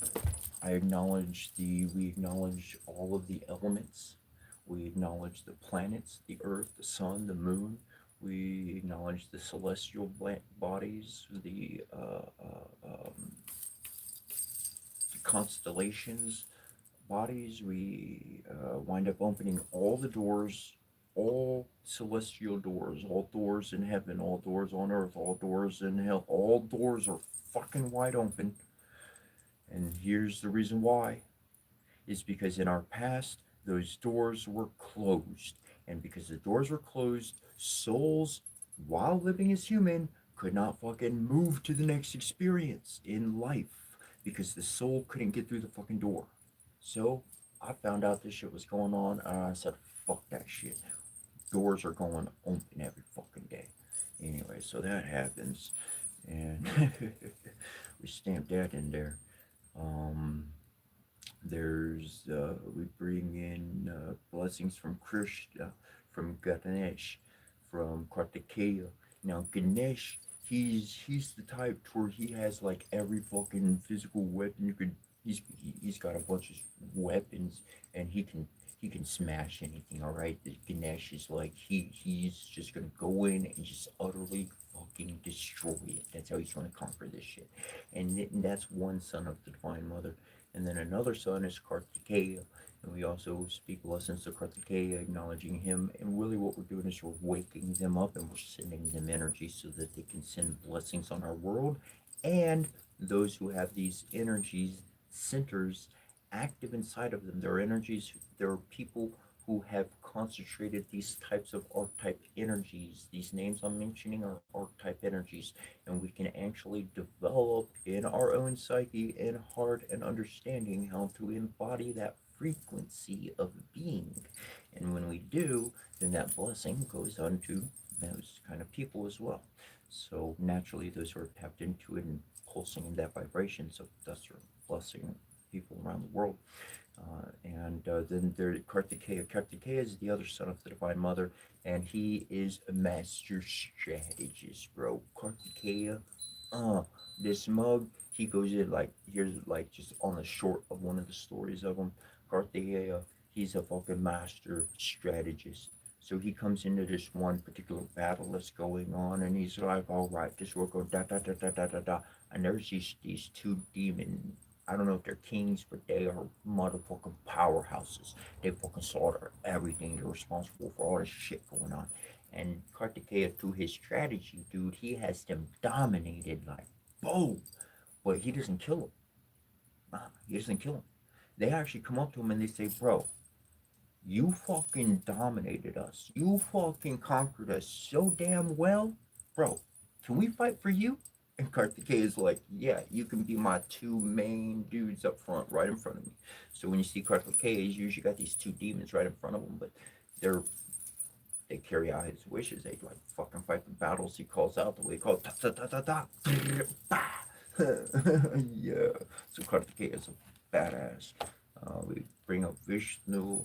we acknowledge all of the elements. We acknowledge the planets, the earth, the sun, the moon. We acknowledge the celestial bodies, the constellations bodies. We wind up opening all the doors, all celestial doors, all doors in heaven, all doors on earth, all doors in hell. All doors are fucking wide open. And here's the reason why is because in our past, those doors were closed. And because the doors were closed, souls, while living as human, could not fucking move to the next experience in life because the soul couldn't get through the fucking door. So I found out this shit was going on, and I said, fuck that shit. Doors are going open every fucking day. Anyway, so that happens. And we stamped that in there. Um, we bring in blessings from Krishna, from Ganesh, from Kartikeya. Now Ganesh, he's the type where he has like every fucking physical weapon you could. He's got a bunch of weapons, and he can smash anything. All right, the Ganesh is like he's just gonna go in and just utterly fucking destroy it. That's how he's gonna conquer this shit, and that's one son of the Divine Mother. And then another son is Kartikeya, and we also speak lessons to Kartikeya, acknowledging him. And really, what we're doing is we're waking them up and we're sending them energy so that they can send blessings on our world. And those who have these energies, centers active inside of them, their energies, there are people who have concentrated these types of archetype energies. These names I'm mentioning are archetype energies, and we can actually develop in our own psyche and heart and understanding how to embody that frequency of being. And when we do, then that blessing goes on to those kind of people as well. So naturally, those who are tapped into it and pulsing in that vibration, so that's your blessing people around the world. And then there, Kartikeya. Kartikeya is the other son of the Divine Mother, and he is a master strategist, bro. Kartikeya, this mug, he goes in like, here's like just on the short of one of the stories of him. Kartikeya, he's a fucking master strategist. So he comes into this one particular battle that's going on, and he's like, all right, this will go da da da da da da da. And there's these two demons. I don't know if they're kings, but they are motherfucking powerhouses. They fucking slaughter everything. They're responsible for all this shit going on. And Kartikeya, through his strategy, dude, he has them dominated like boom. But he doesn't kill them. He doesn't kill them. They actually come up to him and they say, bro, you fucking dominated us. You fucking conquered us so damn well. Bro, can we fight for you? And Kartikeya is like, yeah, you can be my two main dudes up front, right in front of me. So when you see Kartikeya, he's usually got these two demons right in front of him, but they carry out his wishes. They like fucking fight the battles he calls out the way he calls ta ta ta ta ta. Yeah. So Kartikeya is a badass. We bring up Vishnu,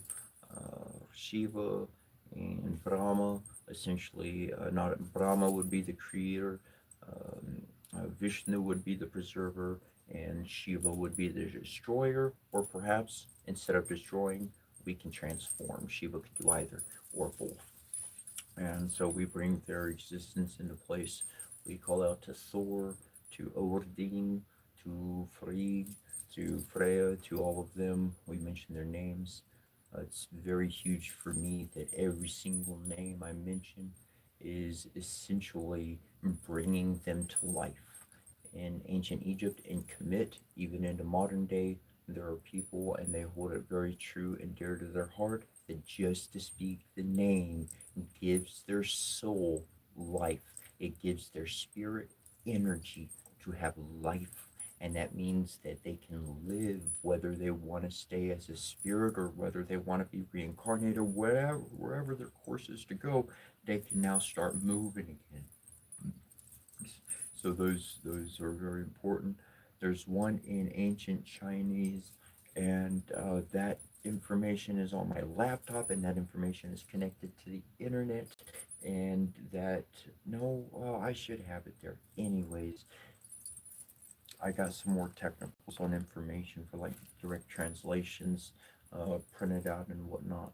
Shiva, and Brahma. Essentially, not Brahma would be the creator, um, Vishnu would be the preserver, and Shiva would be the destroyer. Or perhaps instead of destroying, we can transform. Shiva could do either or both. And so we bring their existence into place. We call out to Thor, to Odin, to Frigg, to Freya, to all of them. We mention their names. It's very huge for me that every single name I mention is essentially bringing them to life. In ancient Egypt and Kemet, even into modern day, there are people and they hold it very true and dear to their heart that just to speak the name gives their soul life. It gives their spirit energy to have life. And that means that they can live whether they want to stay as a spirit or whether they want to be reincarnated, wherever their course is to go, they can now start moving again. So those are very important. There's one in ancient Chinese, and that information is on my laptop, and that information is connected to the internet. And that no, I should have it there. Anyways, I got some more technicals on information for like direct translations, printed out and whatnot.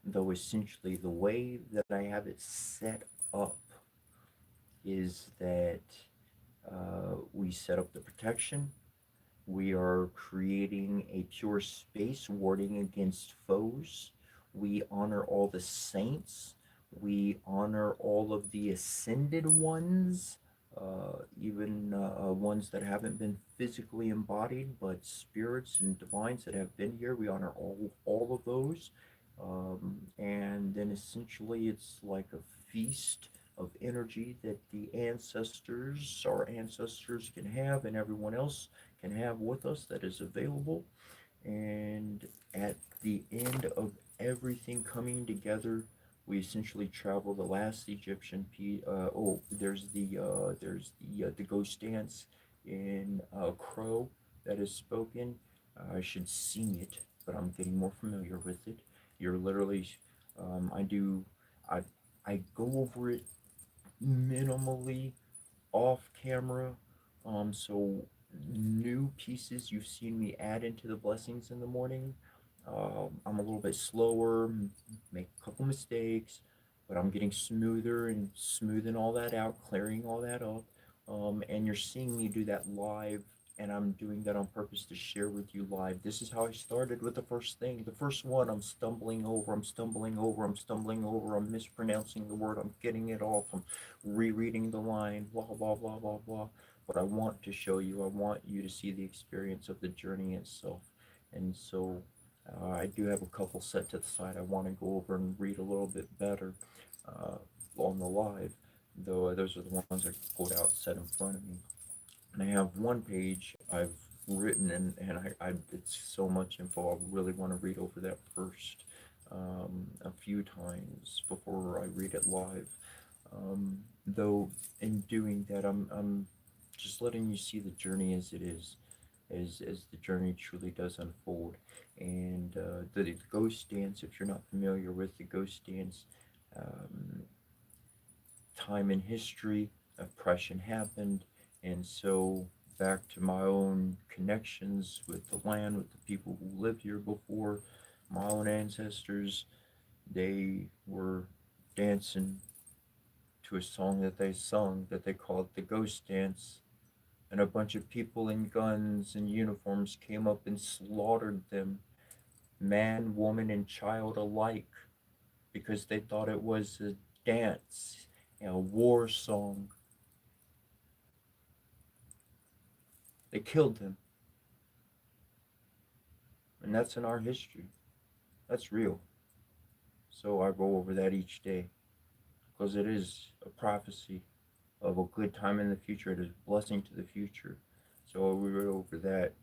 Though essentially the way that I have it set up is that we set up the protection. We are creating a pure space warding against foes. We honor all the saints. We honor all of the ascended ones, even ones that haven't been physically embodied, but spirits and divines that have been here. We honor all of those. And then essentially it's like a feast of energy that the ancestors, our ancestors, can have, and everyone else can have with us that is available. And at the end of everything coming together, we essentially travel the last Egyptian there's the ghost dance in Crow that is spoken. I should sing it, but I'm getting more familiar with it. You're literally, I do, I I go over it minimally off camera. So new pieces you've seen me add into the blessings in the morning. I'm a little bit slower, make a couple mistakes, but I'm getting smoother and smoothing all that out, clearing all that up. And you're seeing me do that live, and I'm doing that on purpose to share with you live. This is how I started with the first thing. The first one, I'm stumbling over, I'm stumbling over, I'm stumbling over, I'm mispronouncing the word, I'm getting it off, I'm rereading the line, blah, blah, blah, blah, blah. But I want to show you, I want you to see the experience of the journey itself. And so I do have a couple set to the side. I want to go over and read a little bit better uh, on the live, though those are the ones I pulled out set in front of me. And I have one page I've written, and it's so much info. I really want to read over that first a few times before I read it live. Though in doing that, I'm just letting you see the journey as it is, as the journey truly does unfold. And the ghost dance, if you're not familiar with the ghost dance, um, time in history, oppression happened, and so back to my own connections with the land, with the people who lived here before, my own ancestors, they were dancing to a song that they sung that they called the ghost dance, and a bunch of people in guns and uniforms came up and slaughtered them, man, woman, and child alike, because they thought it was a dance, a war song. They killed them, and that's in our history. That's real. So I go over that each day because it is a prophecy of a good time in the future. It is a blessing to the future. So we read over that,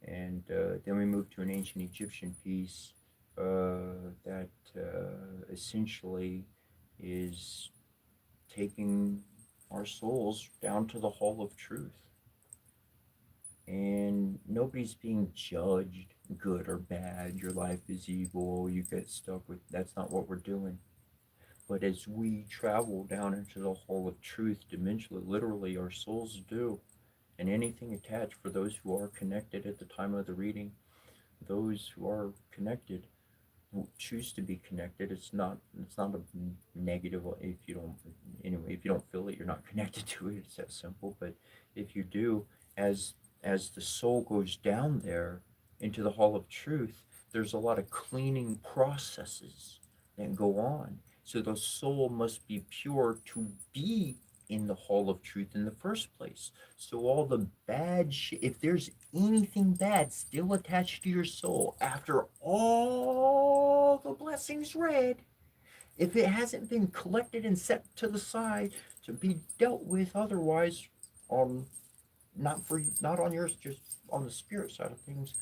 and then we move to an ancient Egyptian piece that essentially is taking our souls down to the hall of truth. And nobody's being judged good or bad. Your life is evil. You get stuck with that's not what we're doing. But as we travel down into the hall of truth dimensionally, literally our souls do, and anything attached for those who are connected at the time of the reading, those who are connected who choose to be connected. It's not a negative if you don't, anyway, if you don't feel it, you're not connected to it. It's that simple. But if you do, as as the soul goes down there into the hall of truth, there's a lot of cleaning processes that go on. So the soul must be pure to be in the hall of truth in the first place. So all the bad shit, if there's anything bad still attached to your soul after all the blessings read, if it hasn't been collected and set to the side to be dealt with otherwise, on not on yours, just on the spirit side of things,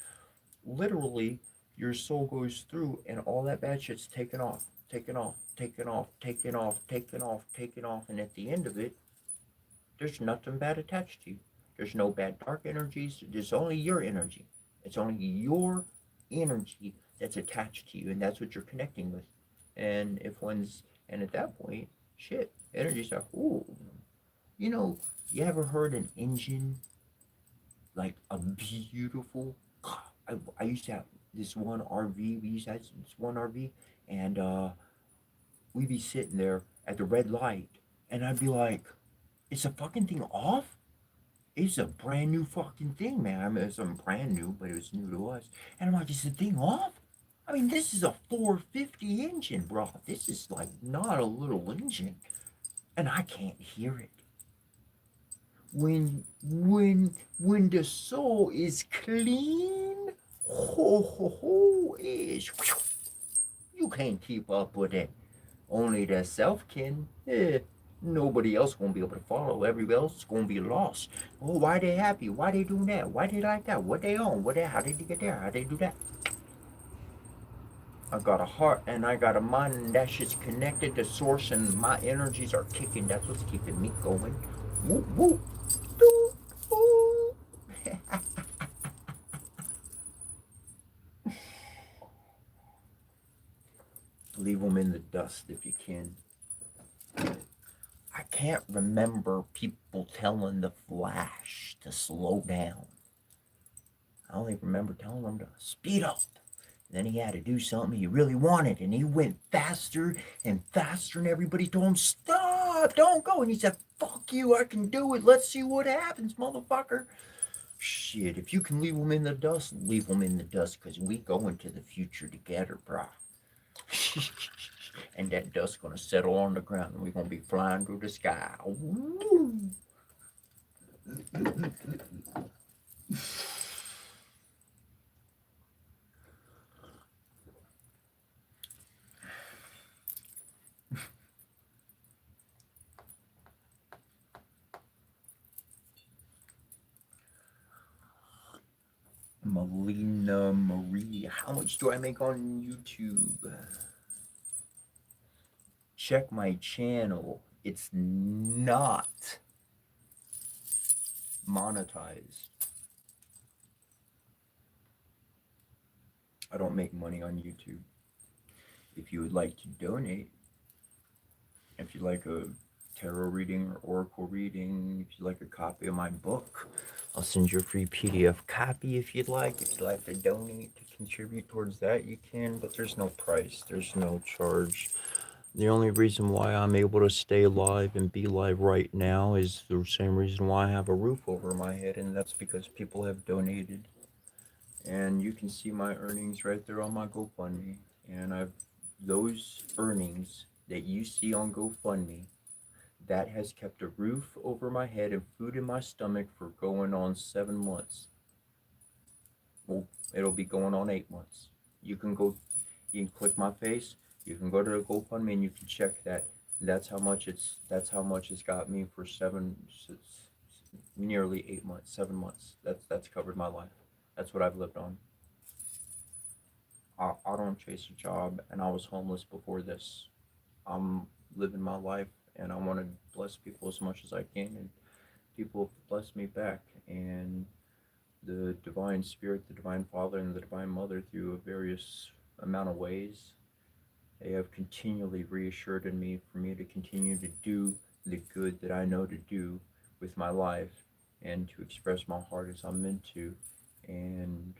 literally your soul goes through and all that bad shit's taken off, taken off, taken off, taken off, taken off, taken off, and at the end of it, there's nothing bad attached to you. There's no bad dark energies. There's only your energy. It's only your energy that's attached to you, and that's what you're connecting with. And if one's, and at that point, shit, energy's like, ooh, you know, you ever heard an engine like a beautiful? I used to have this one RV. We used to have this one RV, and we'd be sitting there at the red light, and I'd be like, "Is the fucking thing off? It's a brand new fucking thing, man. I mean, it's not brand new, but it was new to us." And I'm like, "Is the thing off? I mean, this is a 450 engine, bro. This is like not a little engine, and I can't hear it. When the soul is clean, ho ho ho, is you can't keep up with it. Only the self can. Nobody else gonna be able to follow. Everybody else is gonna be lost. Oh, why they happy? Why they doing that? Why they like that? What they own? What they? How did they get there? How they do that? I got a heart and I got a mind, and that shit's connected to source, and my energies are kicking. That's what's keeping me going. Whoop whoop. Doo, doo. Leave them in the dust if you can. I can't remember people telling the Flash to slow down. I only remember telling him to speed up. Then he had to do something he really wanted, and he went faster and faster, and everybody told him, "Stop, don't go." And he said, "Fuck you, I can do it. Let's see what happens, motherfucker." Shit, if you can leave them in the dust, leave them in the dust, because we go into the future together, bro. And that dust's gonna settle on the ground, and we're gonna be flying through the sky. Woo. Melina Marie, how much do I make on YouTube? Check my channel. It's not monetized. I don't make money on YouTube. If you would like to donate, if you like a tarot reading or oracle reading, if you like a copy of my book, I'll send you a free PDF copy if you'd like. If you'd like to donate to contribute towards that, you can, but there's no price, there's no charge. The only reason why I'm able to stay live and be live right now is the same reason why I have a roof over my head, and that's because people have donated. And you can see my earnings right there on my GoFundMe. And those earnings that you see on GoFundMe, that has kept a roof over my head and food in my stomach for going on 7 months. Well, it'll be going on 8 months. You can click my face, you can go to the GoFundMe and you can check that. That's how much it's got me for nearly 8 months, 7 months. That's covered my life. That's what I've lived on. I don't chase a job, and I was homeless before this. I'm living my life, and I want to bless people as much as I can, and people bless me back. And the Divine Spirit, the Divine Father, and the Divine Mother, through a various amount of ways, They have continually reassured in me for me to continue to do the good that I know to do with my life and to express my heart as I'm meant to. And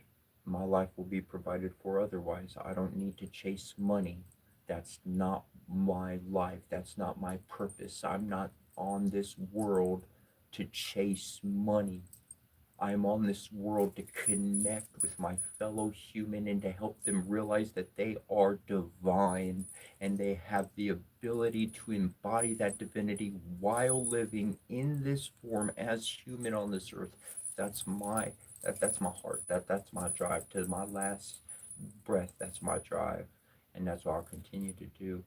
my life will be provided for otherwise. I don't need to chase money. That's not my life. That's not my purpose. I'm not on this world to chase money. I'm on this world to connect with my fellow human and to help them realize that they are divine and they have the ability to embody that divinity while living in this form as human on this earth. That's my that's my heart. That's my drive to my last breath. That's my drive, and that's what I'll continue to do.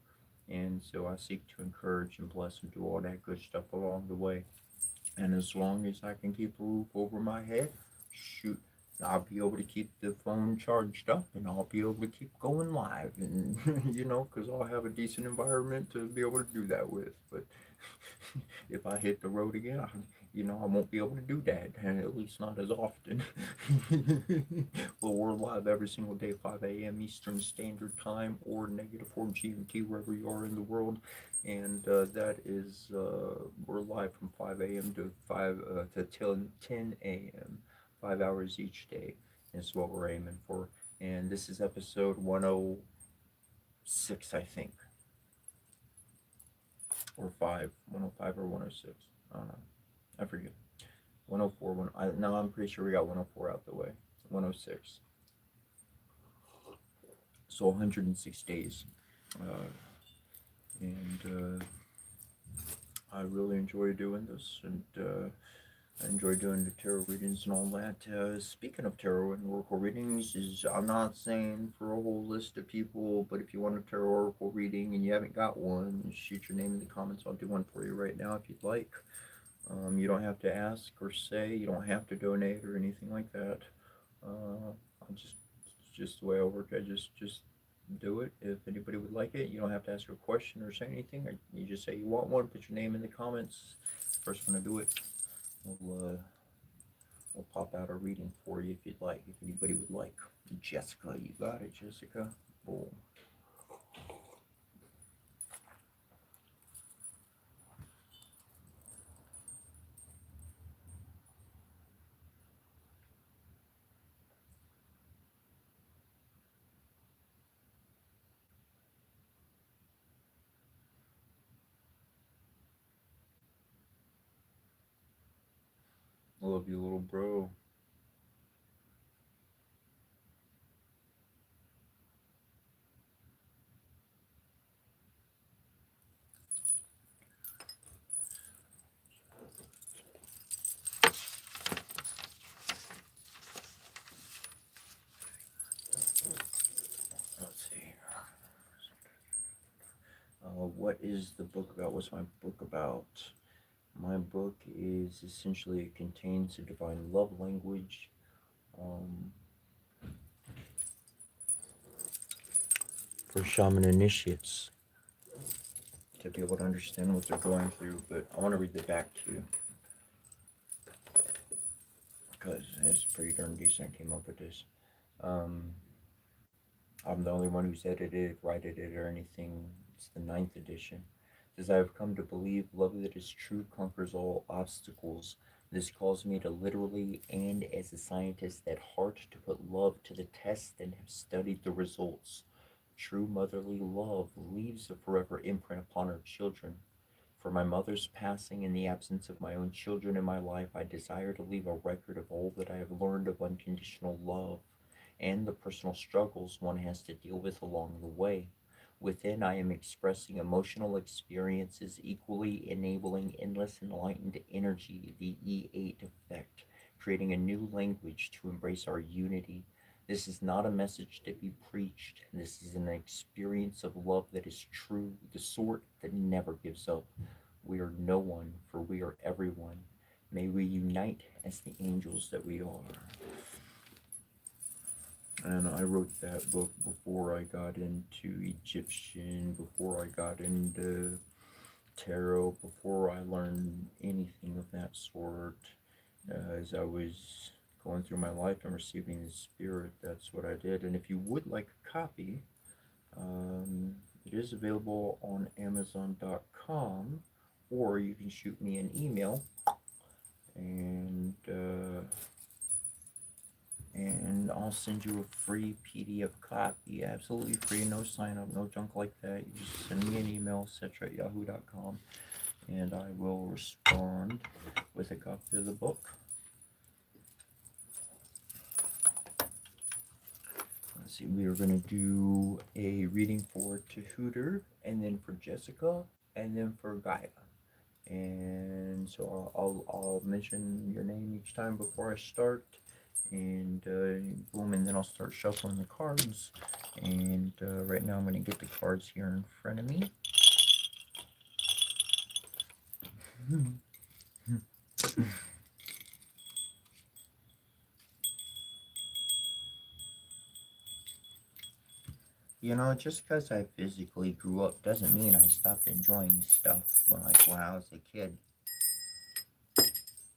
And so I seek to encourage and bless and do all that good stuff along the way. And as long as I can keep a roof over my head, shoot, I'll be able to keep the phone charged up and I'll be able to keep going live. And, because I'll have a decent environment to be able to do that with. But if I hit the road again, I won't be able to do that, and at least not as often. Well, we're live every single day, 5 a.m. Eastern Standard Time or -4 GMT, wherever you are in the world. And that is, we're live from 5 a.m. to 10 a.m., 5 hours each day is what we're aiming for. And this is episode 106, I think, or 105 or 106. I don't know. I forget. 104, no, I'm pretty sure we got 104 out the way. 106. So 106 days. Uh, and I really enjoy doing this, and I enjoy doing the tarot readings and all that. Speaking of tarot and oracle readings, I'm not saying for a whole list of people, but if you want a tarot oracle reading and you haven't got one, shoot your name in the comments. I'll do one for you right now if you'd like. You don't have to ask or say. You don't have to donate or anything like that. I just the way I work. I just do it. If anybody would like it, you don't have to ask a question or say anything. You just say you want one. Put your name in the comments. First one to do it, we'll pop out a reading for you if you'd like. If anybody would like. Jessica, you got it, Jessica. Boom. I love you, little bro. Let's see. What is the book about? What's my book about? My book is essentially, it contains a divine love language. Um, for shaman initiates to be able to understand what they're going through. But I want to read the back too, because it's pretty darn decent. I came up with this. Um, I'm the only one who's edited, righted it, or anything. It's the 9th edition. It says, I have come to believe love that is true conquers all obstacles. This calls me to literally and as a scientist at heart to put love to the test and have studied the results. True motherly love leaves a forever imprint upon her children. For my mother's passing and the absence of my own children in my life, I desire to leave a record of all that I have learned of unconditional love and the personal struggles one has to deal with along the way. Within, I am expressing emotional experiences equally enabling endless enlightened energy, the E8 effect, creating a new language to embrace our unity. This is not a message to be preached. This is an experience of love that is true, the sort that never gives up. We are no one, for we are everyone. May we unite as the angels that we are. And I wrote that book before I got into Egyptian, before I got into tarot, before I learned anything of that sort. As I was going through my life and receiving the spirit, that's what I did. And if you would like a copy, It is available on Amazon.com, or you can shoot me an email, and I'll send you a free PDF copy, absolutely free, no sign up, no junk like that. You just send me an email, cetra@yahoo.com, and I will respond with a copy of the book. Let's see, we are going to do a reading for Tahooter, and then for Jessica, and then for Gaia. And so I'll mention your name each time before I start, and boom, and then I'll start shuffling the cards. And right now I'm going to get the cards here in front of me. You know, just because I physically grew up doesn't mean I stopped enjoying stuff when I was a kid.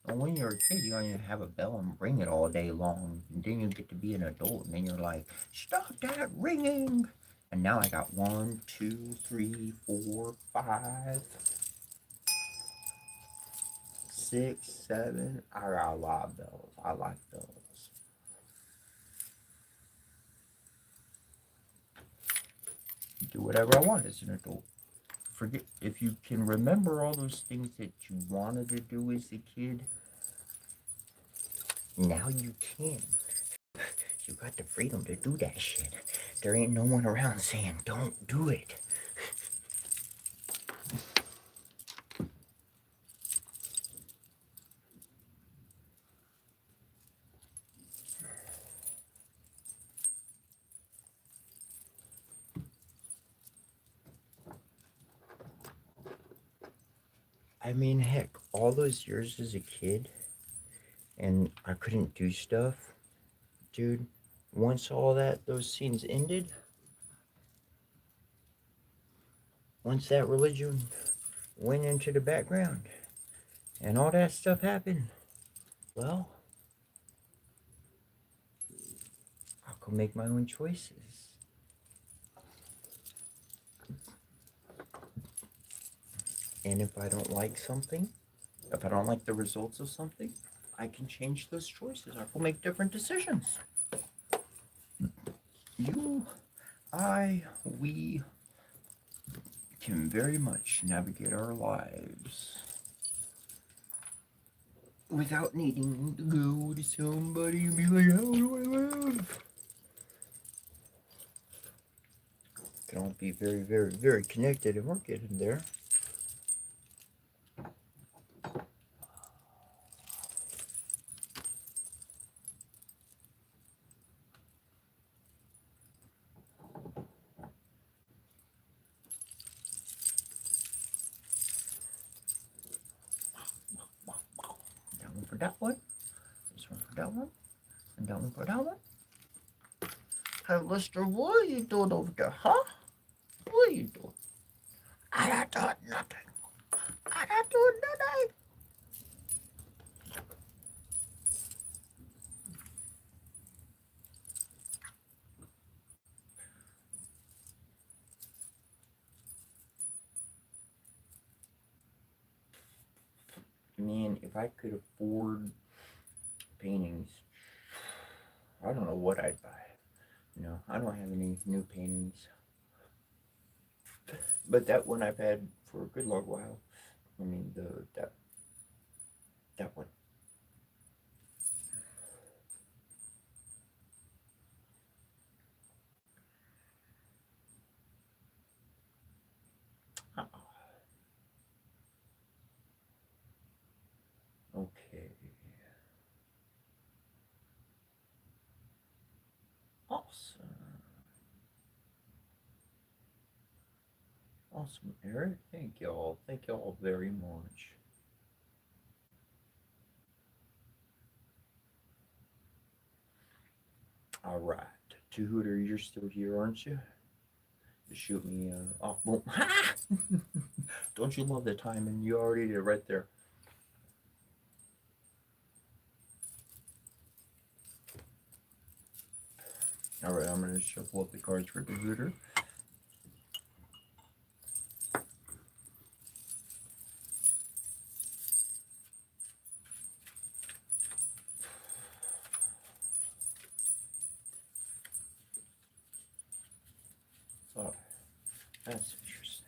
And when you're a kid, you only have a bell and ring it all day long. And then you get to be an adult, and then you're like, stop that ringing! And now I got 1, 2, 3, 4, 5, 6, 7. I got a lot of bells. I like bells. Do whatever I want as an adult. Forget, if you can remember all those things that you wanted to do as a kid, now you can. You got the freedom to do that shit. There ain't no one around saying, don't do it. I mean, heck, all those years as a kid, and I couldn't do stuff, dude. Once all those scenes ended, once that religion went into the background, and all that stuff happened, well, I could make my own choices. And if I don't like something, if I don't like the results of something, I can change those choices. I can make different decisions. You, we can very much navigate our lives without needing to go to somebody and be like, how do I live? Can all be very, very, very connected, and we're getting there. That one for that one, this one for that one, and that one for that one. Hey, Lister, what are you doing over there, huh? What are you doing? I not doing nothing. I not doing nothing. Man, if I could afford paintings, I don't know what I'd buy. No, I don't have any new paintings. But that one I've had for a good long while. I mean, that one. Okay. Awesome. Awesome, Eric. Thank y'all. Thank y'all very much. All right. Tahooter, you're still here, aren't you? Just shoot me. Oh, boom. Ha! Don't you love the timing? You already did it right there. All right, I'm going to shuffle up the cards for Tahooter. That's interesting.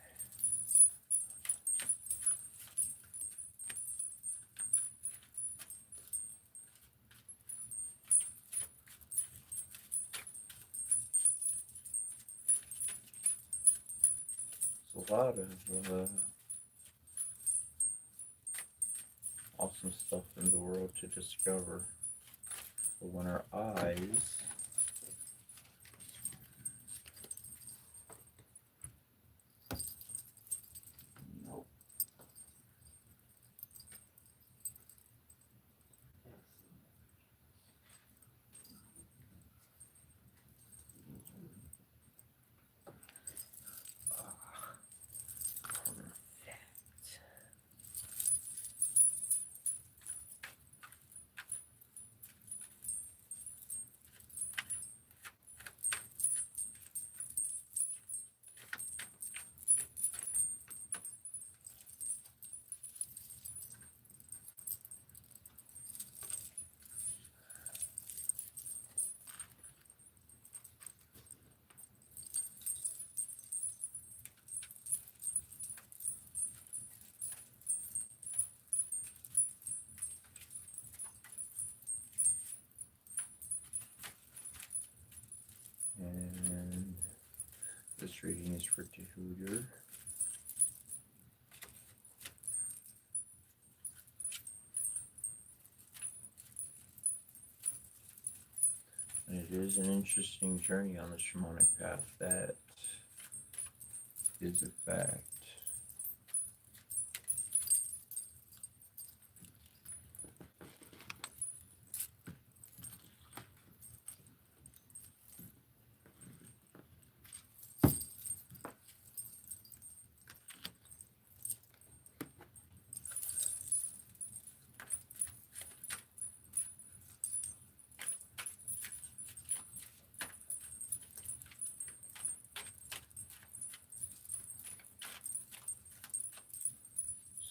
There's a lot of awesome stuff in the world to discover. But when our eyes nope. Perfect. And this reading is for Tehooter. And it is an interesting journey on the shamanic path. That is a fact.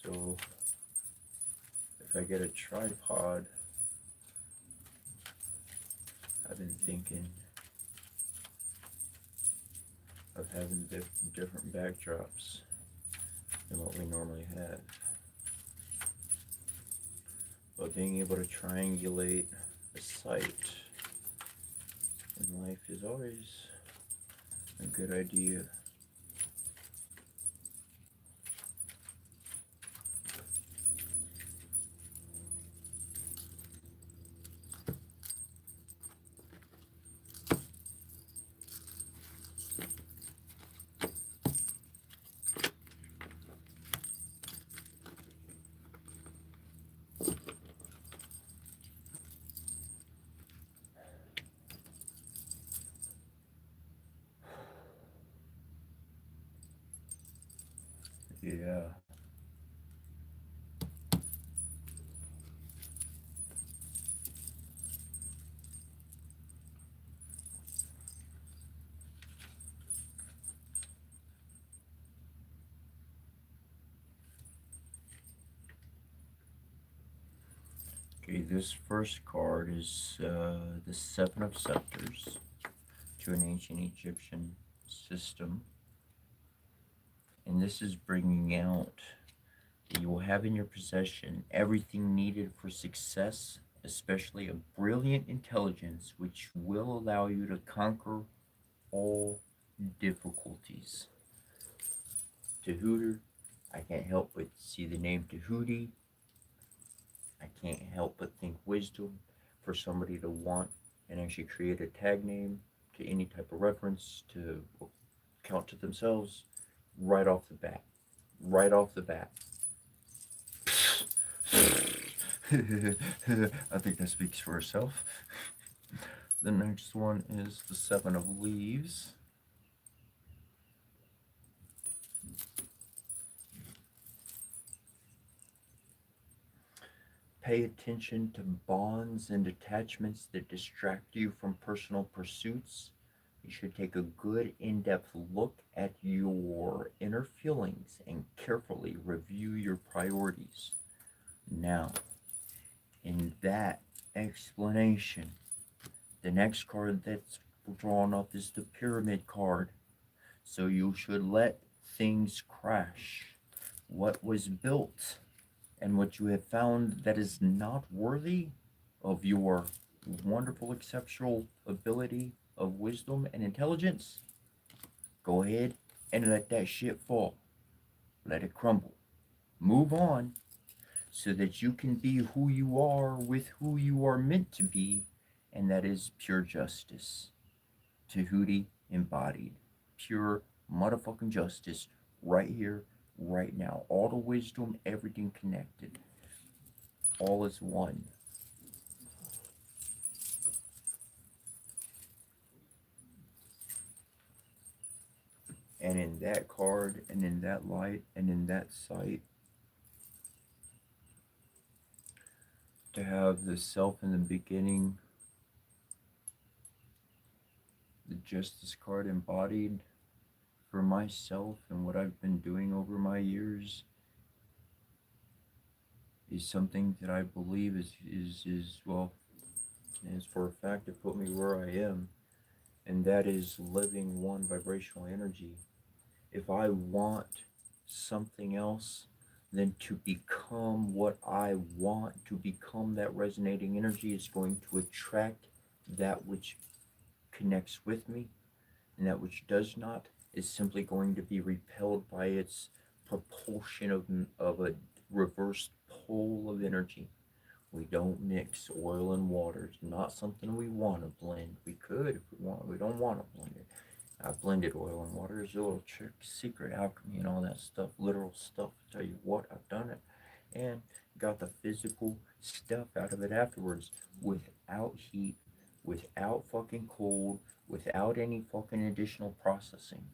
So if I get a tripod, I've been thinking of having different backdrops than what we normally have. But being able to triangulate a site in life is always a good idea. Yeah. Okay, this first card is the Seven of Scepters to an ancient Egyptian system. And this is bringing out that you will have in your possession everything needed for success, especially a brilliant intelligence which will allow you to conquer all difficulties. Tehooter, I can't help but see the name Tahuti. I can't help but think wisdom for somebody to want and actually create a tag name to any type of reference to count to themselves right off the bat. Right off the bat. I think that speaks for itself. The next one is the Seven of Leaves. Pay attention to bonds and attachments that distract you from personal pursuits. You should take a good in-depth look at your inner feelings and carefully review your priorities. Now, in that explanation, the next card that's drawn up is the Pyramid card. So you should let things crash. What was built and what you have found that is not worthy of your wonderful, exceptional ability of wisdom and intelligence, go ahead and let that shit fall. Let it crumble. Move on so that you can be who you are with who you are meant to be, and that is pure justice. Tahuti embodied. Pure motherfucking justice right here, right now. All the wisdom, everything connected. All is one. And in that card, and in that light, and in that sight, to have the self in the beginning, the justice card embodied for myself and what I've been doing over my years is something that I believe is well, is for a fact to put me where I am, and that is living one vibrational energy. If I want something else than to become what I want, to become that resonating energy, is going to attract that which connects with me, and that which does not is simply going to be repelled by its propulsion of a reverse pole of energy. We don't mix oil and water. It's not something we want to blend. We could if we want. We don't want to blend it. I blended oil and water. There's a little trick, secret alchemy and all that stuff, literal stuff. I tell you what, I've done it and got the physical stuff out of it afterwards without heat, without fucking cold, without any fucking additional processing.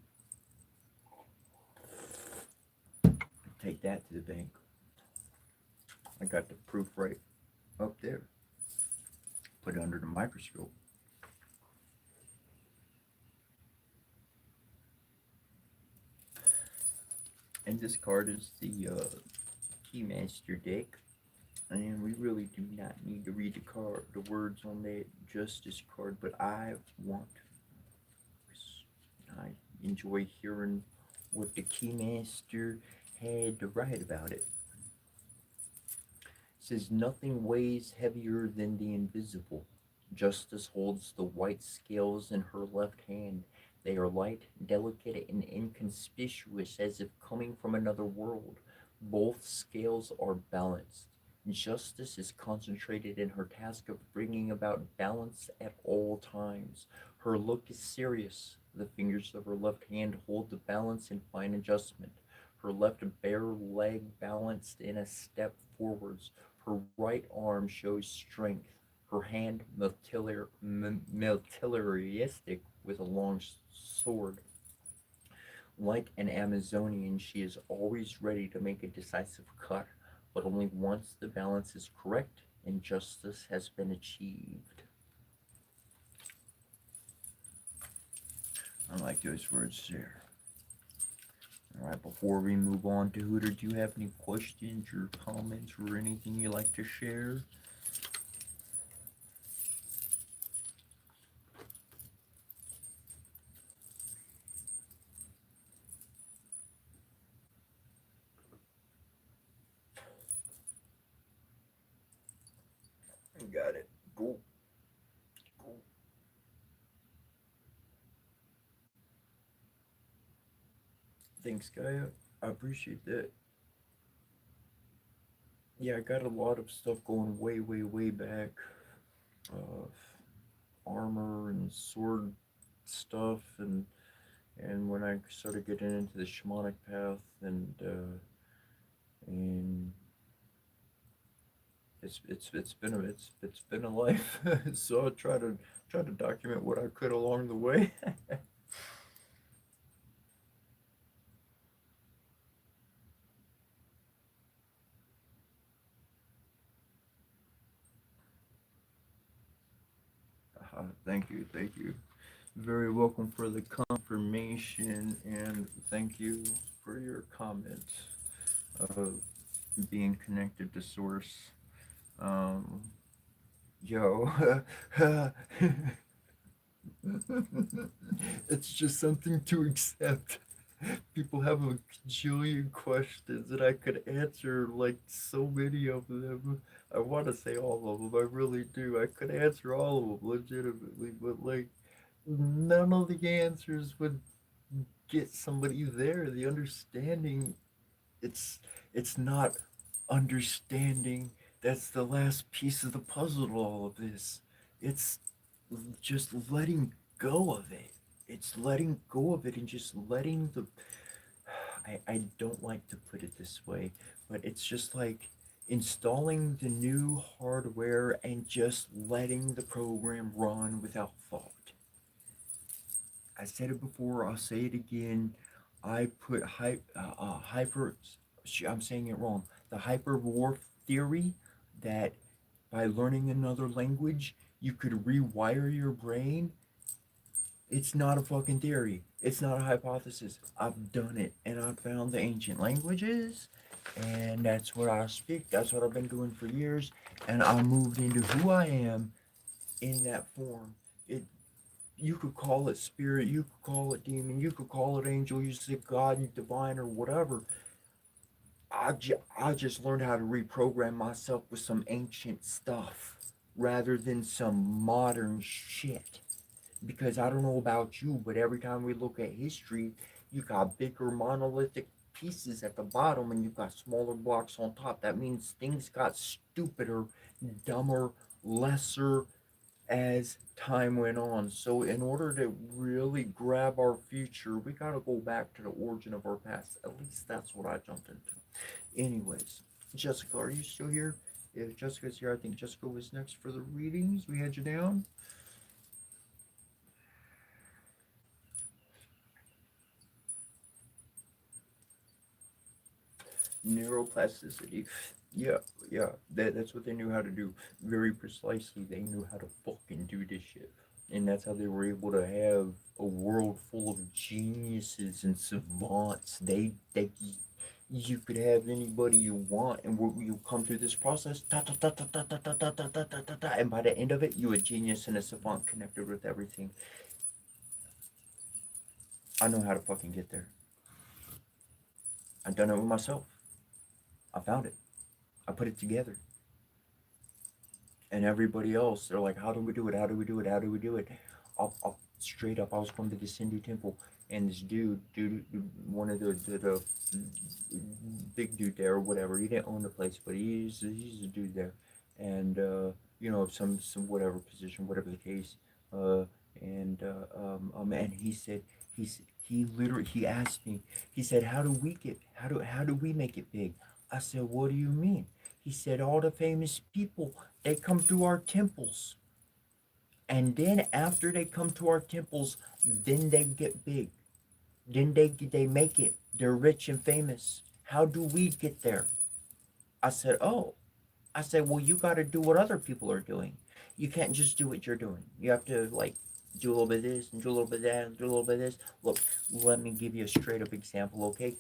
Take that to the bank. I got the proof right up there. Put it under the microscope. And this card is the Keymaster deck. And we really do not need to read the words on that justice card, but I enjoy hearing what the Keymaster had to write about it. It says, nothing weighs heavier than the invisible. Justice holds the white scales in her left hand. They are light, delicate, and inconspicuous, as if coming from another world. Both scales are balanced. Justice is concentrated in her task of bringing about balance at all times. Her look is serious. The fingers of her left hand hold the balance in fine adjustment. Her left bare leg balanced in a step forwards. Her right arm shows strength. Her hand militaristic with a long sword. Like an Amazonian, she is always ready to make a decisive cut, but only once the balance is correct and justice has been achieved. I like those words there. Alright, before we move on to Hooter, do you have any questions or comments or anything you'd like to share? Got it. Cool. Cool. Thanks, Gaia. I appreciate that. Yeah, I got a lot of stuff going way, way, way back. Uh, Armor and sword stuff, and when I started getting into the shamanic path, and it's been a life. So I try to document what I could along the way. Thank you, thank you. Very welcome for the confirmation, and thank you for your comments of being connected to source. Um, yo, It's just something to accept. People have a gajillion questions, and I could answer like so many of them. I want to say all of them, I really do. I could answer all of them legitimately, but like none of the answers would get somebody there. The understanding, it's it's not understanding. That's the last piece of the puzzle to all of this. It's just letting go of it. It's letting go of it and just letting the I don't like to put it this way, but it's just like installing the new hardware and just letting the program run without thought. I said it before, I'll say it again. I put hyper, I'm saying it wrong. The hyper war theory that by learning another language, you could rewire your brain. It's not a fucking theory. It's not a hypothesis. I've done it and I found the ancient languages, and that's what I speak. That's what I've been doing for years, and I moved into who I am in that form. It You could call it spirit, you could call it demon, you could call it angel, you say God, divine, or whatever. I just learned how to reprogram myself with some ancient stuff rather than some modern shit. Because I don't know about you, but every time we look at history, you got bigger monolithic pieces at the bottom and you got smaller blocks on top. That means things got stupider, dumber, lesser as time went on. So in order to really grab our future, we got to go back to the origin of our past. At least that's what I jumped into. Anyways, Jessica, are you still here? If Jessica's here, I think Jessica was next for the readings. We had you down. Neuroplasticity. Yeah, yeah, that's what they knew how to do. Very precisely, they knew how to fucking do this shit. And that's how they were able to have a world full of geniuses and savants. You could have anybody you want, and you come through this process, and by the end of it, you a genius and a savant connected with everything. I know how to fucking get there. I've done it with myself. I found it. I put it together. And everybody else, they're like, how do we do it? How do we do it? How do we do it? I'll straight up, I was going to this Hindu temple, and this dude, one of the big dude there or whatever, he didn't own the place, but he's a dude there. And, some whatever position, whatever the case. And he said, he asked me, he said, how do we make it big? I said, what do you mean? He said, all the famous people, they come through our temples. And then after they come to our temples, then they get big. Then they make it. They're rich and famous. How do we get there? I said, oh. I said, well, you got to do what other people are doing. You can't just do what you're doing. You have to, like, do a little bit of this and do a little bit of that and do a little bit of this. Look, let me give you a straight up example, okay?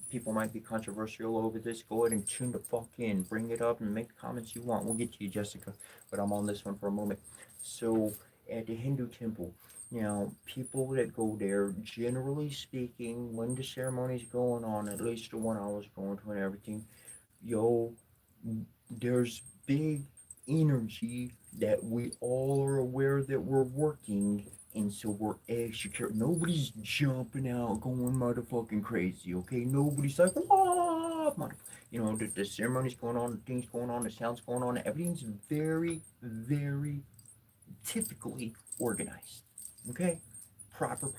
People might be controversial over this. Go ahead and tune the fuck in. Bring it up and make the comments you want. We'll get to you, Jessica. But I'm on this one for a moment. So, at the Hindu temple, now, people that go there, generally speaking, when the ceremony's going on, at least the one I was going to and everything, yo, there's big energy that we all are aware that we're working, and so we're extra careful. Nobody's jumping out going motherfucking crazy, okay? Nobody's like, ah, the ceremony's going on, the things going on, the sounds going on, everything's very, very typically organized, okay? Proper.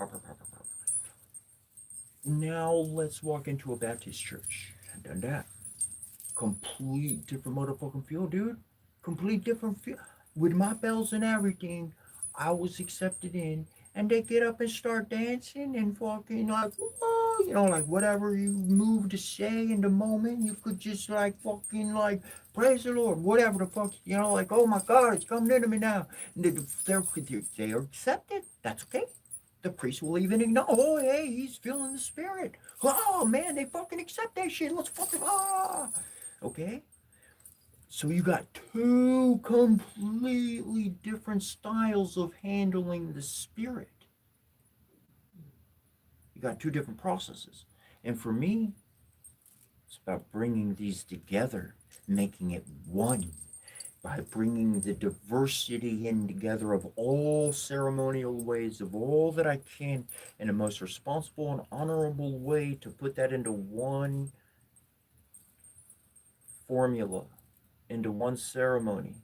Now let's walk into a Baptist church. I've done that. Complete different motherfucking feel, dude. Complete different feel. With my bells and everything, I was accepted in, and they get up and start dancing and fucking like, whoa, like whatever you move to say in the moment, you could just like fucking like praise the Lord, whatever the fuck, like, oh my God, it's coming into me now. And they are accepted. That's okay. The priest will even acknowledge, oh, hey, he's feeling the spirit. Oh man, they fucking accept that shit. Let's fucking okay. So you got two completely different styles of handling the spirit. You got two different processes. And for me, it's about bringing these together, making it one, by bringing the diversity in together of all ceremonial ways, of all that I can, in a most responsible and honorable way, to put that into one formula, into one ceremony.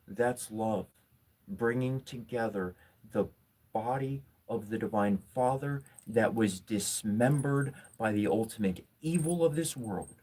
That's love. Bringing together the body of the Divine Father that was dismembered by the ultimate evil of this world.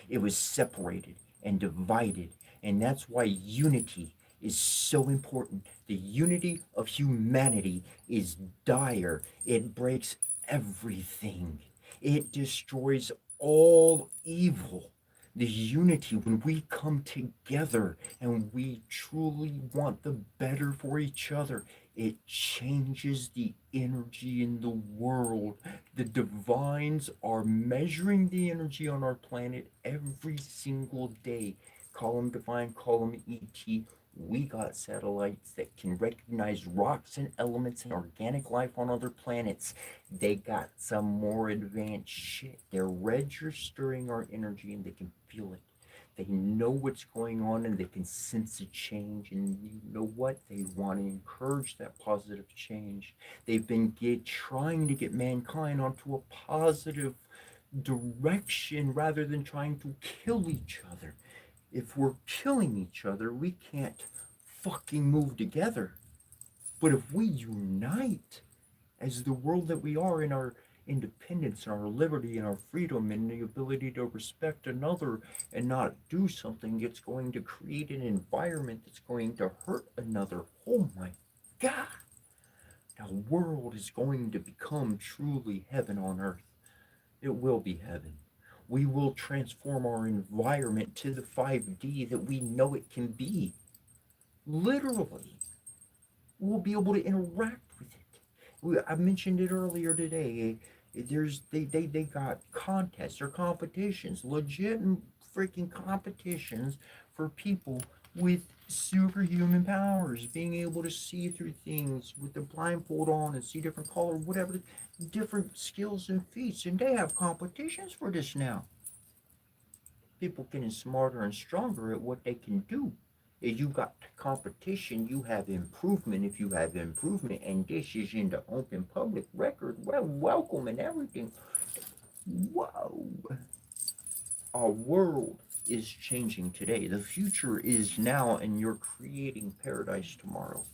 It was separated and divided, and that's why unity is so important. The unity of humanity is dire. It breaks everything. It destroys all evil. The unity, when we come together and we truly want the better for each other, it changes the energy in the world. The divines are measuring the energy on our planet every single day. Call them divine, call them ET. We got satellites that can recognize rocks and elements and organic life on other planets. They got some more advanced shit. They're registering our energy and they can feel it. They know what's going on and they can sense a change. And you know what? They want to encourage that positive change. They've been trying to get mankind onto a positive direction rather than trying to kill each other. If we're killing each other, we can't fucking move together. But if we unite as the world that we are in our independence and our liberty and our freedom and the ability to respect another and not do something that's going to create an environment that's going to hurt another, oh my God, the world is going to become truly heaven on earth. It will be heaven. We will transform our environment to the 5D that we know it can be. Literally. We'll be able to interact with it. I mentioned it earlier today. They got contests or competitions, legit freaking competitions for people with superhuman powers, being able to see through things with the blindfold on and see different color, whatever, different skills and feats. And they have competitions for this now. People getting smarter and stronger at what they can do. If you got competition, you have improvement. If you have improvement, and this is in the open public record, well, welcome and everything. Whoa. Our world is changing today. The future is now, and you're creating paradise tomorrow.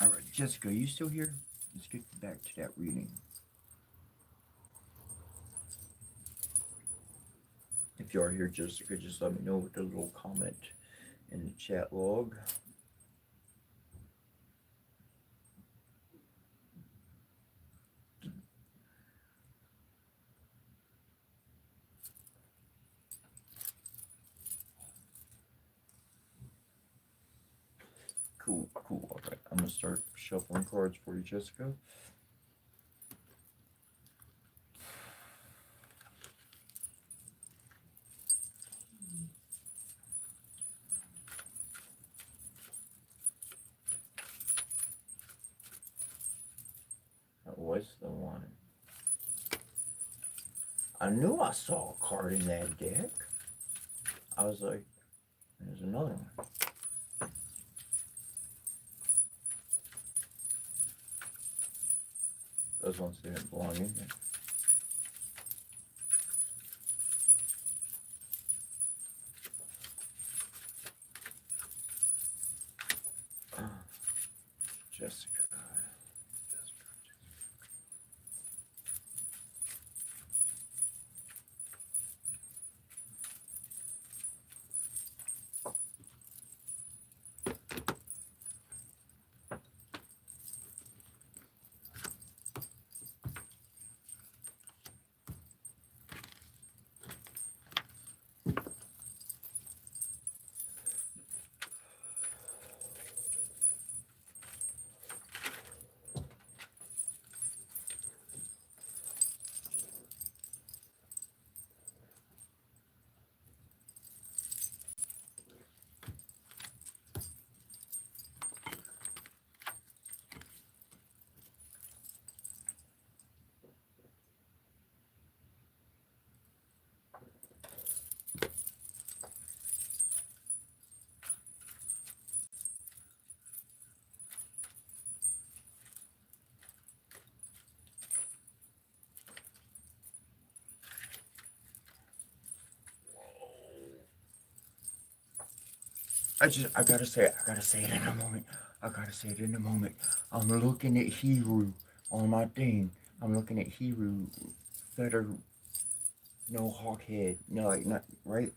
All right, Jessica, are you still here? Let's get back to that reading. If you are here, Jessica, just let me know with a little comment in the chat log. Cool. All right, I'm gonna start shuffling cards for you, Jessica. That was the one. I knew I saw a card in that deck. I was like, there's another one. Those ones didn't belong in here. Jessica. I gotta say it. I gotta say it in a moment. I gotta say it in a moment. I'm looking at Hero on my thing. I'm looking at Hero, feather, no hawk head, no, like not right.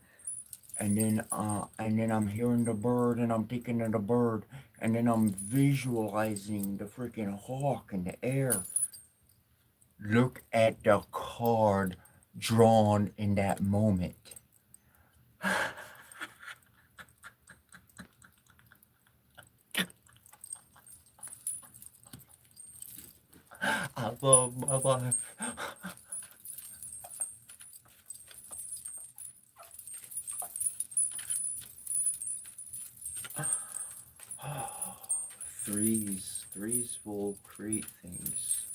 And then I'm hearing the bird, and I'm thinking of the bird, and then I'm visualizing the freaking hawk in the air. Look at the card drawn in that moment. I love my life. Threes will create things.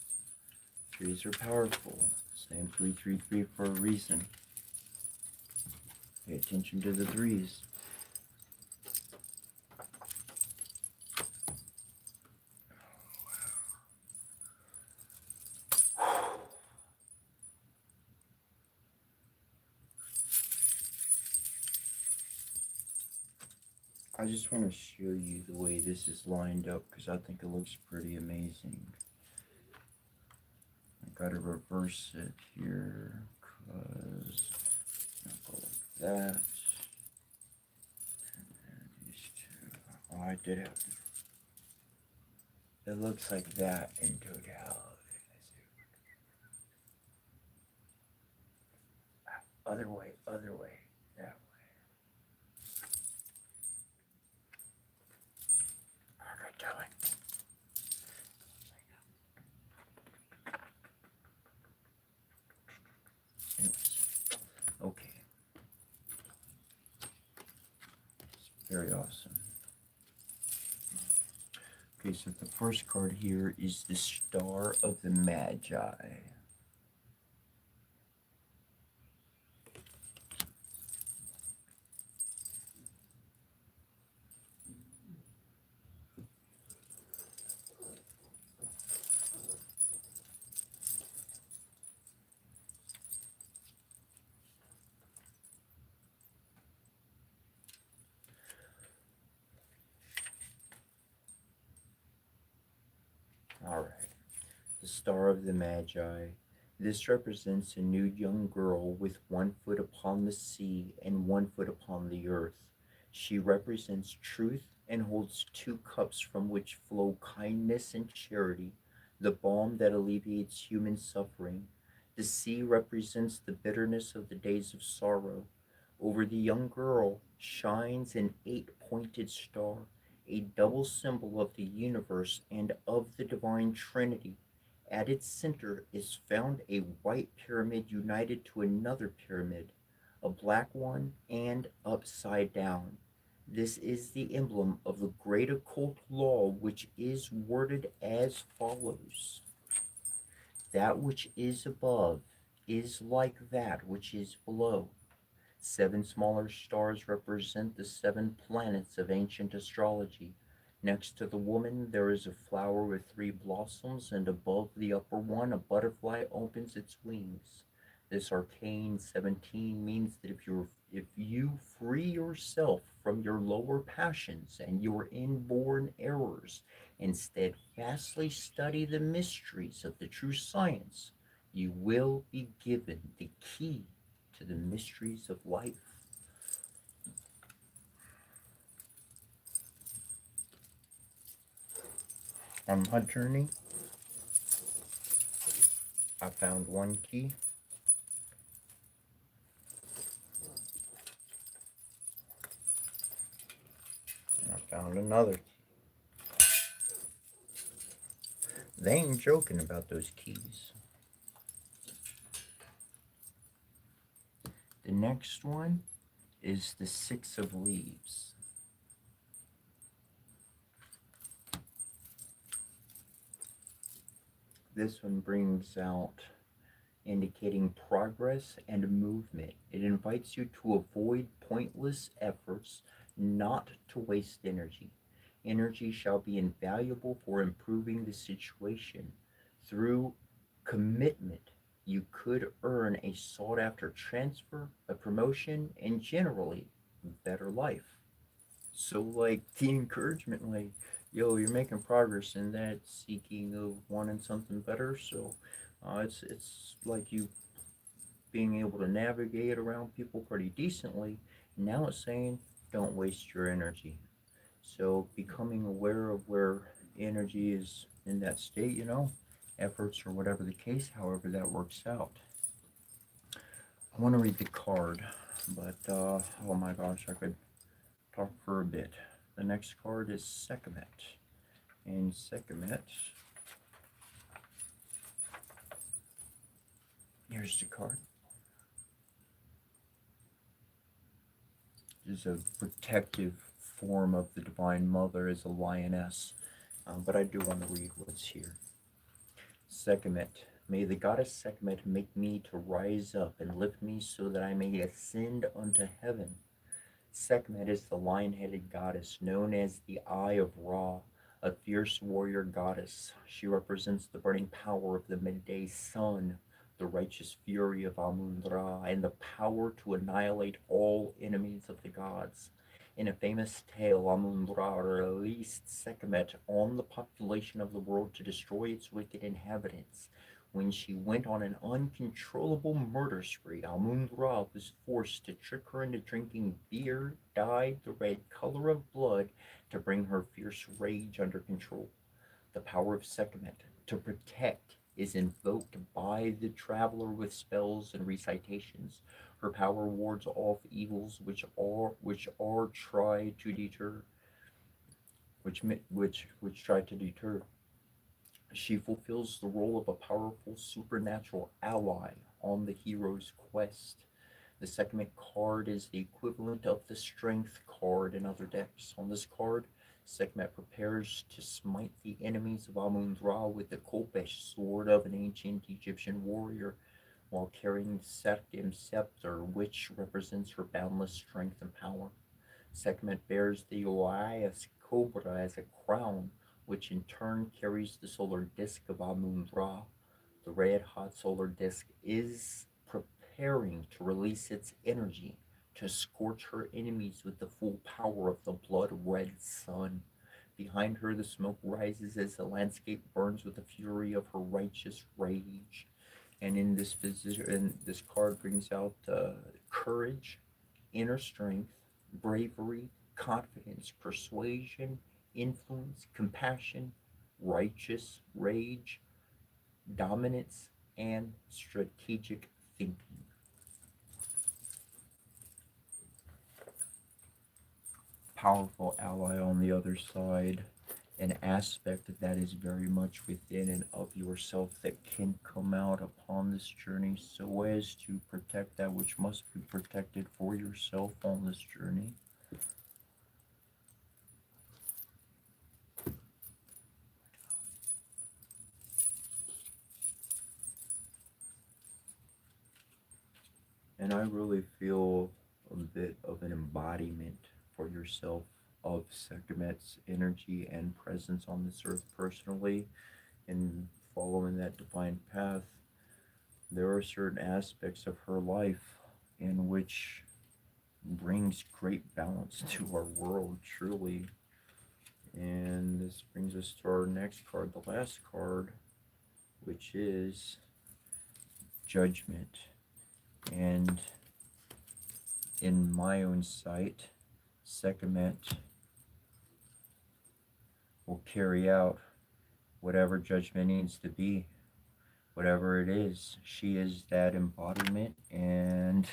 Threes are powerful. Same 333 for a reason. Pay attention to the threes. I just want to show you the way this is lined up because I think it looks pretty amazing. I gotta reverse it here because I'll go like that. And these two. Oh, I did have. It looks like that in totality. Other way, that way. Okay, darling. Anyways, okay. It's very awesome. Okay, so the first card here is the Star of the Magi. Alright, the Star of the Magi. This represents a nude young girl with 1 foot upon the sea and 1 foot upon the earth. She represents truth and holds 2 cups from which flow kindness and charity, the balm that alleviates human suffering. The sea represents the bitterness of the days of sorrow. Over the young girl shines an 8 pointed star, a double symbol of the universe and of the divine Trinity. At its center is found a white pyramid united to another pyramid, a black one, and upside down. This is the emblem of the great occult law, which is worded as follows: That which is above is like that which is below. 7 smaller stars represent the 7 planets of ancient astrology. Next to the woman, there is a flower with 3 blossoms, and above the upper one, a butterfly opens its wings. This arcane 17 means that if you free yourself from your lower passions and your inborn errors, and steadfastly study the mysteries of the true science, you will be given the key to the mysteries of life. On my journey, I found one key. And I found another key. They ain't joking about those keys. The next one is the 6 of Leaves. This one brings out indicating progress and movement. It invites you to avoid pointless efforts, not to waste energy. Energy shall be invaluable for improving the situation. Through commitment, you could earn a sought after transfer, a promotion, and generally better life. So like the encouragement, like, yo, you're making progress in that seeking of wanting something better. So it's like you being able to navigate around people pretty decently. Now it's saying don't waste your energy. So becoming aware of where energy is in that state, efforts or whatever the case, however that works out. I want to read the card, but oh my gosh, I could talk for a bit. The next card is Sekhmet. And Sekhmet, here's the card, is a protective form of the Divine Mother as a lioness. But I do want to read what's here. Sekhmet, may the goddess Sekhmet make me to rise up and lift me so that I may ascend unto heaven. Sekhmet is the lion-headed goddess known as the Eye of Ra, a fierce warrior goddess. She represents the burning power of the midday sun, the righteous fury of Amun-Ra, and the power to annihilate all enemies of the gods. In a famous tale, Amun-Ra released Sekhmet on the population of the world to destroy its wicked inhabitants. When she went on an uncontrollable murder spree, Amun-Ra was forced to trick her into drinking beer dyed the red color of blood to bring her fierce rage under control. The power of Sekhmet to protect is invoked by the traveler with spells and recitations. Her power wards off evils which try to deter which try to deter. She fulfills the role of a powerful supernatural ally on the hero's quest. The second card is the equivalent of the Strength card in other decks. On this card, Sekhmet prepares to smite the enemies of Amun-Ra with the Khopesh sword of an ancient Egyptian warrior while carrying the Serkim scepter, which represents her boundless strength and power. Sekhmet bears the Oias cobra as a crown, which in turn carries the solar disk of Amun-Ra. The red hot solar disk is preparing to release its energy to scorch her enemies with the full power of the blood red sun. Behind her, the smoke rises as the landscape burns with the fury of her righteous rage. And in this position, this card brings out courage, inner strength, bravery, confidence, persuasion, influence, compassion, righteous rage, dominance, and strategic thinking. Powerful ally on the other side, an aspect that is very much within and of yourself that can come out upon this journey so as to protect that which must be protected for yourself on this journey. And I really feel a bit of an embodiment for yourself of Sekhmet's energy and presence on this earth personally, and following that divine path. There are certain aspects of her life in which brings great balance to our world, truly. And this brings us to our next card, the last card, which is Judgment. And in my own sight, Sekhmet will carry out whatever judgment needs to be, whatever it is. She is that embodiment, and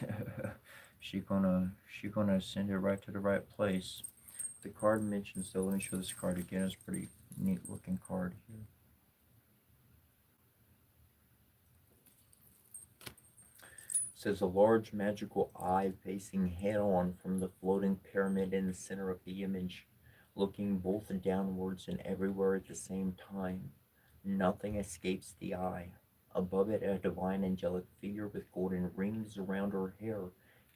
she gonna send it right to the right place. The card mentions, though, let me show this card again. It's a pretty neat looking card here. It says a large magical eye facing head on from the floating pyramid in the center of the image, looking both downwards and everywhere at the same time. Nothing escapes the eye. Above it, a divine angelic figure with golden rings around her hair,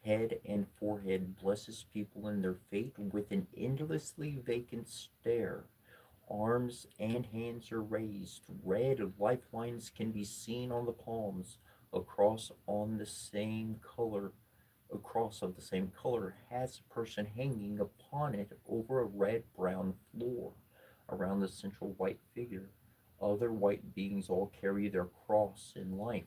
head, and forehead blesses people in their fate with an endlessly vacant stare. Arms and hands are raised. Red lifelines can be seen on the palms, across on the same color a cross of the same color has a person hanging upon it over a red-brown floor around the central white figure. Other white beings all carry their cross in life.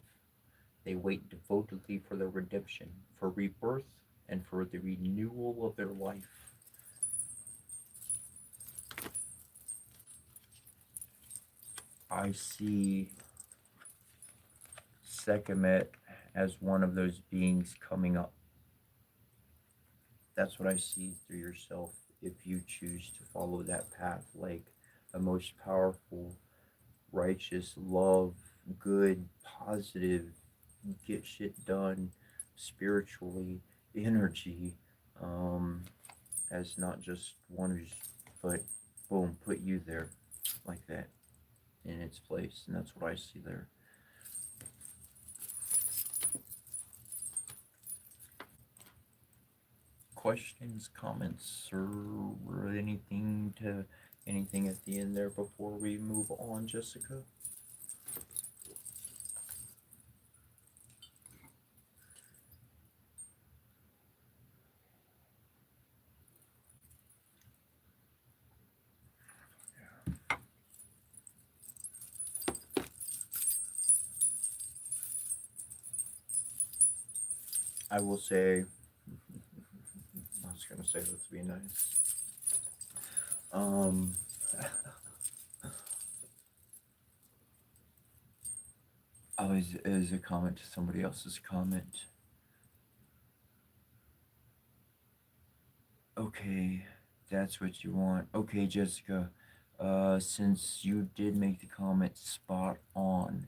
They wait devotedly for their redemption, for rebirth, and for the renewal of their life. I see Sekhmet as one of those beings coming up. That's what I see through yourself if you choose to follow that path, like a most powerful, righteous, love, good, positive, get shit done spiritually energy, um, as not just one who's, but boom, put you there like that in its place. And that's what I see there. Questions, comments, or anything at the end there before we move on, Jessica? I will say, I was gonna say let's be nice. Um, as a comment to somebody else's comment. Okay, that's what you want. Okay, Jessica, since you did make the comment spot on,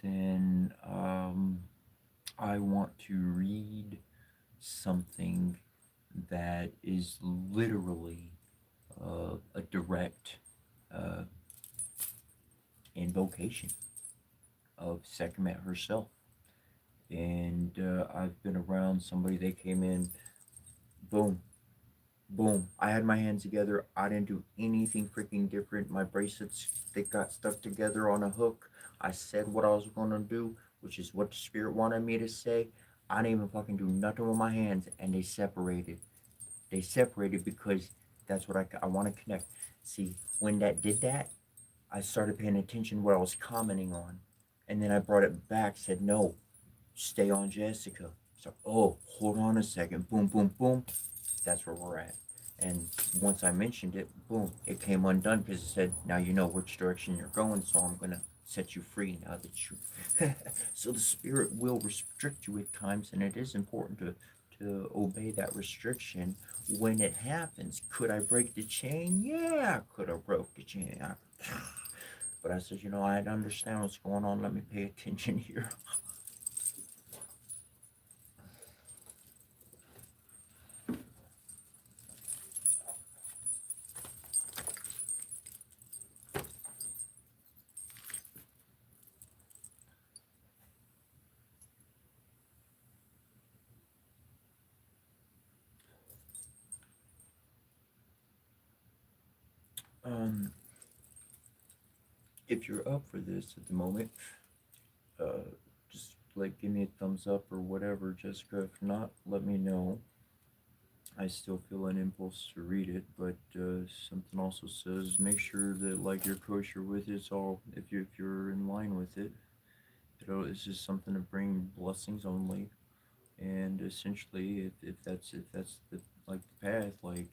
then I want to read something that is literally a direct uh, invocation of Sekhmet herself. And I've been around somebody, they came in, boom, boom. I had my hands together. I didn't do anything freaking different. My bracelets, they got stuck together on a hook. I said what I was going to do, which is what the spirit wanted me to say. I didn't even fucking do nothing with my hands, and they separated. They separated because that's what I want to connect. See, when that did that, I started paying attention what I was commenting on. And then I brought it back, said, no, stay on Jessica. So, oh, hold on a second. Boom, boom, boom. That's where we're at. And once I mentioned it, boom, it came undone because it said, now you know which direction you're going, so I'm going to set you free now that you. So the spirit will restrict you at times, and it is important to obey that restriction when it happens. Could I break the chain? Yeah, I could have broke the chain. But I said, I understand what's going on. Let me pay attention here. Um, if you're up for this at the moment, just like give me a thumbs up or whatever, Jessica. If not, let me know. I still feel an impulse to read it, but something also says make sure that like you're kosher with it. It's all if you're in line with it. It's just something to bring blessings only, and essentially, if that's the like the path, like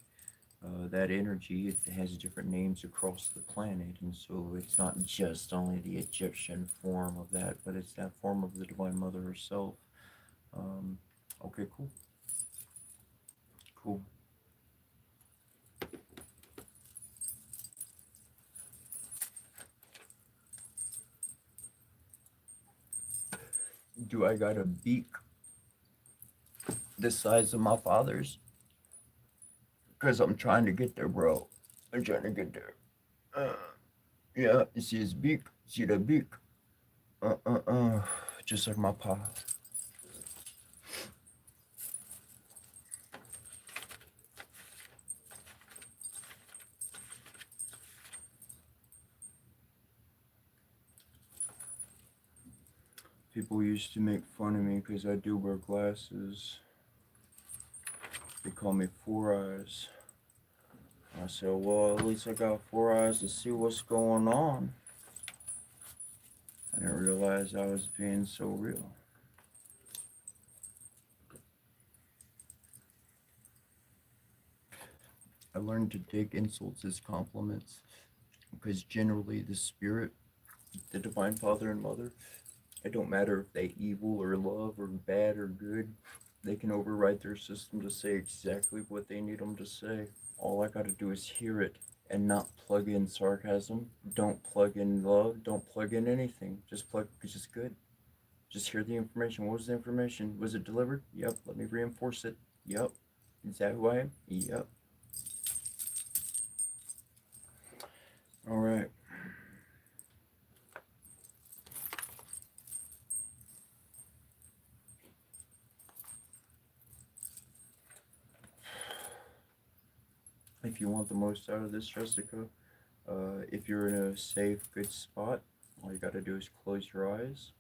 that energy, it has different names across the planet, and so it's not just only the Egyptian form of that, but it's that form of the Divine Mother herself. Um, okay, cool, cool. Do I got a beak the size of my father's? Because I'm trying to get there, bro. I'm trying to get there. Uh, yeah, you see his beak? See the beak? Uh, uh, uh. Just like my pa. People used to make fun of me because I do wear glasses. call me Four Eyes. I said, well, at least I got 4 eyes to see what's going on. I didn't realize I was being so real. I learned to take insults as compliments because generally the spirit, the divine father and mother, it don't matter if they evil or love or bad or good, they can override their system to say exactly what they need them to say. All I gotta do is hear it and not plug in sarcasm. Don't plug in love. Don't plug in anything. Just plug, it's just good. Just hear the information. What was the information? Was it delivered? Yep. Let me reinforce it. Yep. Is that who I am? Yep. All right. If you want the most out of this, Jessica, if you're in a safe, good spot, all you gotta do is close your eyes.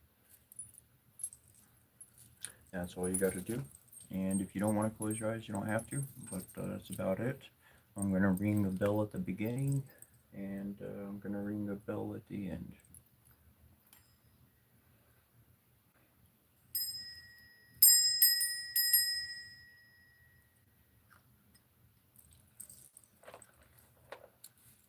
That's all you gotta do. And if you don't want to close your eyes, you don't have to, but that's about it. I'm gonna ring the bell at the beginning, and I'm gonna ring the bell at the end.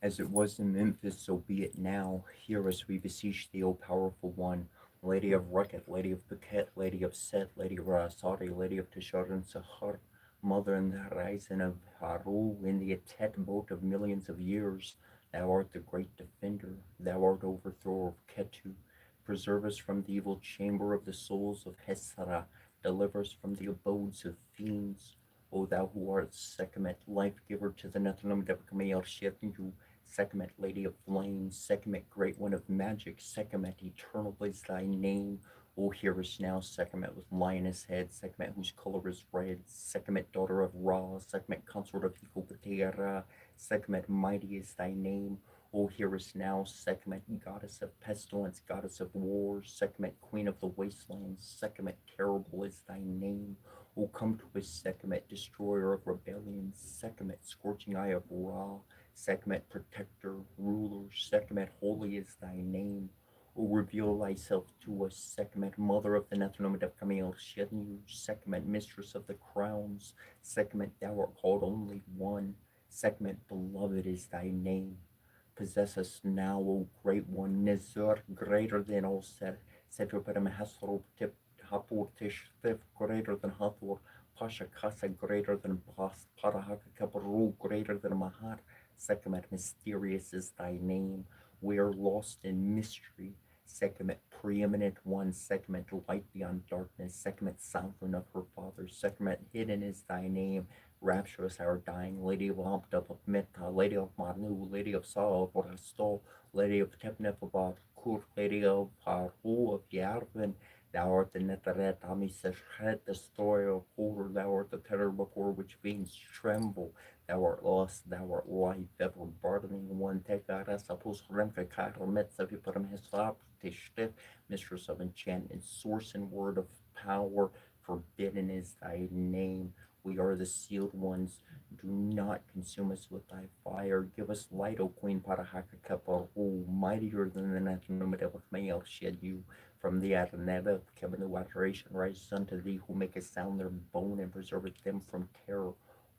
As it was in Memphis, so be it now. Hear us, we beseech thee, O powerful one. Lady of Rekhet, Lady of Phuket, Lady of Set, Lady of Rasari, Lady of Tishar and Sahar, Mother in the horizon of Haru, in the Atet boat of millions of years. Thou art the great defender, thou art overthrower of Ketu. Preserve us from the evil chamber of the souls of Hesara, deliver us from the abodes of fiends. O thou who art Sekhmet, life giver to the Nethanim Devkamel Shetnu, Sekhmet, Lady of Flames, Sekhmet, Great One of Magic, Sekhmet, Eternal is thy name. O hear us now, Sekhmet with lioness head, Sekhmet whose color is red, Sekhmet, daughter of Ra, Sekhmet, consort of Hikopatera, Sekhmet, mighty is thy name. O hear us now, Sekhmet, goddess of pestilence, goddess of war, Sekhmet, queen of the wastelands, Sekhmet, terrible is thy name. O come to us, Sekhmet, destroyer of rebellions, Sekhmet, scorching eye of Ra, Sekhmet, protector, ruler, Sekhmet, holy is thy name. O reveal thyself to us, Sekhmet, mother of the Nethanim of Kamel Shednu, Sekhmet, mistress of the crowns, Sekhmet, thou art called only one, Sekhmet, beloved is thy name. Possess us now, O great one, Nizur, greater than all Setroperam Hasrop Tip Hapur Tish Thif, greater than Hathor, Pasha Kasa, greater than Bas, Parahaka Kaparu, greater than Mahar. Sekhmet, mysterious is thy name. We are lost in mystery. Sekhmet, preeminent one. Sekhmet, light beyond darkness. Sekhmet, sovereign of her father. Sekhmet, hidden is thy name. Rapturous our dying, Lady of Ampta of Meta, Lady of Manu, Lady of Saul of Orastol, Lady of Tepnepabad, Kur, Lady of Paru of Yarvin. Thou art the Netaret, Amiseshet, destroyer of horror. Thou art the terror before which veins tremble. Thou art lost, thou art life, ever burdening one. Tekara Sapus Remka Karamet Saviparam Hesap Tishtif, mistress of enchantment, source and word of power, forbidden is thy name. We are the sealed ones. Do not consume us with thy fire. Give us light, O Queen Parahaka Kaparu, mightier than the Nathanumadevach Mael shed you. From the Adaneva, Kevin adoration rises unto thee, who makest sound their bone and preserveth them from terror.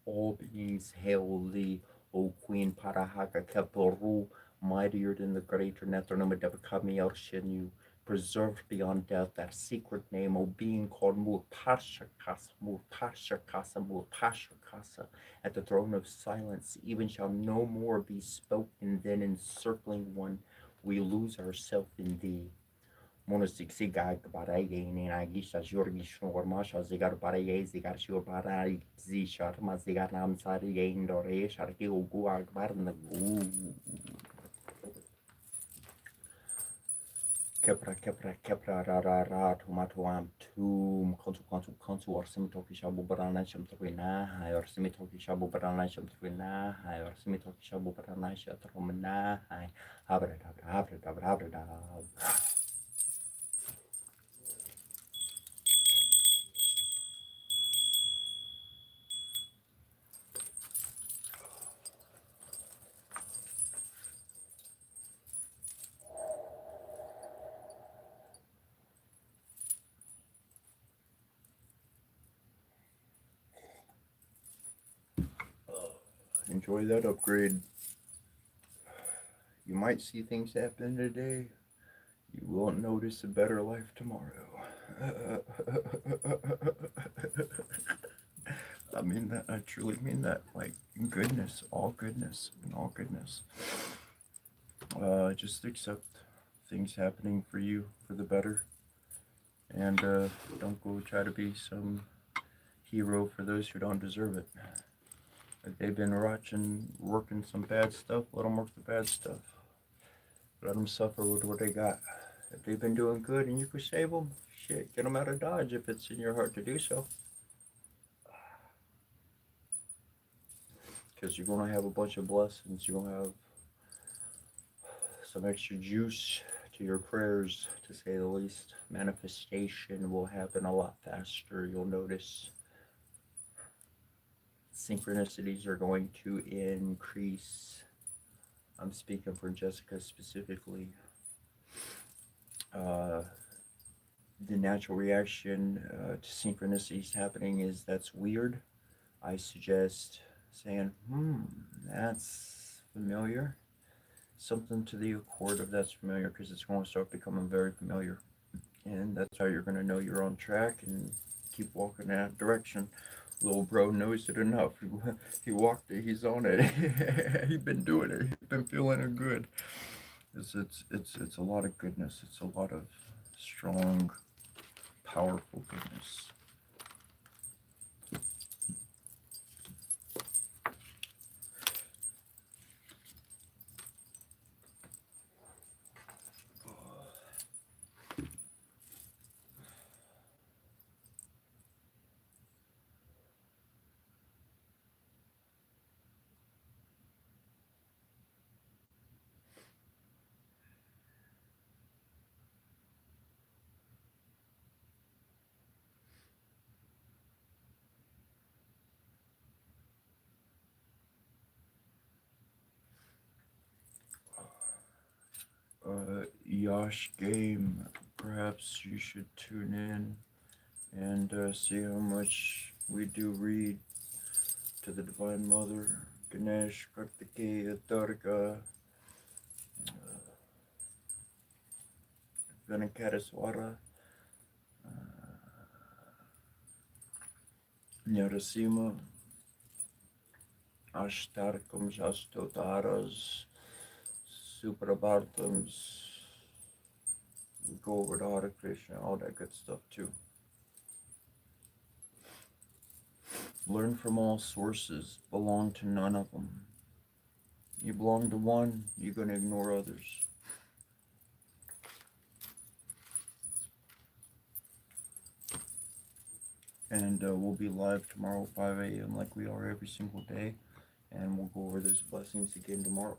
All beings hail thee, O Queen Parahaka Kaparu, mightier than the greater Nathanumadevach Mael shed you. Preserved beyond death, that secret name, O being called Murpashakasa, Murpashakasa, Murpashakasa, at the throne of silence, even shall no more be spoken. Then encircling one, we lose ourselves in thee. Monosixigag Baraye, Nagisha, Jorgish, Normasha, Zigar Baraye, Zigar Shur Barai, Zishar, Mazigar Namsari, Indore, Sharki, Guag Barna. Kepra rara tomatoam tum kontu orsimitoki shabu barana shamtrina hai orsimitoki shabu barana shamtrina hai orsimitoki shabu barana shamtrina hai habra. Enjoy that upgrade. You might see things happen today. You won't notice a better life tomorrow. I mean that. I truly mean that. Like goodness, all goodness, and all goodness. Just accept things happening for you for the better, and don't go try to be some hero for those who don't deserve it. If they've been working some bad stuff, let them work the bad stuff. Let them suffer with what they got. If they've been doing good and you can save them, shit, get them out of Dodge if it's in your heart to do so. Because you're going to have a bunch of blessings. You're going to have some extra juice to your prayers, to say the least. Manifestation will happen a lot faster. You'll notice synchronicities are going to increase. I'm speaking for Jessica specifically. The natural reaction to synchronicities happening is that's weird. I suggest saying, that's familiar. Something to the accord of that's familiar, because it's going to start becoming very familiar. And that's how you're going to know you're on track and keep walking in that direction. Little bro knows it enough. He walked it, he's on it. He's been doing it. He's been feeling it good. It's a lot of goodness. It's a lot of strong, powerful goodness. Yash Game, perhaps you should tune in and see how much we do read to the Divine Mother, Ganesh, Kartikeya, Durga, Venkateswara, Narasimha, Ashtarkams, Ashtotaras, Suprabhartams. We go over to Hare Krishna, all that good stuff too. Learn from all sources, belong to none of them. You belong to one, you're going to ignore others. And we'll be live tomorrow at 5 a.m. like we are every single day. And we'll go over those blessings again tomorrow.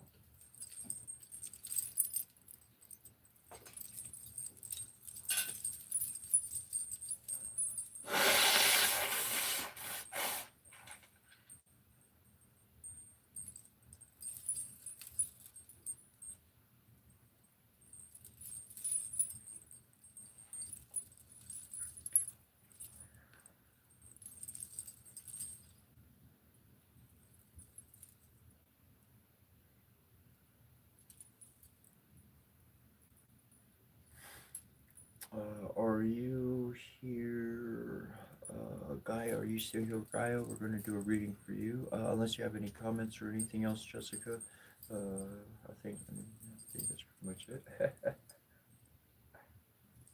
Are you here? Gaia, are you still here, Gaia? We're going to do a reading for you. Unless you have any comments or anything else, Jessica. I think that's pretty much it.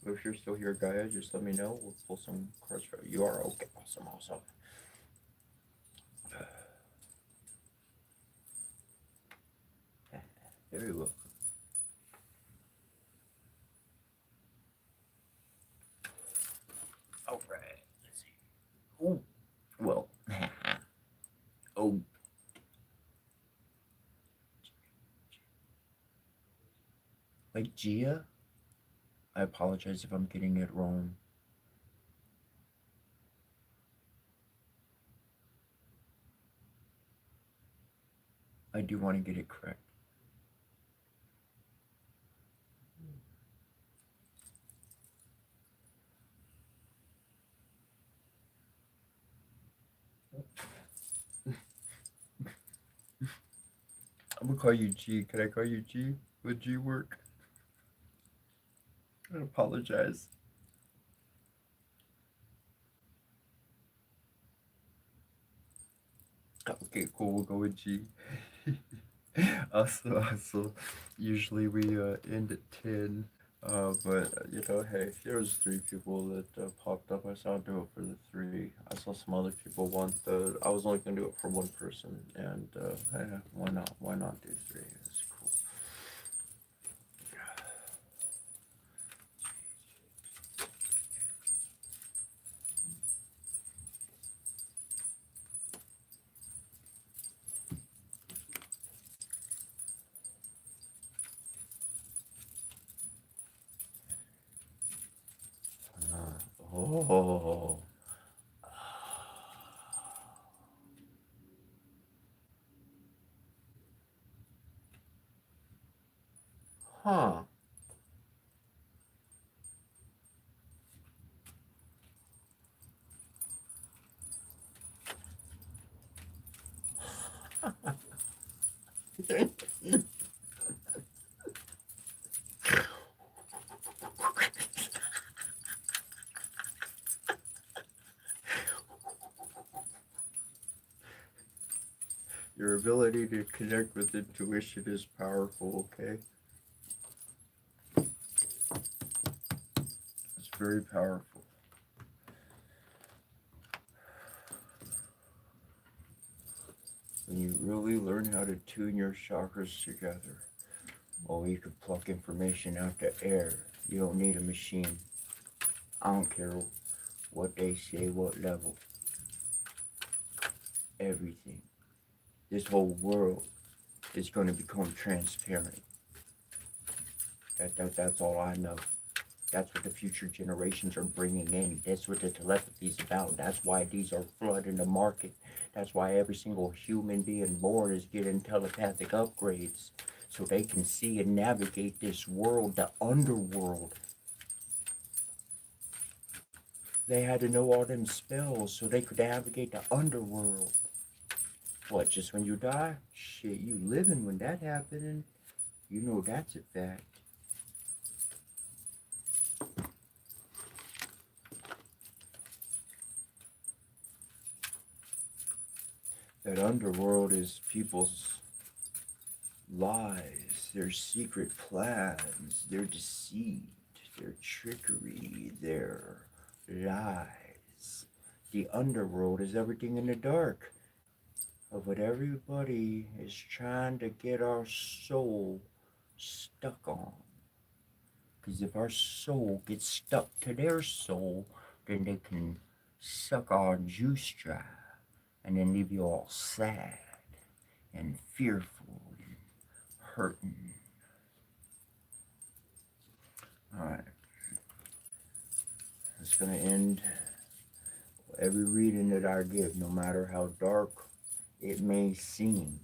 If you're still here, Gaia, just let me know. We'll pull some cards for you. You are okay. Awesome, awesome. Very welcome. All right. Let's see. Oh, well. Oh. Like Gia? I apologize if I'm getting it wrong. I do want to get it correct. call you G. Can I call you G? Would G work? I apologize. Okay, cool. We'll go with G. Also, usually we end at 10. But hey, there was 3 people that popped up. I said I'll do it for the 3. I saw some other people want the. I was only gonna do it for one person, and why not? Why not do 3? It's cool. Oh. Huh. Your ability to connect with intuition is powerful, okay? It's very powerful. When you really learn how to tune your chakras together, you can pluck information out the air. You don't need a machine. I don't care what they say, what level. Everything. This whole world is going to become transparent. That's all I know. That's what the future generations are bringing in. That's what the telepathy is about. That's why these are flooding the market. That's why every single human being born is getting telepathic upgrades so they can see and navigate this world, the underworld. They had to know all them spells so they could navigate the underworld. What, just when you die? Shit, you living when that happening. You know that's a fact. That underworld is people's lies, their secret plans, their deceit, their trickery, their lies. The underworld is everything in the dark of what everybody is trying to get our soul stuck on. Because if our soul gets stuck to their soul, then they can suck our juice dry and then leave you all sad and fearful and hurting. Alright. It's going to end every reading that I give, no matter how dark it may seem.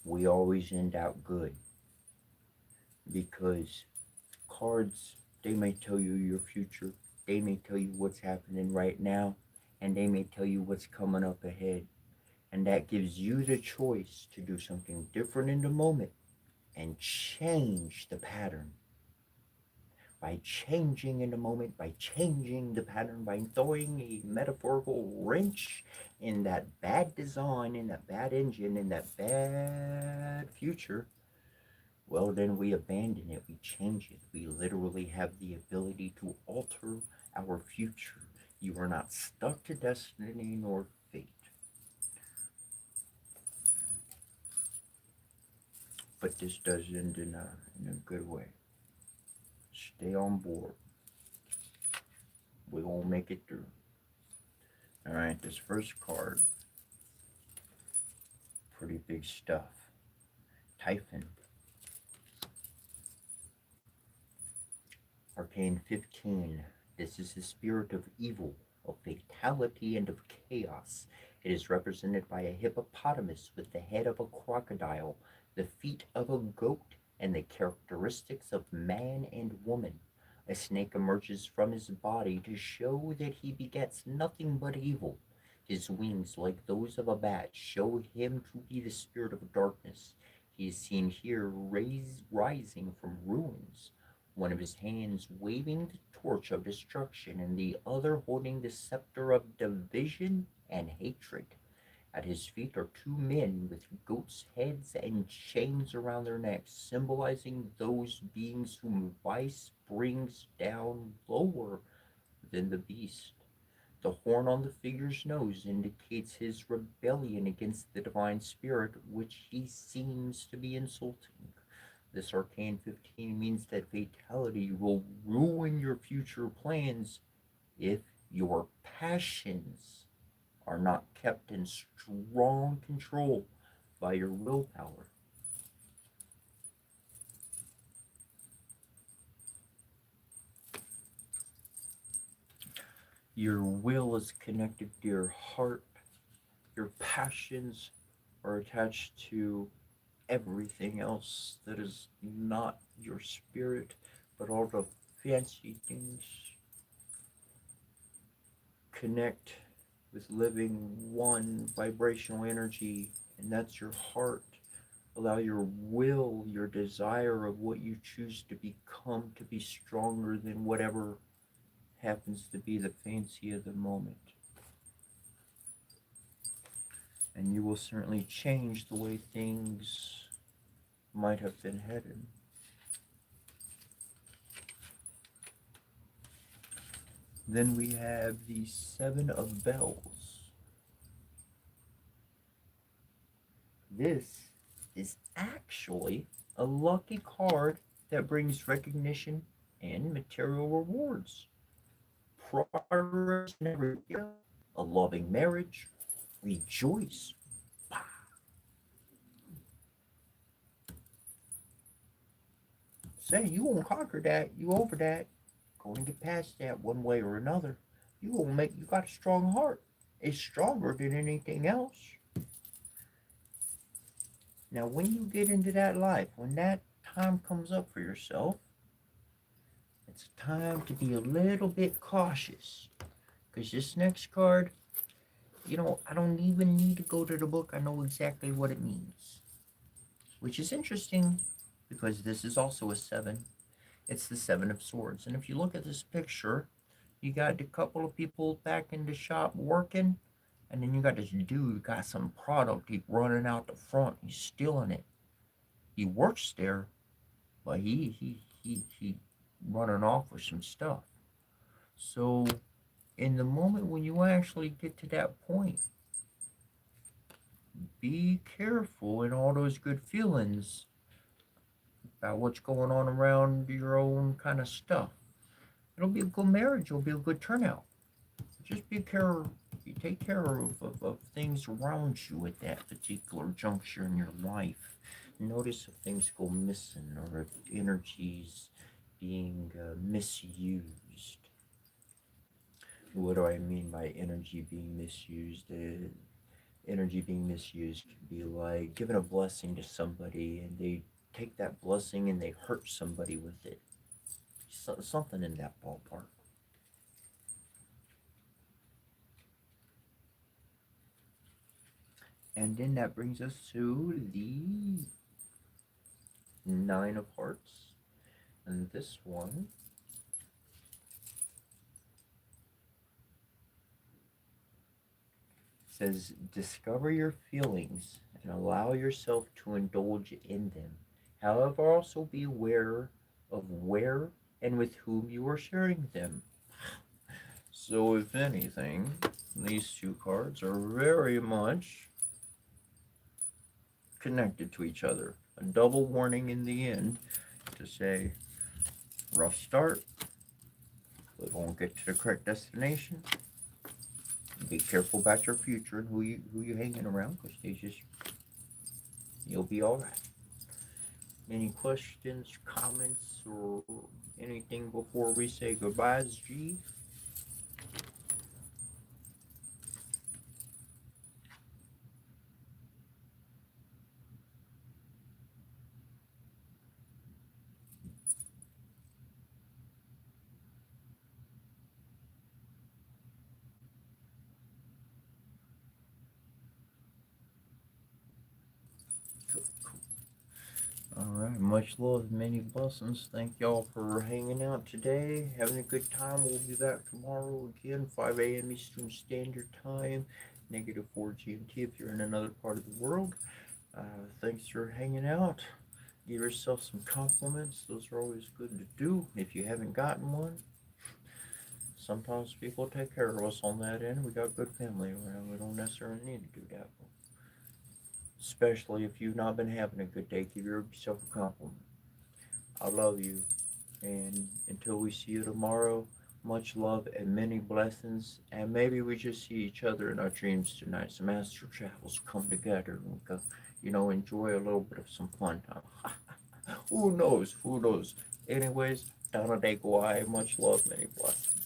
We always end out good. Because cards, they may tell you your future. They may tell you what's happening right now. And they may tell you what's coming up ahead. And that gives you the choice to do something different in the moment and change the pattern. By changing in the moment, by changing the pattern, by throwing a metaphorical wrench in that bad design, in that bad engine, in that bad future, well, then we abandon it, we change it. We literally have the ability to alter our future. You are not stuck to destiny nor fate. But this does end in a good way. Stay on board. We won't make it through. Alright, this first card. Pretty big stuff. Typhon. Arcane 15. This is the spirit of evil, of fatality, and of chaos. It is represented by a hippopotamus with the head of a crocodile, the feet of a goat, and the characteristics of man and woman. A snake emerges from his body to show that he begets nothing but evil. His wings, like those of a bat, show him to be the spirit of darkness. He is seen here rising from ruins, one of his hands waving the torch of destruction, and the other holding the scepter of division and hatred. At his feet are two men with goats' heads and chains around their necks, symbolizing those beings whom vice brings down lower than the beast. The horn on the figure's nose indicates his rebellion against the divine spirit, which he seems to be insulting. This arcane 15 means that fatality will ruin your future plans if your passions are not kept in strong control by your willpower. Your will is connected to your heart. Your passions are attached to everything else that is not your spirit, but all the fancy things. Connect with living one vibrational energy, and that's your heart. Allow your will, your desire of what you choose to become, to be stronger than whatever happens to be the fancy of the moment. And you will certainly change the way things might have been headed. Then we have the Seven of Bells. This is actually a lucky card that brings recognition and material rewards. Progress in every area, a loving marriage, rejoice. Say you won't conquer that, you over that, going to get past that one way or another. You got a strong heart. It's stronger than anything else. Now when you get into that life, when that time comes up for yourself, it's time to be a little bit cautious. Because this next card, I don't even need to go to the book. I know exactly what it means. Which is interesting because this is also a 7. It's the 7 of Swords. And if you look at this picture, you got a couple of people back in the shop working, and then you got this dude got some product. He's running out the front. He's stealing it. He works there, but he running off with some stuff. So in the moment when you actually get to that point, be careful in all those good feelings about what's going on around your own kind of stuff. It'll be a good marriage. It'll be a good turnout. Just be careful. You take care of things around you at that particular juncture in your life. Notice if things go missing or if energies being misused. What do I mean by energy being misused? Energy being misused could be like giving a blessing to somebody and they take that blessing and they hurt somebody with it. Something in that ballpark. And then that brings us to the 9 of Hearts. And this one says, discover your feelings and allow yourself to indulge in them. However, also be aware of where and with whom you are sharing them. So if anything, these 2 cards are very much connected to each other. A double warning in the end to say, rough start, we won't get to the correct destination. Be careful about your future and who you hanging around, because you'll be all right. Any questions, comments, or anything before we say goodbyes, G? right, much love, many blessings. Thank y'all for hanging out today, having a good time. We'll be back tomorrow again, 5 a.m. Eastern Standard Time, -4 GMT if you're in another part of the world. Thanks for hanging out. Give yourself some compliments. Those are always good to do. If you haven't gotten one, sometimes people take care of us on that end. We got good family around. We don't necessarily need to do that. Especially if you've not been having a good day, give yourself a compliment. I love you. And until we see you tomorrow, much love and many blessings. And maybe we just see each other in our dreams tonight. Some astral travels come together and we go, enjoy a little bit of some fun time. Who knows? Who knows? Anyways, Donna De Guai, much love, many blessings.